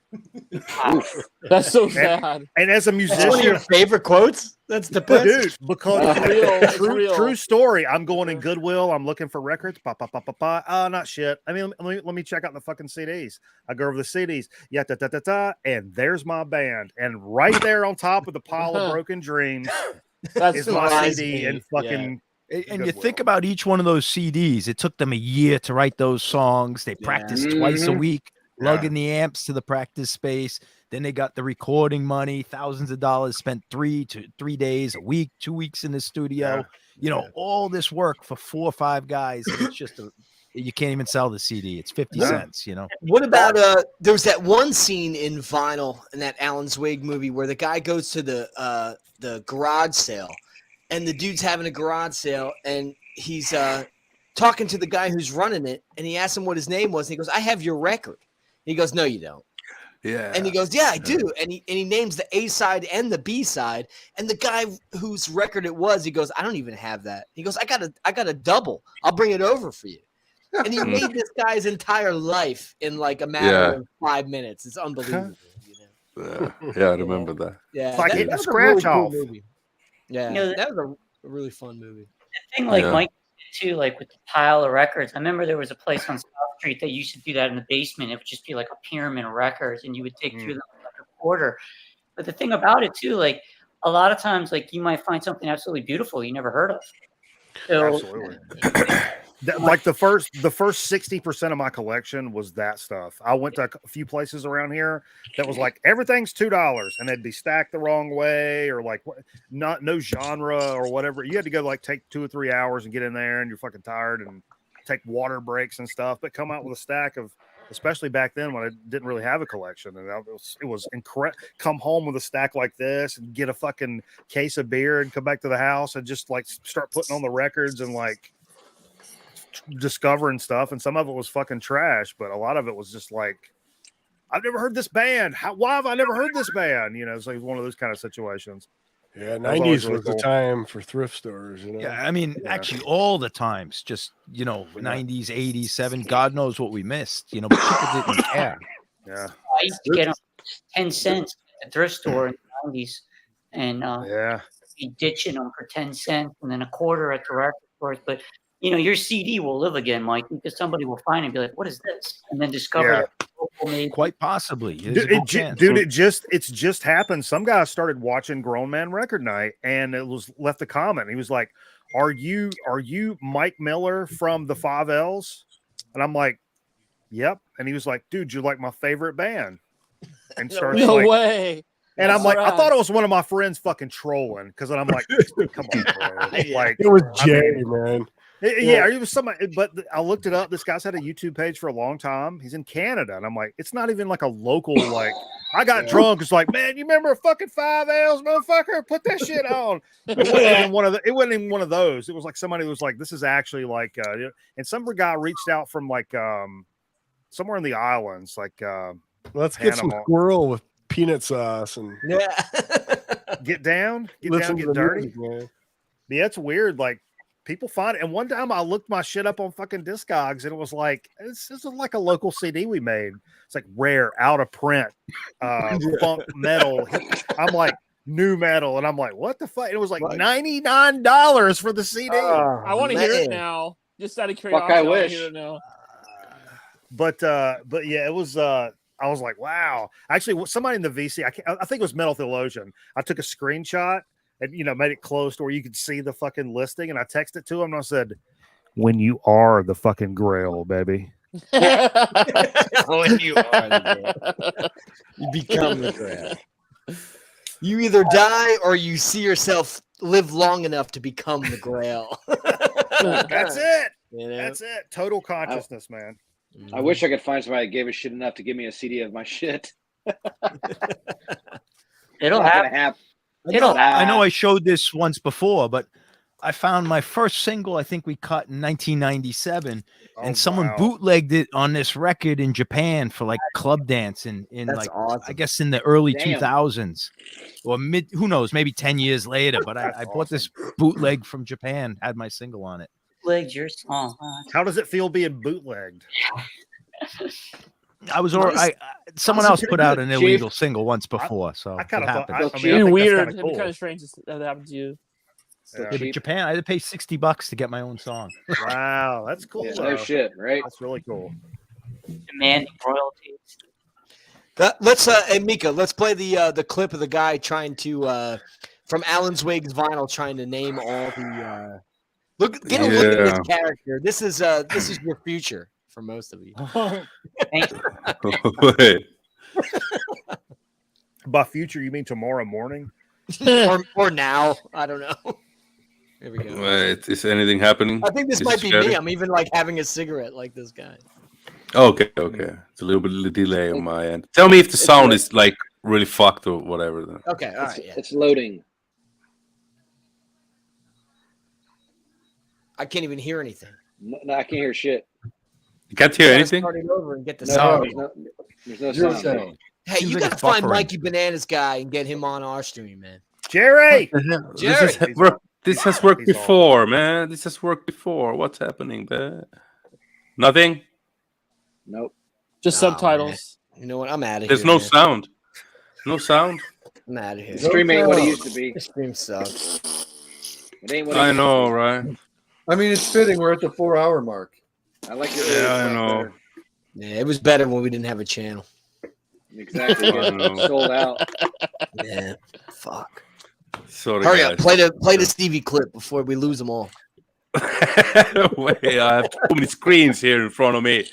That's so sad. And as a musician, that's one of your favorite quotes? That's depressing. Dude, because true story. I'm going in Goodwill. I'm looking for records. Not shit. I mean, let me check out the fucking CDs. I go over the CDs. And there's my band. And right there on top of the pile of broken dreams is my CD and fucking. Yeah. And you think about each one of those CDs. It took them a year to write those songs. They practiced twice a week, lugging the amps to the practice space. Then they got the recording money, thousands of dollars spent 3 days, a week, 2 weeks in the studio. All this work for 4 or 5 guys. And it's just you can't even sell the CD. It's 50 cents, What about there was that one scene in Vinyl in that Alan Zweig movie where the guy goes to the garage sale, and the dude's having a garage sale, and he's talking to the guy who's running it, and he asks him what his name was, and he goes, "I have your record." He goes, "No, you don't." Yeah. And he goes, "Yeah, I do." And he names the A side and the B side. And the guy whose record it was, he goes, "I don't even have that." He goes, I got a double. I'll bring it over for you. And he made this guy's entire life in like a matter of 5 minutes. It's unbelievable. Yeah, I remember that. Yeah, it's like hitting a scratch off. Movie. Yeah, that was a really fun movie. The thing, like Mike did too, like with the pile of records. I remember there was a place on South Street that used to do that in the basement. It would just be like a pyramid of records, and you would dig through them like a quarter. But the thing about it too, like a lot of times, like you might find something absolutely beautiful you never heard of. So, absolutely. Like the first 60% of my collection was that stuff. I went to a few places around here that was like everything's $2, and they'd be stacked the wrong way, or like no genre or whatever. You had to go like take 2 or 3 hours and get in there, and you're fucking tired, and take water breaks and stuff. But come out with a stack of, especially back then when I didn't really have a collection, and it was incredible. Come home with a stack like this and get a fucking case of beer and come back to the house and just like start putting on the records and like discovering stuff. And some of it was fucking trash, but a lot of it was just like, I've never heard this band. Why have I never heard this band? It's like one of those kind of situations. Yeah, 90s was the time for thrift stores. Yeah, I mean, actually, all the times, just 90s, 80s, 70s. God knows what we missed. But people didn't care. Yeah, I used to get them 10 cents at the thrift store in the 90s, and be ditching them for 10 cents, and then a quarter at the record stores. But your CD will live again, Mike, because somebody will find it and be like, "What is this?" And then discover it. Quite possibly. It's just happened. Some guy started watching Grown Man Record Night, and it was left a comment. He was like, "Are you Mike Miller from the 5 L's?" And I'm like, "Yep." And he was like, "Dude, you're like my favorite band." And started no way. And I'm like, I thought it was one of my friends fucking trolling, because then I'm like, "Come on, bro!" Like it was Jay, man. Yeah, it was somebody, but I looked it up. This guy's had a YouTube page for a long time. He's in Canada, and I'm like, it's not even like a local. Like, I got drunk. It's like, man, you remember a fucking 5 L's, motherfucker? Put that shit on. It wasn't even one of those. It was like somebody was like, this is actually like, and some guy reached out from like somewhere in the islands, like let's get some squirrel with peanut sauce and get down, get dirty. Music, yeah, it's weird. Like, people find it. And one time I looked my shit up on fucking Discogs, and it was like, this is like a local CD we made. It's like rare, out of print, funk metal. I'm like, new metal. And I'm like, what the fuck? And it was like $99 for the CD. I want to hear it now. Just out of curiosity. Fuck, I wish. Hear it now. But yeah, it was, I was like, wow. Actually, somebody in the VC, I think it was Metal Theologian. I took a screenshot and made it close to where you could see the fucking listing, and I texted it to him, and I said, "When you are the fucking Grail, baby." When you are the Grail, you become the Grail. You either die or you see yourself live long enough to become the Grail. That's it. That's it. Total consciousness, man. I wish I could find somebody that gave a shit enough to give me a CD of my shit. It'll happen. I know I showed this once before, but I found my first single, I think we cut in 1997, and someone bootlegged it on this record in Japan for like club dance in like, awesome. I guess in the early 2000s or who knows, maybe 10 years later. But I bought this bootleg from Japan, had my single on it. Bootlegged your song. How does it feel being bootlegged? I was someone else put out an illegal single once before, so I kind of thought. Weird. Cool. Kind of strange that happened to you. Yeah, but Japan, I had to pay $60 to get my own song. Wow, that's cool. Yeah, no shit, right? That's really cool. Demanding royalties. Let's hey Mika, let's play the clip of the guy trying to from Alan Zweig's Vinyl trying to name all the get a look at this character. This is your future for most of you. Wait. By future, you mean tomorrow morning? or now? I don't know. Here we go. Wait, is anything happening? I think this might be me. I'm even like having a cigarette like this guy. Okay. It's a little bit of delay on my end. Tell me if the sound is like really fucked or whatever. Then. Okay, all right. Yeah. It's loading. I can't even hear anything. No, I can't hear shit. You can't hear anything? Start it over and get the No, sound. there's no sound. Hey, you got to find Mikey Bananas guy and get him on our stream, man. Jerry! This has worked before, man. This has worked before. What's happening, man? Nothing? Nope. Just subtitles. Man. You know what? I'm out of here. There's no sound. No sound? I'm out of here. The stream ain't what it used to be. The stream sucks. It ain't what it I used know, to be. right? I mean, it's fitting. We're at the 4-hour mark. I like your I know. Yeah, it was better when we didn't have a channel. Exactly. Sold out. Yeah. Fuck. Sorry, Hurry guys. up. Play the Stevie clip before we lose them all. Wait, I have too many screens here in front of me.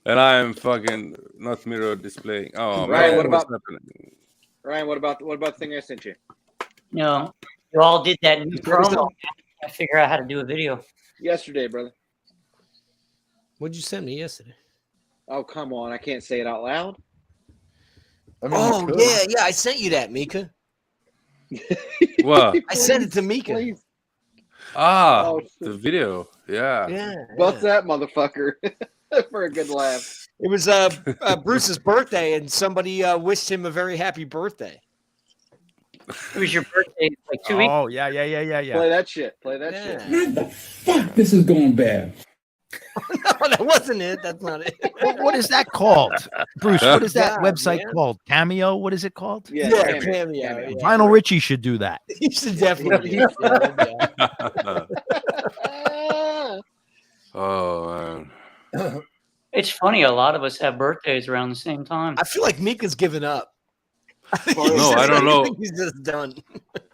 And I am fucking not mirror displaying. Oh, Ryan, man. what about happening? Ryan? What about the thing I sent you? You all did that new promo. I figure out how to do a video. Yesterday, brother. What'd you send me yesterday? Oh, come on. I can't say it out loud. I mean, yeah. I sent you that, Mika. What? I sent it to Mika. Please. The video. Yeah. Yeah. What's that, motherfucker? For a good laugh. It was Bruce's birthday, and somebody wished him a very happy birthday. It was your birthday like 2 weeks. Oh, yeah. Play that shit. Play that shit. Where the fuck this is going bad? No, that wasn't it. That's not it. What is that called? Bruce, what is that website called? Cameo? What is it called? Yeah, Cameo. Yeah. Lionel Richie should do that. He should definitely do that. Oh, man. It's funny. A lot of us have birthdays around the same time. I feel like Mika's given up. No, I don't know. I think he's just done.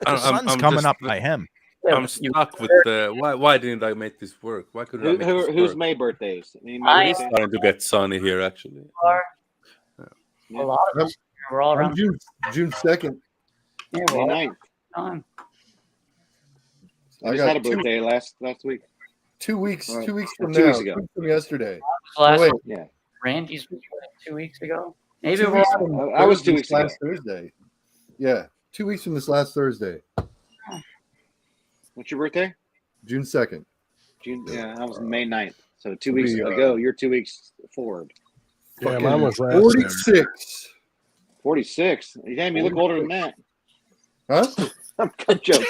The sun's coming up by him. I'm stuck with why didn't I make this work? Why couldn't I make this Who's work? May birthdays? It's starting to get sunny here, actually. A lot of us. We're all around. June 2nd. Yeah, May 9th. Time. I just had a birthday last week. 2 weeks. 2 weeks from 2 now. weeks ago. 2 weeks from yesterday. Yeah. Randy's was 2 weeks ago. Maybe 2 weeks from I was 2 weeks ago. last Thursday. Yeah, 2 weeks from this last Thursday. What's your birthday? June 2nd. Yeah, I was May 9th. So 2 weeks ago, you're 2 weeks forward. Yeah, mine was last 46. 46. Damn, you look older than that. Huh? I'm joking.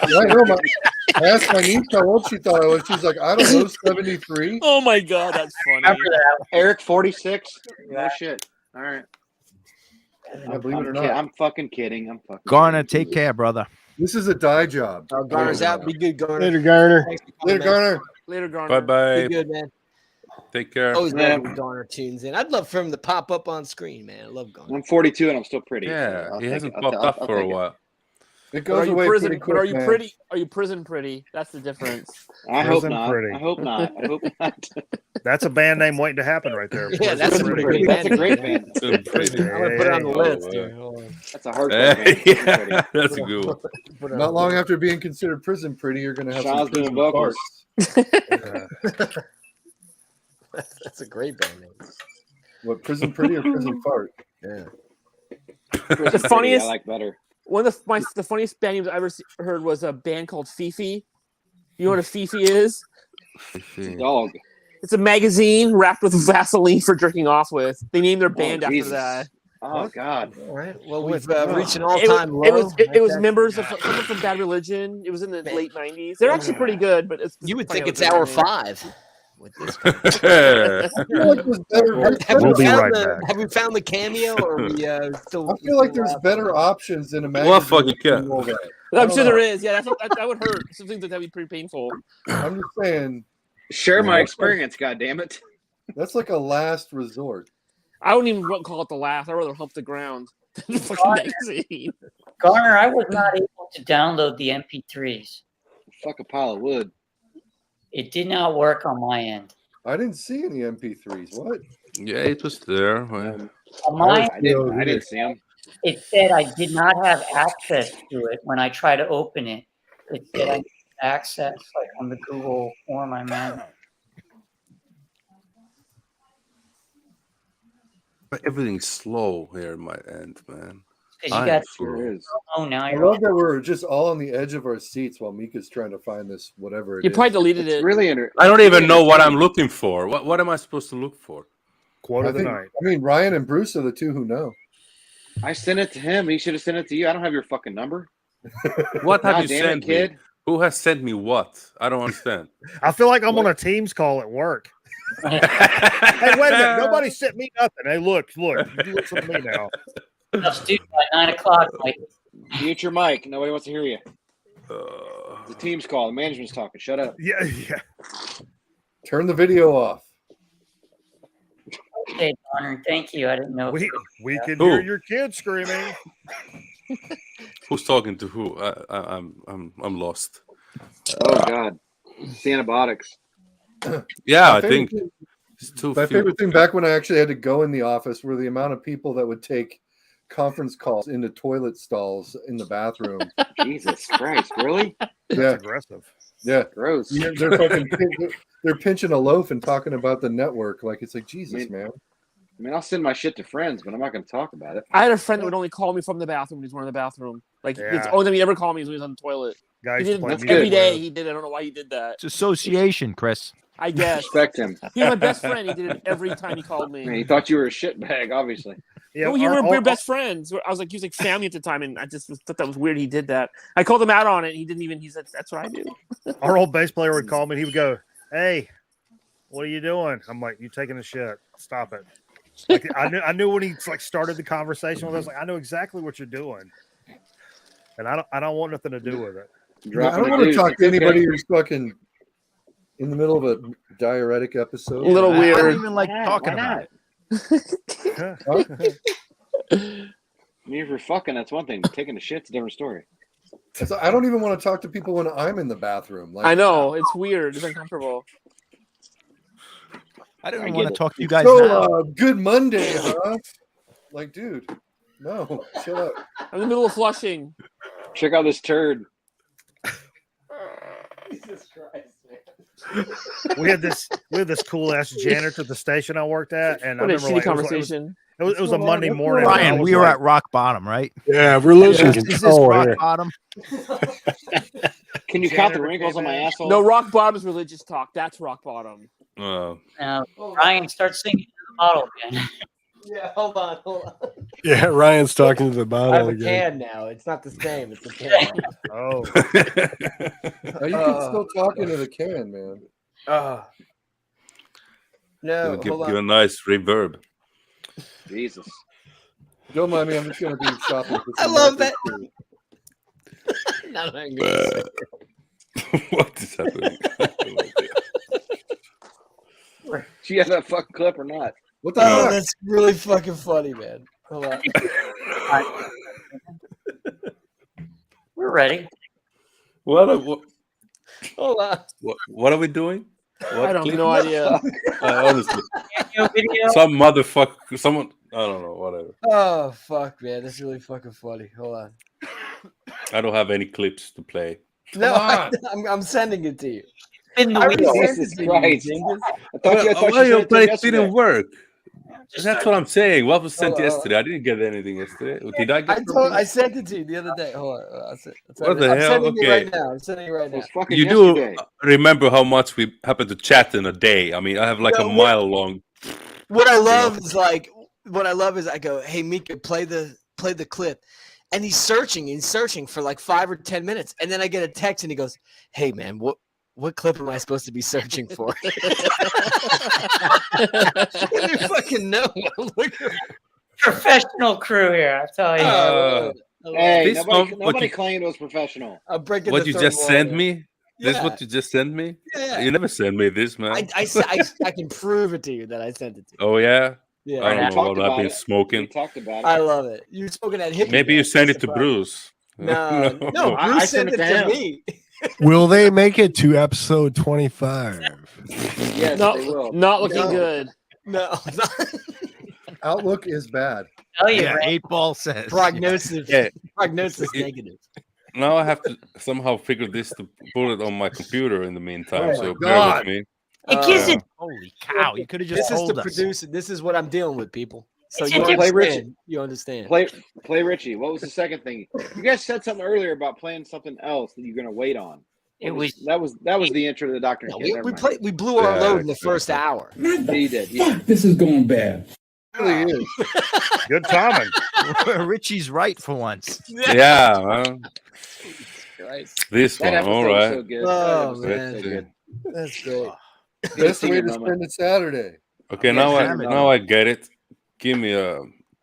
I know. I asked my niece how old she thought I was. She's like, I don't know, 73. Oh my god, that's funny. After that, Eric, 46. No shit. All right. Yeah, believe it or not. I'm fucking kidding. Garner, take care, brother. This is a dye job. Oh, Garner's out. Be good, Garner. Later, Garner. Later, Garner. Later, Garner. Bye-bye. Be good, man. Take care. Always love when Garner tunes in. I'd love for him to pop up on screen, man. I love Garner. I'm 42 and I'm still pretty. Yeah, so he hasn't popped up for a while. It But are goes you away prison? pretty But quick, are you man. pretty? Are you prison pretty? That's the difference. I hope Prison not. Pretty. I hope not. I hope not. That's a band name waiting to happen right there. Yeah, that's a Prison pretty Pretty. good That's a band great name, band. Prison Pretty. I'm gonna put it on the Oh, list. wow. Here. Hold on. That's a hard band. Yeah, that's a good one. Put it Not on long after being considered prison pretty, you're going to have Sean's some doing prison vocals. farts. That's a great band name. What, prison pretty or prison fart? Yeah. Prison Pretty, funniest- I like better. One of the funniest band names I ever heard was a band called Fifi. You know what a Fifi is? It's a dog. It's a magazine wrapped with Vaseline for jerking off with. They named their band after Jesus. that. Oh God. All right. Well, we've reached an It all-time was, low. it was members of someone from Bad Religion. It was in the late 90s. They're actually pretty good, but it's You would funny think how it's hour named. 5 with this. We'll be right back. Have we found the cameo, or are we still? I feel like there's better options than a magazine. Well, fucking cat. than all that. I'm sure there is. Yeah, that would hurt. Some things that would be pretty painful. I'm just saying. Share my experience, goddammit. That's like a last resort. I wouldn't even call it the last. I'd rather hump the ground than the fucking magazine. Garner, I was not able to download the MP3s. Fuck a pile of wood. It did not work on my end. I didn't see any MP3s. What? Yeah, it was there. On mine, I didn't see them. it said I did not have access to it when I tried to open it. It said I needed access, like on the Google form I imagine. But everything's slow here in my end, man. Because you got now I you're love that we're just all on the edge of our seats while Mika's trying to find this whatever it You is. probably deleted it. Really I don't even know what I'm looking for. What am I supposed to look for? Quote of the night. I mean, Ryan and Bruce are the two who know. I sent it to him. He should have sent it to you. I don't have your fucking number. What have God you damn sent it, kid? me? Who has sent me what? I don't understand. I feel like I'm on a Teams call at work. Hey, wait a minute. Nobody sent me nothing. Hey, look. You listen to me now. Let's do by 9 o'clock. Mike. Mute your mic. Nobody wants to hear you. The team's call. The management's talking. Shut up. Yeah. Turn the video off. Okay, Connor. Thank you. I didn't know. We can hear your kids screaming. Who's talking to who? I'm lost. Oh God, it's the antibiotics. Yeah, I think my favorite thing back when I actually had to go in the office were the amount of people that would take conference calls into toilet stalls in the bathroom. Jesus Christ, really? Yeah, aggressive. Yeah, gross. They're pinching a loaf and talking about the network like it's like Jesus, man. I mean, I'll send my shit to friends, but I'm not going to talk about it. I had a friend that would only call me from the bathroom when he's in the bathroom. Like, it's the only time he ever called me is when he was on the toilet. Guys, he did it every day. He did it. I don't know why he did that. It's association, Chris. I guess. Respect him. He was my best friend. He did it every time he called me. Man, he thought you were a shitbag, obviously. Yeah, no, we were best friends. I was like, he was like family at the time, and I just thought that was weird. He did that. I called him out on it. He didn't even. He said, "That's what I do." Our old bass player would call me. And he would go, "Hey, what are you doing?" I'm like, "You taking a shit? Stop it." Like I knew when he like started the conversation with us. Like I know exactly what you're doing, and I don't want nothing to do with it. I don't want to talk to anybody who's fucking in the middle of a diuretic episode. A little weird. I don't even like talking about it. I mean, if you're fucking, that's one thing. Taking a shit's a different story. So I don't even want to talk to people when I'm in the bathroom. Like, I know it's weird. It's uncomfortable. I don't want to talk to you guys so, now. Good Monday, huh? Like, dude, no, shut up. I'm in the middle of flushing. Check out this turd. Jesus Christ, man. We had this cool ass janitor at the station I worked at, and what I a remember shitty conversation. It was a Monday morning. Ryan, we were at rock bottom, right? Yeah, we're losing Is this control rock here. bottom? Can you count the wrinkles on my asshole? No, rock bottom is religious talk. That's rock bottom. Ryan, start singing to the bottle again. Yeah, hold on. Yeah, Ryan's talking to the I bottle have a again. can now. It's not the same. It's a can. Oh. You can still talk into the can, man. No, give hold on. a nice reverb. Jesus. Don't mind me. I'm just going to be shopping. For I some love records that. too. Not that I'm gonna say it. What is happening? Do you have that fucking clip or not? What the Oh, fuck? that's really fucking funny, man. Hold on. We're ready. What Hold on. are we doing? What I don't clip? have no idea. Honestly, Video. some motherfucker, someone. I don't know. Whatever. Oh fuck, man, that's really fucking funny. Hold on. I don't have any clips to play. No, I'm sending it to you. In the I already wheel. sent Jesus it to you, Christ. dingus. I thought you But sent it to it yesterday. didn't work. Just That's start- what I'm saying. What was sent Hold on. yesterday? I didn't get anything yesterday. Did I get? I sent it to you the other day. Hold on. What the I'm hell? sending it Okay. right now. I'm sending it right It now. was fucking You yesterday. do remember how much we happen to chat in a day? I mean, I have like No, a what- mile long. What I love is I go, hey Mika, play the clip. And he's searching for like 5 or 10 minutes. And then I get a text and he goes, hey man, what clip am I supposed to be searching for? You fucking know. Professional crew here, I tell you. Hey, This nobody you- claimed it was professional. I'm breaking What the you third just wall sent here. me? This Yeah. what you just sent me? Yeah. You never sent me this, man. I can prove it to you that I sent it to you. Oh yeah. Yeah. I We don't know talked what I've about been it. We smoking. talked about it. I love it. You're smoking that hippie. Maybe you gas. send it That's to the problem. Bruce. No, Bruce I sent sent it it to to him. me. Will they make it to episode 25? Yes, No, they will. not looking No. good. No. Outlook is bad. Oh yeah, 8-ball says prognosis. Yeah. Prognosis negative. Now I have to somehow figure this to put it on my computer in the meantime. Oh so my bear God. with me. It gives it. Holy cow! You could have just This is told the us. producer. This is what I'm dealing with, people. So It's you a Play Richie. understand. You understand. Play Richie. What was the second thing? You guys said something earlier about playing something else that you're going to wait on. It was that was the intro to the Doctor. No, we blew our load in the first hour. He did. This is going bad. It really is. Good timing. Richie's right for once. Yeah, well, this That one, episode all was right. so good. Oh, That episode was man. so good. That's great. Best way to moment. spend a Saturday. Okay, now I get it. Give me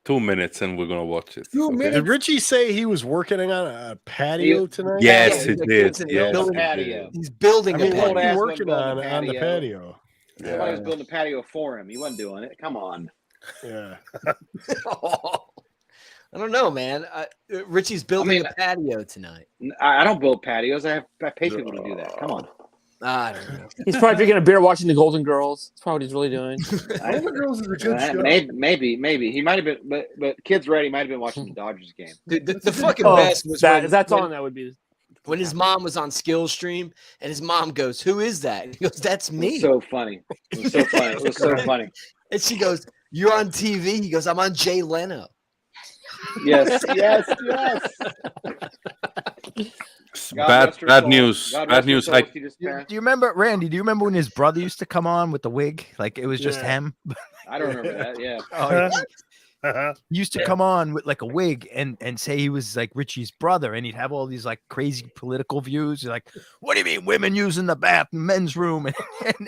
2 minutes and we're gonna watch it. Okay? Did Richie say he was working on a patio tonight? Yes, Yeah, he did. Yes, building he patio. He's building I mean, a what patio. are you ass working wasn't building on a the patio? Somebody was building a patio for him. He wasn't doing it. Come on. Yeah. I don't know, man. Richie's building a patio tonight. I don't build patios. I pay people to do that. Come on. I don't know. He's probably drinking a beer, watching the Golden Girls. That's probably what he's really doing. Golden Girls is a good show. Maybe he might have been, but Kids Ready might have been watching the Dodgers game. The fucking best was if that's on. That would be when his mom was on Skills Stream, and his mom goes, "Who is that?" And he goes, "That's me." It was so funny. It was so funny. It was so funny. And she goes, "You're on TV." He goes, "I'm on Jay Leno." Yes. Bad news. Bad news. Do you remember, Randy? Do you remember when his brother used to come on with the wig? Like it was just him. I don't remember that. Yeah. He used to come on with like a wig and say he was like Richie's brother, and he'd have all these like crazy political views. He's like, "What do you mean women using the men's room?"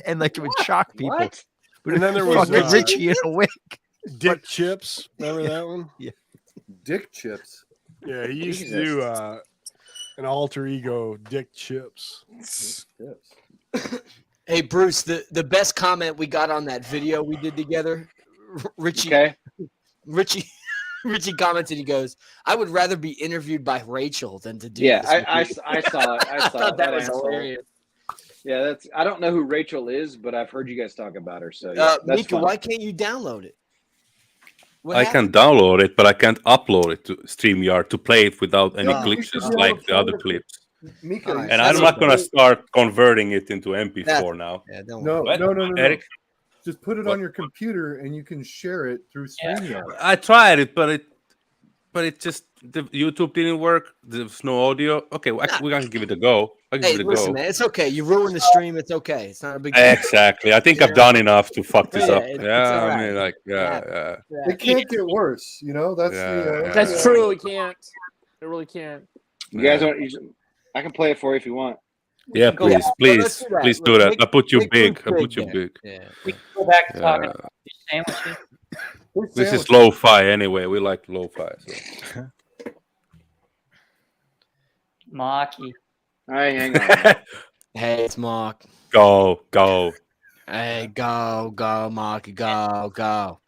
and like it would shock people. What? But And then there was Richie in a wig. Dick Chips. Remember that one? Yeah. Dick Chips. Yeah, he used to do an alter ego, Dick Chips. Hey Bruce, the best comment we got on that video we did together, Richie. Okay. Richie commented. He goes, "I would rather be interviewed by Rachel than to do." Yeah, this I with you." saw it. I saw thought that was asshole. hilarious. Yeah, I don't know who Rachel is, but I've heard you guys talk about her. So yeah, that's Mika, fun. why can't you download it? What I happened? can download it, but I can't upload it to StreamYard to play it without any Oh. glitches like the other clips. Mika, Alright. And I'm not gonna start converting it into MP4 now. Yeah, don't No, worry. no. Eric? Just put it What? on your computer and you can share it through StreamYard. I tried it, but it just the YouTube didn't work. There's no audio. Okay, we're gonna give it a go. I'll give Hey, it a listen, go. man, it's okay. You ruined the stream. It's okay. It's not a big deal. Exactly. I think I've done enough to fuck this Yeah, up. it's Yeah, all I right. mean, like, yeah. It can't get worse, you know. That's Yeah. That's true. It can't. It really can't. You guys want? I can play it for you if you want. Yeah, Go please, back. please, Let's do that. please do that. Make- I put you make big. I Bruce put you big big. there. Yeah. We can go back to talking Yeah. about fish sandwiches. This is lo-fi anyway. We like lo-fi. So. Maki. All right, hang on. Hey, it's Mark. Go. Hey, go, Mark, go.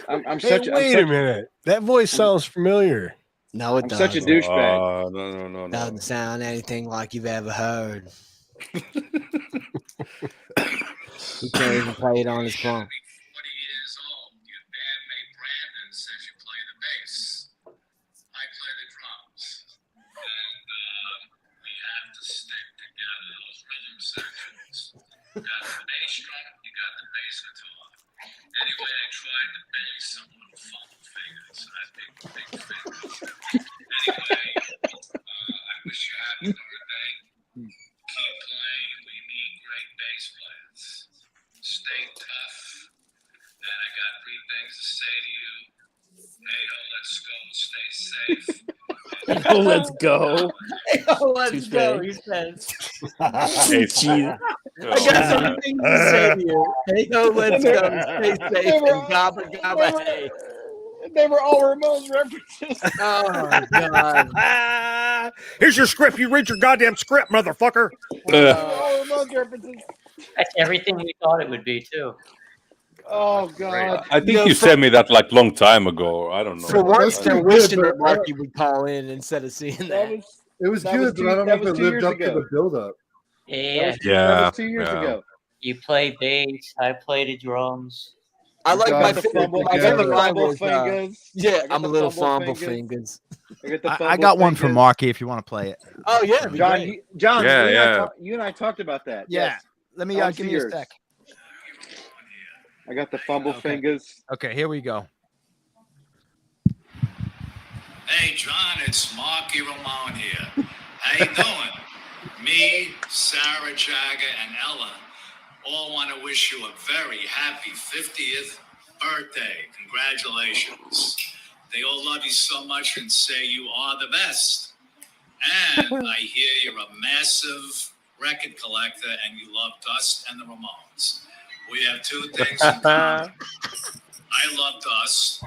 I'm Hey, such. wait a minute. That voice sounds familiar. No, it I'm doesn't. such a douchebag. No. Doesn't sound anything like you've ever heard. He can't even play it on his phone. Oh, let's go. Oh, let's go, he says. Jeez. I got some things to say to you. Hey, let's go. Stay safe and gabba, hey. They were all Ramones references. Oh, my God. Here's your script. You read your goddamn script, motherfucker. They were all Ramones references. That's everything we thought it would be, too. Oh God! I think you sent me that like long time ago. I don't know. For once, they're wishing that Marky would call in instead of seeing that. It was good, but I don't know if it lived up to the build-up. Yeah. That was 2 years ago. You play bass. I play the drums. I like my favorite line fumble was, fingers. yeah, I'm a little fumble fingers. I got one from Marky if you want to play it. Oh yeah, John, Yeah, you and I talked about that. Yeah. Yes. Let me give me a sec. I got the fumble fingers. Okay, here we go. Hey, John, it's Marky Ramone here. How you doing? Me, Sarah Jagger, and Ella all want to wish you a very happy 50th birthday. Congratulations. They all love you so much and say you are the best. And I hear you're a massive record collector and you love Dust and the Ramones. We have two things in common. I love Dust,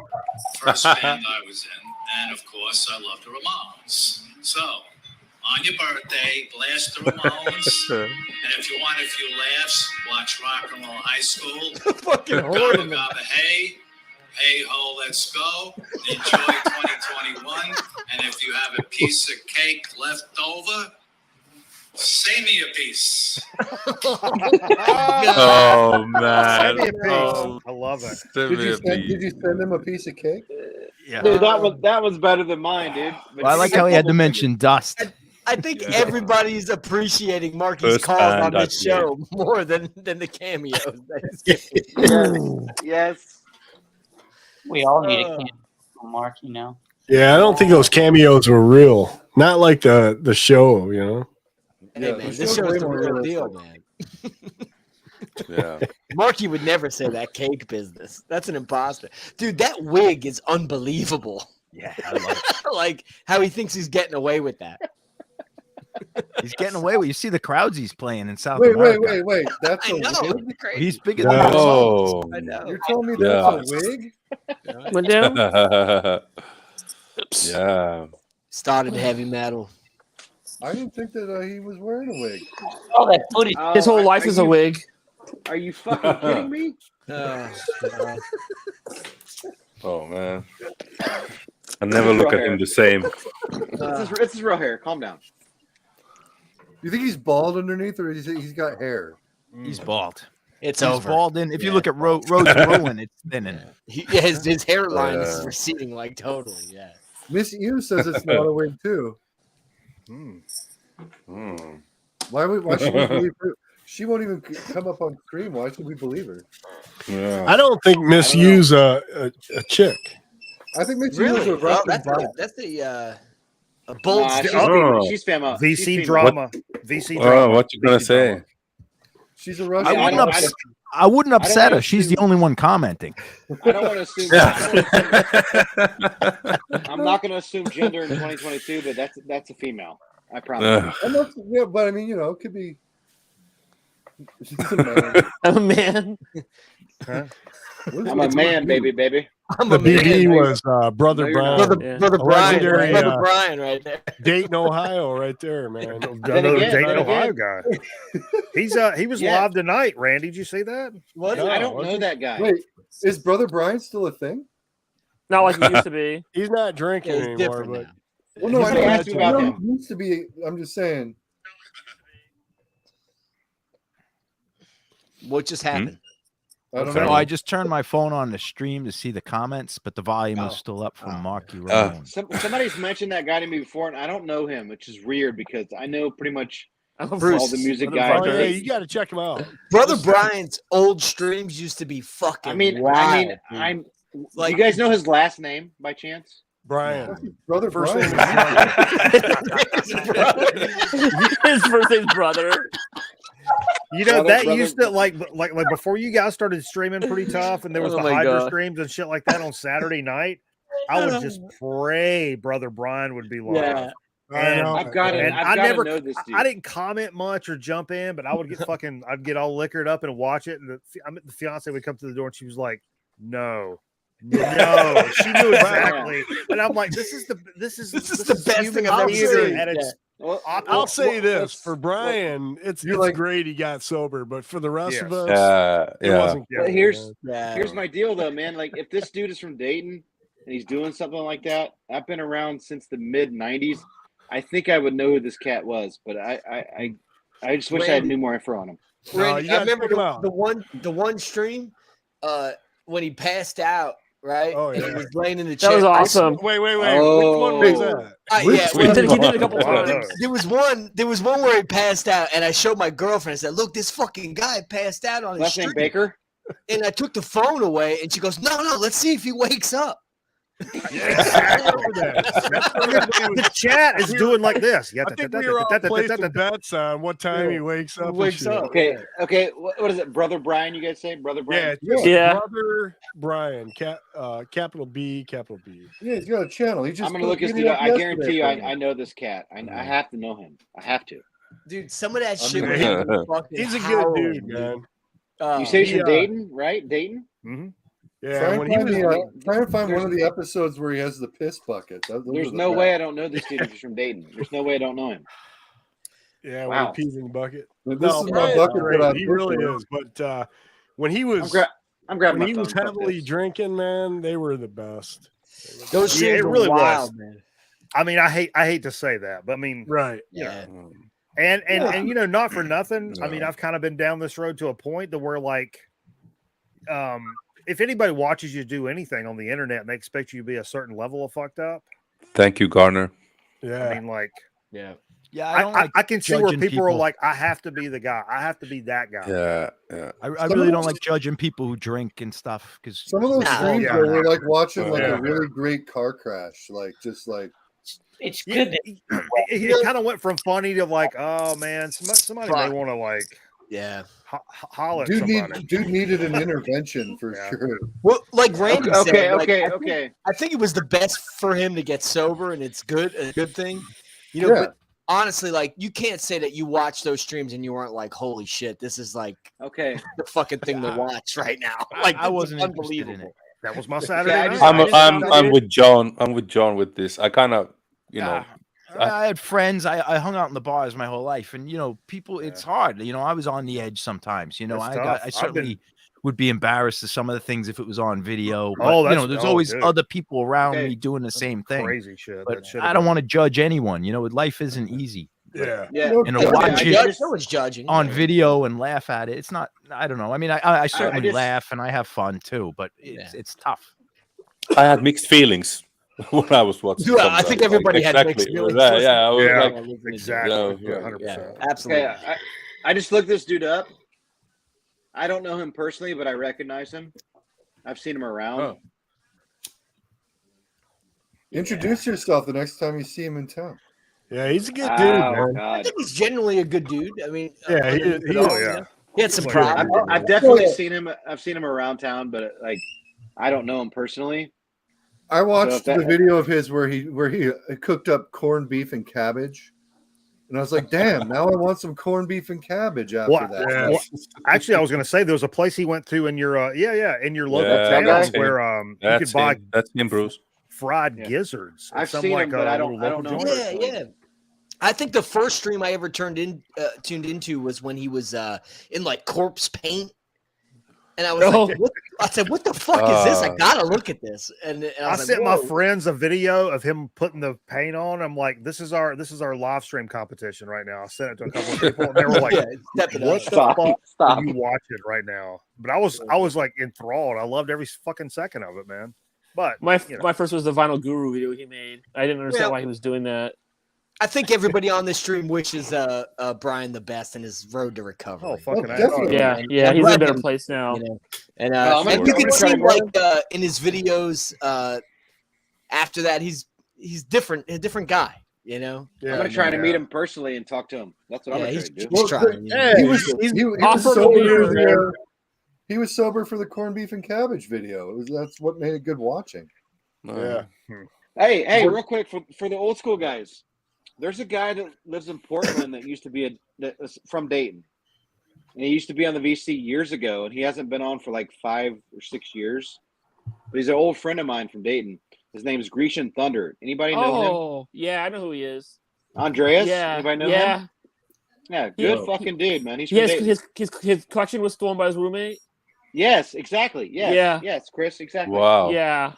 first band I was in, and of course I love the Ramones. So, on your birthday, blast the Ramones, and if you want a few laughs, watch Rock and Roll High School. Fucking Gabba Gabba Hey, Hey Ho, let's go. Enjoy 2021, and if you have a piece of cake left over, send me a piece. Oh man! Send me a piece. I love it. Did you send him a piece of cake? Yeah, dude, that was better than mine, dude. Well, I like how he had to mention Dust. I think everybody's appreciating Marky's calls on this show more than the cameos. Yes. We all need a cameo from Marky now. Yeah, I don't think those cameos were real. Not like the show, you know. Hey, man, this show's the real deal, man. Yeah. Marky would never say that cake business. That's an imposter. Dude, that wig is unbelievable. Yeah, I love it. Like how he thinks he's getting away with that. He's getting away with. You see the crowds he's playing in South America. Wait. That's a wig? He's bigger than Oh, I know. You're telling me that's a wig? Yeah. Started heavy metal. I didn't think that he was wearing a wig. Oh, that footage. His whole life is a wig. Are you fucking kidding me? Oh man. I never look at him the same. It's his real hair. Calm down. You think he's bald underneath, or he's got hair? He's bald. It's He's over. bald in. If you look at Rose Rowan, it's thinning. His hairline is receding like totally. Yeah. Miss U says it's not a wig too. Why should we believe her? She won't even come up on screen. Why should we believe her? Yeah. I don't think Miss U's a chick. I think Miss U is a Russian bot. That's a bold. Nah, she's female. VC drama. VC drama. Oh, what you gonna say? She's a Russian. I wouldn't upset her. She's the only one commenting. I don't want to assume. I'm not going to assume gender in 2022, but that's a female. I promise. Yeah, but I mean, you know, it could be. She's a man. A man. Huh? I'm a man, baby. The BD was Brother Brian. Brother Brian. Brother Brian right there. Dayton, Ohio, right there, man. Another Dayton, Ohio guy. He was live tonight, Randy. Did you see that? What? I don't know that guy. Wait, is Brother Brian still a thing? Not like he used to be. He's not drinking anymore, but well, no, I asked you about him. He used to be. I'm just saying. What just happened? I don't know. I just turned my phone on the stream to see the comments, but the volume was still up from Marky Ramone. Somebody's mentioned that guy to me before, and I don't know him, which is weird because I know pretty much Bruce, all the music guys. Oh, yeah, you got to check him out. Brother Brian's old streams used to be fucking. I'm like, you guys know his last name by chance? Brian. Brother First Brian. His first name's Brother. You know, that used to like before you guys started streaming pretty tough, and there was the Hydra streams and shit like that on Saturday night. I would just pray Brother Brian would be live. Yeah. And I've got to know this dude. I didn't comment much or jump in, but I would get I'd get all liquored up and watch it. And the fiance would come to the door and she was like, "No, she knew exactly." And I'm like, "This is the best thing I've ever seen." I'll say this for Brian, it's great he got sober, but for the rest of us, it wasn't good. But here's my deal though, man. Like, if this dude is from Dayton and he's doing something like that, I've been around since the mid '90s. I think I would know who this cat was, but I just wish I had knew more info on him. Randy, I remember the one stream. when he passed out. Right? Oh, And yeah. he was laying in the chair. That was awesome. Wait. Oh. Which one was that? He did it a couple times. There was one where he passed out, and I showed my girlfriend. I said, "Look, this fucking guy passed out on his Last name street." Baker? And I took the phone away, and she goes, "No, let's see if he wakes up." The chat is doing like this. I think we were all placing bets on what time he wakes up. Okay. What is it, Brother Brian? You guys say Brother Brian? Yeah. Brother Brian. Capital B. Yeah, he's got a channel. I'm gonna look his dude. I guarantee you, I know this cat. I have to know him. I have to. Dude, some of that shit. He's a good dude, man. You say he's from Dayton, right? Dayton. Mm-hmm. Yeah, trying to find one of the episodes where he has the piss bucket. There's no way I don't know this dude if he's from Dayton. There's no way I don't know him. Yeah, when he pees in the bucket. This is my bucket. He really is. But when he was, I'm grabbing. When he was heavily drinking, man, they were the best. Those streams it really were wild, was. man. I mean, I hate to say that, but I mean, right? Yeah. And you know, not for nothing. I mean, I've kind of been down this road to a point to where, like, if anybody watches you do anything on the internet and they expect you to be a certain level of fucked up. Thank you, Garner. Yeah. I mean, like, yeah. I can see where people are like, I have to be the guy. I have to be that guy. Yeah. I really don't like judging people who drink and stuff because some of those streams were like watching like a really great car crash, like just like. It's good. It kind of went from funny to like, oh man, somebody may want to like. Yeah, holler at somebody. Dude needed an intervention for sure. Well, like Randy said, okay. I think it was the best for him to get sober, and it's a good thing. You know, but honestly, like you can't say that you watched those streams and you weren't like, holy shit, this is like the fucking thing to watch right now. Like I wasn't unbelievable. In it. That was my Saturday. I'm with John. I'm with John with this. I kind of, you know. I had friends. I hung out in the bars my whole life, and you know, people. It's hard. You know, I was on the edge sometimes. You know, I certainly would be embarrassed of some of the things if it was on video. But, you know, there's always other people around me doing the same thing. Crazy shit. But I don't want to judge anyone. You know, life isn't easy. Yeah. And to watch it so much judging on video and laugh at it, it's not. I don't know. I mean, I certainly laugh and I have fun too, but it's tough. I had mixed feelings. When I was watching, yeah, I think everybody had mixed feelings. I was like, exactly, 100%. Absolutely. Okay, I just looked this dude up. I don't know him personally, but I recognize him. I've seen him around. Oh. Introduce yourself the next time you see him in town. Yeah, he's a good dude, man. I think he's genuinely a good dude. I mean, he had some problems. I've definitely seen him. I've seen him around town, but like, I don't know him personally. I watched the video of his where he cooked up corned beef and cabbage, and I was like, "Damn! Now I want some corned beef and cabbage after that." Yeah. Well, actually, I was going to say there was a place he went to in your in your local town where you could buy Bruce fried gizzards. I've seen him, but I don't know. Yeah. I think the first stream I ever tuned into was when he was in like corpse paint. And I was like, I said, what the fuck is this? I gotta look at this. And I sent my friends a video of him putting the paint on. I'm like, this is our live stream competition right now. I sent it to a couple of people, and they were like, what the fuck are you watching right now? But I was like enthralled. I loved every fucking second of it, man. But my first was the Vinyl Guru video he made. I didn't understand why he was doing that. I think everybody on this stream wishes Brian the best in his road to recovery. Oh, fucking yeah, he's in a better place now. You know? And you can see like in his videos after that he's different, a different guy. You know, I'm gonna try to meet him personally and talk to him. That's what I'm gonna do. He's trying. He was sober for the corned beef and cabbage video. That's what made it good watching. Yeah. Hey, real quick for the old school guys. There's a guy that lives in Portland that used to be from Dayton. And he used to be on the VC years ago, and he hasn't been on for like 5 or 6 years. But he's an old friend of mine from Dayton. His name is Grecian Thunder. Anybody know him? Oh, yeah, I know who he is. Andreas? Yeah. Anybody know him? Yeah, good fucking dude, man. He's from Dayton. His collection was stolen by his roommate. Yes, exactly. Yes. Yeah. Yes, Chris, exactly. Wow. Yeah.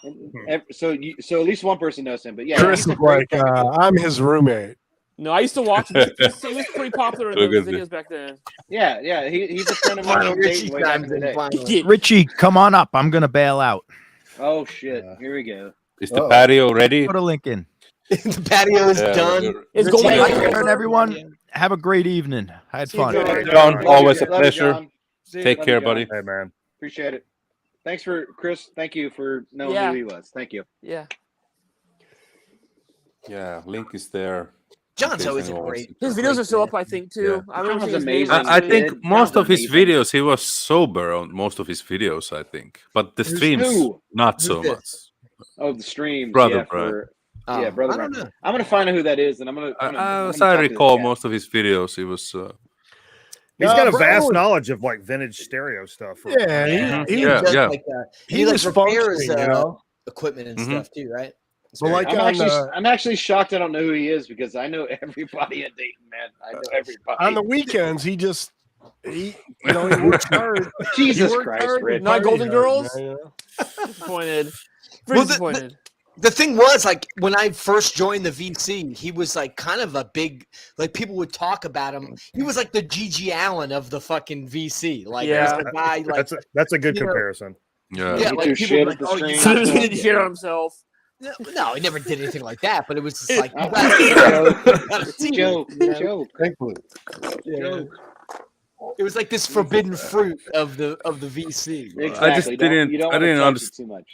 So at least one person knows him, but yeah. Chris is like, I'm his roommate. No, I used to watch him. He was pretty popular in those videos back then. Yeah. He's a friend of mine from Dayton way back in the day. Richie, come on up. I'm gonna bail out. Oh shit! Here we go. Is the patio ready? Put a link in. The patio is done. It's going on, everyone. Have a great evening. I had fun. John, always a pleasure. Take care, buddy. Hey, man. Appreciate it. Thanks for Chris. Thank you for knowing who he was. Thank you. Yeah. Yeah, link is there. John's always a great. His videos are still up, I think, too. Yeah. I remember John's seeing his amazing. I think most of his videos, he was sober on most of his videos, I think. But the streams, not so much. Oh, the streams. Brother Brother I Brian. don't know. I'm gonna find out who that is, and I'm gonna As I recall, most of his videos, he was. He's got a vast knowledge of like vintage stereo stuff. Yeah, he Yeah. like he like repairs equipment and stuff too, right? So like I'm actually shocked I don't know who he is because I know everybody at Dayton, man. I know everybody. On the weekends, he works hard. Jesus Christ, Rich. Not Golden Girls? Man, Disappointed. Disappointed. The thing was, like, when I first joined the VC, he was like kind of a big, like, people would talk about him. He was like the G.G. Allen of the fucking VC. Like, the guy, like, that's a good comparison. Yeah, like people were like, oh, you did shit on himself. No, he never did anything like that. But it was just like, joke. Thankfully, it was like this forbidden fruit of the VC. Exactly. I just didn't understand. Too much.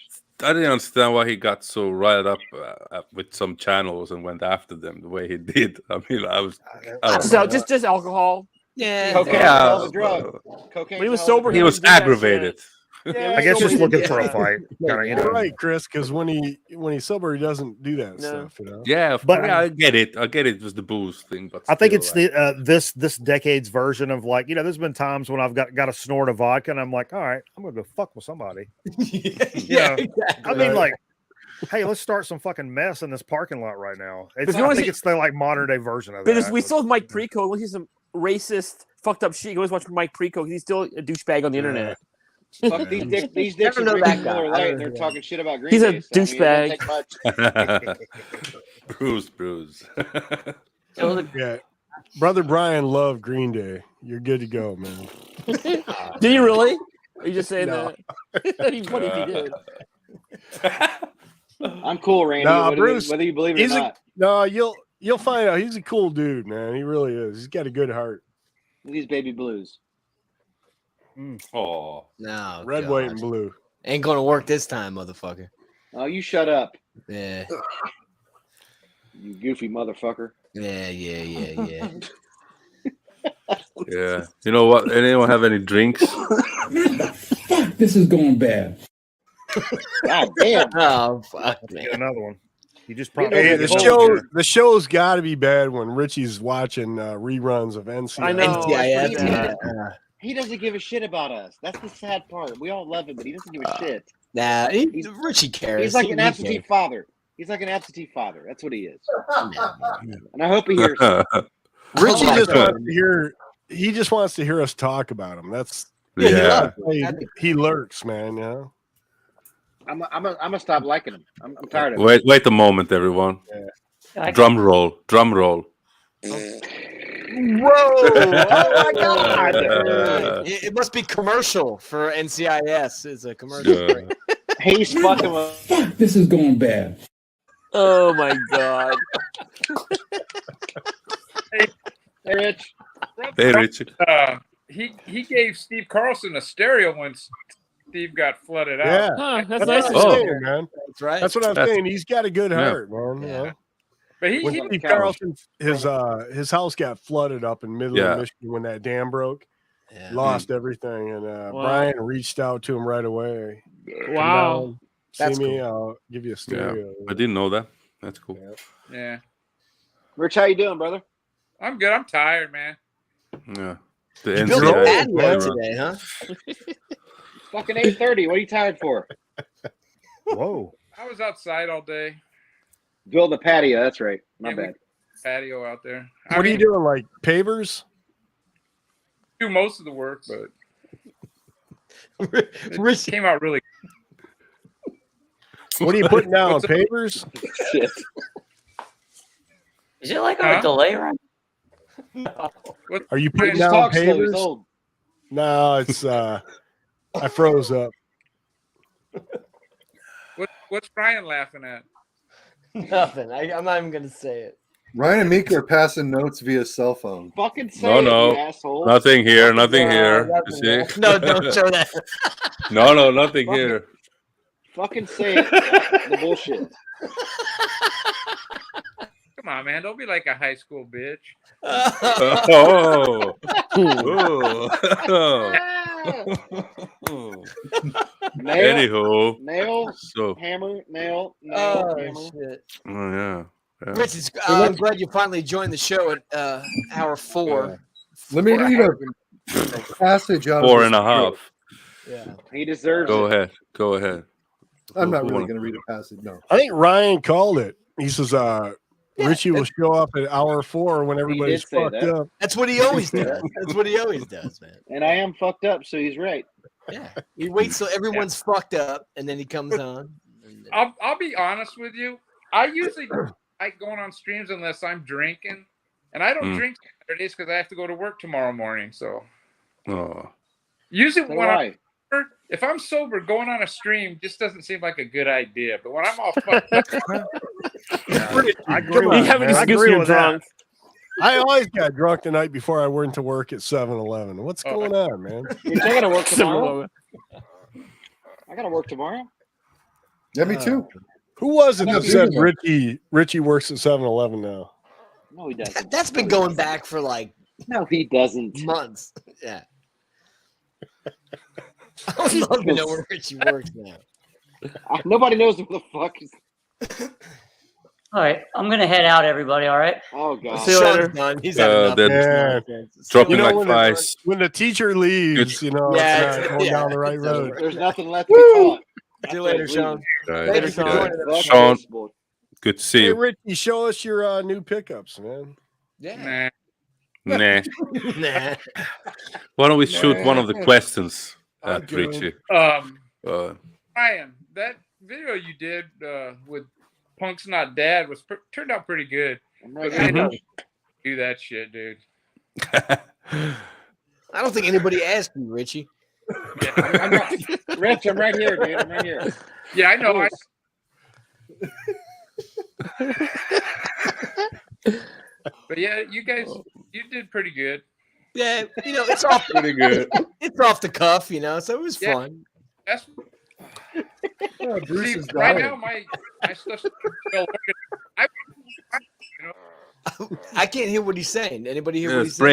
I didn't understand why he got so riled up with some channels and went after them the way he did. I mean, just alcohol. Yeah, cocaine was a drug. Cocaine. When he was sober, he was aggravated. Yeah, I guess just looking for a fight. You're right, Chris, because when he's sober, he doesn't do that stuff. You know? Yeah, but I get it. It was the booze thing, but I think it's the this decade's version of like, there's been times when I've got a snort of vodka and I'm like, all right, I'm gonna go fuck with somebody. Exactly. I mean, like, hey, let's start some fucking mess in this parking lot right now. I think it's the like modern day version of that. We still have Mike Preco. Look, he's some racist, fucked up shit. You always watch Mike Preco. He's still a douchebag on the internet. Fuck these dicks are drinking Miller Lite and they're talking shit about Green He's a Day, douchebag. Bruce. Yeah, brother Brian loved Green Day. You're good to go, man. Did you really? Are you just saying that? What if he did? I'm cool, Randy. Bruce, whether you believe it or not. You'll find out. He's a cool dude, man. He really is. He's got a good heart. These baby blues. Oh no, red, white, and blue. Ain't gonna work this time, motherfucker. Oh, you shut up. Yeah. You goofy motherfucker. Yeah. Yeah. You know what? Anyone have any drinks? Fuck, this is going bad. God damn. Oh, fuck, man. Get another one. You just probably the show's got to be bad when Richie's watching reruns of NCIS. I know. NCIS. He doesn't give a shit about us. That's the sad part. We all love him, but he doesn't give a shit. Nah, Richie cares. He's like an absentee father. He's like an absentee father. That's what he is. And I hope he hears it. Richie just wants to hear. He just wants to hear us talk about him. That's he lurks, man. Yeah. I'm gonna stop liking him. I'm tired of it. Wait a moment, everyone. Yeah. Drum roll. Whoa! Oh my God! It must be commercial for NCIS. It's a commercial. Yeah. He's fucking with. Fuck, this is going bad. Oh my God! Hey, Rich. Hey, Rich. He gave Steve Carlson a stereo when Steve got flooded out. Yeah, that's nice to say, man. That's right. That's what I'm saying. He's got a good heart, man. Yeah. But when Steve Carlson, his house got flooded up in middle of Michigan when that dam broke. Yeah. Lost everything, and Brian reached out to him right away. Wow, see me, I'll give you a stereo. Yeah. I didn't know that. That's cool. Yeah. Rich, how you doing, brother? I'm good. I'm tired, man. Yeah. You built a patio today, huh? Fucking 8:30. What are you tired for? Whoa. I was outside all day. Build a patio. That's right. My bad. Patio out there. What are you doing? Like pavers? Do most of the work, but Rich came out really. What are you putting down? Pavers? Shit. Is it like on a delay run? No. Are you putting Just down talk slow, he's pavers? old. No, it's I froze up. What's Brian laughing at? Nothing. I'm not even gonna say it. Ryan and Mika are passing notes via cell phone. Fucking say it, you asshole. Nothing here. Nothing here. Nothing You there. see? No, don't show that. No, nothing here. Fucking say it. The bullshit. Come on, man. Don't be like a high school bitch. Oh. Anywho. Nail. So. Hammer. Nail. Oh, hammer. shit. Oh, yeah. Rich, I'm glad you finally joined the show at hour 4. Let me read a passage out Four of and a half. Yeah. He deserves Go it. ahead. Go ahead. I'm not really going to read a passage. No. I think Ryan called it. He says, Richie will show up at hour 4 when everybody's fucked up. That's what he always does. That's what he always does, man. And I am fucked up, so he's right. Yeah. He waits till everyone's fucked up, and then he comes on. I'll be honest with you. I usually like going on streams unless I'm drinking, and I don't drink Saturdays because I have to go to work tomorrow morning. So usually when if I'm sober, going on a stream just doesn't seem like a good idea. But when I'm all fucked up, I agree with that. I always got drunk the night before I went to work at 7-Eleven. What's going on, man? I gotta work tomorrow. I gotta work tomorrow. Yeah, me too. Who was it that said Richie works at 7-Eleven now? No, he doesn't. That's been going back for like he doesn't. Months. Yeah. I would love to know where Richie works now. Nobody knows who the fuck is. All right, I'm gonna head out, everybody. All right. Oh god. See you later. Done. He's had enough. Dropping You know, like flies. when the teacher leaves, you know, Yeah, it's not going down the right road. There's nothing left to be taught. See you later, Sean. Later, Sean. Sean, good to see Hey, you. Richie, show us your new pickups, man. Yeah. Nah. Nah. Why don't we shoot one of the questions at Okay. Richie? Ryan, that video you did with Punk's Not Dad turned out pretty good. But man, don't do that shit, dude. I don't think anybody asked you, Richie. Yeah. Rich, I'm right here, dude. I'm right here. Yeah, I know. But yeah, you guys, you did pretty good. Yeah, you know, it's off pretty good. It's off the cuff, you know, so it was fun. That's Bruce see, is right dying. now my stuff's still working. I can't hear what he's saying. Anybody hear what Yeah, he's it's saying?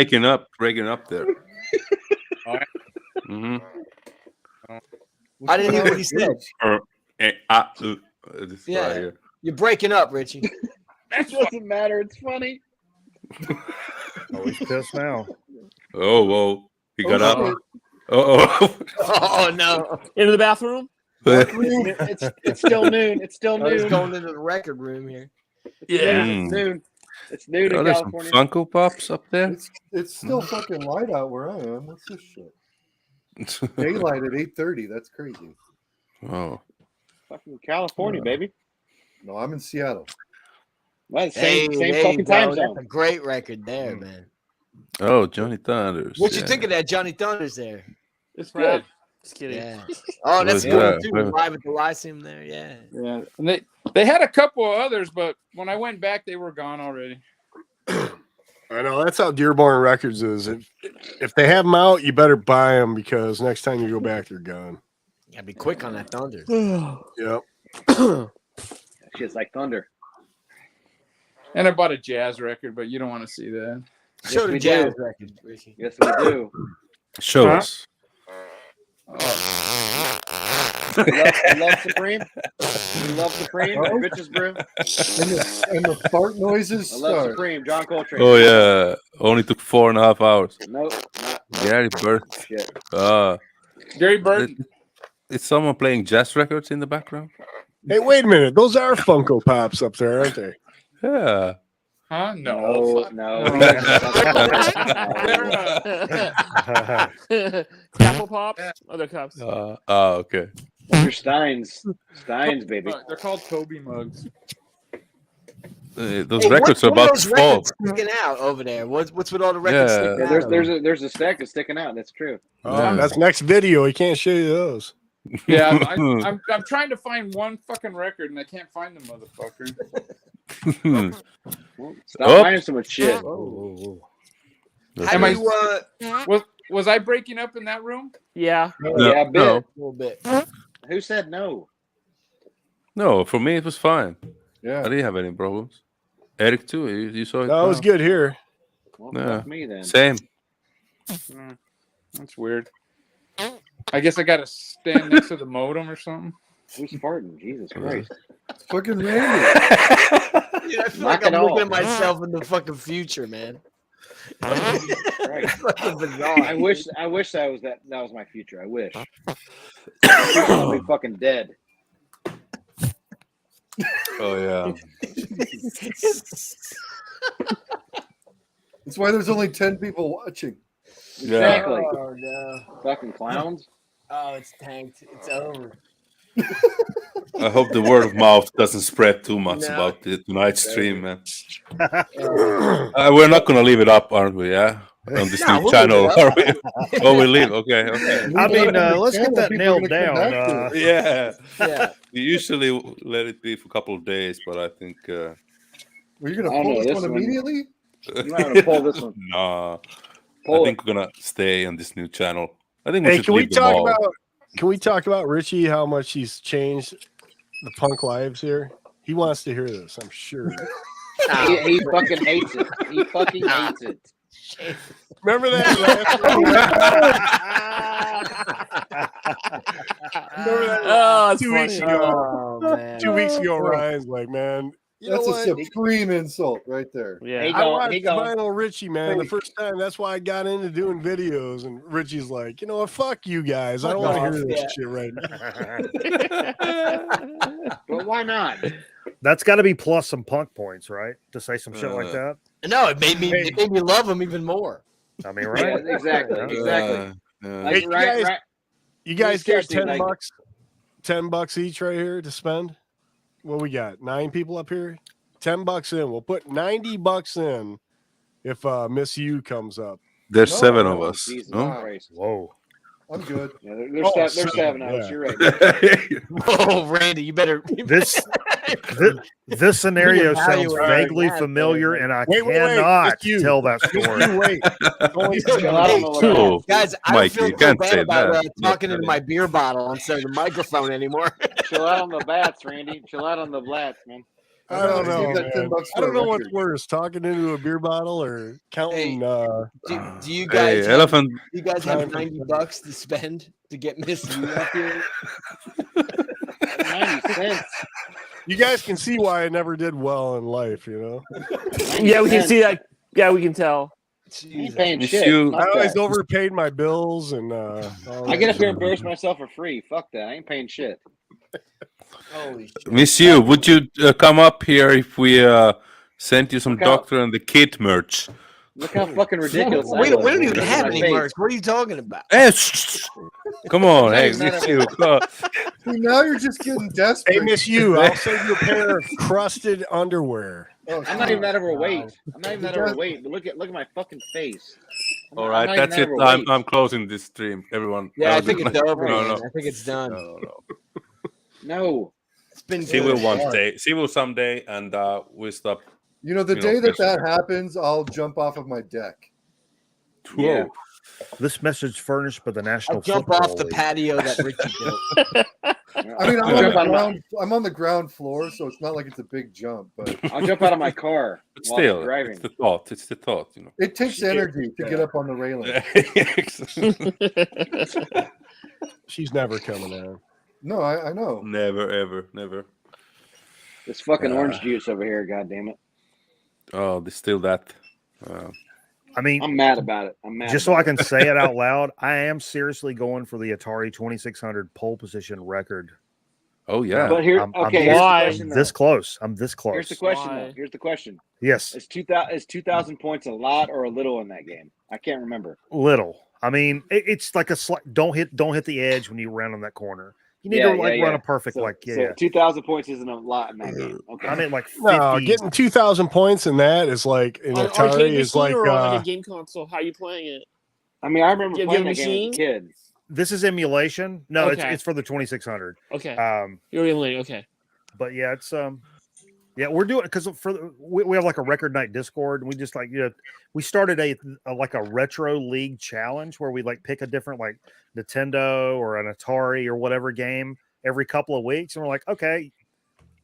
breaking up there. I didn't hear what he said. This Yeah. right here. You're breaking up, Richie. That doesn't matter. It's funny. Oh, he's pissed now. Oh, whoa. He got up. shit. Oh. Oh no. Into the bathroom? It's still noon. It's still I was noon. going into the record room here. Yeah, it's noon. It's noon in There's some California. Funko Pops up there. It's still fucking light out where I am. What's this shit? Daylight at 8:30. That's crazy. Oh. Fucking California, baby. No, I'm in Seattle. Well, Hey, same there you fucking go. time That's zone. a great record there, man. Oh, Johnny Thunders. What you yeah. think of that Johnny Thunders there? It's Right. good. Just kidding. Yeah. Oh, that's What's cool that? too. Where? Live at the Lyceum there. Yeah. Yeah, and they had a couple of others, but when I went back, they were gone already. I know that's how Dearborn Records is. If they have them out, you better buy them because next time you go back, they're gone. You gotta be quick on that Thunder. Yep. That shit's like thunder. And I bought a jazz record, but you don't want to see that. Show the we jazz do. record, Richie. Yes, we do. Show us. Love Supreme. We love Supreme. Oh. Bitches brew. And the fart noises I love start. Supreme. John Coltrane. Oh, yeah. Only took 4.5 hours. Nope. Not Gary Burton. shit. Gary Burton. Is someone playing jazz records in the background? Hey, wait a minute. Those are Funko Pops up there, aren't they? Yeah. Huh? No. No. Apple Pops? Other cups. Okay. Your Steins. Steins, baby. They're called Toby mugs. Those records are about to fall. Sticking out over there. What's with all the records sticking out? There's a stack that's sticking out. That's true. Oh, that's next video. He can't show you those. Yeah, I'm trying to find one fucking record and I can't find the motherfucker. Stop buying so much shit. Was I breaking up in that room? Yeah. Yeah, a bit. A little bit. Who said no? No, for me it was fine. Yeah, I didn't have any problems. Eric too. You saw it. No, it was good here. Well, Yeah. fuck me then. Same. That's weird. I guess I gotta stand next to the modem or something. Who's farting? Jesus Christ! It's fucking Randy. Dude, I feel like I'm looking at myself in the fucking future, man. Right. Fucking bizarre. I wish that was my future. I wish. I'll be fucking dead. Oh yeah. That's why there's only 10 people watching. Exactly. Oh no. Fucking clowns. Oh, it's tanked. It's over. I hope the word of mouth doesn't spread too much about tonight's stream, man. We're not gonna leave it up, aren't we? Yeah, on this new channel. Are we? Oh, we leave. Okay. I mean, let's get that nailed down. Yeah. We usually let it be for a couple of days, but I think. Were you gonna pull this one immediately? I'm not gonna pull this one. Nah. I think we're gonna stay on this new channel. I think we should can we leave them all. talk about Richie? How much he's changed the punk lives here? He wants to hear this, I'm sure. He fucking hates it. He fucking hates it. Remember that last Remember that 2 weeks ago? Oh, man. 2 weeks ago, Ryan's like, man, that's a supreme insult right there. Yeah. I watched Vinyl Richie, man, the first time. That's why I got into doing videos. And Richie's like, you know what? Fuck you guys. I don't want to hear this shit right now. But why not? That's got to be plus some punk points, right? To say some shit like that. No, it made me love him even more. I mean, right? Yeah, exactly. Hey, you guys got $10, $10 each right here to spend. What we got? 9 people up here. $10 in. We'll put $90 in if Miss U comes up. There's 7 of us. Jesus Christ. Whoa. I'm good. Yeah, there's 7 of us. You're right. Oh, Randy, you better. This scenario sounds vaguely familiar, and I cannot tell that story. Guys, I Mike, don't you feel so can't bad say about that. talking into my beer bottle instead of the microphone anymore. Chill out on the bats, Randy. Chill out on the bats, man. I don't know. I don't know what's worse, talking into a beer bottle or counting. Do you guys? Elephant. You guys have $90 to spend to get Miss U up here? 90 cents. You guys can see why I never did well in life, you know. Yeah, we can see that. Yeah, we can tell. You paying shit. I always overpaid my bills, and I get up here and embarrass myself for free. Fuck that. I ain't paying shit. Holy shit. Miss you, would you come up here if we sent you some Doctor and the Kid merch? Look how fucking ridiculous. We don't even have any merch. What are you talking about? Hey, come on, hey, Miss you. Now you're just getting desperate. Hey, Miss U, I'll send you a pair of crusted underwear. I'm not even that overweight. But look at my fucking face. All right, that's it. I'm closing this stream. Everyone. Yeah, I think it's over. No. I think it's done. No. It's been See good. will one day. See will someday, and we'll stop. You know, the day that happens, I'll jump off of my deck. Whoa. Yeah. This message furnished by the National I'll jump Football off the League. patio that Richie built. I mean, I'm on the ground floor, so it's not like it's a big jump. But I'll jump out of my car. But while still, I'm driving. it's the thought. It's the thought, you know. it takes energy to get up on the railing. She's never coming out. No, I know. Never, ever, never. This fucking orange juice over here, god damn it. Oh, there's still that. I mean, I'm mad about it. I'm mad. Just so I can say it out loud, I am seriously going for the Atari 2600 pole position record. Oh yeah. But here, I'm here's the question, this close. I'm this close. Here's the question. Though. Here's the question. Yes. Is 2,000 points a lot or a little in that game? I can't remember. Little. I mean, it's like a slight. Don't hit the edge when you round on that corner. You need to run a perfect so 2,000 points isn't a lot in that game. Okay, I mean like 50. No, getting 2,000 points in that is like in Atari is like or on like a game console. How are you playing it? I mean, I remember playing that game as a kid. This is emulation. No, it's for the 2600. Okay. You're emulating. Okay. But yeah, it's we're doing it because we have like a record night Discord, and we just like we started a retro league challenge where we like pick a different like Nintendo or an Atari or whatever game every couple of weeks, and we're like, okay,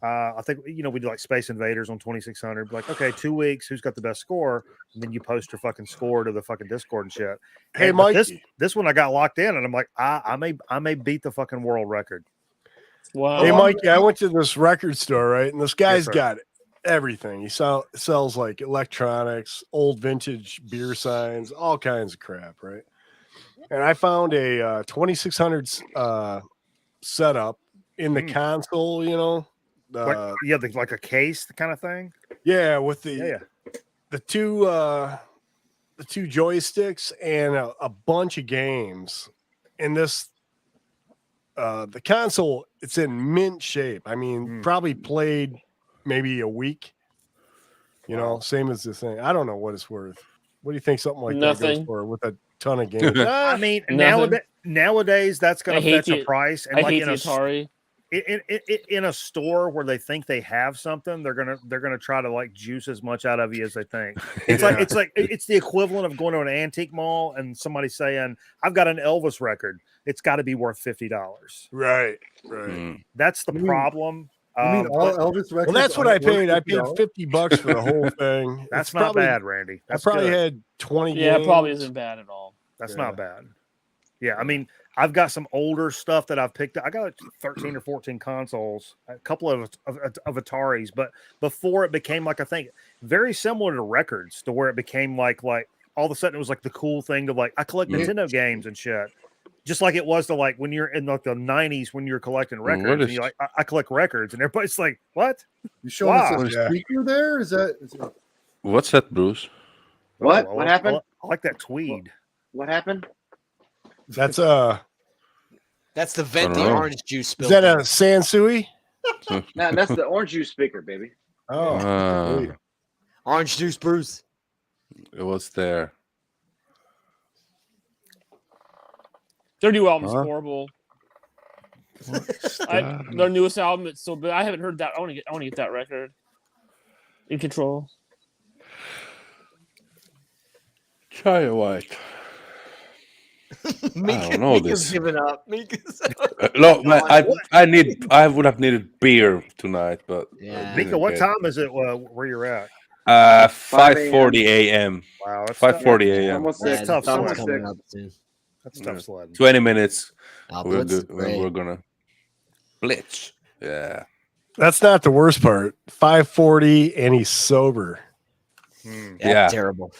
I think we do like Space Invaders on 2600. Like, okay, 2 weeks, who's got the best score? And then you post your fucking score to the fucking Discord and shit. Hey, Mike, this one I got locked in, and I'm like, I may beat the fucking world record. Wow. Hey, Mikey, I went to this record store, right? And this guy's got everything. He sells like electronics, old vintage beer signs, all kinds of crap, right? And I found a 2600 setup in the console, like a case kind of thing. Yeah, with the two joysticks and a bunch of games. And this the console, it's in mint shape. I mean, probably played maybe a week. Same as the thing. I don't know what it's worth. What do you think something like that goes for with a ton of games? I mean, nowadays that's going to fetch a price. And I hate the Atari. In a store where they think they have something, they're gonna try to like juice as much out of you as they think. It's it's the equivalent of going to an antique mall and somebody saying, "I've got an Elvis record. It's got to be worth $50." Right. That's the problem. You mean all Elvis records? Well, that's what I paid. I paid $50 for the whole thing. That's not bad, Randy. I probably had 20 games. Yeah, it probably isn't bad at all. That's not bad. Yeah, I mean, I've got some older stuff that I've picked up. I got like 13 or 14 consoles, a couple of Ataris, but before it became like, I think, very similar to records, to where it became like all of a sudden it was like the cool thing to like, I collect Nintendo games and shit. Just like it was to like when you're in like the 90s when you're collecting records and you're like, I collect records, and everybody's like, what? You showing us a speaker there? Is that what's that, Bruce? What? What happened? I like that tweed. What happened? That's the vent the orange juice spilled. Is that a Sansui? No, that's the orange juice speaker, baby. Oh, orange juice, Bruce. It was there. Their new album's horrible. Their newest album, it's so bad. I haven't heard that. I want to get that record. In Control. Try White. Mika's giving up. No, man, I would have needed beer tonight, but Mika, what time is it where you're at? 5:40 a.m. Wow, 5:40 a.m. That's tough sledding. That's tough sledding. 20 minutes. We're gonna blitz. Yeah, that's not the worst part. 5:40 and he's sober. Yeah, terrible.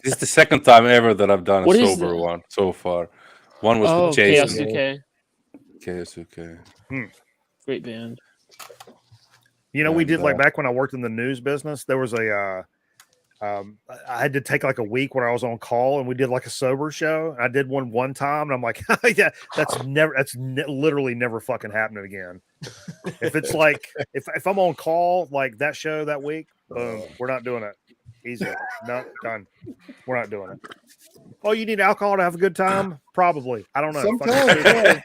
This is the second time ever that I've done a sober one so far. One was with Jason. KSUK. Great band. We did like back when I worked in the news business. There was I had to take like a week when I was on call, and we did like a sober show. I did one time, and I'm like, yeah, that's literally never fucking happening again. If it's like if I'm on call like that show that week, boom, we're not doing it. Easy. No, done. We're not doing it. Oh, you need alcohol to have a good time? Probably. I don't know. Sometimes,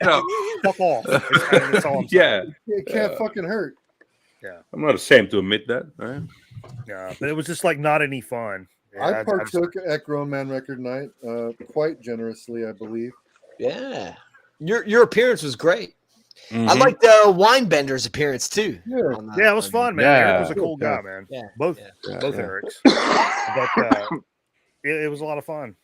fuck off. That's all I'm saying. It can't fucking hurt. Yeah. I'm not ashamed to admit that. Right? Yeah, but it was just like not any fun. I partook at Grown Man Record Night quite generously, I believe. Yeah. Your appearance was great. Mm-hmm. I liked Winebender's appearance too. Yeah, it was fun, man. Yeah. Eric was a cool guy, man. Yeah. Both Erics. But it was a lot of fun.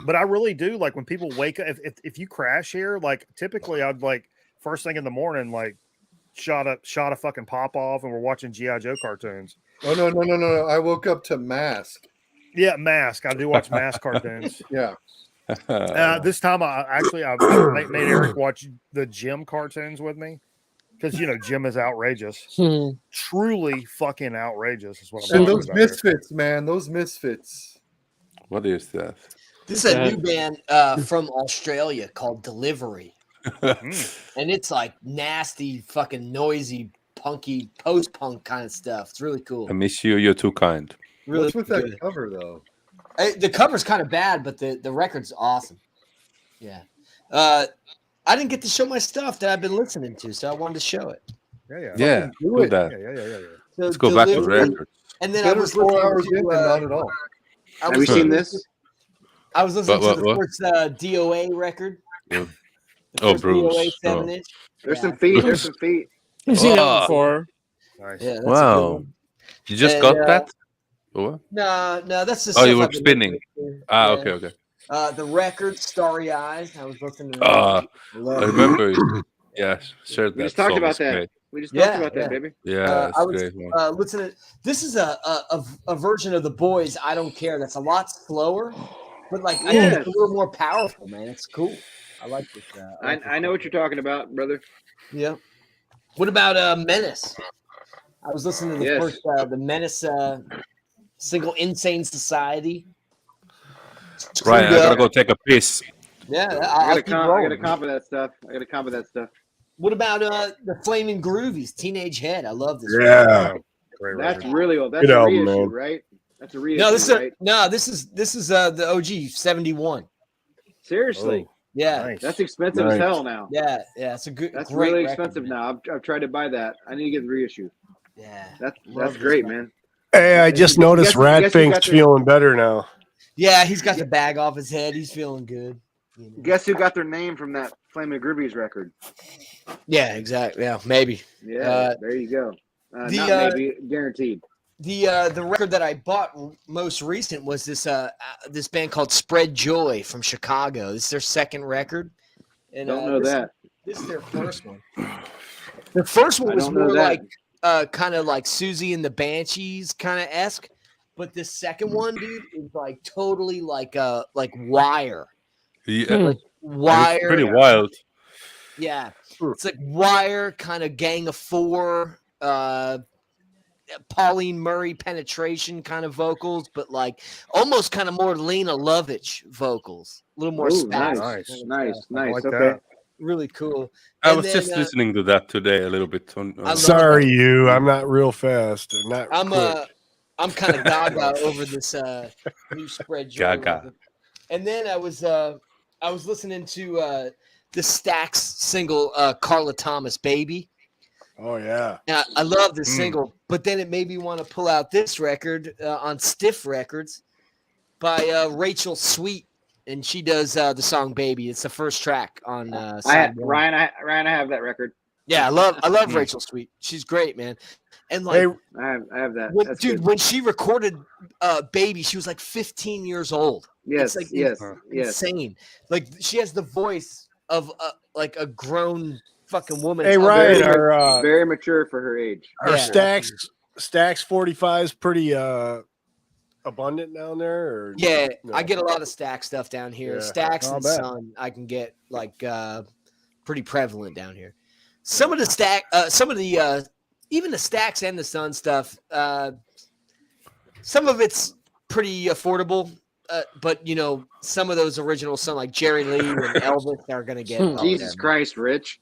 But I really do like when people wake up. If you crash here, like typically I'd like first thing in the morning, like shot a fucking pop off, and we're watching G.I. Joe cartoons. Oh no! I woke up to Mask. Yeah, Mask. I do watch Mask cartoons. Yeah. This time I made Eric watch the Jim cartoons with me, because Jim is outrageous. Truly fucking outrageous is what I'm and talking those about misfits, man, those misfits. What is that? This is a new band from Australia called Delivery. And it's like nasty, fucking noisy, punky, post-punk kind of stuff. It's really cool. I miss you. You're too kind. Really What's with that cover though? The cover's kind of bad, but the record's awesome. Yeah. I didn't get to show my stuff that I've been listening to, so I wanted to show it. Yeah. Do that. So let's go back to records. And then I was 4 hours in and not at all. Have you seen this? I was listening to the first DOA record. Yeah. The first Bruce. DOA 7-inch. There's some feet. There's some feet. I've seen that before. Nice. Yeah, that's Wow. You just got that? Or? No, that's just. Oh, you were spinning. Okay. The record, Starry Eyes. I was listening to I remember. Yeah, sure. We just talked about that. We just talked about that, baby. Yeah, I was listening. This is a version of The Boys. I Don't Care. That's a lot slower, but like I think it's a little more powerful, man. It's cool. I like this. I know what you're talking about, brother. Yeah. What about Menace? I was listening to the first the Menace single, Insane Society. Right, I gotta go take a piss. Yeah, I got a comp of that stuff. What about the Flaming Groovies, Teenage Head? I love this. Yeah, that's really old. That's a reissue, right? That's a reissue. This is the OG 71. Seriously. Yeah, nice. That's expensive as hell now. Yeah, it's a good. That's really expensive now. I've tried to buy that. I need to get the reissue. Yeah, that's great, man. Hey, I just noticed Radfink's feeling better now. Yeah, he's got the bag off his head. He's feeling good. Guess who got their name from that Flaming Groovies record? Yeah, exactly. Yeah, maybe. Yeah, there you go. Not maybe, guaranteed. The record that I bought most recent was this this band called Spread Joy from Chicago. This is their second record. And don't know that. This is their first one. The first one was more like kind of like Susie and the Banshees kind of esque, but this second one, dude, is like totally like Wire. Yeah, like Wire. It's pretty wild. Yeah, it's like Wire, kind of Gang of Four. Pauline Murray penetration kind of vocals, but like almost kind of more Lena Lovitch vocals, a little more nice. Like okay, that. Really cool. I was just listening to that today a little bit. Sorry, I'm not real fast. I'm kind of gaga over this new Spread Joy. Gaga. And then I was listening to the Stax single Carla Thomas Baby. Oh yeah, I love this single, but then it made me want to pull out this record on Stiff Records by Rachel Sweet, and she does the song "Baby." It's the first track on. Ryan, I have that record. Yeah, I love Rachel Sweet. She's great, man. And like, I have that. When she recorded "Baby," she was like 15 years old. Yes, it's like insane. Like she has the voice of like a grown fucking woman. Hey Ryan, very mature for her age. Our Stax 45 is pretty abundant down there, or yeah, no? I get a lot of Stax stuff down here. Yeah, Stax and Sun, I can get like pretty prevalent down here. Some of the even the Stax and the Sun stuff. Some of it's pretty affordable. But you know, some of those original Sun like Jerry Lee and Elvis are gonna get Jesus Christ, Rich.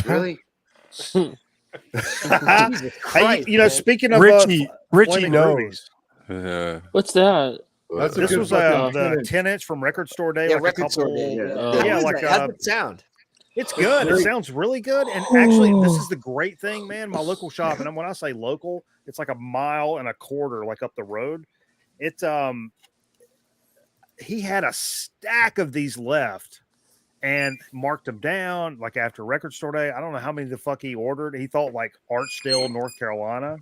Really? Jesus Christ, speaking of Richie knows. What's that? This was the 10-inch from Record Store Day. Yeah, like Record Store Day. How's it sound? It's good. It sounds really good. And actually, this is the great thing, man. My local shop, and when I say local, it's like 1.25 miles like up the road. It's he had a stack of these left and marked them down like after Record Store Day. I don't know how many the fuck he ordered. He thought like Archdale, North Carolina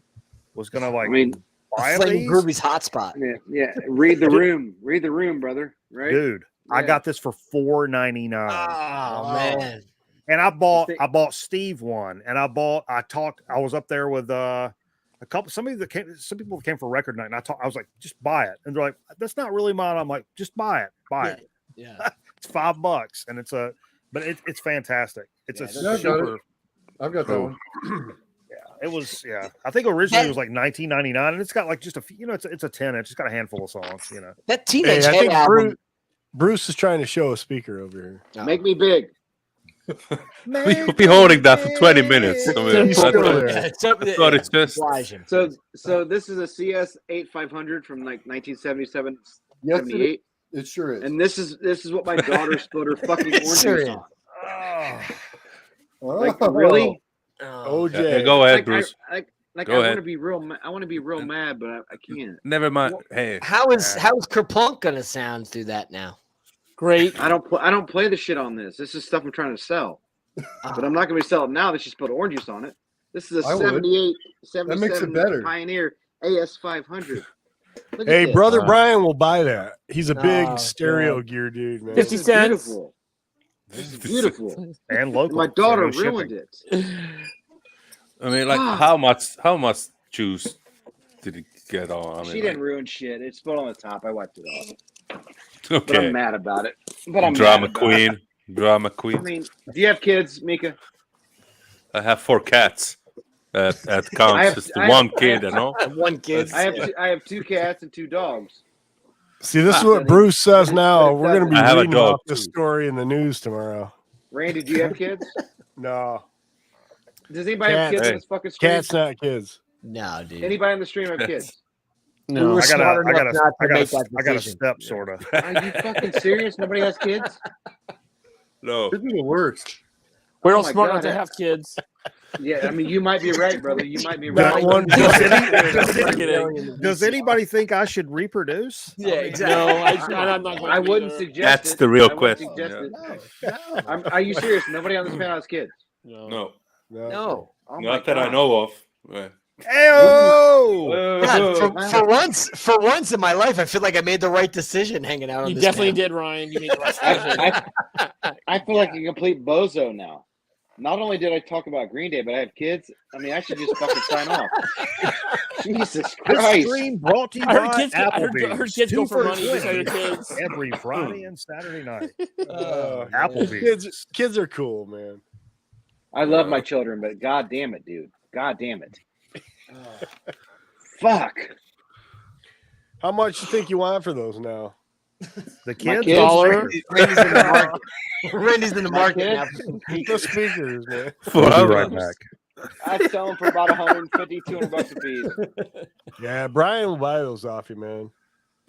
was gonna buy Flaming Groovy's hotspot. Yeah. Read the room, brother. Right, dude. Yeah. I got this for $4.99. Oh man! And I bought Steve one, and I was up there with a couple. Some people came for record night, and I was like, just buy it. And they're like, that's not really mine. I'm like, just buy it. Yeah. It's $5, and it's fantastic. It's super. I've got that one. It was. Yeah, I think originally it was like $19.99, and it's got like just a few. It's a 10-inch. It's got a handful of songs. That Teenage Head album. Bruce is trying to show a speaker over here. Make me big. You'll be holding that for 20 minutes. I mean, thought it's just. So this is a CS 8500 from like 1977, Yes, 78. It sure is. And this is what my daughter spilled her fucking orange juice on. Like really? OJ, go ahead, Bruce. I Go ahead. want to be real. I want to be real mad, but I can't. Never mind. Hey, how is Kerplunk gonna sound through that now? Great. I don't play the shit on this. This is stuff I'm trying to sell, but I'm not going to sell it now. That she spilled orange juice on it. This is a 78, 77 Pioneer AS500. Hey, brother Brian will buy that. He's a big stereo gear dude, man. 50 cents. Beautiful. This is beautiful. And local. My daughter ruined it. I mean, like, how much juice did it get on? I mean, she didn't ruin shit. It spilled on the top. I wiped it off. Okay. But I'm mad about it. Drama queen. I mean, do you have kids, Mika? I have 4 cats. At counts just one kid, you know. One kid. I have 2 cats and 2 dogs. See, this is what Bruce says now. We're going to be reading about this too. story in the news tomorrow. Randy, do you have kids? No. Does anybody have kids in this fucking stream? Cats, not kids. No, dude. Anybody in the stream have kids? No, I got a step, sort of. Are you fucking serious? Nobody has kids? No. This is the worst. We're all smart enough to have kids. Yeah, I mean, you might be right, brother. You might be right. Does anybody think I should reproduce? Yeah, exactly. No, I'm not going I wouldn't suggest That's it. the real I wouldn't question. suggest it. Are you serious? Nobody on this panel has kids? No. No. Oh Not that I know of. Right. God, for once in my life, I feel like I made the right decision hanging out on You this definitely panel. did, Ryan. You made the right decision. I feel like a complete bozo now. Not only did I talk about Green Day, but I have kids. I mean, I should just fucking sign off. Jesus This Christ. stream brought to you I heard by kids- I heard- Applebee's. I heard kids go 2 for for money. Just 20 like your kids. every Friday and Saturday night. Applebee's. Kids are cool, man. I love my children, but god damn it, dude. God damn it. Fuck. How much you think you want for those now? The kids? Dollar. Randy's in the market now. The speakers, man. We'll be right back. I sell them for about 150, 200 bucks a piece. Yeah, Brian will buy those off you, man.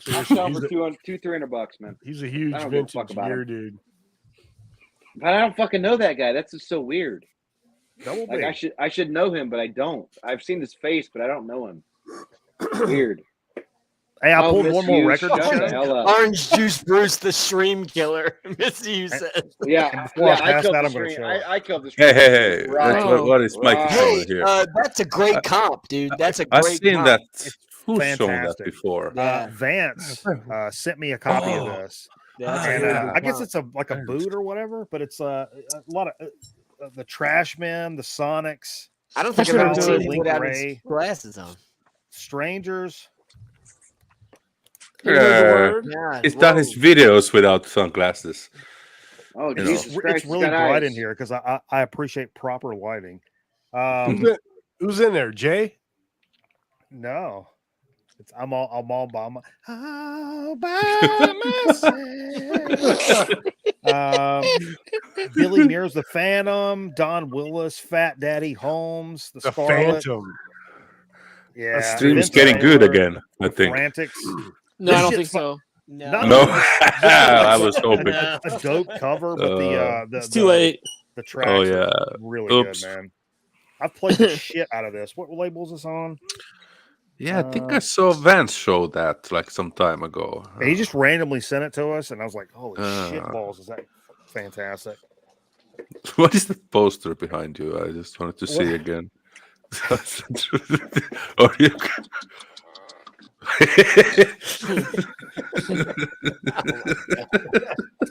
I sell them for 200, 300 bucks, man. He's a huge I don't give a vintage fuck about gear him. dude. But I don't fucking know that guy. That's just so weird. Double Like B. I should know him, but I don't. I've seen his face, but I don't know him. Weird. Hey, I Oh, pulled Miss one more Hughes, record to shut the show. hell up. Orange Juice Bruce, the stream killer. Miss you said. Yeah, Before I pass killed that, the I'm gonna stream. show I killed the stream. Hey. Right. What is Mike Right. showing here? That's a great comp, dude. That's a I've great seen comp. that. Who's shown that Fantastic. before? Vance sent me a copy of this. That's a And really good I guess comp. it's like a boot or whatever, but it's a lot of the Trashmen, the Sonics. I don't think I've ever seen him Link without Ray, his glasses on. Strangers. He's done his videos without sunglasses. Oh, You know. Jesus Christ. It's really bright in here because I appreciate proper lighting. Who's in there? Jay? No. I'm all by myself. Billy Mears, the Phantom, Don Willis, Fat Daddy Holmes, the Scarlet. Phantom. Yeah, The stream's Vince getting good Taylor, again, I the think. Frantics. No, I don't This think shit's so. No. I was hoping. a dope cover, but the It's too late. The tracks Oh, yeah. are really Oops. good, man. I've played the shit out of this. What label is this on? Yeah, I think I saw Vance show that like some time ago. He just randomly sent it to us, and I was like, "Holy shit Uh. balls! Is that fantastic?" What is the poster behind you? I just wanted to see What? again. Or you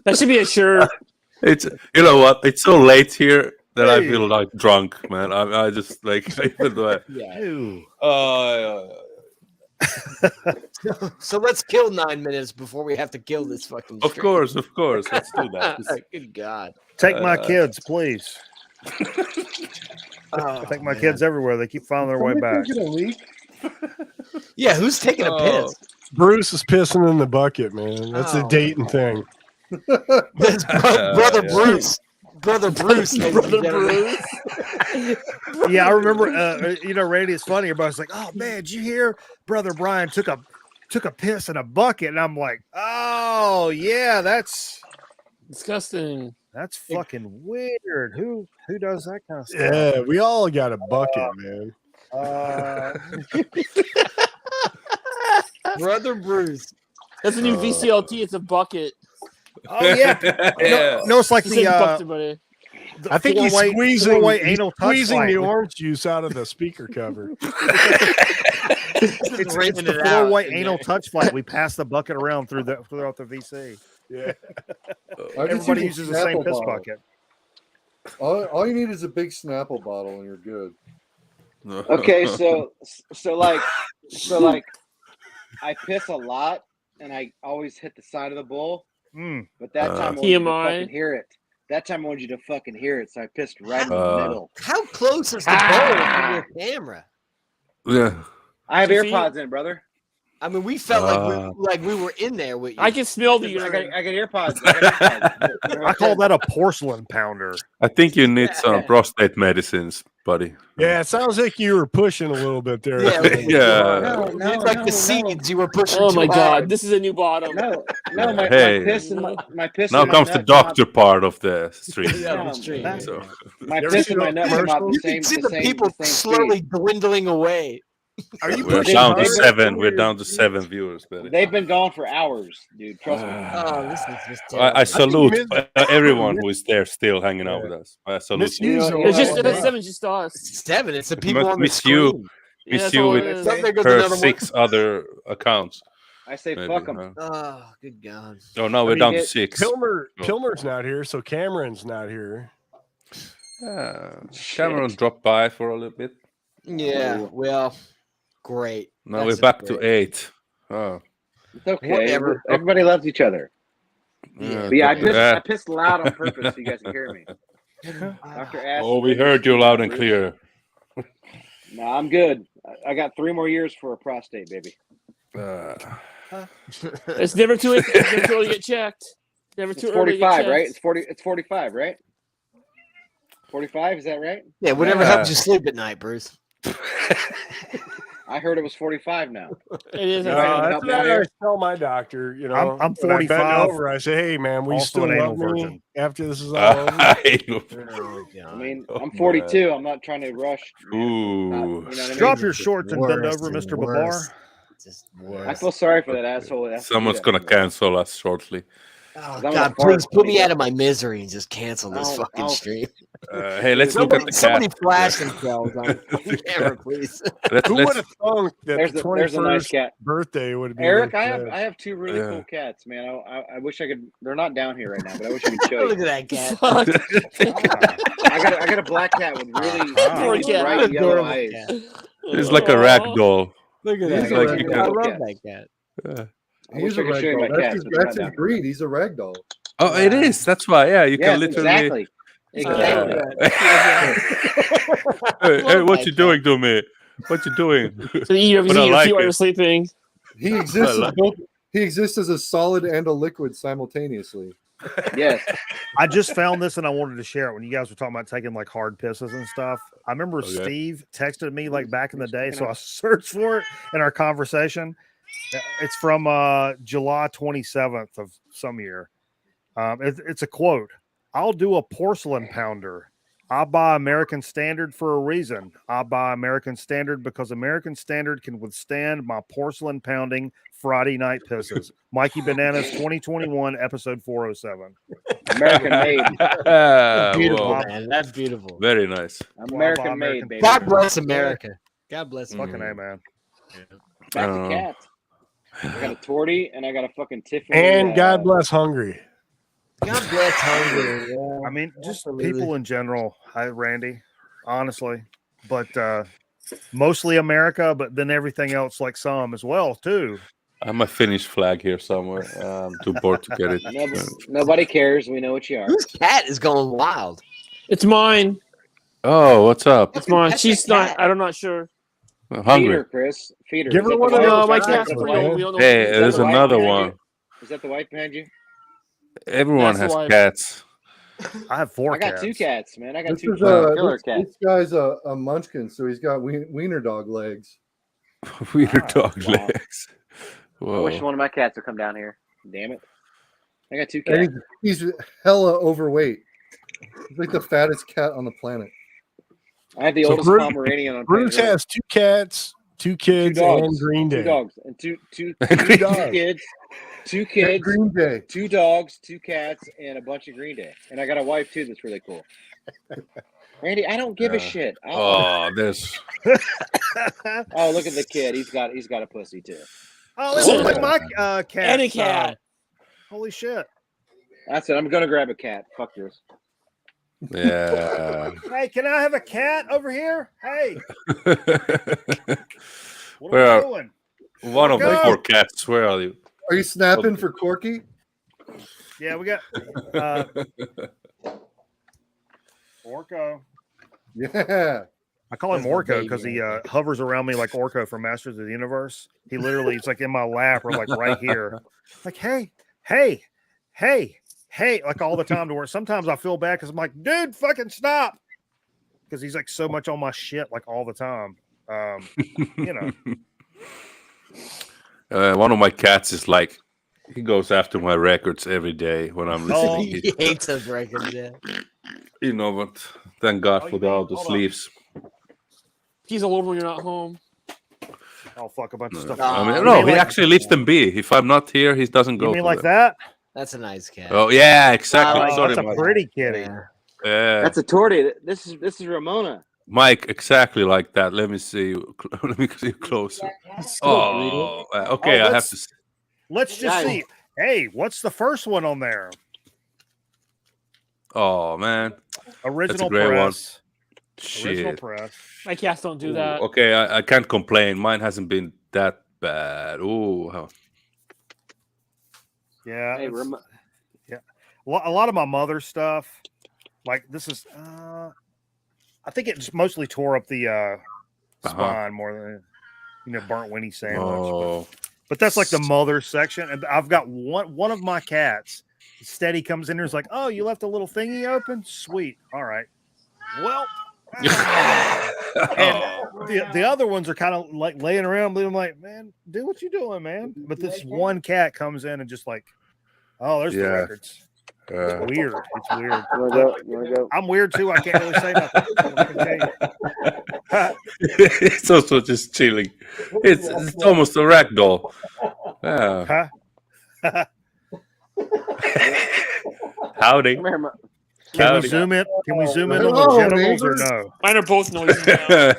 That should be a shirt. It's you know what? It's so late here that I Hey. feel like drunk, man. I just like even though I, Ew. So let's kill 9 minutes before we have to kill this fucking of stream. course, let's do that. Good God. Take my kids, please. Oh, Take my man. kids everywhere. They keep finding their way back. Yeah, who's taking a piss? Bruce is pissing in the bucket, man. That's a Oh. Dayton thing. That's brother Yeah. Bruce. Brother Bruce. Brother Bruce. Yeah, I remember. Randy, it's funny. Everybody's like, "Oh man, did you hear? Brother Brian took a piss in a bucket," and I'm like, "Oh yeah, that's disgusting. That's fucking weird. Who does that kind of stuff?" Yeah, we all got a bucket, man. Brother Bruce. That's a new VCLT. It's a bucket. Oh yeah. No, it's like I think he's squeezing the orange juice out of the speaker cover. It's the four-way anal touch flight. We pass the bucket around throughout the VC. Yeah. Everybody uses the same piss bucket. All you need is a big Snapple bottle and you're good. Okay, so I piss a lot and I always hit the side of the bowl. But that time I wanted you to fucking hear it. That time I wanted you to fucking hear it, so I pissed right in the middle. How close is the bowl from your camera? Yeah. I have AirPods in, brother. I mean, we felt like we were in there with you. I can smell the urine. I got AirPods. I call that a porcelain pounder. I think you need some prostate medicines, buddy. Yeah, it sounds like you were pushing a little bit there. Yeah. It's like the seeds you were pushing. Oh my too god, hard. this is a new bottom. No, my piss and my piss. Now and comes my the nut doctor part of the stream. So, my piss and my nut come out the same. See the people slowly dwindling away. Are you We're pushing down to hard? 7. We're down to 7 viewers, buddy. They've been gone for hours, dude. Trust me. Oh, this is just I salute everyone who is there still hanging out with us. I salute you. It's just seven, just us. 7. It's the people on the Miss screen. you. Miss you with her 6 other accounts. I say Maybe, fuck them. Oh, good God. Oh, no, we're down to 6. Pilmer's not here, so Cameron's not here. Cameron dropped by for a little bit. Yeah, well, great. Now we're back to 8. Oh. It's okay. Whatever. Everybody loves each other. Yeah, But yeah, I pissed loud on purpose so you guys can hear me. Dr. Ash. Oh, we heard you loud and clear. No, I'm good. I got 3 more years for a prostate, baby. It's never too early to get checked. Never too early to get 45, checked. right? It's 45, right? 45, is that right? Yeah, whatever helps you sleep at night, Bruce. I heard it was 45 now. It is. That's what I always tell my doctor. You know, I'm when I bend 45. over, I say, "Hey, man, we Also still an anal love me virgin. after this is all over." I mean, I'm 42. I'm not trying to rush. Ooh. You know what I mean? Drop your shorts and bend over, Mr. Babar. I feel sorry for that asshole. Someone's going to cancel us shortly. Oh, God, please put me out of my misery and just cancel this I'll- fucking I'll- stream. Hey, let's look at the Somebody cat. flash themselves on camera, please. Who would have thought that There's the a nice 21st cat. birthday would be? Eric, like I have 2 really Yeah. cool cats, man. I wish I could. They're not down here right now, but I wish I could show you. Look at that cat. I got a black cat with really, Poor really cat. bright yellow Adorable eyes. cat. It's like a rag doll. Look at He's that. like cat. you I got- love that cat. I wish He's I a could show you my ragdoll. cats. but they're That's not his down breed. He's a ragdoll. Oh, it is. That's why. Yeah, you here. can Yes, literally. exactly. Hey, what you doing to me? What you doing? So you But I eat like while you're it. sleeping. He exists I as like both. He exists as a solid and a liquid simultaneously. Yes. I just found this and I wanted to share it when you guys were talking about taking like hard pisses and stuff. I remember Okay. Steve texted me like back in the day, so I searched for it in our conversation. It's from July 27th of some year. It's a quote. "I'll do a porcelain pounder. I buy American Standard for a reason. I buy American Standard because American Standard can withstand my porcelain pounding Friday night pisses." Mikey Bananas 2021 episode 407. American made. Beautiful, Whoa. man. That's beautiful. Very nice. American made, baby. God bless America. God bless Fucking America. A, man. Back to Uh, cats. I got a Torty and I got a fucking Tiffany. And God bless Hungry. God bless Hungary. Yeah. I mean, just Absolutely. people in general. Hi, Randy. Honestly, but mostly America, but then everything else, like some as well too. I'm a Finnish flag here somewhere. I'm too bored to get it. Nobody cares. We know what you are. Whose cat is going wild? It's mine. Oh, what's up? It's mine. That's She's a cat. not. I'm not sure. Feed her, Hungry. Chris. Feed her. Give Is her that one the of white- No, my is that cat's the pretty white- old. We don't know. Hey, that there's the white another behind one. you? Is that the white behind you? Everyone That's the has wife. cats. I have 4 I got cats. 2 cats, man. I got This 2 is killer cats. this guy's a munchkin, so he's got wiener dog legs. Wiener dog legs. I Whoa. wish one of my cats would come down here. Damn it. I got 2 cats. And he's hella overweight. He's like the fattest cat on the planet. I have the oldest Pomeranian on Bruce has 2 cats, 2 kids, 2 dogs, and Green Day. 2 dogs and two kids. 2 kids, Green Day. 2 dogs, 2 cats, and a bunch of Green Day. And I got a wife too that's really cool. Randy, I don't give a shit. There's. Oh, look at the kid. He's got a pussy too. Oh, this is like my cat. Any cat. Holy shit. That's it. I'm gonna grab a cat. Fuck yours. Yeah. Hey, can I have a cat over here? Hey. What Where are are we doing? one of the 4 cats? Where are you? Are you snapping for Corky? Yeah, we got Orko. Yeah. I call him That's my Orko baby because he right hovers around me like Orko from Masters of the Universe. He literally, it's like in my lap or like right here. Like, hey, like all the time to where sometimes I feel bad because I'm like, dude, fucking stop. Because he's like so much on my shit like all the time. You know. One of my cats is like, he goes after my records every day when I'm listening. He hates those records, yeah. You know, but thank God for all the sleeves. He's alone when you're not home. I'll fuck a bunch of stuff. I mean, no, he actually leaves them be. If I'm not here, he doesn't go. You mean for like them. that? That's a nice cat. Oh yeah, exactly. Sorry, that's a Mike. pretty kitty. Yeah. That's a tortie. This is Ramona. Mike, exactly like that. Let me see you. Let me see you closer. Oh, okay. I have to. Let's just see. Hey, what's the first one on there? Oh man, Original that's a great press. One. Original Shit. press. My cats don't do that. Okay, I can't complain. Mine hasn't been that bad. Oh, Yeah. Hey, yeah. A lot of my mother's stuff, like this is, I think it just mostly tore up the spine more than, burnt Winnie sandwich. Oh. But that's like the mother section. And I've got one of my cats, Steady comes in there and is like, oh, you left a little thingy open? Sweet. All right. Well. And the other ones are kind of like laying around, but I'm like, man, do what you're doing, man. But this one cat comes in and just like, oh, there's the records. It's weird. It's weird. You wanna go? I'm weird too. I can't really say nothing. I can tell you. It's also just chilling. It's almost a rag doll. Yeah. Huh? Howdy. Can we zoom in? Can we zoom in on the genitals or no? Mine are both noisy now.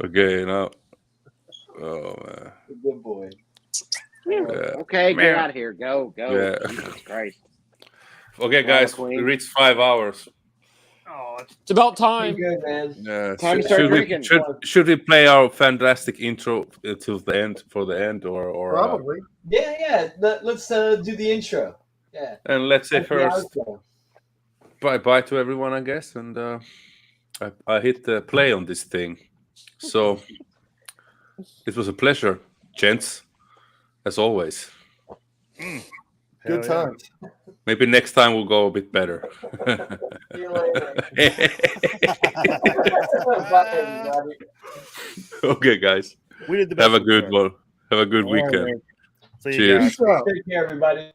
Okay, now. Oh man. Good boy. Yeah. Okay, get out of here. Go. Yeah. Jesus Christ. Okay, guys, we reached 5 hours. Oh, it's about time. Good, man. Yeah. Time to start drinking. Should we play our fantastic intro till the end for the end or Probably. Yeah. Let's do the intro. Yeah. And let's say first bye to everyone, I guess, and I hit the play on this thing. So it was a pleasure, gents, as always. Good times. Maybe next time we'll go a bit better. See you later. Okay, guys. We did the best. Have a good one. Have a good weekend. See you Cheers. guys. Take care, everybody.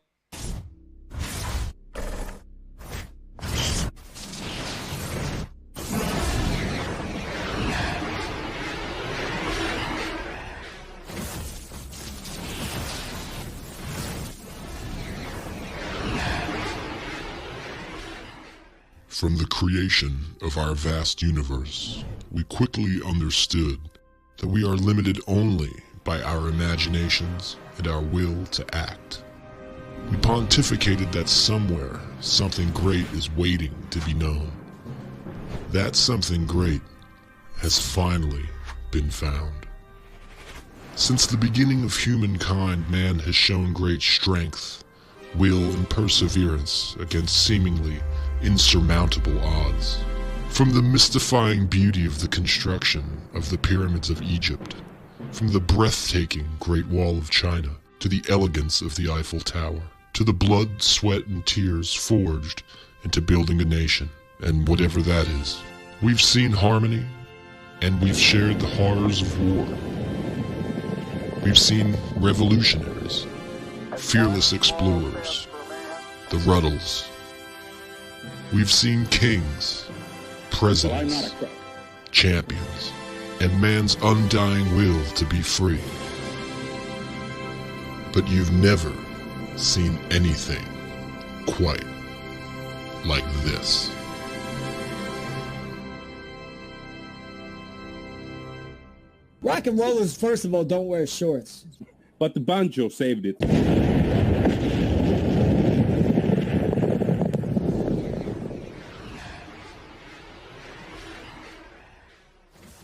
From the creation of our vast universe, we quickly understood that we are limited only by our imaginations and our will to act. We pontificated that somewhere something great is waiting to be known. That something great has finally been found. Since the beginning of humankind, man has shown great strength, will, and perseverance against seemingly insurmountable odds. From the mystifying beauty of the construction of the pyramids of Egypt, from the breathtaking Great Wall of China to the elegance of the Eiffel Tower, to the blood, sweat, and tears forged into building a nation, and whatever that is. We've seen harmony, and we've shared the horrors of war. We've seen revolutionaries, fearless explorers, the Ruddles. We've seen kings, presidents, champions, and man's undying will to be free. But you've never seen anything quite like this. Rock and rollers, first of all, don't wear shorts. But the banjo saved it.